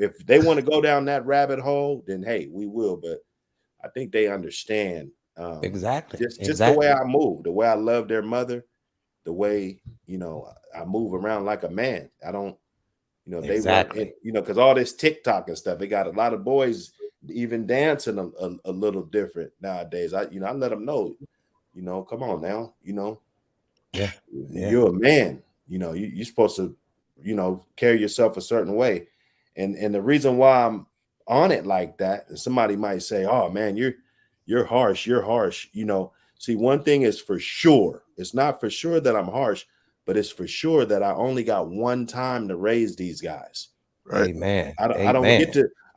if they want to go down that rabbit hole, then hey, we will. But I think they understand exactly. Just the way I move, the way I love their mother, the way I move around like a man. I don't, they want, because all this TikTok and stuff, they got a lot of boys even dancing a little different nowadays. I let them know, come on now, you're a man, you're supposed to, carry yourself a certain way. And the reason why I'm on it like that, and somebody might say, oh man, you're harsh. See, one thing is for sure. It's not for sure that I'm harsh, but it's for sure that I only got one time to raise these guys. Right. Amen. I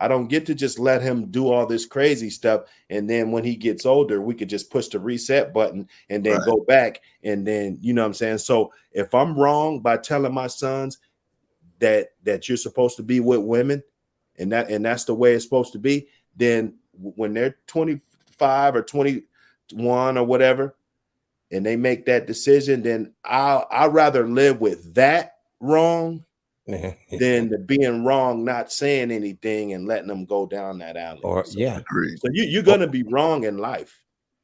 don't get to just let him do all this crazy stuff. And then when he gets older, we could just push the reset button and then go back. And then, what I'm saying? So if I'm wrong by telling my sons that you're supposed to be with women, and that's the way it's supposed to be, then when they're 25 or 21 or whatever, and they make that decision, then I'd rather live with that wrong than the being wrong, not saying anything and letting them go down that alley. So you're gonna be wrong in life,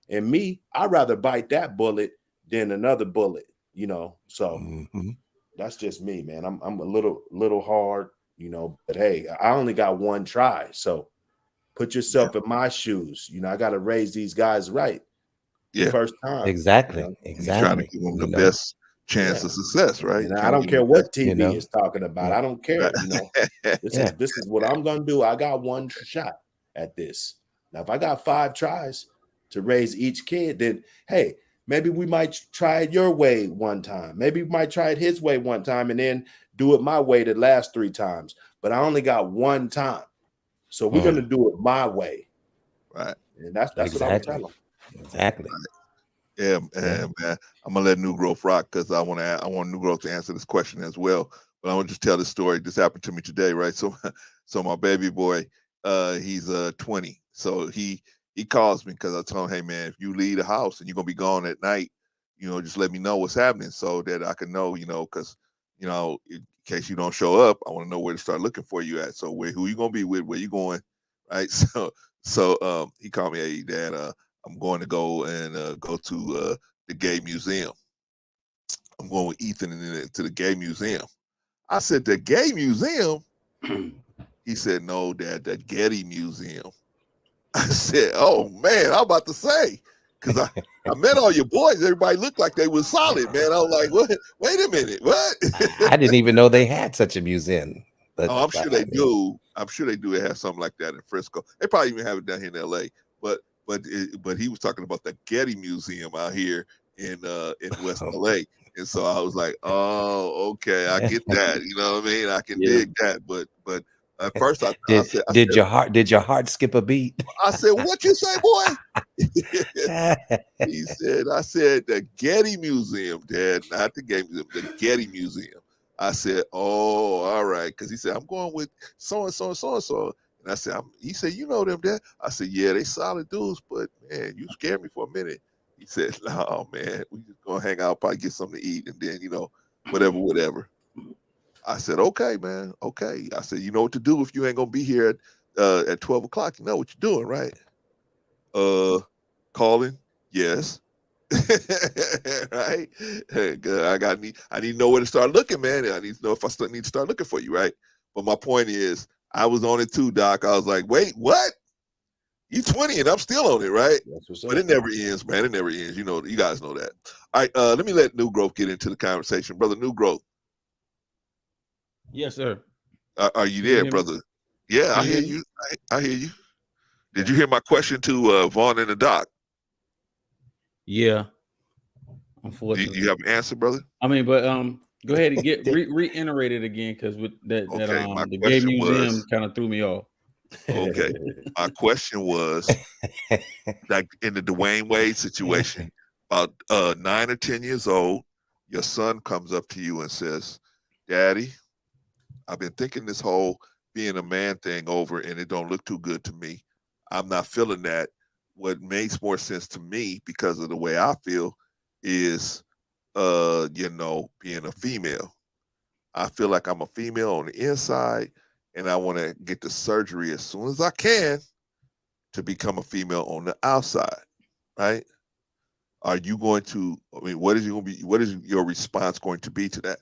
and me, I'd rather bite that bullet than another bullet. So that's just me, man. I'm a little hard, but hey, I only got one try, so put yourself in my shoes. I got to raise these guys right. First time. Exactly. You're trying to give them the best chance of success, right? And I don't care what TV is talking about. I don't care. This is what I'm gonna do. I got one shot at this. Now, if I got 5 tries to raise each kid, then hey, maybe we might try it your way one time. Maybe we might try it his way one time, and then do it my way the last 3 times. But I only got one time, so we're gonna do it my way. Right. And that's what I'm telling them. Exactly. Yeah, man. I'm gonna let New Growth rock because I want New Growth to answer this question as well. But I want to just tell this story. This happened to me today, right? So, so my baby boy, he's 20. So he calls me because I told him, hey man, if you leave the house and you're gonna be gone at night, just let me know what's happening so that I can know, because in case you don't show up, I want to know where to start looking for you at. So who you gonna be with? Where you going? Right? So he called me, hey dad, I'm going to go and go to the gay museum. I'm going with Ethan to the gay museum. I said, the gay museum? He said, no, Dad, the Getty Museum. I said, oh man, I'm about to say, because I met all your boys. Everybody looked like they was solid, man. I was like, what? Wait a minute, what? I didn't even know they had such a museum. But I'm sure they do. I'm sure they do. They have something like that in Frisco. They probably even have it down here in LA. But he was talking about the Getty Museum out here in West LA. And so I was like, oh, okay, I get that. You know what I mean? I can dig that. But at first I said, did your heart skip a beat? I said, what you say, boy? He said, I said the Getty Museum, Dad, not the Gay Museum, the Getty Museum. I said, oh, all right. Because he said, I'm going with so-and-so and so-and-so. And I said, he said, you know them, Dad? I said, yeah, they solid dudes, but, man, you scared me for a minute. He said, no, man, we just going to hang out, probably get something to eat, and then, whatever. I said, okay, man, okay. I said, you know what to do if you ain't going to be here at 12 o'clock. You know what you're doing, right? Calling? Yes. Right? Good. I need to know where to start looking, man. I need to know if I need to start looking for you, right? But my point is, I was on it too, Doc. I was like, wait, what? You 20 and I'm still on it, right? But it never ends, man. It never ends. You guys know that. All right, let me let New Growth get into the conversation. Brother New Growth. Yes, sir. Are you there, brother? Yeah, I hear you. I hear you. Did you hear my question to Vaughn and the Doc? Yeah. Unfortunately. Do you have an answer, brother? I mean, but go ahead and get reiterate it again, because with the gay museum kind of threw me off. Okay. My question was, like in the Dwayne Wade situation, about 9 or 10 years old, your son comes up to you and says, Daddy, I've been thinking this whole being a man thing over and it don't look too good to me. I'm not feeling that. What makes more sense to me because of the way I feel is, being a female. I feel like I'm a female on the inside and I want to get the surgery as soon as I can to become a female on the outside, right? Are you going to, what is your response going to be to that?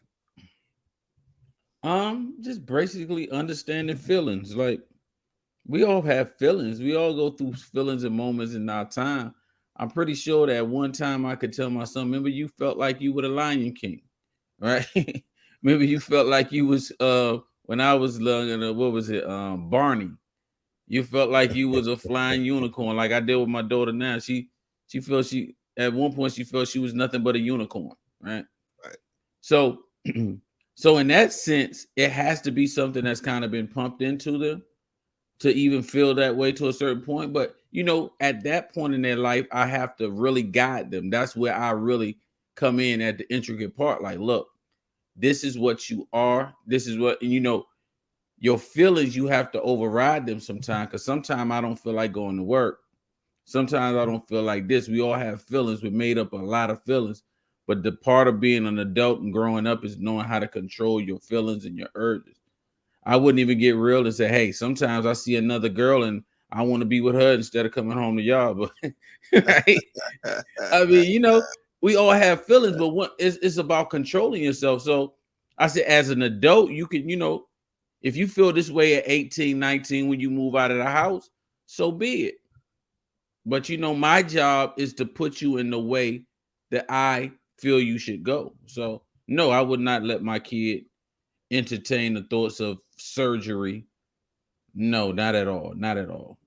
Just basically understanding feelings. Like, we all have feelings. We all go through feelings and moments in our time. I'm pretty sure that one time I could tell my son, remember you felt like you were the Lion King, right? Maybe you felt like you was when I was young, what was it? Barney. You felt like you was a flying unicorn, like I did with my daughter now. She felt at one point she felt she was nothing but a unicorn, right? Right. So so in that sense, it has to be something that's kind of been pumped into them to even feel that way to a certain point. But at that point in their life, I have to really guide them. That's where I really come in at the intricate part. Like, look, this is what you are. This is what, your feelings, you have to override them sometimes, because sometimes I don't feel like going to work. Sometimes I don't feel like this. We all have feelings. We made up a lot of feelings. But the part of being an adult and growing up is knowing how to control your feelings and your urges. I wouldn't even get real and say, hey, sometimes I see another girl and I want to be with her instead of coming home to y'all. But right? I mean, we all have feelings, but it's about controlling yourself. So I said, as an adult, you can, if you feel this way at 18, 19, when you move out of the house, so be it. But, my job is to put you in the way that I feel you should go. So, no, I would not let my kid entertain the thoughts of surgery. No, not at all. Not at all.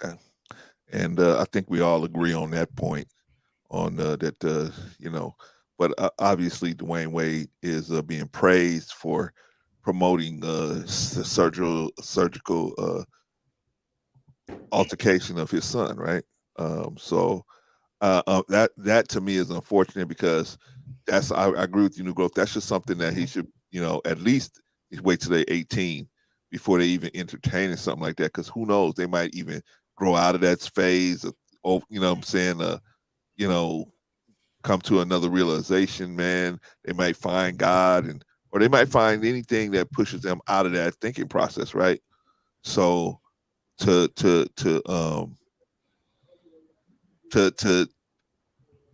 Okay. And I think we all agree on that point, on that, but obviously Dwayne Wade is being praised for promoting surgical altercation of his son, right? So That to me is unfortunate because I agree with you, New Growth. That's just something that he should, at least wait till they're 18 before they even entertain something like that. Because who knows, they might even grow out of that phase of, what I'm saying, come to another realization, man. They might find God or they might find anything that pushes them out of that thinking process, right? So to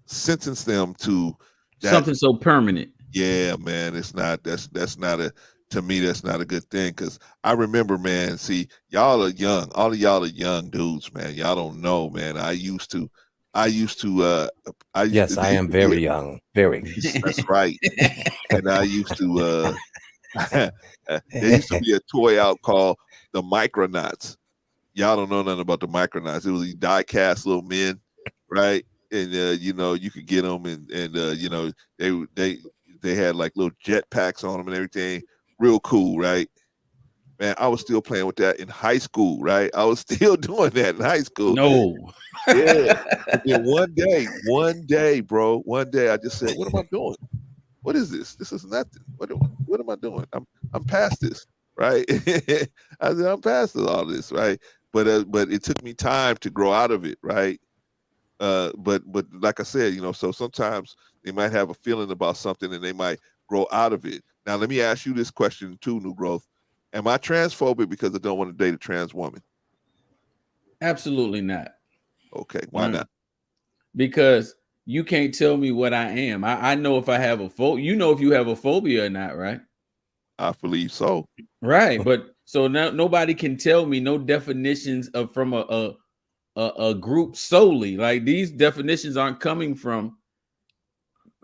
sentence them to that, something so permanent. yeah, man, it's not. That's not a. To me, that's not a good thing because I remember, man. See, y'all are young. All of y'all are young dudes, man. Y'all don't know, man. I used to. Yes, I am very young. Very. That's right. And I used to. There used to be a toy out called the Micronauts. Y'all don't know nothing about the Micronauts. It was these die-cast little men, right? And you could get them, and they had like little jet packs on them and everything. Real cool, right? Man, I was still playing with that in high school, right? I was still doing that in high school. No. Yeah. And then one day, bro, I just said, what am I doing? What is this? This is nothing. What am I doing? I'm past this, right? I said, I'm past all this, right? But it took me time to grow out of it, right? But like I said, so sometimes they might have a feeling about something and they might grow out of it. Now, let me ask you this question too, New Growth. Am I transphobic because I don't want to date a trans woman? Absolutely not. Okay, why not? Because you can't tell me what I am. I know if I have a phobia. You know if you have a phobia or not, right? I believe so. Right, but so now nobody can tell me no definitions from a group solely. Like these definitions aren't coming from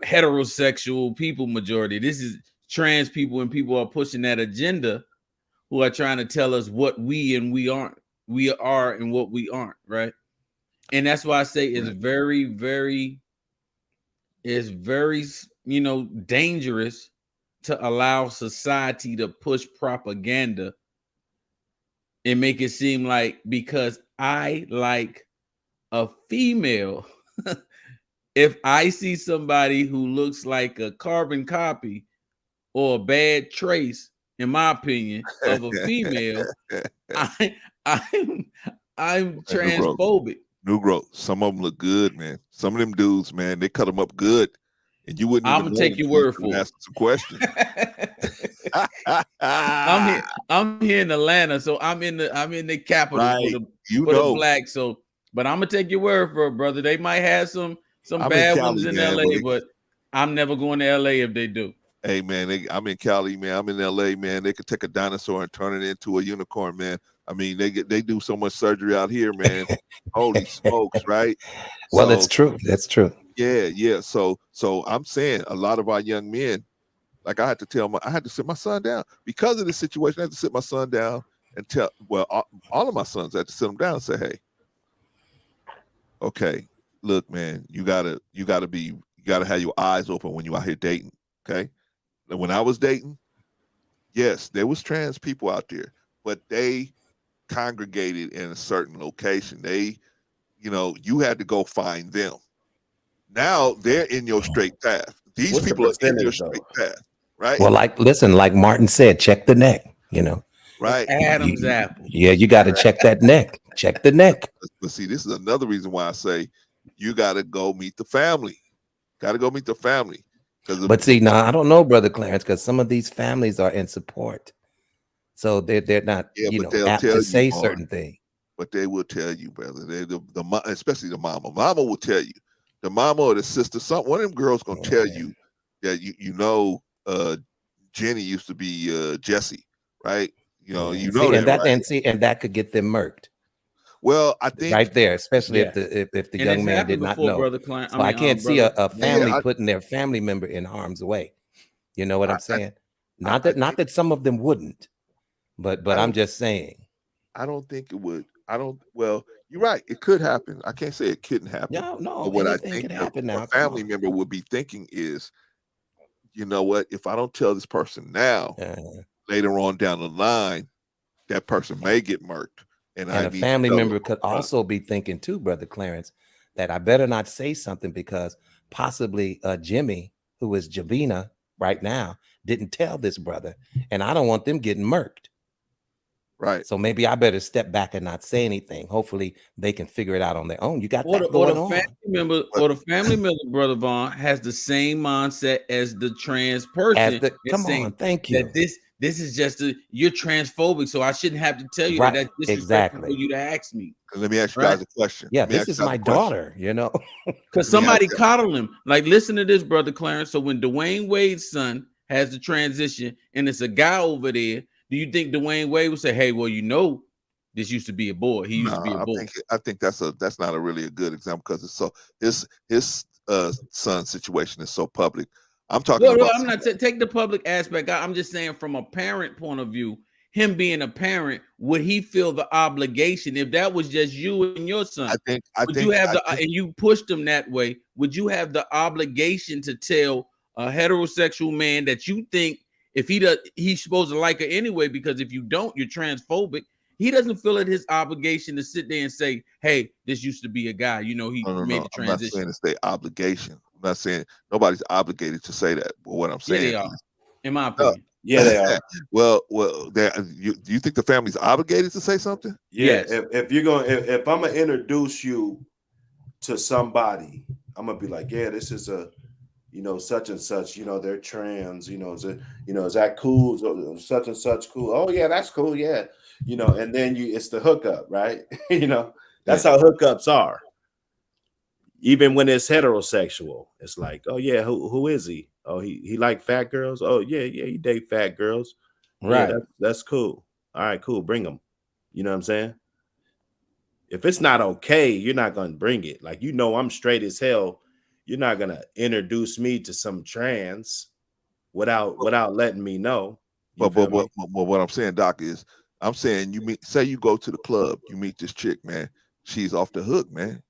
heterosexual people majority. This is trans people, and people are pushing that agenda who are trying to tell us what we are and what we aren't, right? And that's why I say it's very, very dangerous to allow society to push propaganda and make it seem like because I like a female, if I see somebody who looks like a carbon copy or a bad trace, in my opinion, of a female, I'm transphobic. New Growth. Some of them look good, man. Some of them dudes, man, they cut them up good, and you wouldn't. I'm gonna take your word for it. Ask some questions. I'm here in Atlanta, so I'm in the capital right. for the black. So, but I'm gonna take your word for it, brother. They might have some bad ones in LA, but I'm never going to LA if they do. Hey man, I'm in Cali, man. I'm in LA, man. They could take a dinosaur and turn it into a unicorn, man. I mean, they do so much surgery out here, man. Holy smokes, right? Well, that's true. That's true. Yeah. So I'm saying a lot of our young men, like I had to sit my son down because of this situation. I had to sit my son down and all of my sons, I had to sit them down and say, hey, okay, look, man, you gotta have your eyes open when you out here dating. Okay. And when I was dating, yes, there was trans people out there, but they congregated in a certain location. They, you had to go find them. Now they're in your straight path. These people are in your straight path, right? Well, like Martin said, check the neck, Right. Adam's apple. Yeah, you got to check that neck. Check the neck. But see, this is another reason why I say you got to go meet the family. Got to go meet the family. But see, now I don't know, Brother Clarence, because some of these families are in support, so they're not, apt to say certain things. But they will tell you, brother. Especially the mama. Mama will tell you. The mama or the sister. One of them girls gonna tell you that Jenny used to be Jesse, right? And that could get them murked. Well, I think right there, especially if the young man did not know. I can't see a family putting their family member in harm's way. You know what I'm saying? Not that some of them wouldn't, but I'm just saying. I don't think it would. Well, you're right. It could happen. I can't say it couldn't happen. No. But what I think a family member would be thinking is, you know what? If I don't tell this person now, later on down the line, that person may get murked. And a family member could also be thinking too, Brother Clarence, that I better not say something because possibly Jimmy, who is Javina right now, didn't tell this brother, and I don't want them getting murked. Right. So maybe I better step back and not say anything. Hopefully they can figure it out on their own. You got that going on. Or the family member, Brother Vaughn, has the same mindset as the trans person. Come on, thank you. That this is just you're transphobic, so I shouldn't have to tell you Right, that. That's disrespectful exactly. for you to ask me. Let me ask you guys a question. Yeah, this is my daughter, you know. Because somebody coddled him. Like, listen to this, Brother Clarence. So when Dwayne Wade's son has the transition and it's a guy over there, do you think Dwayne Wade would say, "Hey, well, you know, this used to be a boy. He used to be a boy"? I think that's not a really a good example because it's so his son's situation is so public. I'm talking about. I'm not take the public aspect. I'm just saying from a parent point of view. Him being a parent, would he feel the obligation if that was just you and your son? And you pushed him that way? Would you have the obligation to tell a heterosexual man that you think if he's supposed to like her anyway? Because if you don't, you're transphobic. He doesn't feel it his obligation to sit there and say, "Hey, this used to be a guy." You know, he made the transition. I'm not saying it's their obligation. I'm not saying nobody's obligated to say that. But what I'm saying, they are, in my opinion. Yeah, they are. well, do you think the family's obligated to say something? Yeah. Yes. If you're going, if I'm gonna introduce you to somebody, I'm gonna be like, yeah, this is a, such and such. They're trans. Is that cool? Such and such cool. Oh yeah, that's cool. Yeah. And then it's the hookup, right? That's how hookups are. Even when it's heterosexual, it's like, oh yeah, who is he? Oh, he like fat girls. Oh yeah, he date fat girls. Right. Yeah, that's cool. All right, cool. Bring them. You know what I'm saying? If it's not okay, you're not gonna bring it. Like, I'm straight as hell. You're not gonna introduce me to some trans without letting me know. But what I'm saying, Doc, is I'm saying say you go to the club, you meet this chick, man. She's off the hook, man.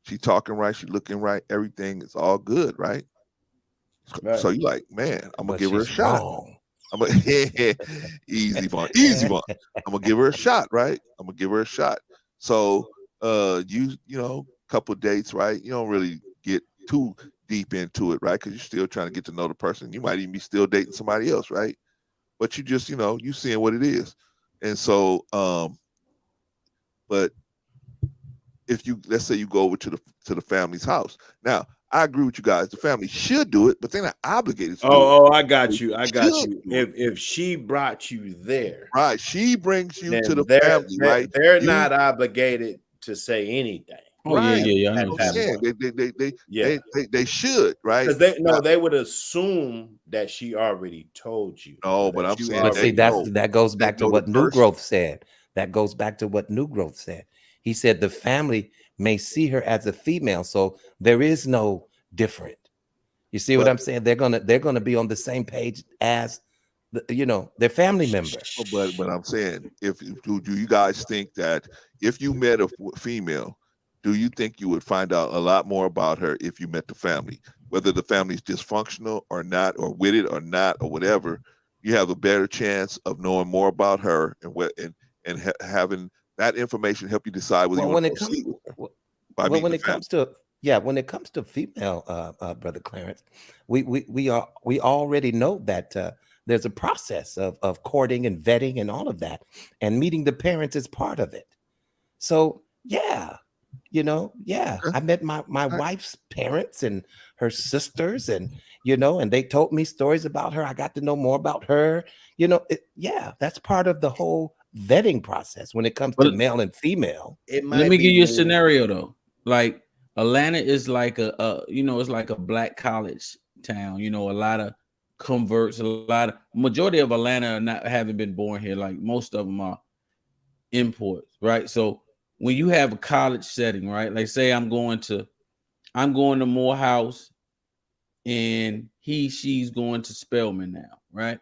She talking right, she looking right, everything is all good, right? So you like, man, I'm gonna give her a shot. I'm gonna easy Vaughn. I'm gonna give her a shot, right? I'm gonna give her a shot. So couple dates, right? You don't really get too deep into it, right? Because you're still trying to get to know the person. You might even be still dating somebody else, right? But you just, you seeing what it is. And so, but if let's say you go over to the family's house. Now, I agree with you guys. The family should do it, but they're not obligated to do it. Oh, I got you. If she brought you there, right? She brings you to the family, right? They're not obligated to say anything. Oh right. yeah. They should, right? Because they would assume that she already told you. No, but I'm saying, but see, that goes back to what New Growth said. That goes back to what New Growth said. He said the family may see her as a female, so there is no different. You see what I'm saying? They're gonna be on the same page as their family member. But I'm saying, do you guys think that if you met a female, do you think you would find out a lot more about her if you met the family, whether the family's dysfunctional or not, or with it or not, or whatever? You have a better chance of knowing more about her and having that information help you decide whether you want to proceed with her. When it comes to female, Brother Clarence, we already know that there's a process of courting and vetting and all of that, and meeting the parents is part of it. So I met my wife's parents and her sisters, and and they told me stories about her. I got to know more about her. That's part of the whole vetting process when it comes to male and female. Let me give you a scenario though. Like Atlanta is like it's like a black college town. A lot of converts, majority of Atlanta haven't been born here. Like most of them are imports, right? So when you have a college setting, right? Like say I'm going to Morehouse and she's going to Spelman now, right?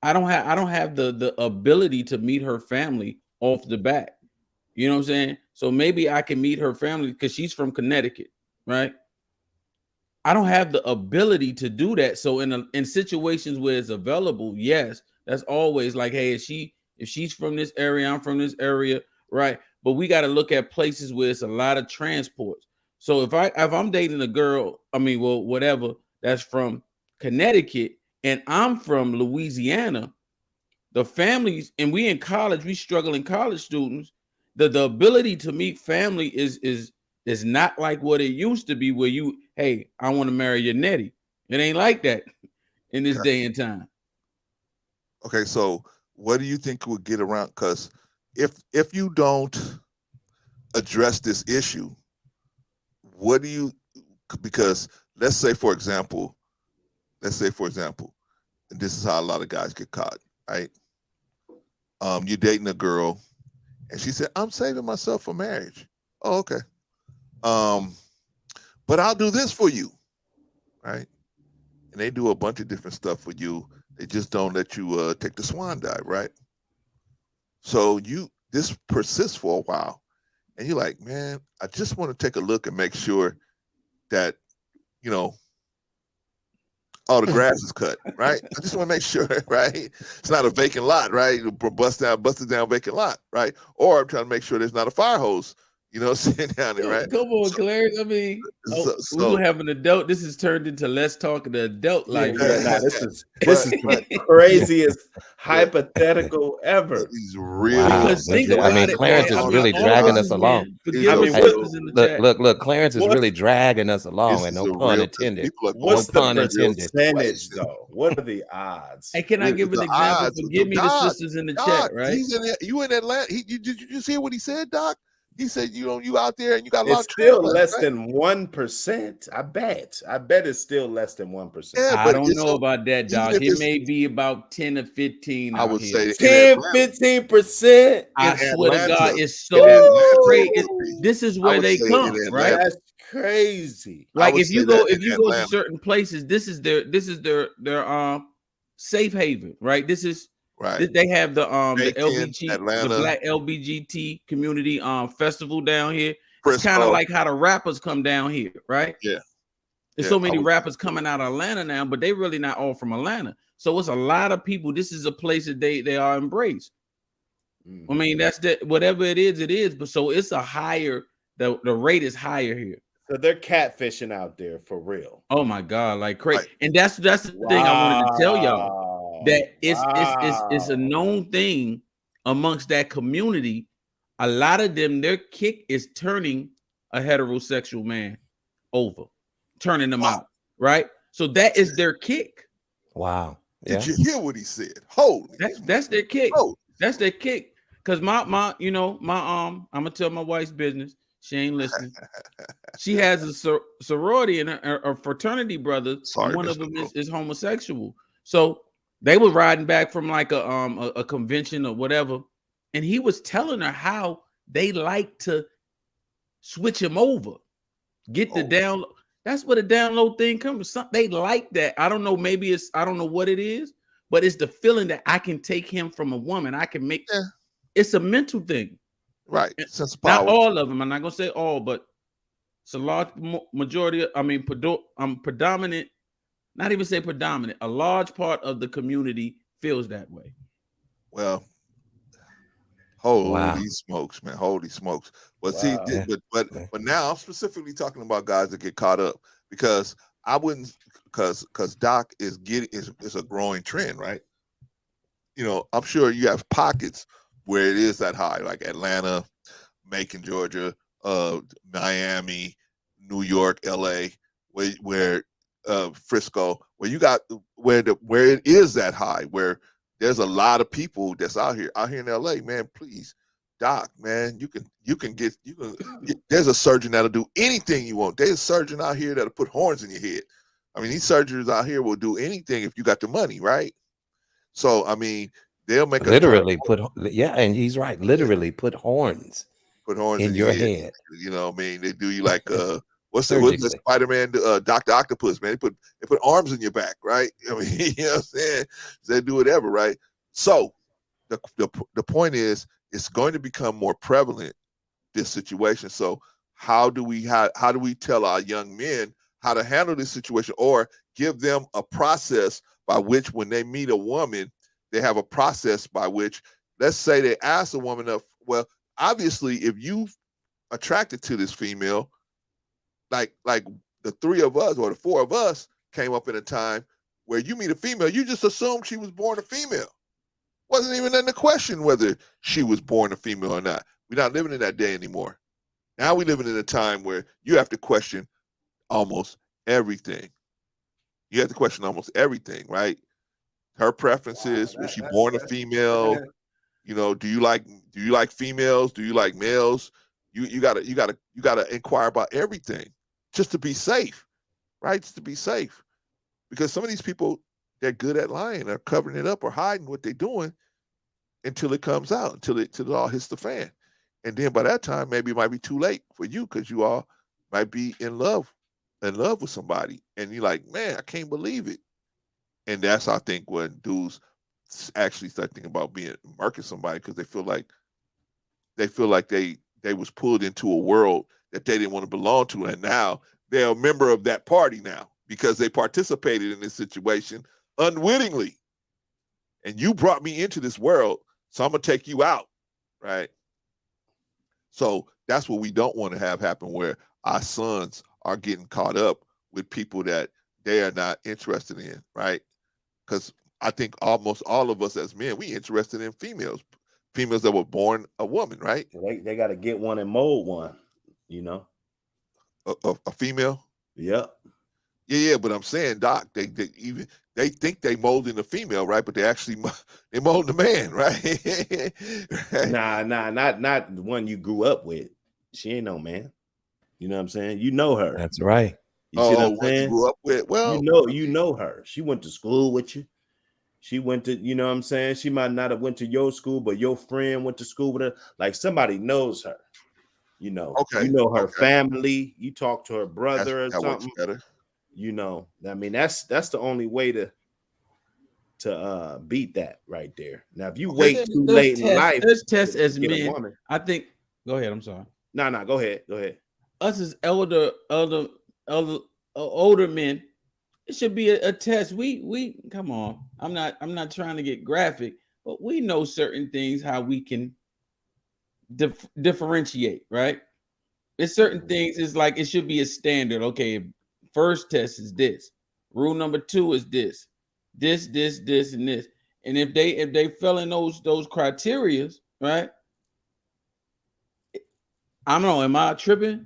I don't have the ability to meet her family off the bat. You know what I'm saying? So maybe I can meet her family because she's from Connecticut, right? I don't have the ability to do that. So in situations where it's available, yes, that's always like, hey, if she's from this area, I'm from this area, right? But we got to look at places where it's a lot of transports. So if I'm dating a girl, I mean, well, whatever, that's from Connecticut, and I'm from Louisiana, the families, and we in college, we struggling college students. The ability to meet family is not like what it used to be, where you, hey, I want to marry your nettie. It ain't like that in this day and time. Okay, so what do you think would get around? Because if you don't address this issue, what do you? Because let's say for example, and this is how a lot of guys get caught, right? You're dating a girl, and she said, "I'm saving myself for marriage." Oh, okay. But I'll do this for you, right? And they do a bunch of different stuff for you. They just don't let you take the swan dive, right? So this persists for a while, and you're like, man, I just want to take a look and make sure that, you know, all the grass is cut, right? I just want to make sure, right? It's not a vacant lot, right? Busted down vacant lot, right? Or I'm trying to make sure there's not a fire hose, you know, sitting down there, right? Come on, Clarence. I mean, we don't have an adult. This has turned into let's talk the adult life. Nah, this is the craziest hypothetical ever. He's really because think about I mean, it, Clarence man. is I mean, really all dragging this us is, along. man, forgive us, mean, sisters in the chat. Look, Clarence is really dragging us along, and no pun intended. What's No the pun intended. percentage, though? What are the odds? Hey, can I give an example? Forgive me, the sisters in the chat, right? You in Atlanta? Did you just hear what he said, Doc? He said, you out there and you got a lot It's of still travelers, less right? than 1%. I bet it's still less than 1%. Yeah, I but don't know about that, Doc. if It may be about 10 or 15. I would say 10, 15%. I swear to God, it's so Atlanta, crazy. This is I where would they say come, in right? Atlanta. That's crazy. Like would if you say go that in to Atlanta. certain places, this is their safe haven, right? This is Right. they have the Macon, LBG, Atlanta. the Black LBGT community festival down here. It's Frisco. kind of like how the rappers come down here, right? Yeah. There's Yeah, so many rappers coming out of Atlanta now, but they really not all from Atlanta. So it's a lot of people. This is a place that they are embraced. I mean, that's whatever it is. But so it's a higher, the rate is higher here. So they're catfishing out there for real. Oh my God, like crazy. Right. And that's the thing I wanted to tell y'all, that it's a known thing amongst that community. A lot of them, their kick is turning a heterosexual man over, turning them out, right? So that is their kick. Wow. Yeah. Did you hear what he said? Holy, that's their kick. That's their kick. Cause my I'm gonna tell my wife's business. She ain't listening. She has a sorority and a fraternity brother. Sorry, one of them is homosexual. So they were riding back from like a convention or whatever, and he was telling her how they like to switch him over, get the download. That's where the download thing comes from. They like that. I don't know. Maybe I don't know what it is, but it's the feeling that I can take him from a woman. I can make. Yeah. It's a mental thing. Right. Not all of them. I'm not gonna say all, but it's a large majority. Predominant. Not even say predominant. A large part of the community feels that way. Well, holy smokes, man! Holy smokes! But see, but now I'm specifically talking about guys that get caught up, because I wouldn't, because Doc is a growing trend, right? You know, I'm sure you have pockets where it is that high, like Atlanta, Macon, Georgia, Miami, New York, LA, where Frisco, where you got where it is that high, where there's a lot of people that's out here in LA, man. Please, Doc, man, you can get there's a surgeon that'll do anything you want. There's a surgeon out here that'll put horns in your head. I mean, these surgeons out here will do anything if you got the money, right? So I mean, they'll make literally and he's right. Literally put horns in your head. You know what I mean? They do you like what's the Spider-Man Dr. Octopus, man? They put arms in your back, right? I mean, you know what I'm saying? They do whatever, right? So the point is, it's going to become more prevalent, this situation. So how do we tell our young men how to handle this situation, or give them a process by which, when they meet a woman, they have a process by which, let's say they ask a woman, well, obviously, if you attracted to this female, the three of us or the four of us came up in a time where you meet a female, you just assumed she was born a female. Wasn't even in the question whether she was born a female or not. We're not living in that day anymore. Now we're living in a time where you have to question almost everything. You have to question almost everything, right? Her preferences, was she born a female? You know, do you like females? Do you like males? You gotta inquire about everything just to be safe, right? Just to be safe. Because some of these people, they're good at lying or covering it up or hiding what they're doing until it comes out, until it all hits the fan. And then by that time, maybe it might be too late for you because you all might be in love with somebody. And you're like, man, I can't believe it. And that's, I think, when dudes actually start thinking about murking somebody because they feel like they was pulled into a world that they didn't want to belong to. And now they're a member of that party now because they participated in this situation unwittingly. And you brought me into this world, so I'm going to take you out, right? So that's what we don't want to have happen, where our sons are getting caught up with people that they are not interested in, right? Because I think almost all of us as men, we interested in females that were born a woman, right? They got to get one and mold one, you know. A female? Yep. Yeah, but I'm saying, Doc, they think they molding a female, right? But they actually they mold the man, right? Right? Nah, not the one you grew up with. She ain't no man. You know what I'm saying? You know her. That's right. You see what I'm saying? You grew up with. Well, you know her. She went to school with you. She went to, you know what I'm saying? She might not have went to your school, but your friend went to school with her. Like somebody knows her. You know. Okay. You know her family. You talk to her brother or that works something. better. You know, I mean, that's the only way to beat that right there. Now, if you wait too late in life, let's test as men. I think. Go ahead. I'm sorry. No, go ahead. Go ahead. Us as older men, it should be a test. We come on. I'm not trying to get graphic, but we know certain things how we can differentiate, right? There's certain things. It's like it should be a standard. Okay, first test is this. Rule number 2 is this, and this. And if they fell in those criterias, right? I don't know. Am I tripping?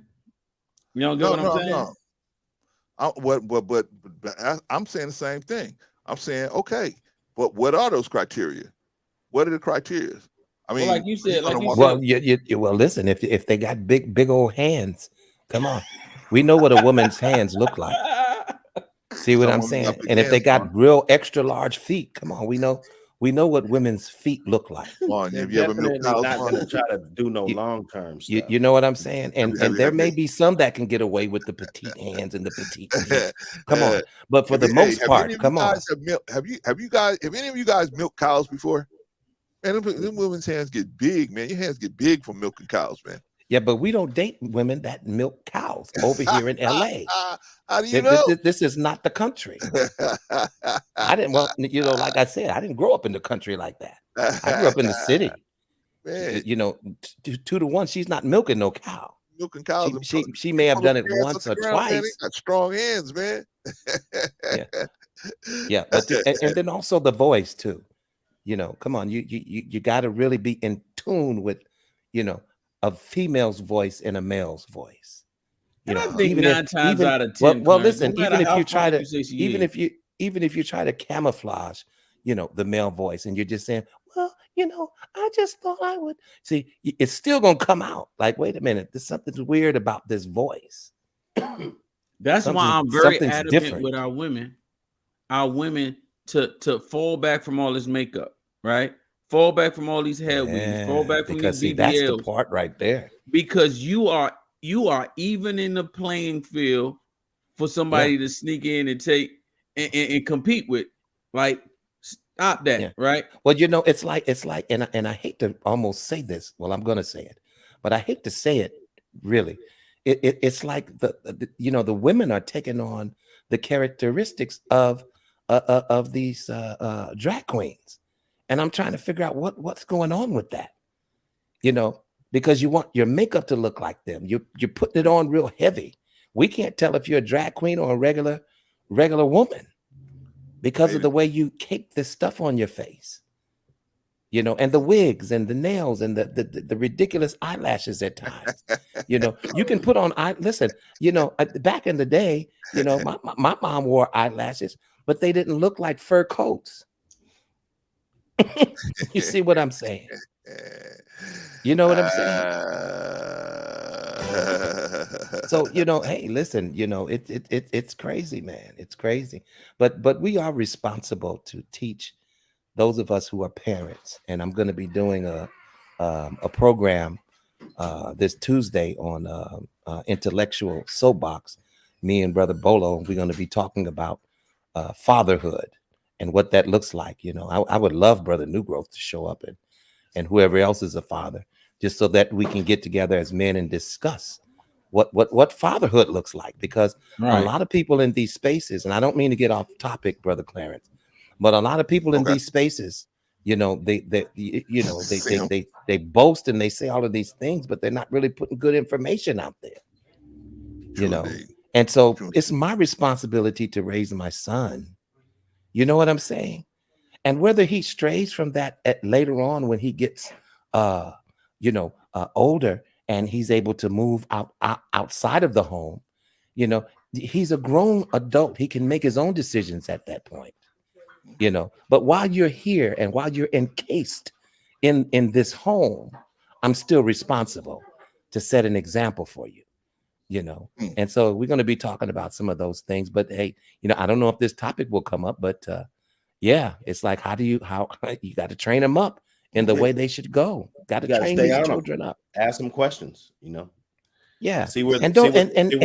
You don't get what I'm saying? No. I'm saying the same thing. I'm saying, okay, but what are those criteria? What are the criteria? I mean, well, like you said, well, listen, if they got big old hands, come on, we know what a woman's hands look like. See what I'm saying? And if they got real extra large feet, come on, we know what women's feet look like. Come on, have you ever milked cows? Not gonna try to do no long-term stuff. You know what I'm saying? And there may be some that can get away with the petite hands and the petite feet. Come on, but for the most part, come on. Have any of you guys milked cows before? Man, them women's hands get big, man. Your hands get big from milking cows, man. Yeah, but we don't date women that milk cows over here in LA. How do you know? This is not the country. I didn't, well, you know, like I said, I didn't grow up in the country like that. I grew up in the city. Man. You know, 2 to 1, she's not milking no cow. Milking cows. She may have done it once or twice. Man, they got strong hands, man. Yeah. But and then also the voice too. You know, come on, you got to really be in tune with, you know, a female's voice and a male's voice. You know, I think 9 times out of 10. Well, listen, even if you try to camouflage, you know, the male voice, and you're just saying, well, you know, I just thought I would. See, it's still gonna come out. Like, wait a minute, there's something weird about this voice. That's why I'm very adamant with our women to fall back from all this makeup, right? Fall back from all these head wigs, fall back from these BBLs. That's the part right there. Because you are even in the playing field for somebody to sneak in and take and compete with. Like, stop that, right? Well, you know, it's like, and I hate to almost say this. Well, I'm gonna say it, but I hate to say it. Really, it's like the you know, the women are taking on the characteristics of these drag queens. And I'm trying to figure out what's going on with that, you know, because you want your makeup to look like them. You're putting it on real heavy We can't tell if you're a drag queen or a regular woman because of the way you cape this stuff on your face. You know, and the wigs and the nails and the ridiculous eyelashes at times. You know, you can put on listen, you know, back in the day, you know, my mom wore eyelashes, but they didn't look like fur coats. You see what I'm saying? You know what I'm saying? So, you know, hey, listen, you know, it's crazy, man. It's crazy. But we are responsible to teach those of us who are parents. And I'm going to be doing a program this Tuesday on intellectual soapbox. Me and Brother Bolo, we're going to be talking about fatherhood and what that looks like. You know, I would love Brother New Growth to show up and whoever else is a father, just so that we can get together as men and discuss what fatherhood looks like. Because a lot of people in these spaces, and I don't mean to get off topic, Brother Clarence, but a lot of people in these spaces, you know, they boast and they say all of these things, but they're not really putting good information out there. You know, and so it's my responsibility to raise my son. You know what I'm saying? And whether he strays from that later on when he gets older and he's able to move outside of the home, you know, he's a grown adult. He can make his own decisions at that point. You know, but while you're here and while you're encased in this home, I'm still responsible to set an example for you. You know, and so we're going to be talking about some of those things. But hey, you know, I don't know if this topic will come up, but yeah, it's like how you got to train them up in the way they should go. Got to train these children up. Ask them questions, you know. Yeah, See where and their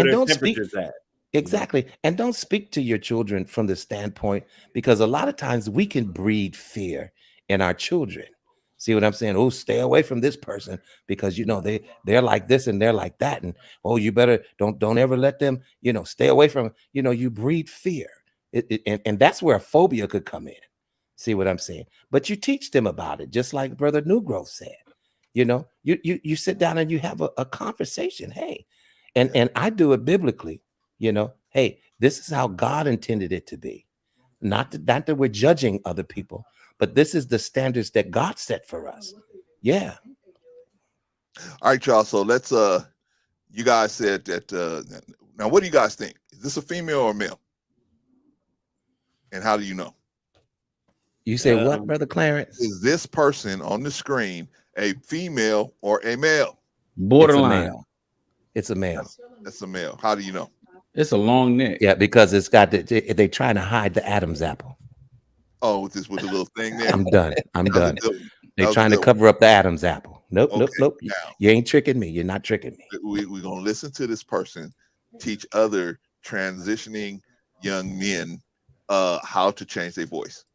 don't speak temperature's at. exactly, and don't speak to your children from the standpoint, because a lot of times we can breed fear in our children. See what I'm saying? Oh, stay away from this person because you know they're like this and they're like that, and oh, you better don't ever let them, you know, stay away from, you know, you breed fear. And that's where a phobia could come in. See what I'm saying? But you teach them about it, just like Brother New Growth said. You know, you sit down and you have a conversation. Hey, and I do it biblically. You know, hey, this is how God intended it to be. Not that we're judging other people, but this is the standards that God set for us. Yeah. All right, y'all. So let's you guys said that now what do you guys think? Is this a female or a male? And how do you know? You say what, Brother Clarence? Is this person on the screen a female or a male? Borderline. It's a male. That's a male. How do you know? It's a long neck. Yeah, because it's got they're trying to hide the Adam's apple. Oh, with the little thing there. I'm done. They're trying to cover up the Adam's apple. Nope. Now, you ain't tricking me. You're not tricking me. We're gonna listen to this person teach other transitioning young men how to change their voice.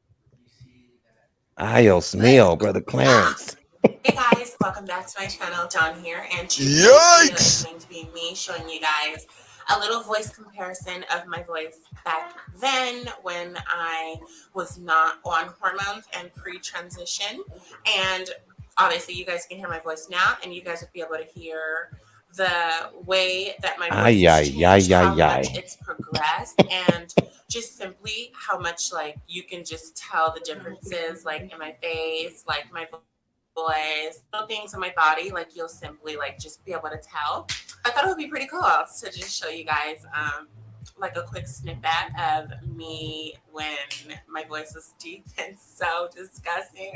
Adios mio, Brother Clarence. Hey guys, welcome back to my channel. Dawn here, and today is going to be me showing you guys a little voice comparison of my voice back then when I was not on hormones and pre-transition. And obviously you guys can hear my voice now, and you guys will be able to hear the way that my voice has changed, how much it's progressed, and just simply how much like you can just tell the differences like in my face, like my voice, little things in my body, like you'll simply like just be able to tell. I thought it would be pretty cool to just show you guys like a quick snippet of me when my voice was deep and so disgusting.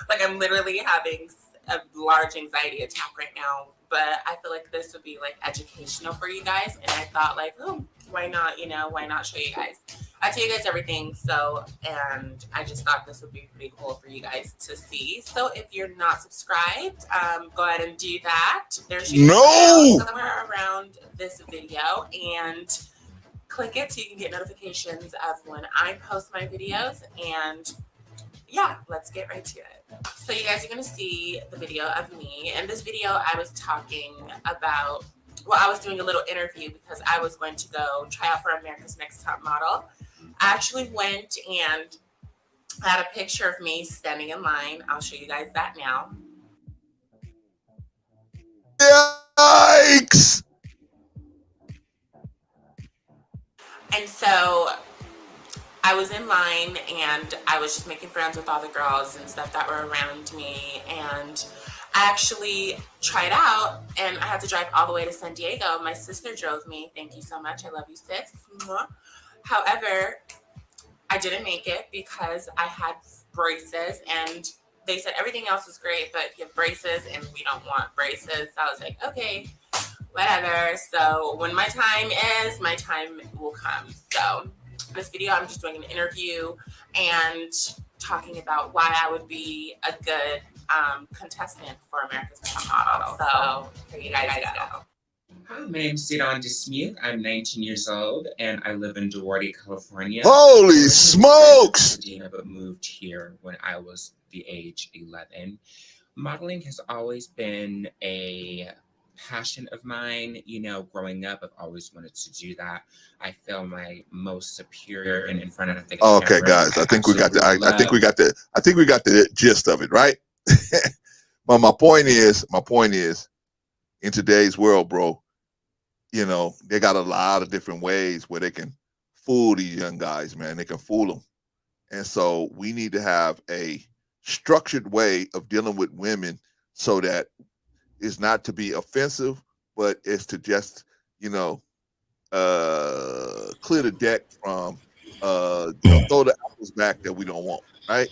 Like I'm literally having a large anxiety attack right now, but I feel like this would be like educational for you guys, and I thought like, oh, why not, you know, why not show you guys? I tell you guys everything, so, and I just thought this would be pretty cool for you guys to see. So if you're not subscribed, go ahead and do that. There's somewhere around this video, and click it so you can get notifications of when I post my videos. And yeah, let's get right to it. So you guys are going to see the video of me. In this video, I was talking about, well, I was doing a little interview because I was going to go try out for America's Next Top Model. I actually went and had a picture of me standing in line. I'll show you guys that now. Yikes! And so I was in line and I was just making friends with all the girls and stuff that were around me. And I actually tried out and I had to drive all the way to San Diego. My sister drove me. Thank you so much. I love you, sis. Mwah. However, I didn't make it because I had braces and they said everything else was great, but you have braces and we don't want braces. So I was like, okay, whatever. So when my time is, my time will come. So this video, I'm just doing an interview and talking about why I would be a good contestant for America's Next Top Model. So here you guys go. Hi, my name's Sidon Smith. I'm 19 years old and I live in Duarte, California. Holy smokes! But moved here when I was the age 11. Modeling has always been a passion of mine. You know, growing up, I've always wanted to do that. I feel my most superior and in front of the camera. Okay, guys, I think we got the. I think we got the gist of it, right? But my point is, in today's world, bro, you know, they got a lot of different ways where they can fool these young guys, man. They can fool them, and so we need to have a structured way of dealing with women so that it's not to be offensive, but it's to just, you know, clear the deck from throw the apples back that we don't want, right?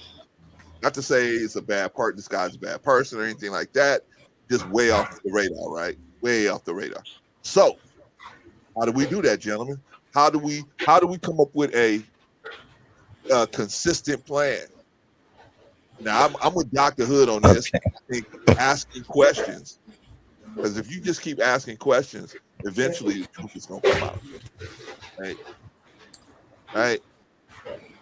Not to say it's a bad part, this guy's a bad person or anything like that. Just way off the radar, right? Way off the radar. So how do we do that, gentlemen? How do we come up with a consistent plan? Now I'm with Dr. Hood on this. Okay. I think asking questions, because if you just keep asking questions, eventually the truth is gonna come out. Right? Right?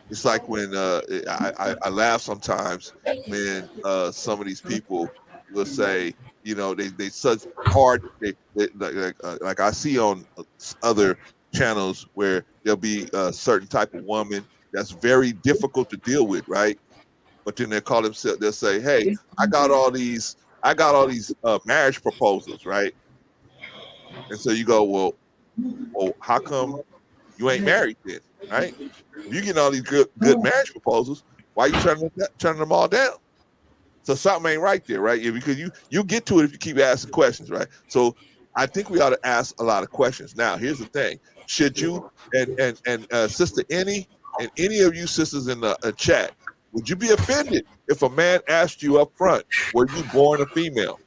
It's like when I laugh sometimes when some of these people will say, you know, they such hard, like I see on other channels where there'll be a certain type of woman that's very difficult to deal with, right? But then they call themselves, they'll say, hey, I got all these marriage proposals, right? And so you go, well, how come you ain't married then, right? You getting all these good marriage proposals, why you turning them all down? So something ain't right there, right? Yeah, because you get to it if you keep asking questions, right? So I think we ought to ask a lot of questions. Now, here's the thing: should you and Sister Annie and any of you sisters in the chat, would you be offended if a man asked you up front, were you born a female?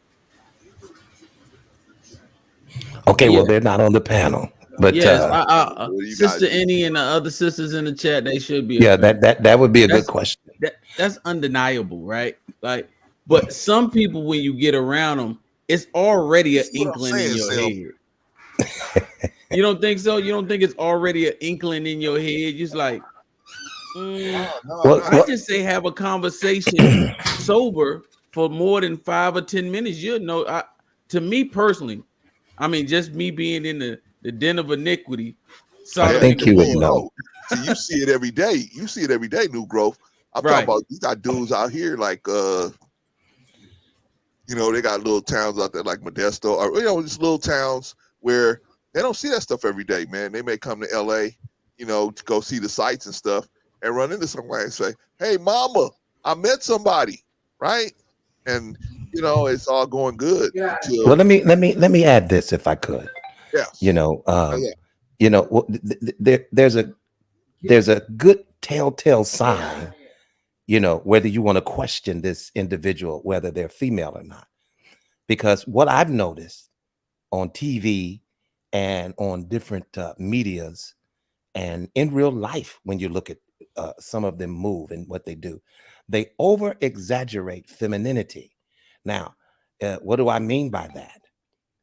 Okay, well, they're not on the panel. But yes, Sister Annie and the other sisters in the chat, they should be. Yeah, that would be a good question. That's undeniable, right? Like, but some people, when you get around them, it's already an inkling in your head. You don't think so? You don't think it's already an inkling in your head? You're just like, I just say have a conversation sober for more than 5 or 10 minutes. You know, to me personally, I mean, just me being in the den of iniquity. I think you would know. See, you see it every day. You see it every day, New Growth. I'm talking about, you got dudes out here like, you know, they got little towns out there like Modesto, or, you know, just little towns where they don't see that stuff every day, man. They may come to LA, you know, to go see the sights and stuff and run into somebody and say, hey, mama, I met somebody, right? And, you know, it's all going good. Yeah. Well, let me add this if I could. Yes. You know, you know, there's a good telltale sign, you know, whether you want to question this individual, whether they're female or not. Because what I've noticed on TV and on different medias and in real life, when you look at some of them move and what they do, they over exaggerate femininity. Now, what do I mean by that?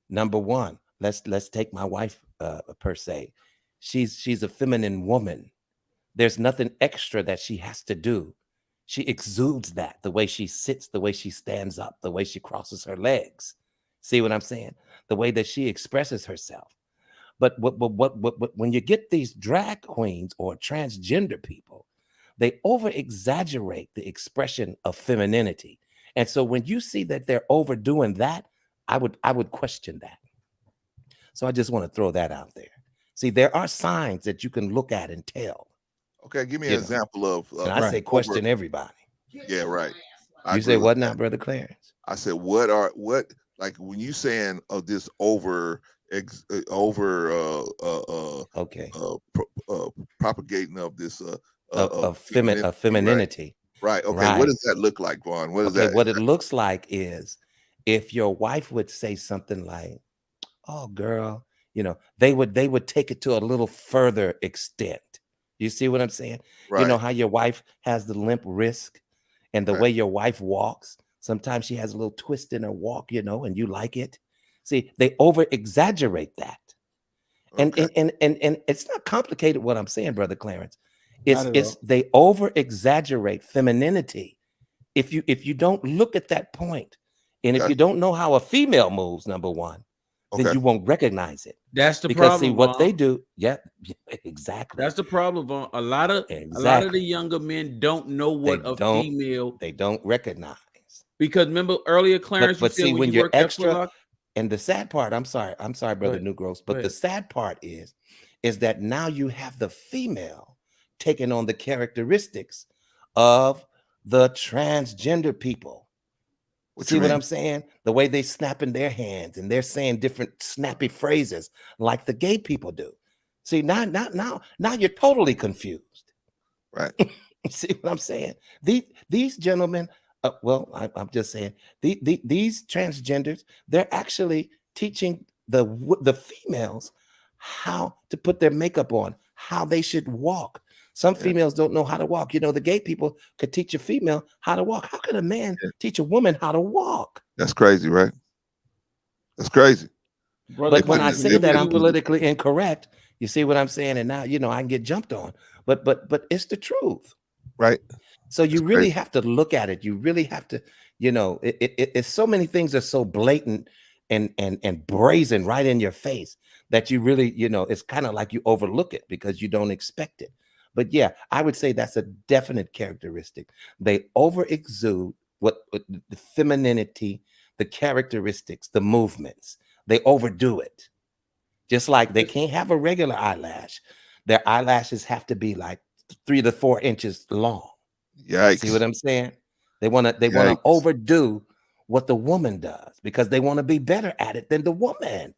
Number one, let's take my wife per se. She's a feminine woman. There's nothing extra that she has to do. She exudes that, the way she sits, the way she stands up, the way she crosses her legs. See what I'm saying? The way that she expresses herself. But when you get these drag queens or transgender people, they over exaggerate the expression of femininity. And so when you see that they're overdoing that, I would question that. So I just want to throw that out there. See, there are signs that you can look at and tell. Okay, give me You an know. example of And I say question everybody. Yeah, right. I You say agree with what that. now, Brother Clarence? I said, what like when you saying of this propagating of this Of femininity, femininity. right? Okay, what Right. does that look like, Vaughn? What is Okay, that? what it looks like is if your wife would say something like, "Oh, girl," they would take it to a little further extent. You see what I'm saying? You know Right. how your wife has the limp wrist and the Right. way your wife walks, sometimes she has a little twist in her walk, and you like it. See, they over exaggerate that. And, Okay. and it's not complicated what I'm saying, Brother Clarence. Not at It's all. they over exaggerate femininity. If you don't look at that point, and if Okay. you don't know how a female moves, number one, then Okay. you won't recognize it. That's the Because see problem, what they Vaughn. do. Yeah, exactly. That's the problem, Vaughn. A lot of the Exactly. younger men don't know They what a don't female, they don't recognize. because remember earlier, Clarence, you But said see, when when you you're worked at Foot extra, Locker. and the sad part, I'm sorry, Go Brother ahead. New Gross, Go but the ahead. sad part is that now you have the female taking on the characteristics of the transgender people. What See you what mean? I'm saying? The way they snap in their hands and they're saying different snappy phrases like the gay people do. See, now you're totally confused. Right. See what I'm saying? These gentlemen, I'm just saying, these transgenders, they're actually teaching the females how to put their makeup on, how they should walk. Some Yeah. females don't know how to walk. The gay people could teach a female how to walk. How could a man Yeah. teach a woman how to walk? That's crazy, right? That's crazy. Brother But when I Clarence, say remember that, I'm you was politically incorrect. You see what I'm saying? And now, I can get jumped on. But it's the truth. Right. So That's you really crazy. have to look at it. You really have to, it's so many things are so blatant and brazen right in your face that you really, it's kind of like you overlook it because you don't expect it. But yeah, I would say that's a definite characteristic. They over exude what the femininity, the characteristics, the movements. They overdo it. Just like they can't have a regular eyelash. Their eyelashes have to be like 3 to 4 inches long. Yikes. See what I'm saying? They want to Yikes. overdo what the woman does because they want to be better at it than the woman.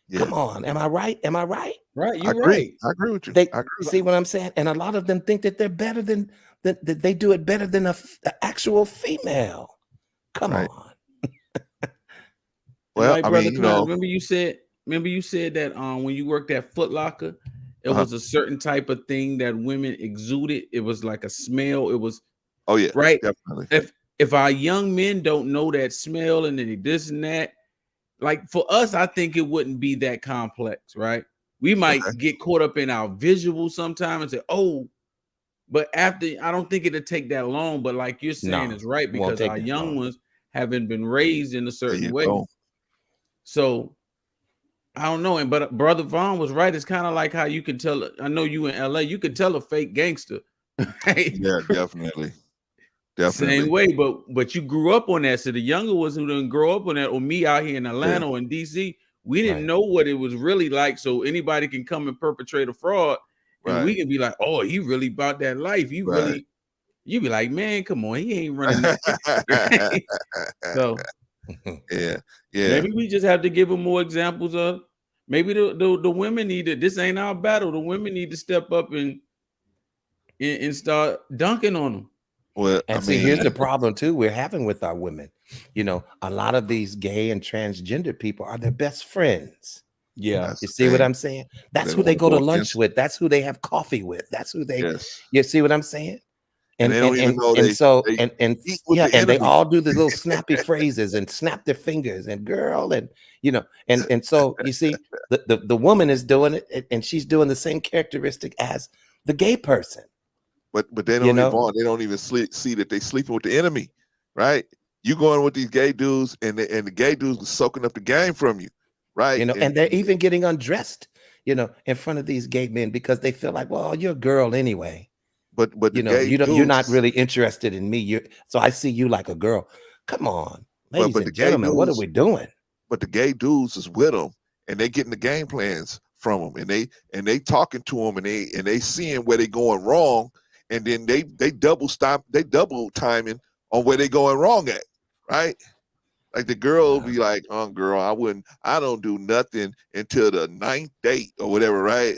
Yeah. Come on, am I right? Am I right? right. I You're agree. right. I agree with you. They I agree with see what I'm saying, and a lot of them think that they're better than that they do it better than a actual female. Come Right. on. Well, Like, I Brother mean, Clarence, remember you said that when you worked at Foot Locker, it was a certain type of thing that women exuded. It was like a smell. It was oh yeah, right. definitely. If our young men don't know that smell and then this and that, like for us, I think it wouldn't be that complex, right? We might get caught up in our visual sometime and say, "Oh," but after, I don't think it'll take that long. But like you're saying, No, is right it won't because take our that young long. ones haven't been raised in a There certain you way. go. So I don't know. And but Brother Vaughn was right. It's kind of like how you can tell. I know you in LA, you could tell a fake gangster. Right? Yeah, definitely. Same way, but you grew up on that. So the younger ones who didn't grow up on that, or me out here in Atlanta or in DC, we didn't know what it was really like. So anybody can come and perpetrate a fraud, and we can be like, "Oh, he really about that life. He really." You be like, "Man, come on, he ain't running that." So yeah. Maybe we just have to give them more examples of. Maybe the women need to. This ain't our battle. The women need to step up and start dunking on them. Well, and see, here's the problem too we're having with our women. A lot of these gay and transgender people are their best friends. Yeah. You see what I'm saying? That's who they go to lunch with. That's who they have coffee with. That's who they, you see what I'm saying? And they don't even know and they so eat with yeah, the and they enemy. all do the little snappy phrases and snap their fingers and girl and and so you see the woman is doing it and she's doing the same characteristic as the gay person. But they don't even see that they sleeping with the enemy, right? You going with these gay dudes and the gay dudes are soaking up the game from you, right? And they're even getting undressed, in front of these gay men because they feel like, well, you're a girl anyway. But you're not really interested in me. So I see you like a girl. Come on, ladies and gentlemen, what are we doing? But the gay dudes is with them and they getting the game plans from them, and they talking to them, and they seeing where they going wrong, and then they double timing on where they going wrong at, right? Like the girl will be like, "Oh, girl, I don't do nothing until the 9th date or whatever," right?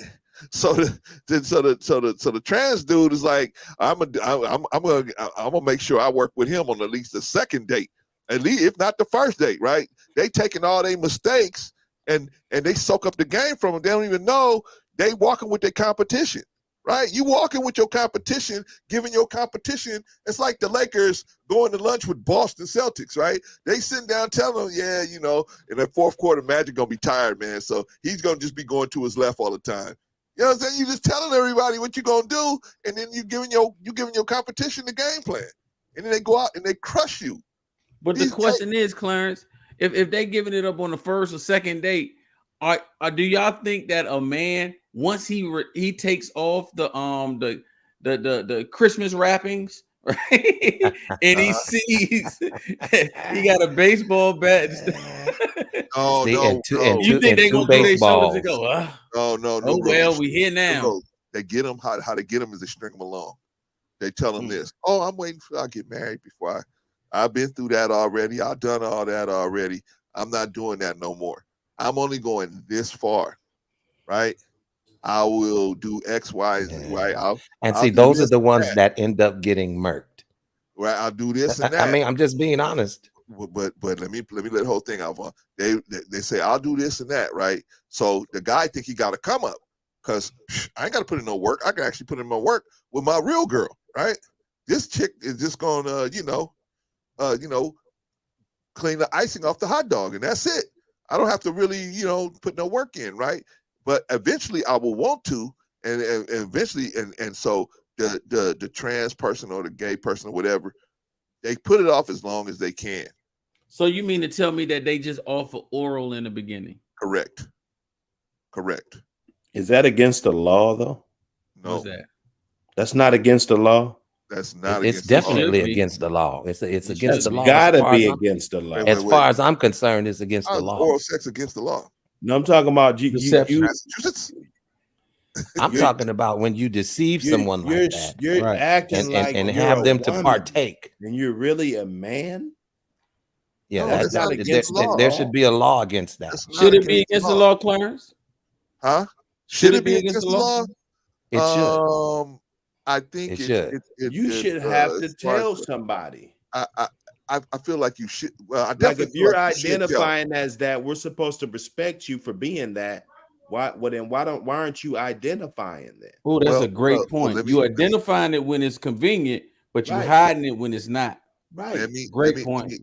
So the trans dude is like, I'm gonna make sure I work with him on at least the 2nd date, at least if not the 1st date, right? They taking all their mistakes and they soak up the game from them. They don't even know they walking with their competition, right? You walking with your competition, giving your competition. It's like the Lakers going to lunch with Boston Celtics, right? They sitting down telling them, yeah, in the 4th quarter, Magic gonna be tired, man. So he's gonna just be going to his left all the time. You know what I'm saying? You just telling everybody what you're gonna do, and then you giving your competition the game plan, and then they go out and they crush you. But the question is, Clarence, if they giving it up on the 1st or 2nd date, do y'all think that a man, once he takes off the Christmas wrappings, right, and he sees he got a baseball bat? Oh no! You think they gonna do their shoulders and go? No. Oh well, we here now. They get them how to get them is they string them along. They tell them this. Oh, I'm waiting for I get married before I've been through that already. I've done all that already. I'm not doing that no more. I'm only going this far, right? I will do X, Y, Z, right? I'll those are the ones that end up getting murked. Right, I'll do this and that. I mean, I'm just being honest. But let me let the whole thing out. They say I'll do this and that, right? So the guy think he got to come up because I ain't got to put in no work. I can actually put in my work with my real girl, right? This chick is just gonna, clean the icing off the hot dog, and that's it. I don't have to really, put no work in, right? But eventually, I will want to, and eventually, and so the trans person or the gay person or whatever, they put it off as long as they can. So you mean to tell me that they just offer oral in the beginning? Correct. Is that against the law, though? No. What's that? That's not against the law. That's not. It's definitely against the law. It's against the law. Gotta be against the law. As far as I'm concerned, it's against the law. Oral sex against the law. No, I'm talking about Massachusetts. I'm talking about when you deceive someone like that. You're acting like and you're have a them to woman, partake. and you're really a man. Yeah, No, that's not against the law. There should be a law against that. Should it be against the law, Clarence? Huh? Should it be against the law? It should. I think it should. You should have to tell somebody. I feel like you should. Well, I like definitely if you're identifying as that, we're supposed to respect you for being that. Why aren't you identifying that? Oh, that's a great point. You identifying it when it's convenient, but you're hiding it when it's not. Right. Great point.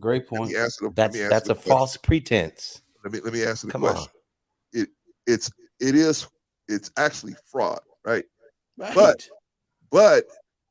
That's a false pretense. Let me answer the question. It's actually fraud, right? But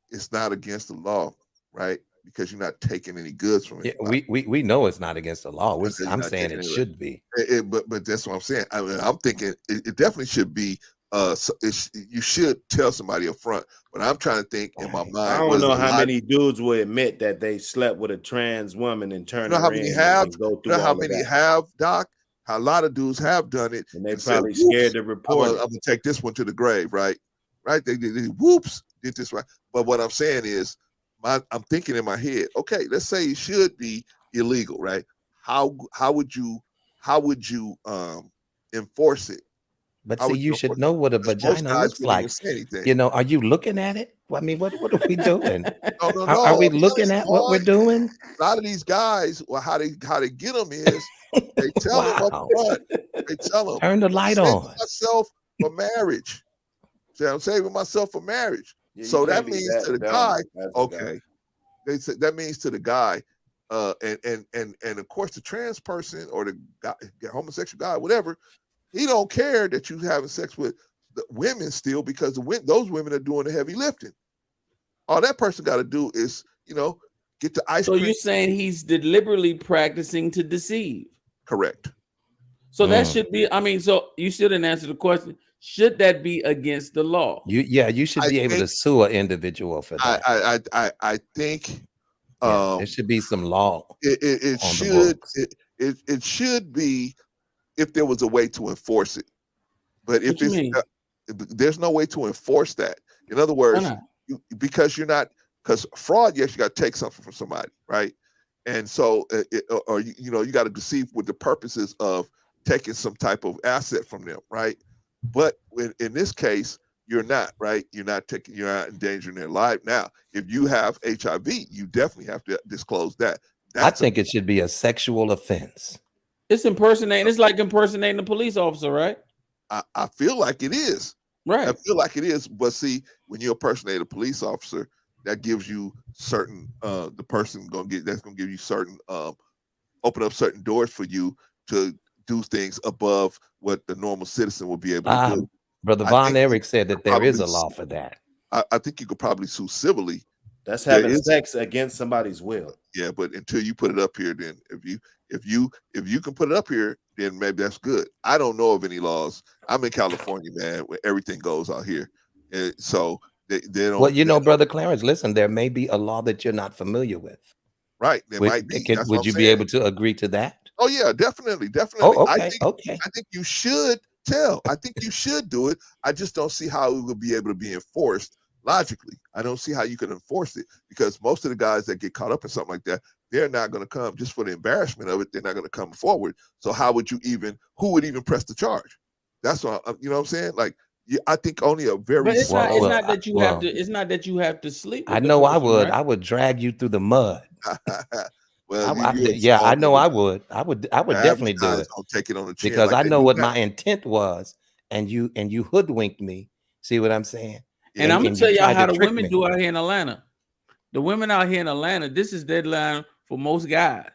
it's not against the law, right? Because you're not taking any goods from it. Yeah, we know it's not against the law. I'm saying it should be. But that's what I'm saying. I mean, I'm thinking it definitely should be. You should tell somebody up front. But I'm trying to think in my mind. I don't know how many dudes will admit that they slept with a trans woman and turned. You know how many have? You know how many have, Doc? How a lot of dudes have done it, and they probably scared to report. I'm gonna take this one to the grave, right? Right? They whoops, did this right. But what I'm saying is, I'm thinking in my head. Okay, let's say it should be illegal, right? How would you enforce it? But see, you should know what a vagina looks like. Are you looking at it? I mean, what are we doing? No. Are we looking at what we're doing? A lot of these guys, well, how they get them is they tell them up front. They tell them, turn the light on. Myself for marriage. See, I'm saving myself for marriage. Yeah, so that means to the guy, okay. They say that means to the guy, and of course the trans person or the guy, homosexual guy, whatever. He don't care that you having sex with the women still because those women are doing the heavy lifting. All that person got to do is, get the ice cream. So you're saying he's deliberately practicing to deceive? Correct. So that should be. I mean, so you still didn't answer the question. Should that be against the law? You should be able to sue an individual for that. I think there should be some law. It should. It should be. If there was a way to enforce it, But if What you it's mean? there's no way to enforce that. In other Why words, not? because you're not, because fraud, yes, you got to take something from somebody, right? And so, or you know, you got to deceive with the purposes of taking some type of asset from them, right? But in this case, you're not, right? You're not endangering their life. Now, if you have HIV, you definitely have to disclose that. I think it should be a sexual offense. It's impersonating. It's like impersonating a police officer, right? I feel like it is. Right. I feel like it is. But see, when you impersonate a police officer, that gives you certain the person that's gonna give you certain open up certain doors for you to do things above what the normal citizen will be able to do. Brother Von Erich said that there is a law for that. I think you could probably sue civilly. That's having sex against somebody's will. Yeah, but until you put it up here, then if you can put it up here, then maybe that's good. I don't know of any laws. I'm in California, man, where everything goes out here, and so they don't. Well, you know, Brother Clarence, listen, there may be a law that you're not familiar with. Right, there might be. Would you be able to agree to that? Oh yeah, definitely. Oh, okay, okay. I think you should tell. I think you should do it. I just don't see how it will be able to be enforced logically. I don't see how you can enforce it, because most of the guys that get caught up in something like that, they're not going to come just for the embarrassment of it. They're not going to come forward. So how would you who would even press the charge? That's what you know what I'm saying? Like, I think only a very. But it's not that you have to. It's not that you have to sleep with I know the person, I would. right? I would drag you through the mud. Well, yeah, I know I would. I would definitely do it. I'll take it on the chin because like I they know do what now. my intent was, and you hoodwinked me. See what I'm saying? And I'm gonna tell y'all how the trick women me. do out here in Atlanta. The women out here in Atlanta, this is deadline for most guys.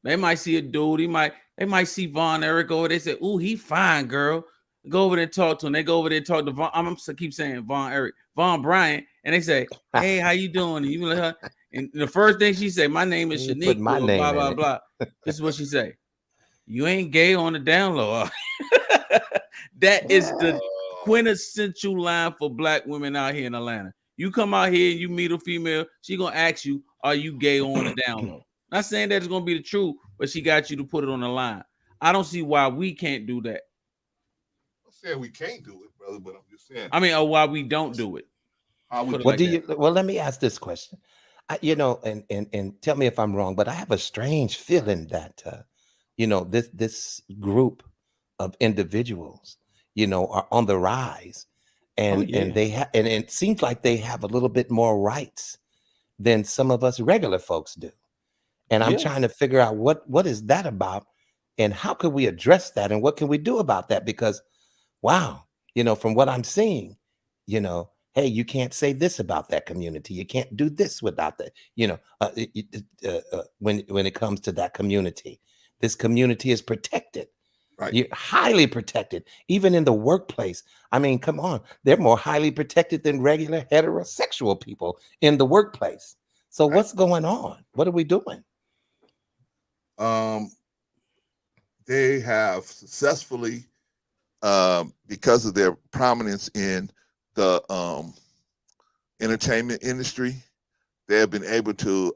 They might see a dude, they might see Von Erich over. They say, "Ooh, he fine, girl." Go over there and talk to him. They go over there and talk to Von. I'm gonna keep saying Von Erich, Von Bryant, and they say, "Hey, how you doing?" And you let her. And the first thing she say, "My name is You put Shaniqua." my name Blah in blah it. blah. This is what she say. You ain't gay on the down low. That is the quintessential line for black women out here in Atlanta. You come out here and you meet a female, she gonna ask you, "Are you gay on the down low?" Not saying that it's gonna be the truth, but she got you to put it on the line. I don't see why we can't do that. I'm saying we can't do it, brother, but I'm just saying. I mean, or why we don't do it. Well, let me ask this question. You know, and tell me if I'm wrong, but I have a strange feeling that you know, this group of individuals, you know, are on the rise, and they have, and it seems like they have a little bit more rights than some of us regular folks do. And I'm trying to figure out what is that about, and how can we address that, and what can we do about that? Because, wow, you know, from what I'm seeing, you know, hey, you can't say this about that community. You can't do this without that. You know, when it comes to that community, this community is protected. Right. You're highly protected, even in the workplace. I mean, come on, they're more highly protected than regular heterosexual people in the workplace. So what's going on? What are we doing? They have successfully, because of their prominence in the entertainment industry, they have been able to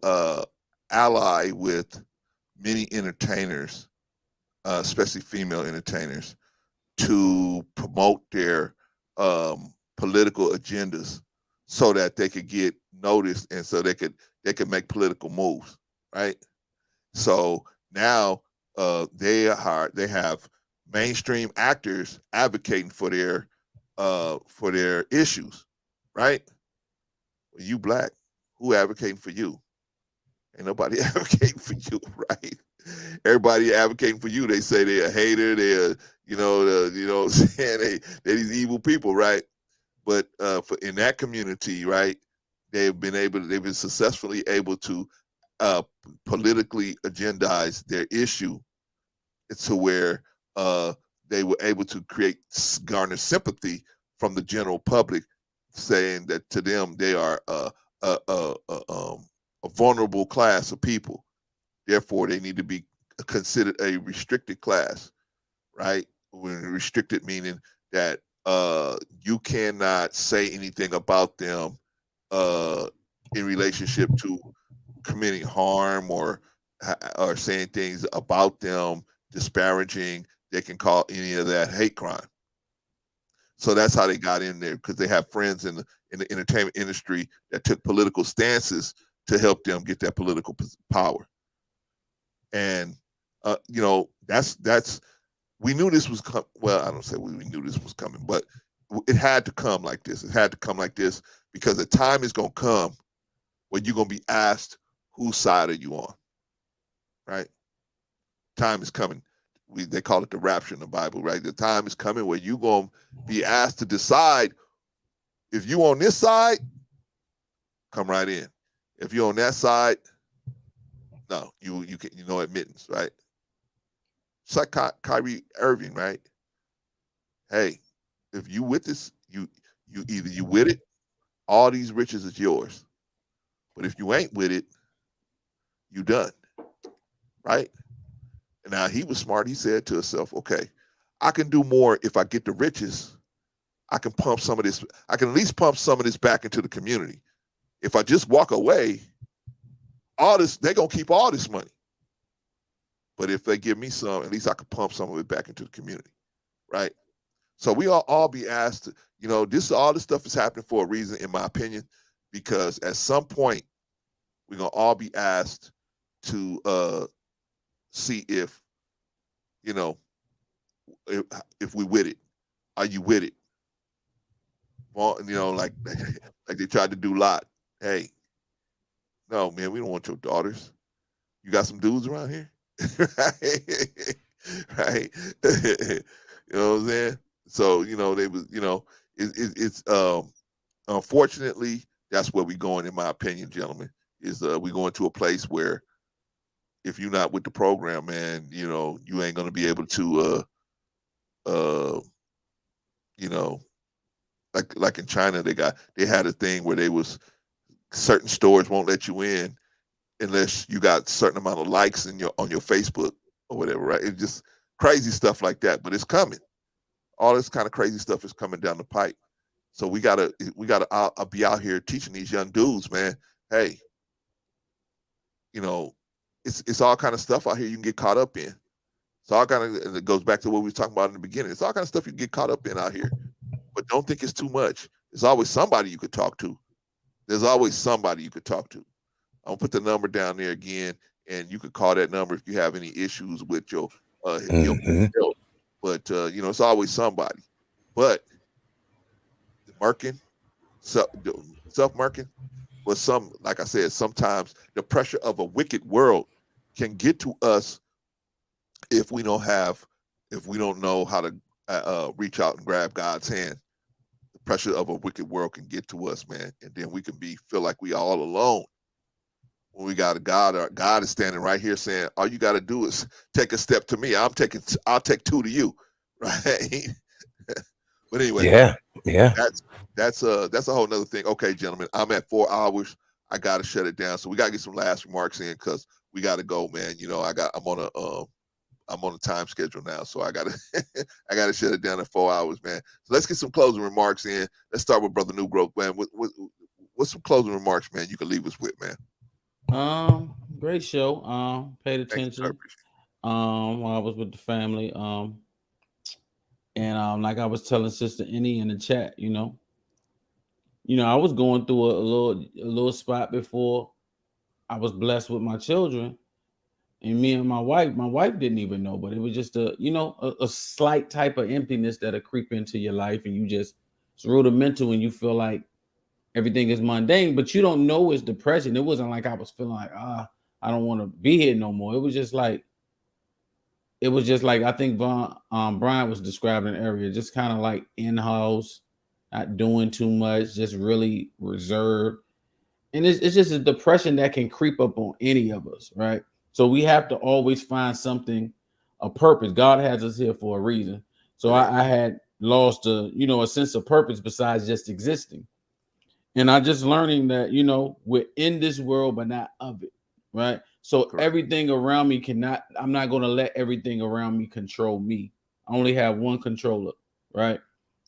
ally with many entertainers, especially female entertainers, to promote their political agendas, so that they could get noticed, and so they could make political moves, right? So now they have mainstream actors advocating for their issues, right? Well, you black, who advocating for you? Ain't nobody advocating for you, right? Everybody advocating for you. They say they're a hater. They're, you know, saying they're these evil people, right? But in that community, right, they've been successfully able to politically agendize their issue to where they were able to garner sympathy from the general public, saying that to them they are a vulnerable class of people. Therefore, they need to be considered a restricted class, right? When restricted meaning that you cannot say anything about them in relationship to committing harm or saying things about them disparaging. They can call any of that hate crime. So that's how they got in there, because they have friends in the entertainment industry that took political stances to help them get that political power. And you know, that's we knew this was coming. Well, I don't say we knew this was coming, but it had to come like this. It had to come like this, because the time is gonna come when you're gonna be asked, whose side are you on? Right? Time is coming. They call it the rapture in the Bible, right? The time is coming where you're gonna be asked to decide if you on this side, come right in. If you're on that side, no, you no admittance, right? It's like Kyrie Irving, right? Hey, if you with this, you either you with it, all these riches is yours. But if you ain't with it, you done, right? And now he was smart. He said to himself, okay, I can do more if I get the riches. I can pump some of this. I can at least pump some of this back into the community. If I just walk away, all this, they're going to keep all this money. But if they give me some, at least I can pump some of it back into the community, right? So we all be asked, you know, all this stuff is happening for a reason, in my opinion, because at some point, we're going to all be asked to see if, you know, if we with it. Are you with it? Well, you know, like they tried to do Lot. Hey, no, man, we don't want your daughters. You got some dudes around here? Right? You know what I'm saying? So, you know, they was, you know, it's unfortunately, that's where we're going, in my opinion, gentlemen, is we going to a place where if you're not with the program, man, you know, you ain't going to be able to, you know, like in China, they had a thing where certain stores won't let you in unless you got a certain amount of likes on your Facebook or whatever, right? It's just crazy stuff like that, but it's coming. All this kind of crazy stuff is coming down the pipe. So we gotta be out here teaching these young dudes, man. Hey, you know, it's all kind of stuff out here you can get caught up in. It's all kind of, and it goes back to what we were talking about in the beginning. It's all kind of stuff you can get caught up in out here, but don't think it's too much. There's always somebody you could talk to. There's always somebody you could talk to. I'll put the number down there again, and you could call that number if you have any issues with your health. But you know, it's always somebody. But the marking, self-marking, was like I said, sometimes the pressure of a wicked world can get to us if we don't know how to reach out and grab God's hand. The pressure of a wicked world can get to us, man, and then we can feel like we all alone. When we got a God is standing right here saying, all you got to do is take a step to me. I'll take 2 to you, right? But anyway, yeah, that's a whole nother thing. Okay, gentlemen, I'm at 4 hours. I got to shut it down, so we got to get some last remarks in because we got to go, man. You know, I'm on a time schedule now, so I gotta gotta shut it down in 4 hours, man. So let's get some closing remarks in. Let's start with Brother New Growth, man. What's some closing remarks, man, you can leave us with, man? Great show. Paid attention. While I was with the family. And like I was telling Sister Annie in the chat, you know, I was going through a little spot before I was blessed with my children, and me and my wife didn't even know, but it was just a slight type of emptiness that'll creep into your life, and it's rudimental, and you feel like everything is mundane, but you don't know it's depression. It wasn't like I was feeling like, I don't want to be here no more. It was just like I think Brian was describing an area, just kind of like in-house, not doing too much, just really reserved. And it's just a depression that can creep up on any of us, right? So we have to always find something, a purpose. God has us here for a reason. So I had lost a sense of purpose besides just existing. And I just learning that, we're in this world, but not of it, right? So everything around me I'm not going to let everything around me control me. I only have one controller, right?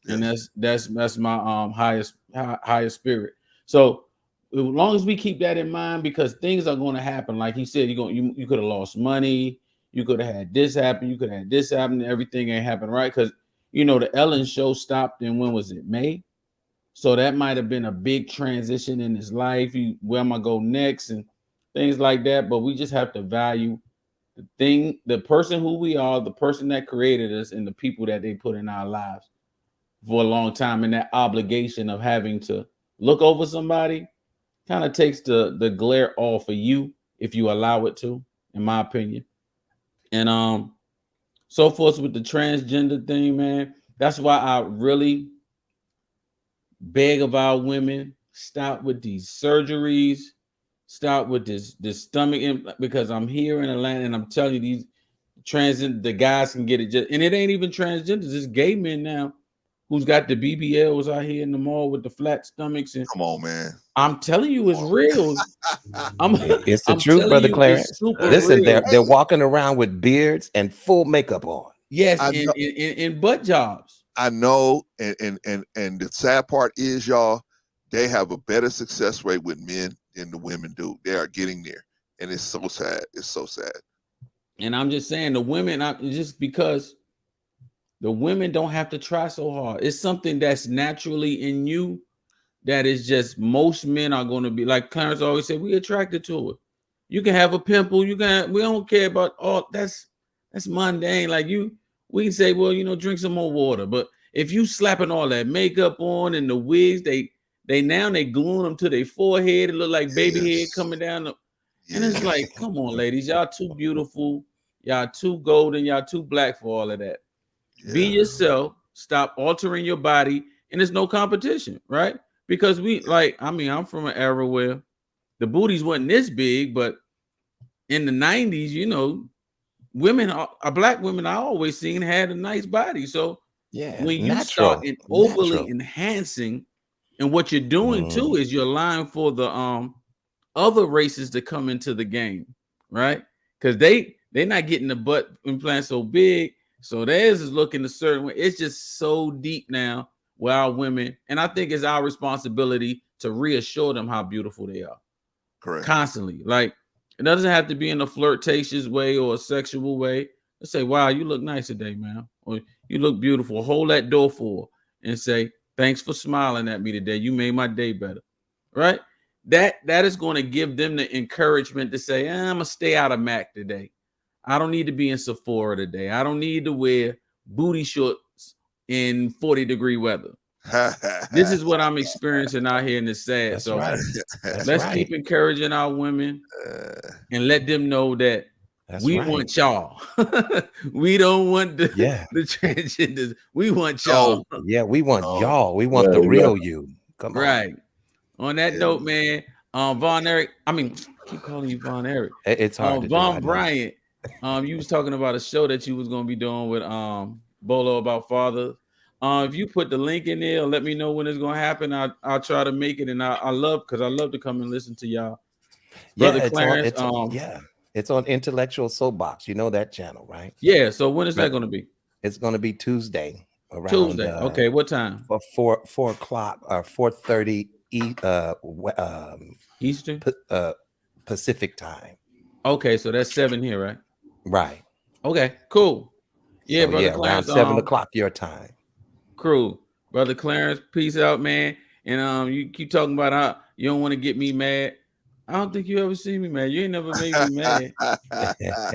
Yes. And that's my highest spirit. So as long as we keep that in mind, because things are going to happen. Like he said, you could have lost money. You could have had this happen. You could have had this happen. Everything ain't happen, right? Because, you know, the Ellen show stopped in, when was it, May? So that might have been a big transition in his life. Where am I go next and things like that. But we just have to value the person who we are, the person that created us, and the people that they put in our lives for a long time. And that obligation of having to look over somebody kind of takes the glare off of you if you allow it to, in my opinion. And so forth with the transgender thing, man. That's why I really beg of our women, stop with these surgeries, stop with this stomach implant, because I'm here in Atlanta and I'm telling you, these the guys can get it just, and it ain't even transgenders, it's gay men now who's got the BBLs out here in the mall with the flat stomachs. And come on, man. I'm telling you, it's real. It's the truth, Brother Clarence. Listen, real. they're walking around with beards and full makeup on. Yes, in butt jobs. I know, and the sad part is, y'all, they have a better success rate with men than the women do. They are getting there, and it's so sad. It's so sad. And I'm just saying, the women, just because the women don't have to try so hard. It's something that's naturally in you. That is just, most men are going to be like Clarence always said, we attracted to it. You can have a pimple, we don't care about all that's mundane. Like we can say, well, you know, drink some more water. But if you slapping all that makeup on and the wigs, they gluing them to their forehead. It look like baby head coming down. And it's like, come on, ladies, y'all too beautiful, y'all too golden, y'all too black for all of that. Be yourself, stop altering your body, and there's no competition, right? Because I'm from an era where the booties wasn't this big, but in the 90s, you know, black women I always seen had a nice body. So when you start overly enhancing, and what you're doing too is you're allowing for the other races to come into the game, right? Because they're not getting the butt implant so big, so theirs is looking a certain way. It's just so deep now with our women, and I think it's our responsibility to reassure them how beautiful they are. Correct. Constantly. Like, it doesn't have to be in a flirtatious way or a sexual way. Let's say, wow, you look nice today, man. Or you look beautiful. Hold that door for her and say, thanks for smiling at me today. You made my day better. Right? That is going to give them the encouragement to say, I'm gonna stay out of MAC today. I don't need to be in Sephora today. I don't need to wear booty shorts in 40-degree weather. This is what I'm experiencing out here in this sad. That's so right. let's keep encouraging our women and let them know that we want y'all. We don't want the transgenders. We want y'all. We want y'all. We want the real you. Come on. Right. On that note, man, Von Eric, keep calling you Von Eric. It's hard to Von Bryant, you was talking about a show that you was going to be doing with Bolo about fathers. If you put the link in there, let me know when it's going to happen. I'll try to make it, and I love to come and listen to y'all. Brother Clarence, it's on Intellectual Soapbox. You know that channel, right? Yeah. So when is that going to be? It's going to be Tuesday. Tuesday. Okay. What time? For 4 o'clock or 4:30 Eastern, Pacific time. Okay, so that's 7 here, right? Right. Okay. Cool. Yeah, so, Brother Clarence. Around 7 o'clock your time. Crew, Brother Clarence, peace out, man. And you keep talking about how you don't want to get me mad. I don't think you ever see me mad. You ain't never made me mad.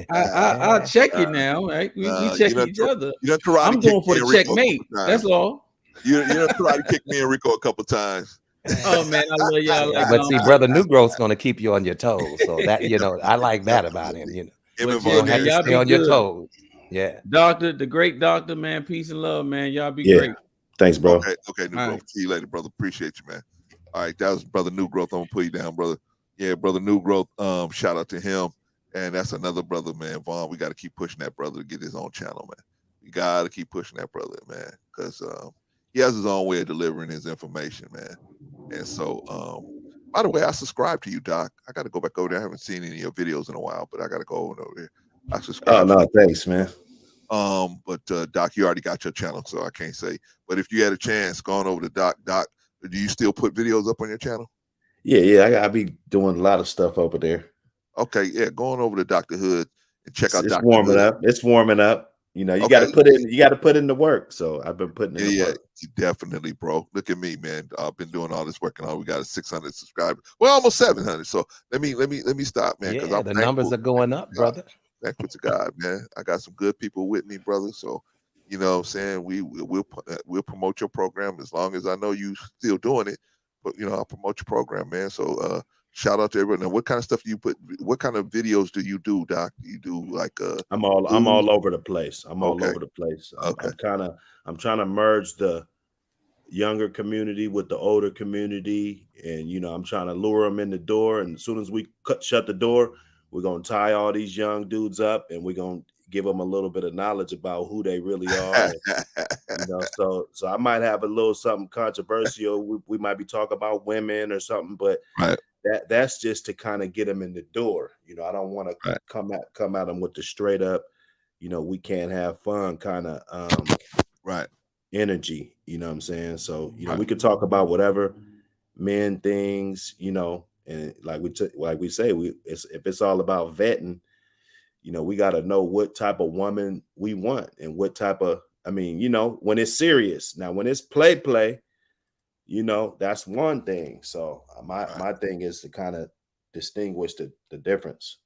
I'll check you now, right? We check each other. I'm going for the checkmate. That's all. You try to kick me and Rico a couple times. Oh man, I love y'all. But see, Brother New Growth's going to keep you on your toes. So that I like that about him. You know, yeah, man, y'all stay on your toes. Yeah, Doctor, the great doctor, man. Peace and love, man. Y'all be great. Thanks, bro. Okay, New Growth. See you later, brother. Appreciate you, man. All right, that was Brother New Growth. I'm gonna put you down, brother. Yeah, Brother New Growth. Shout out to him. And that's another brother, man. Vaughn, we got to keep pushing that brother to get his own channel, man. We got to keep pushing that brother, man, because he has his own way of delivering his information, man. And so, by the way, I subscribe to you, Doc. I got to go back over there. I haven't seen any of your videos in a while, but I got to go over there. I subscribe. Oh, no, thanks, man. But Doc, you already got your channel, so I can't say. But if you had a chance, going over to Doc, do you still put videos up on your channel? Yeah, I be doing a lot of stuff over there. Okay, yeah, going over to Dr. Hood and check out It's Dr. warming Hood. up. It's warming up. You know, you Okay. got to put in the work. So I've been putting in the work. Definitely, bro. Look at me, man. I've been doing all this work, and all we got is 600 subscribers. Well, almost 700. So let me stop, man, because Yeah, I'm the numbers are going up, brother. Thankful to God, man. I got some good people with me, brother. So, you know what I'm saying? We'll promote your program as long as I know you still doing it. But, you know, I'll promote your program, man. So shout out to everyone. Now, what kind of stuff do you put? What kind of videos do you do, Doc? Do you do like I'm all over the place. I'm all Okay. over the place. Okay. I'm trying to merge the younger community with the older community, and you know, I'm trying to lure them in the door. And as soon as we shut the door, we're gonna tie all these young dudes up, and we're gonna give them a little bit of knowledge about who they really are. And, you know, so I might have a little something controversial. We might be talking about women or something, but that's just to kind of get them in the door. You know, I don't want to come at them with the straight up, you know, we can't have fun kind of energy. You know what I'm saying? So, you know, we could talk about whatever men things, you know, and like we say, if it's all about vetting, you know, we got to know what type of woman we want and what type of, I mean, you know, when it's serious. Now, when it's play, you know, that's one thing. So my thing is to kind of distinguish the difference.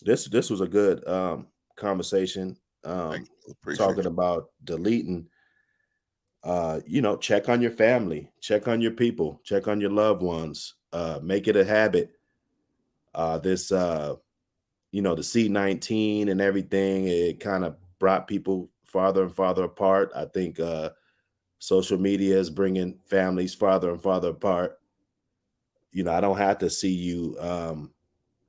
This was a good conversation. Talking about deleting. You know, check on your family, check on your people, check on your loved ones. Make it a habit. You know, the C-19 and everything, it kind of brought people farther and farther apart. I think social media is bringing families farther and farther apart. You know, I don't have to see you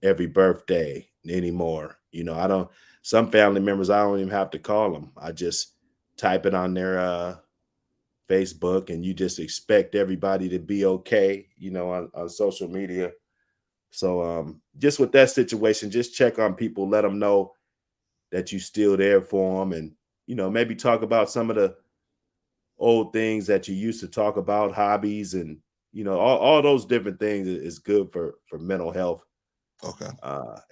every birthday anymore. You know, some family members, I don't even have to call them. I just type it on their Facebook, and you just expect everybody to be okay, you know, on social media. So just with that situation, just check on people, let them know that you still there for them, and, you know, maybe talk about some of the old things that you used to talk about, hobbies, and, you know, all those different things is good for mental health. Okay.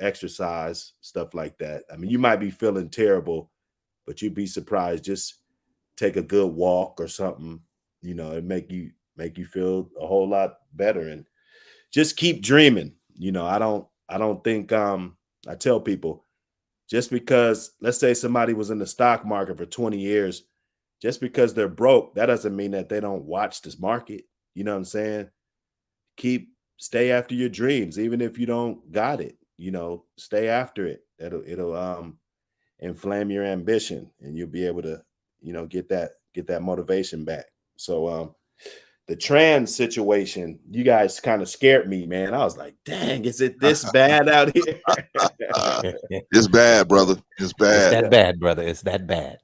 Exercise, stuff like that. I mean, you might be feeling terrible, but you'd be surprised. Just take a good walk or something, you know, and make you feel a whole lot better. And just keep dreaming. You know, I don't think I tell people, just because, let's say somebody was in the stock market for 20 years, just because they're broke, that doesn't mean that they don't watch this market. You know what I'm saying? Stay after your dreams, even if you don't got it, you know, stay after it. It'll inflame your ambition, and you'll be able to, you know, get that motivation back. So the trans situation, you guys kind of scared me, man. I was like, dang, is it this bad out here? It's bad, brother. It's bad. It's that bad, brother. It's that bad.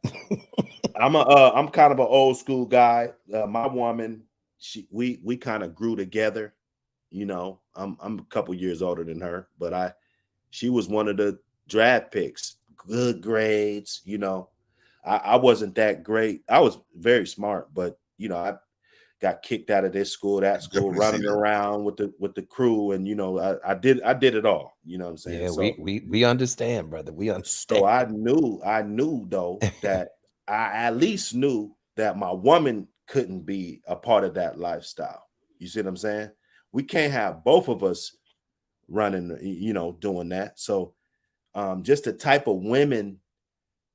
I'm kind of an old school guy. My woman, we kind of grew together. You know, I'm a couple years older than her, but she was one of the draft picks, good grades. You know, I wasn't that great. I was very smart, but, you know, I got kicked out of this school, that school, running around with the crew, and, you know, I did it all. You know what I'm saying? Yeah, so we understand, brother. We understand. So I knew though that I at least knew that my woman couldn't be a part of that lifestyle. You see what I'm saying? We can't have both of us running, you know, doing that. So just the type of women,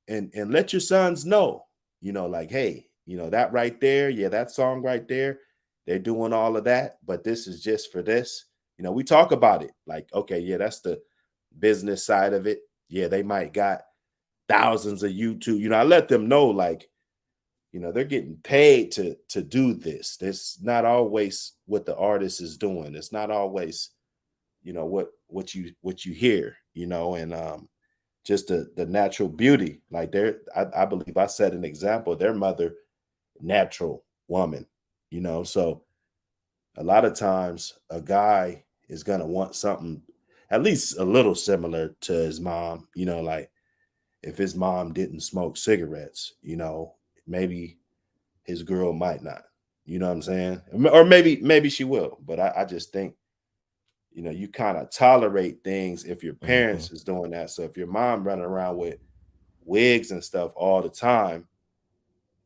and let your sons know, you know, like, hey, you know, that right there, yeah, that song right there, they're doing all of that, but this is just for this. You know, we talk about it like, okay, yeah, that's the business side of it. Yeah, they might got thousands of YouTube. You know, I let them know, like, you know, they're getting paid to do this. That's not always what the artist is doing. It's not always, you know, what you hear, you know, and just the natural beauty. Like I believe I set an example. Their mother, natural woman, you know. So a lot of times a guy is gonna want something at least a little similar to his mom, you know, like if his mom didn't smoke cigarettes, you know, maybe his girl might not, you know what I'm saying? Or maybe she will, but I just think, you know, you kind of tolerate things if your parents is doing that. So if your mom running around with wigs and stuff all the time,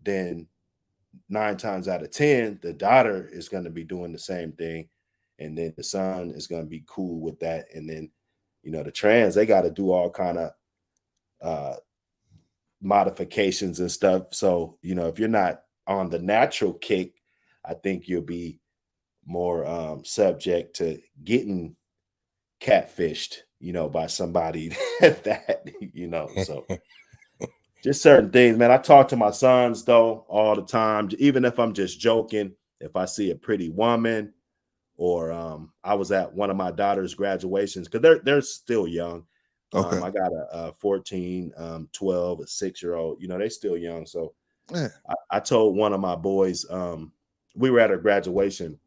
then 9 times out of 10, the daughter is going to be doing the same thing. And then the son is going to be cool with that. And then, you know, the trans, they got to do all kind of modifications and stuff. So, you know, if you're not on the natural kick, I think you'll be more subject to getting catfished, you know, by somebody that, you know, so just certain things, man. I talk to my sons though all the time, even if I'm just joking. If I see a pretty woman, or I was at one of my daughter's graduations, because they're still young. Okay. I got a 14, 12, a 6-year-old. You know, they still young. So Yeah. I told one of my boys, we were at a graduation.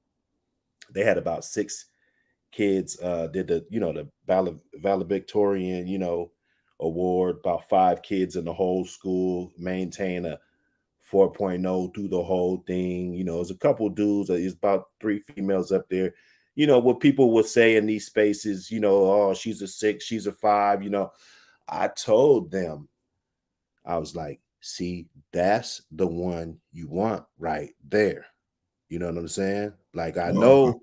They had about 6 kids, did the, you know, the valedictorian, you know, award. About 5 kids in the whole school maintain a 4.0 through the whole thing. You know, there's a couple dudes, there's about 3 females up there. You know, what people would say in these spaces, you know, oh, she's a 6, she's a 5, you know. I told them, I was like, see, that's the one you want right there. You know what I'm saying? Like, I know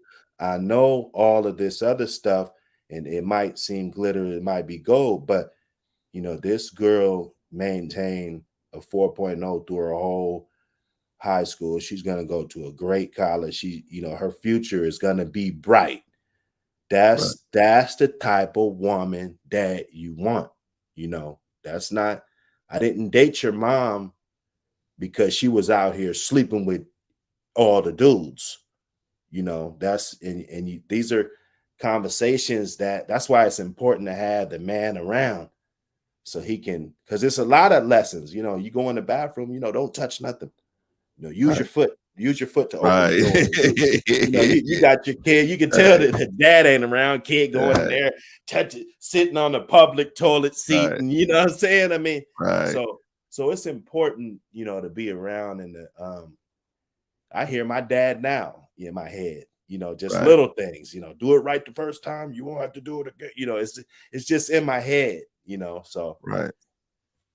all of this other stuff, and it might seem glitter, it might be gold, but you know, this girl maintained a 4.0 through her whole high school. She's going to go to a great college. She, you know, her future is going to be bright. That's the type of woman that you want. You know, that's not, I didn't date your mom because she was out here sleeping with all the dudes. You know, that's, and you, these are conversations that's why it's important to have the man around, so he can, because it's a lot of lessons. You know, you go in the bathroom, you know, don't touch nothing. You know, use your foot. Use your foot to open the door. You know, you got your kid. You can tell that the dad ain't around. Kid going in there, touch it, sitting on the public toilet seat, and you know what I'm saying. I mean, so it's important, you know, to be around. And I hear my dad now in my head. You know, just little things. You know, do it right the first time. You won't have to do it again. You know, it's just in my head. You know, so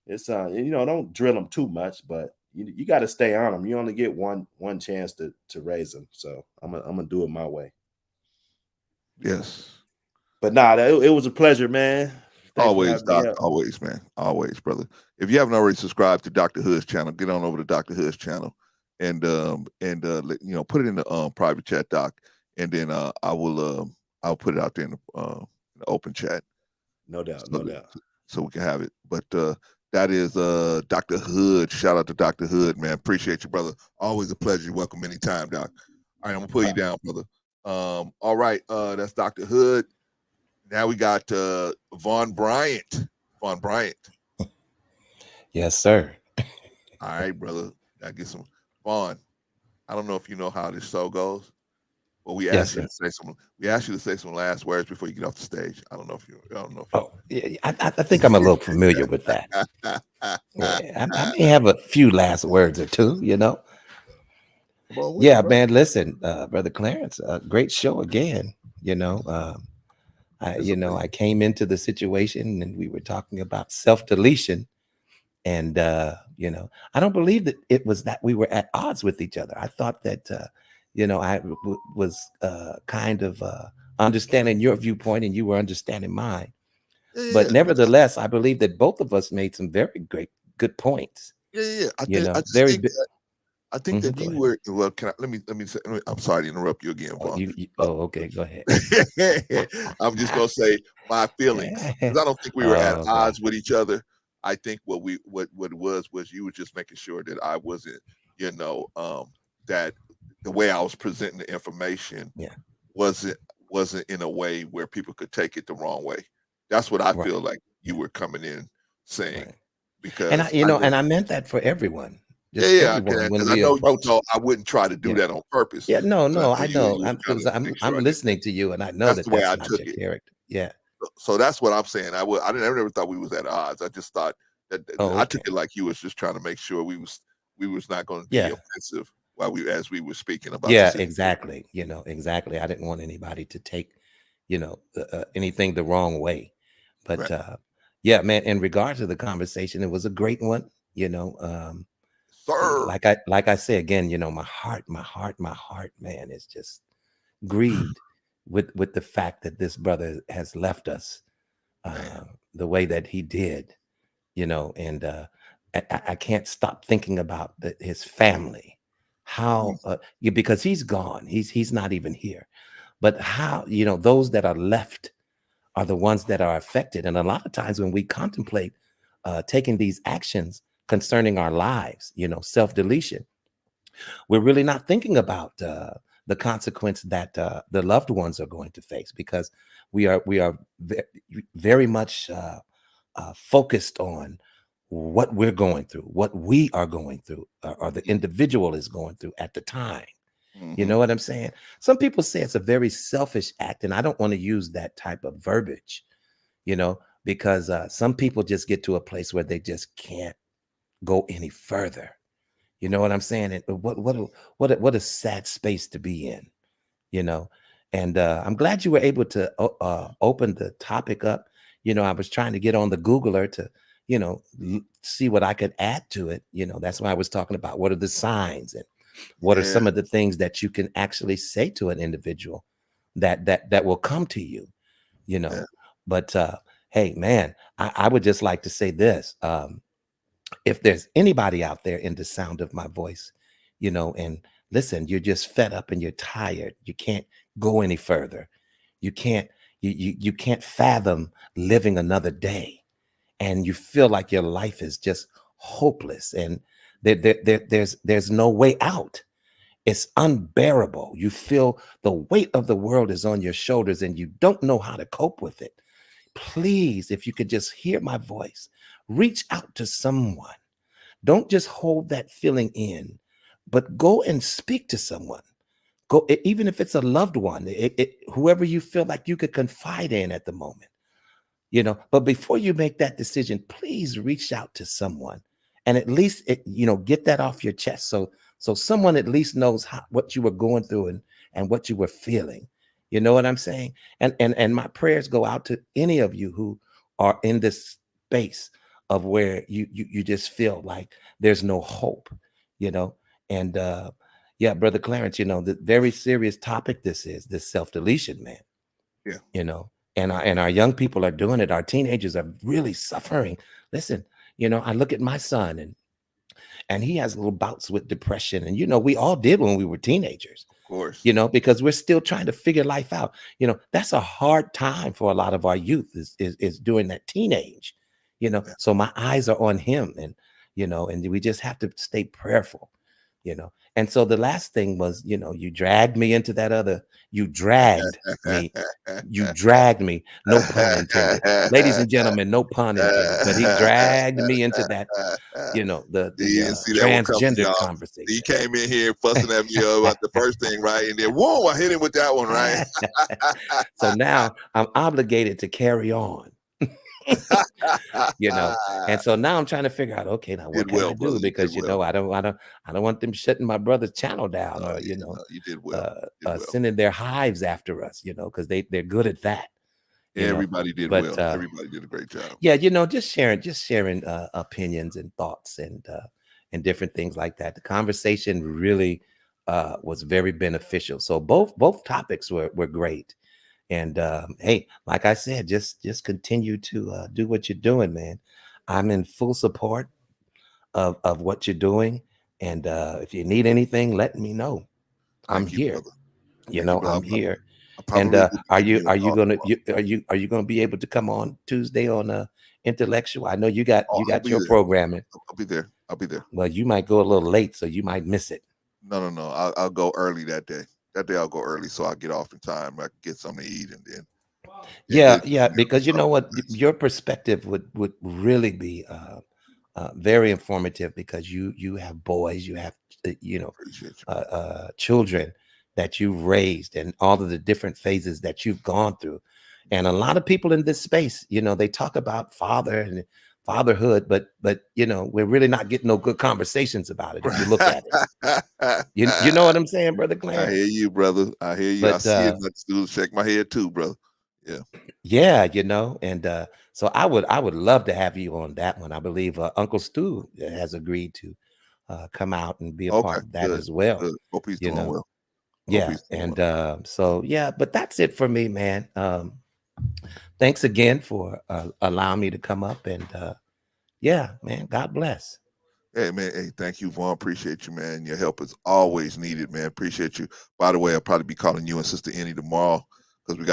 it's you know, don't drill them too much, but you got to stay on them. You only get one chance to raise them. So I'm gonna do it my way. Yes. But nah, it was a pleasure, man. Always, Doc. Always, man. Always, brother. If you haven't already subscribed to Dr. Hood's channel, get on over to Dr. Hood's channel and you know, put it in the private chat, Doc, and then I'll put it out there in the open chat. No doubt, so we can have it. But that is Dr. Hood. Shout out to Dr. Hood, man. Appreciate you, brother. Always a pleasure. Welcome anytime, Doc. All right, I'm gonna put you down, brother. All right, that's Dr. Hood. Now we got Vaughn Bryant. Vaughn Bryant. Yes, sir. All right, brother. I get some Vaughn. I don't know if you know how this show goes, but we asked you to say some. We asked you to say some last words before you get off the stage. I don't know if you. Yeah, I think I'm a little familiar with that. Yeah, I may have a few last words or two. You know. Yeah, man. Listen, brother Clarence, great show again. You know, I came into the situation and we were talking about self-deletion, and you know, I don't believe that it was that we were at odds with each other. I thought that you know, I was kind of understanding your viewpoint and you were understanding mine. But nevertheless, I believe that both of us made some very good points. Yeah. I think that you were, well, let me say, I'm sorry to interrupt you again, Vaughn. Okay, go ahead. I'm just going to say my feelings, because I don't think we were at odds with each other. I think what it was you were just making sure that I wasn't, you know, that the way I was presenting the information wasn't in a way where people could take it the wrong way. That's what I feel like you were coming in saying, because and I meant that for everyone. When I know you know I wouldn't try to do that on purpose. Yeah, no, I know. I'm listening to you, and I know that's the way I took it. Character. Yeah. So that's what I'm saying. I never thought we was at odds. I just thought that I took it like you was just trying to make sure we was not going to be offensive as we were speaking about. Yeah, exactly. You know, exactly. I didn't want anybody to take, you know, anything the wrong way, but Yeah, man. In regard to the conversation, it was a great one. You know, Sir. like I say again, you know, my heart, man, is just grieved with the fact that this brother has left us the way that he did. You know, and I can't stop thinking about his family. How because he's gone, he's not even here. But how, you know, those that are left are the ones that are affected. And a lot of times when we contemplate taking these actions concerning our lives, you know, self-deletion, we're really not thinking about the consequence that the loved ones are going to face, because we are very much focused on what we're going through, what we are going through, or the individual is going through at the time. You know what I'm saying? Some people say it's a very selfish act, and I don't want to use that type of verbiage, you know, because some people just get to a place where they just can't go any further. You know what I'm saying? And what a sad space to be in, you know. And I'm glad you were able to open the topic up. You know, I was trying to get on the Googler to, you know, see what I could add to it. You know, that's why I was talking about what are the signs and what are some of the things that you can actually say to an individual that will come to you, you know. But hey, man, I would just like to say this. If there's anybody out there in the sound of my voice, you know, and listen, you're just fed up and you're tired, you can't go any further, you can't fathom living another day, and you feel like your life is just hopeless, and there's no way out. It's unbearable. You feel the weight of the world is on your shoulders and you don't know how to cope with it. Please, if you could just hear my voice, reach out to someone. Don't just hold that feeling in, but go and speak to someone. Go, even if it's a loved one, whoever you feel like you could confide in at the moment, you know. But before you make that decision, please reach out to someone and at least, you know, get that off your chest. So someone at least knows what you were going through and what you were feeling. You know what I'm saying? And my prayers go out to any of you who are in this space of where you just feel like there's no hope, you know. And yeah, Brother Clarence, you know, the very serious topic this is, this self-deletion, man. Yeah. You know, and our young people are doing it. Our teenagers are really suffering. Listen, you know, I look at my son and he has little bouts with depression. And, you know, we all did when we were teenagers, of course, you know, because we're still trying to figure life out. You know, that's a hard time for a lot of our youth is during that teenage, you know. So my eyes are on him, and, you know, and we just have to stay prayerful, you know. And so the last thing was, you know, you dragged me, no pun intended, ladies and gentlemen, no pun intended, but he dragged me into that, you know, the see that one coming, transgender y'all. conversation. He came in here fussing at me about the first thing, right? And then, whoa, I hit him with that one, right? So now I'm obligated to carry on. You know, and so now I'm trying to figure out, okay, now what can I do? Because, you know, I don't want them shutting my brother's channel down, or, you know, you did well. Sending their hives after us, you know, because they're good at that. Everybody did well. Everybody did a great job. Yeah, you know, just sharing opinions and thoughts and different things like that. The conversation really was very beneficial. So both topics were great. And hey, like I said, just continue to do what you're doing, man. I'm in full support of what you're doing. And if you need anything, let me know. I'm here. You know, I'm here. And are you gonna be able to come on Tuesday on Intellectual? I know you got your programming. I'll be there. Well, you might go a little late, so you might miss it. No. I'll go early that day. That day I'll go early, so I'll get off in time. I can get something to eat, and then. Yeah, because you know what, your perspective would really be very informative, because you have boys, you have children that you've raised, and all of the different phases that you've gone through. And a lot of people in this space, you know, they talk about fatherhood, but you know, we're really not getting no good conversations about it if you look at it. You know what I'm saying, Brother Clarence? I hear you, brother. I hear you. I see it. Let's do shake my head too, brother. Yeah, you know, and so I would love to have you on that one. I believe Uncle Stu has agreed to come out and be a Okay, part of that good, as well. good. Hope he's You doing know, well. Hope yeah, he's doing and well. so yeah, but that's it for me, man. Thanks again for allowing me to come up, and yeah, man, God bless. Hey man, hey, thank you, Vaughn. Appreciate you, man. Your help is always needed, man. Appreciate you. By the way, I'll probably be calling you and Sister Annie tomorrow because we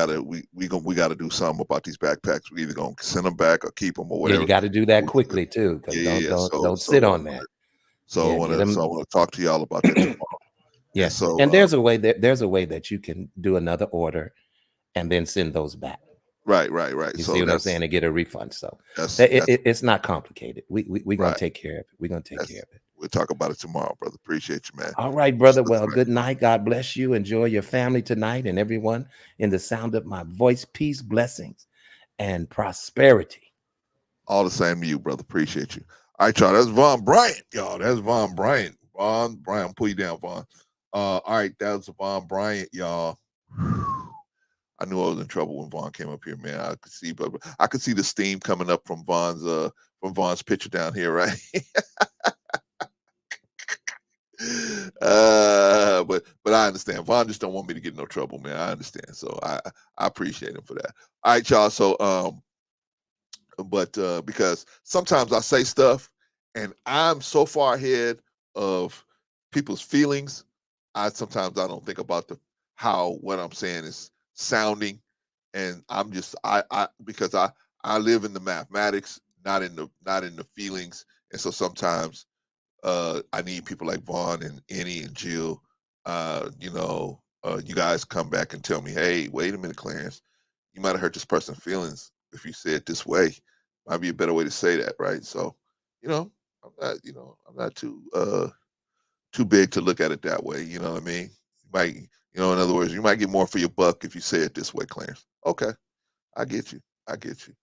gotta do something about these backpacks. We either gonna send them back or keep them or Yeah, you whatever. got to do that quickly too, because Yeah, yeah. don't sit on that. So I Yeah, want get to so I them. want to talk to y'all about that tomorrow. Yeah, And so and there's a way that you can do another order and then send those back. right. You see So what I'm saying? And get a refund. So that's it's not complicated. We're gonna right. take care of it. We're gonna take care That's of it. we'll talk about it tomorrow, brother. Appreciate you, man. All right, brother. Well, good night. God bless you. Enjoy your family tonight and everyone in the sound of my voice. Peace, blessings, and prosperity. All the same to you, brother. Appreciate you. All right, y'all. That's Von Bryant, y'all. That's Von Bryant. Von Bryant. I'll pull you down, Von. All right, that was Von Bryant, y'all. I knew I was in trouble when Vaughn came up here, man. I could see, but I could see the steam coming up from Vaughn's picture down here, right? But I understand. Vaughn just don't want me to get in no trouble, man. I understand. So I appreciate him for that. All right, y'all. So but because sometimes I say stuff and I'm so far ahead of people's feelings, sometimes I don't think about how what I'm saying is sounding, and I'm just because I live in the mathematics, not in the feelings, and so sometimes I need people like Vaughn and Annie and Jill, you guys come back and tell me, hey, wait a minute, Clarence, you might have hurt this person's feelings if you say it this way. Might be a better way to say that, right? So, I'm not too big to look at it that way. You know what I mean? You might, in other words, you might get more for your buck if you say it this way, Clarence. Okay, I get you. I get you.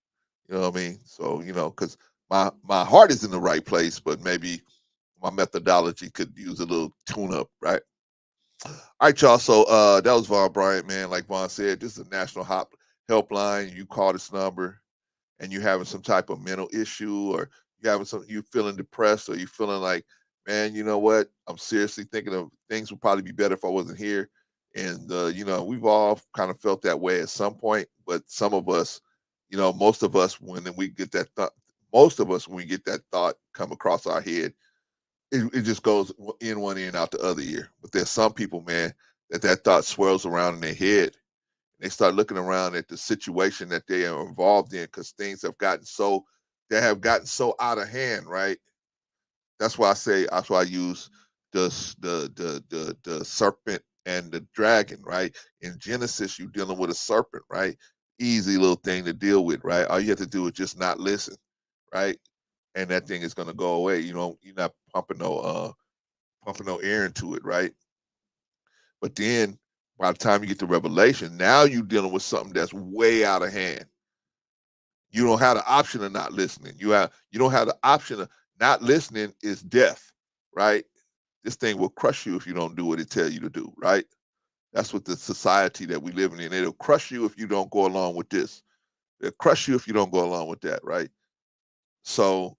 You know what I mean? So, because my heart is in the right place, but maybe my methodology could use a little tune up, right? All right, y'all. So that was Von Bryant, man. Like Vaughn said, this is a national helpline. You call this number and you having some type of mental issue, or you feeling depressed, or you feeling like, man, you know what? I'm seriously thinking of things would probably be better if I wasn't here. And we've all kind of felt that way at some point, but some of us, most of us, when we get that thought, most of us, when we get that thought come across our head, it just goes in one ear and out the other ear. But there's some people, man, that thought swirls around in their head. They start looking around at the situation that they are involved in because things have gotten so out of hand, right? That's why I use the serpent and the dragon, right? In Genesis, you're dealing with a serpent, right? Easy little thing to deal with, right? All you have to do is just not listen, right? And that thing is gonna go away. You're not pumping no air into it, right? But then by the time you get to Revelation, now you're dealing with something that's way out of hand. You don't have the option of not listening. You don't have the option of not listening is death, right? This thing will crush you if you don't do what it tells you to do, right? That's what the society that we live in. It'll crush you if you don't go along with this. It'll crush you if you don't go along with that, right? So,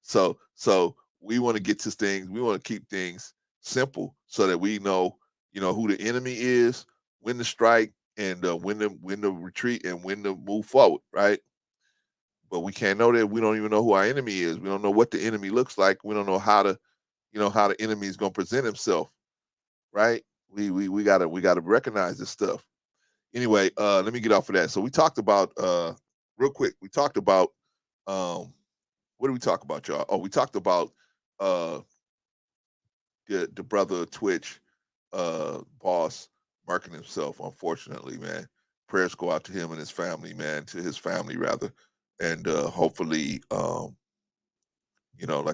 so we want to get to things. We want to keep things simple so that we know, who the enemy is, when to strike, and when to retreat, and when to move forward, right? But we can't know that. We don't even know who our enemy is. We don't know what the enemy looks like. We don't know how the enemy is going to present himself, right? We gotta recognize this stuff. Anyway, let me get off of that. So we talked about real quick. We talked about what did we talk about, y'all? Oh, we talked about uh the brother of Twitch boss marking himself. Unfortunately, man, prayers go out to him and his family, man, to his family rather, and hopefully, like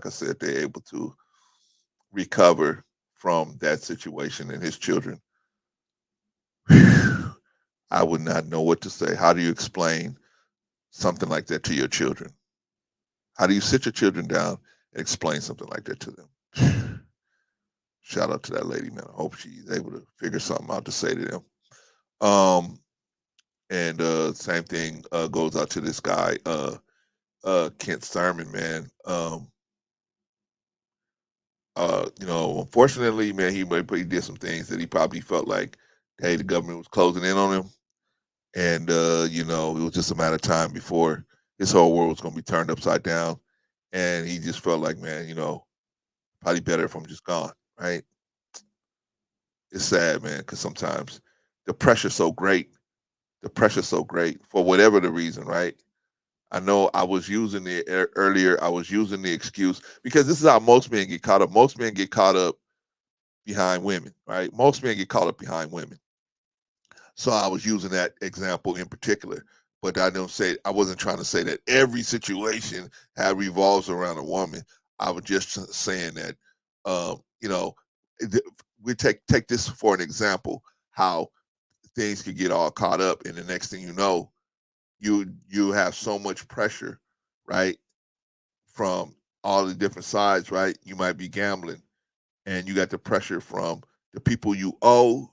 I said, they're able to recover from that situation and his children. I would not know what to say. How do you explain something like that to your children? How do you sit your children down and explain something like that to them? Shout out to that lady, man. I hope she's able to figure something out to say to them. And same thing goes out to this guy, Kent Stermon, man. You know, unfortunately, man, he did some things that he probably felt like, hey, the government was closing in on him, and you know, it was just a matter of time before his whole world was going to be turned upside down, and he just felt like, man, you know, probably better if I'm just gone, right? It's sad, man, because sometimes the pressure's so great, for whatever the reason, right? I know I was using the earlier. I was using the excuse because this is how most men get caught up. Most men get caught up behind women, right? Most men get caught up behind women. So I was using that example in particular, but I wasn't trying to say that every situation revolves around a woman. I was just saying that, you know, we take this for an example, how things could get all caught up, and the next thing you know, you have so much pressure, right, from all the different sides, right? You might be gambling, and you got the pressure from the people you owe.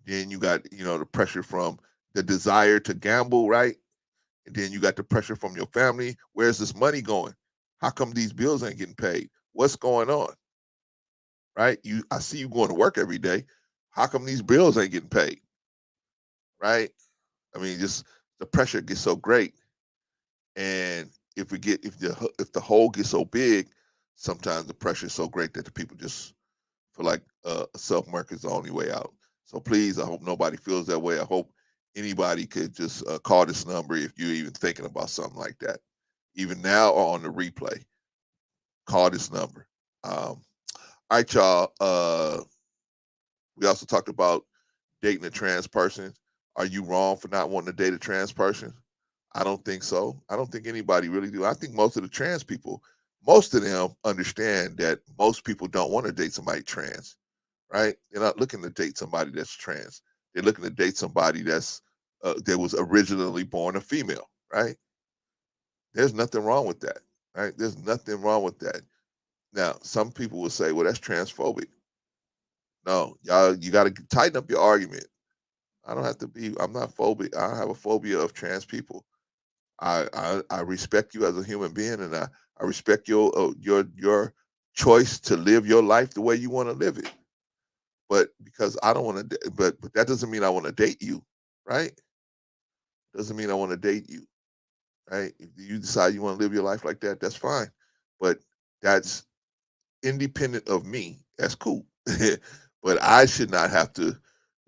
Then you got, you know, the pressure from the desire to gamble, right? And then you got the pressure from your family. Where's this money going? How come these bills ain't getting paid? What's going on? Right? I see you going to work every day. How come these bills ain't getting paid? Right? I mean, just the pressure gets so great. And if the hole gets so big, sometimes the pressure is so great that the people just feel like self-market is the only way out. So please, I hope nobody feels that way. I hope anybody could just call this number if you're even thinking about something like that. Even now or on the replay, call this number. All right, y'all. We also talked about dating a trans person. Are you wrong for not wanting to date a trans person? I don't think so. I don't think anybody really do. I think most of the trans people, most of them understand that most people don't want to date somebody trans, right? They're not looking to date somebody that's trans. They're looking to date somebody that was originally born a female, right? There's nothing wrong with that, right? There's nothing wrong with that. Now, some people will say, well, that's transphobic. No, y'all, you got to tighten up your argument. I'm not phobic. I don't have a phobia of trans people. I respect you as a human being, and I respect your choice to live your life the way you want to live it. But because I don't want to, but that doesn't mean I want to date you, right? Doesn't mean I want to date you, right? If you decide you want to live your life like that, that's fine. But that's independent of me. That's cool. But I should not have to,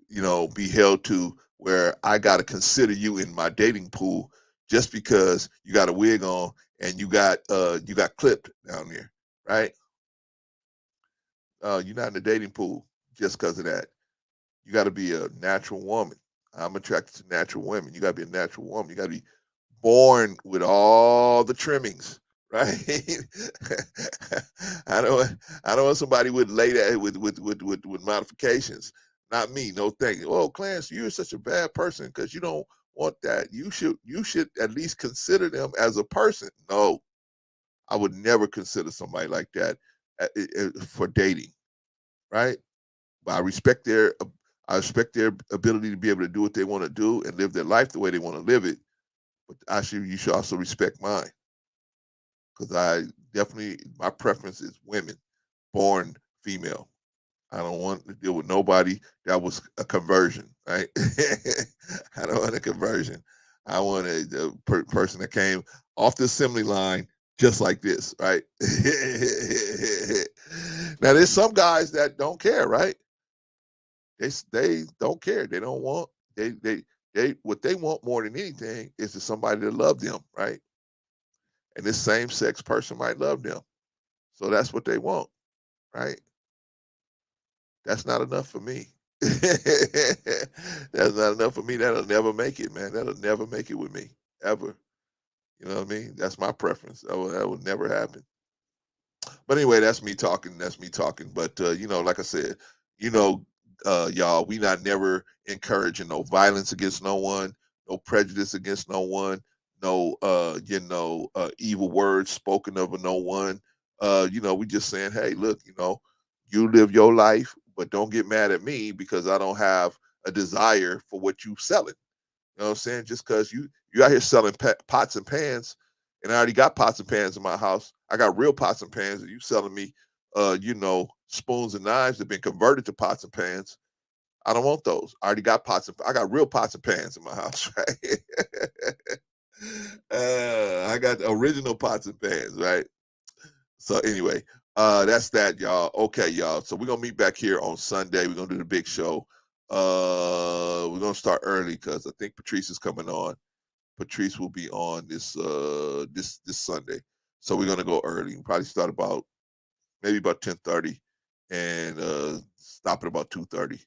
you know, be held to where I got to consider you in my dating pool just because you got a wig on and you got clipped down there, right? You're not in the dating pool just because of that. You got to be a natural woman. I'm attracted to natural women. You got to be a natural woman. You got to be born with all the trimmings, right? I don't want somebody with with modifications. Not me. No thank you. Oh, Clarence, you're such a bad person because you don't want that. You should at least consider them as a person. No, I would never consider somebody like that for dating, right? But I respect their ability to be able to do what they want to do and live their life the way they want to live it. But you should also respect mine, because my preference is women born female. I don't want to deal with nobody that was a conversion, right? I don't want a conversion. I want a person that came off the assembly line just like this, right? Now, there's some guys that don't care, right? They don't care. They don't want they what they want more than anything is to somebody to love them, right? And this same sex person might love them, so that's what they want, right? That's not enough for me. That's not enough for me. That'll never make it, man. That'll never make it with me, ever. You know what I mean? That's my preference. That would never happen. But anyway, that's me talking. That's me talking. But you know, like I said, you know, y'all, we not never encouraging no violence against no one, no prejudice against no one, no evil words spoken of no one. You know, we just saying, hey, look, you know, you live your life, but don't get mad at me because I don't have a desire for what you selling. You know what I'm saying? Just because you out here selling pots and pans, and I already got pots and pans in my house. I got real pots and pans, and you selling me, spoons and knives that have been converted to pots and pans. I don't want those. I already got I got real pots and pans in my house, right? I got the original pots and pans, right? So anyway, that's that, y'all. Okay, y'all. So we're gonna meet back here on Sunday. We're gonna do the big show. We're gonna start early because I think Patrice is coming on. Patrice will be on this Sunday. So we're gonna go early. We'll probably start about maybe about 10:30 and stop at about 2:30.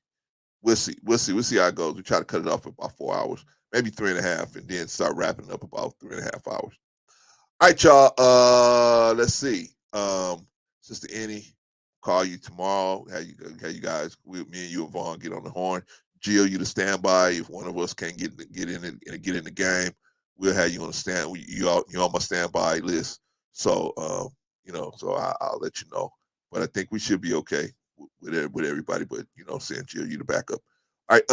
We'll see. We'll see how it goes. We try to cut it off about 4 hours, maybe 3.5, and then start wrapping up about 3.5 hours. All right, y'all. Let's see. Sister Annie, call you tomorrow. How you guys? Me and you and Vaughn get on the horn. Jill, you to stand by. If one of us can't get in the game, we'll have you on the stand. You on my standby list. So so I'll let you know. But I think we should be okay with everybody. But saying Jill, you the backup. All right,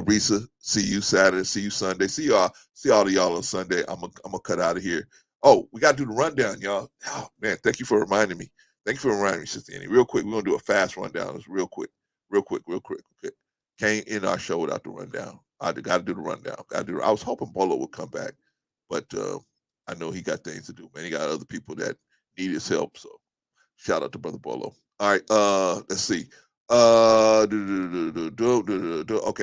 Risa, see you Saturday, see you Sunday, see all of y'all on Sunday. I'm gonna cut out of here. Oh, we gotta do the rundown, y'all. Oh man, thank you for reminding me. Thank you for reminding me, Sister Annie. Real quick, we're gonna do a fast rundown. It's real quick. Okay. Can't end our show without the rundown. I gotta do the rundown. I was hoping Bolo would come back, but I know he got things to do, man. He got other people that need his help. So shout out to Brother Bolo. All right, let's see. Okay,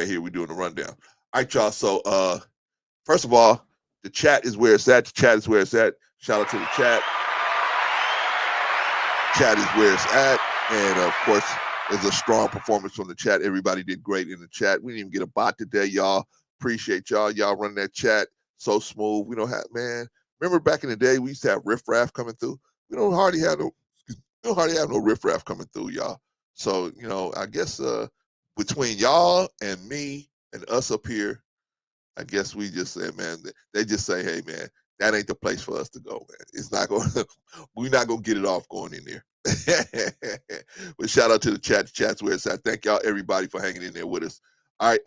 here we're doing the rundown. All right, y'all. So first of all, the chat is where it's at. The chat is where it's at. Shout out to the chat. Chat is where it's at. And of course, there's a strong performance from the chat. Everybody did great in the chat. We didn't even get a bot today, y'all. Appreciate y'all. Y'all running that chat so smooth. We don't have, man. Remember back in the day, we used to have riffraff coming through. We don't hardly have no riffraff coming through, y'all. So, I guess between y'all and me and us up here, I guess we just say, man, they just say, hey, man, that ain't the place for us to go, man. It's not going to, we're not going to get it off going in there. But shout out to the chat. The chat's where it's at. Thank y'all, everybody, for hanging in there with us. All right,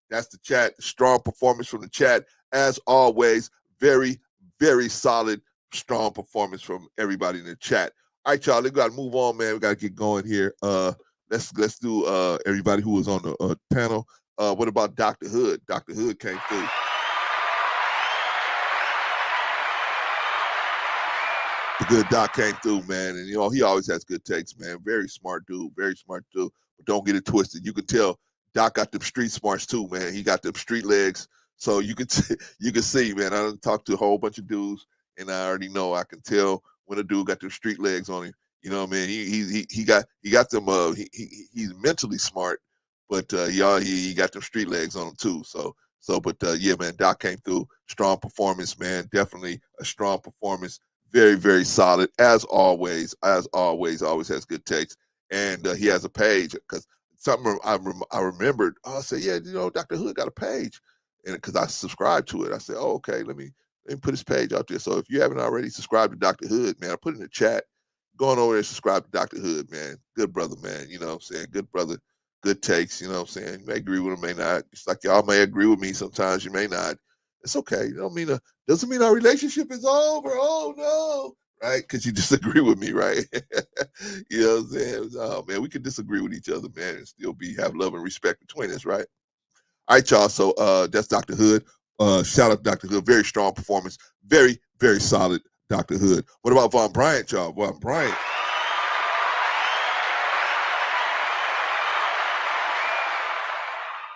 that's the chat. Strong performance from the chat. As always, very, very solid, strong performance from everybody in the chat. All right, y'all, we got to move on, man. We got to get going here. Let's do everybody who was on the panel. What about Dr. Hood? Dr. Hood came through. The good Doc came through, man. And, he always has good takes, man. Very smart dude. But don't get it twisted. You can tell Doc got them street smarts, too, man. He got them street legs. So you can see, man. I done talked to a whole bunch of dudes, and I already know. I can tell when a dude got them street legs on him. You know what I mean? He got them. He's mentally smart, but he got them street legs on him too. But yeah, man. Doc came through. Strong performance, man. Definitely a strong performance. Very, very solid as always. Always has good takes, and he has a page because something I remembered. I said, yeah, Dr. Hood got a page, and because I subscribed to it, I said, oh, okay, let me put his page out there. So if you haven't already subscribed to Dr. Hood, man, I put it in the chat. Go on over there and subscribe to Dr. Hood, man. Good brother, man. You know what I'm saying? Good brother, good takes. You know what I'm saying? You may agree with him, may not. It's like y'all may agree with me sometimes. You may not. It's okay. Doesn't mean our relationship is over. Oh no, right? Because you disagree with me, right? You know what I'm saying? Oh man, we can disagree with each other, man, and still have love and respect between us, right? All right, y'all. So that's Dr. Hood. Shout out to Dr. Hood. Very strong performance. Very, very solid, Dr. Hood. What about Von Bryant, y'all? Von Bryant.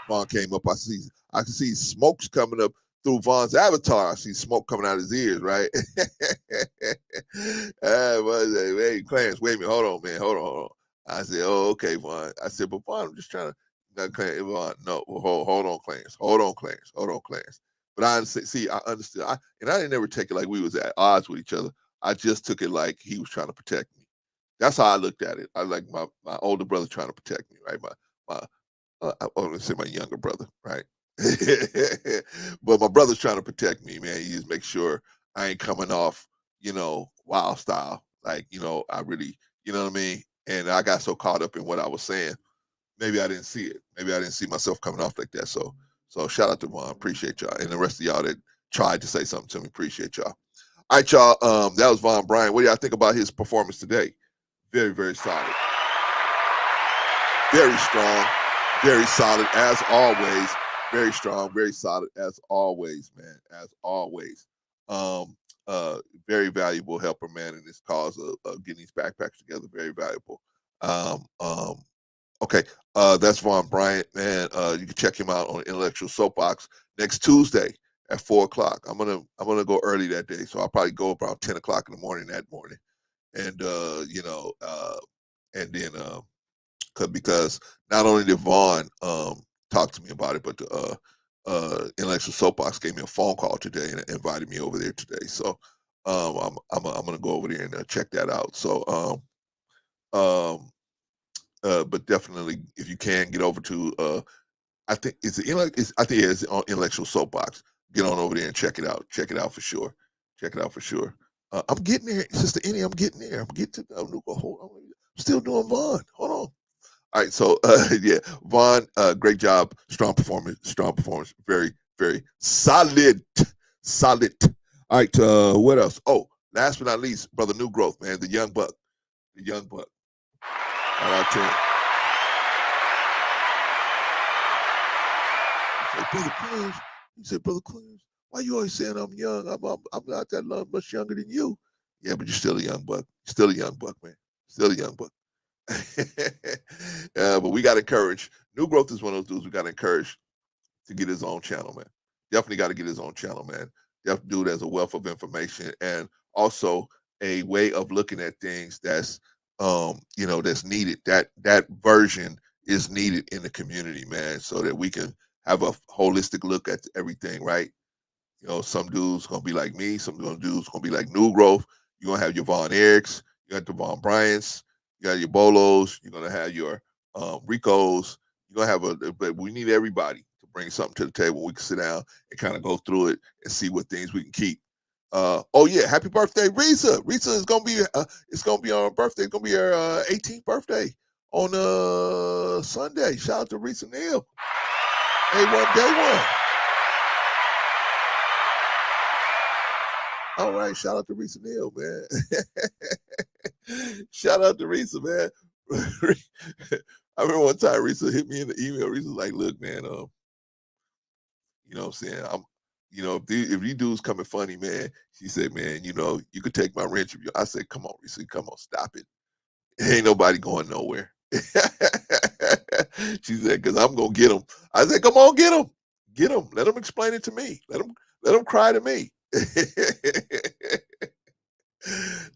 Vaughn came up. I can see smokes coming up through Vaughn's avatar. I see smoke coming out of his ears, right? Hey, Clarence, wait a minute. Hold on, man. Hold on. I said, oh, okay, Vaughn. I said, but Vaughn, I'm just trying to, Vaughn, no, hold on, Clarence. Hold on, Clarence. But I understood. I didn't ever take it like we was at odds with each other. I just took it like he was trying to protect me. That's how I looked at it. I like my older brother trying to protect me, right? I want to say my younger brother, right? But my brother's trying to protect me, man. He just make sure I ain't coming off, wild style. Like, I really, you know what I mean? And I got so caught up in what I was saying. Maybe I didn't see it. Maybe I didn't see myself coming off like that. So So shout out to Vaughn. Appreciate y'all. And the rest of y'all that tried to say something to me. Appreciate y'all. All right, y'all. That was Von Bryant. What do y'all think about his performance today? Very, very solid. Very strong. Very solid as always. Very strong. Very solid as always, man. As always. Very valuable helper, man, in this cause of getting these backpacks together. Very valuable. Okay. That's Von Bryant, man. You can check him out on Intellectual Soapbox next Tuesday at 4:00. I'm gonna go early that day, so I'll probably go about 10 o'clock in the morning that morning, and and then because not only did Vaughn talk to me about it, but the Intellectual Soapbox gave me a phone call today and invited me over there today. So I'm gonna go over there and check that out. So but definitely if you can get over to I think it's on Intellectual Soapbox. Get on over there and check it out. Check it out for sure. Check it out for sure. I'm getting there, Sister Annie. I'm getting there. I'm getting to. Hold on. I'm still doing Vaughn. Hold on. All right. So yeah, Vaughn. Great job. Strong performance. Strong performance. Very, very solid. Solid. All right. What else? Oh, last but not least, brother New Growth, man. The young buck. The young buck. Shout out to him. Brother Clarence, he said, Brother Clarence, why you always saying I'm young? I'm not that much younger than you. Yeah, but you're still a young buck. Still a young buck, man. Still a young buck. But we got to encourage. New Growth is one of those dudes we got to encourage to get his own channel, man. Definitely got to get his own channel, man. Definitely dude has a wealth of information and also a way of looking at things that's that's needed. That version is needed in the community, man, so that we can have a holistic look at everything, right? You know, some dudes gonna be like me, some dudes gonna be like New Growth. You're gonna have your Von Erics, you got the Von Bryants, you got your Bolos, you're gonna have your Ricos, you're gonna have but we need everybody to bring something to the table. We can sit down and kind of go through it and see what things we can keep. Oh yeah, happy birthday, Risa. Risa is gonna be it's gonna be on her birthday, it's gonna be her 18th birthday on Sunday. Shout out to Risa Neal. A1 day one. All right, shout out to Risa Neal, man. Shout out to Risa, man. I remember one time Risa hit me in the email. Risa was like, look, man, you know what I'm saying? If these dudes coming funny, man, she said, man, you could take my wrench. I said, come on, Risa, come on, stop it. Ain't nobody going nowhere. She said, because I'm going to get them. I said, come on, get them. Get them. Let them explain it to me. Let them cry to me.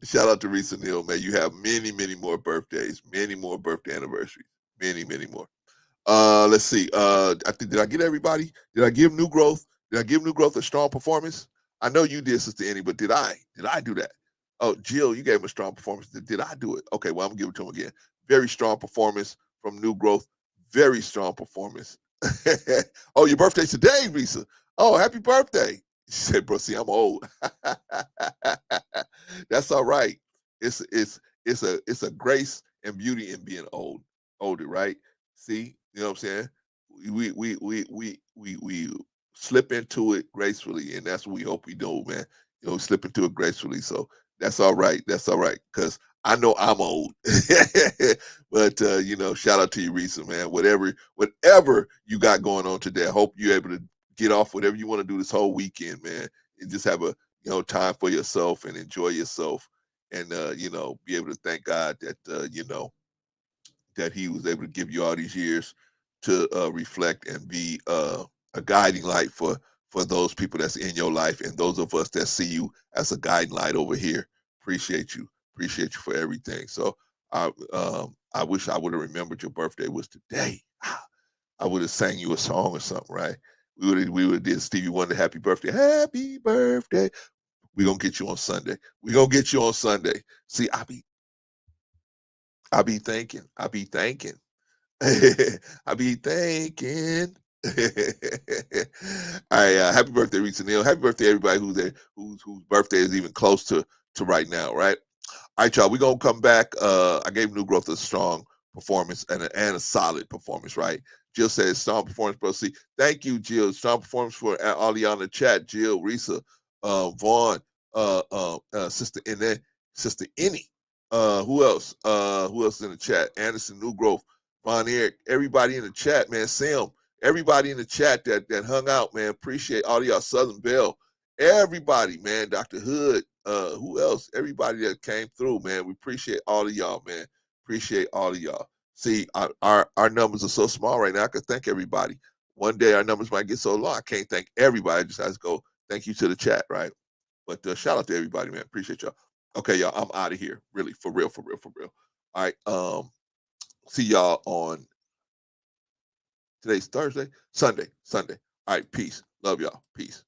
Shout out to Risa Neal, man. You have many, many more birthdays, many more birthday anniversaries, many, many more. Let's see. I think did I get everybody? Did I give New Growth? Did I give New Growth a strong performance? I know you did, Sister Annie, but did I? Did I do that? Oh, Jill, you gave him a strong performance. Did I do it? Okay, well, I'm gonna give it to him again. Very strong performance from New Growth. Very strong performance. Oh, your birthday's today, Risa. Oh, happy birthday. She said, bro, see, I'm old. That's all right. It's a grace and beauty in being older, right? See, you know what I'm saying? We slip into it gracefully, and that's what we hope we do, man. Slip into it gracefully. So that's all right. That's all right. Because I know I'm old. But shout out to you, Risa, man. Whatever you got going on today, I hope you're able to get off whatever you want to do this whole weekend, man. And just have a time for yourself and enjoy yourself, and be able to thank God that that He was able to give you all these years to reflect and be a guiding light for those people that's in your life, and those of us that see you as a guiding light over here. Appreciate you for everything. So I wish I would have remembered your birthday was today. I would have sang you a song or something, right? We would have did Stevie Wonder happy birthday. Happy birthday. We're gonna get you on Sunday. We're gonna get you on Sunday. See, I be thinking. I be thinking. All right, happy birthday, Rita Neal. Happy birthday, everybody who's there, whose birthday is even close to right now, right? All right, y'all, we're gonna come back. I gave New Growth a strong performance and a solid performance, right? Jill says strong performance, bro. See, thank you, Jill. Strong performance for all y'all in the chat. Jill, Risa, Vaughn, Sister Inne, Sister Innie. Who else? Who else in the chat? Anderson Newgrove, Von Eric, everybody in the chat, man. Sam, everybody in the chat that hung out, man. Appreciate all of y'all. Southern Bell, everybody, man. Dr. Hood, who else? Everybody that came through, man. We appreciate all of y'all, man. Appreciate all of y'all. See, our numbers are so small right now. I could thank everybody. One day our numbers might get so low, I can't thank everybody. I just have to go thank you to the chat, right? But shout out to everybody, man. Appreciate y'all. Okay, y'all, I'm out of here. Really, for real. All right. See y'all on today's Thursday, Sunday. All right, peace. Love y'all. Peace.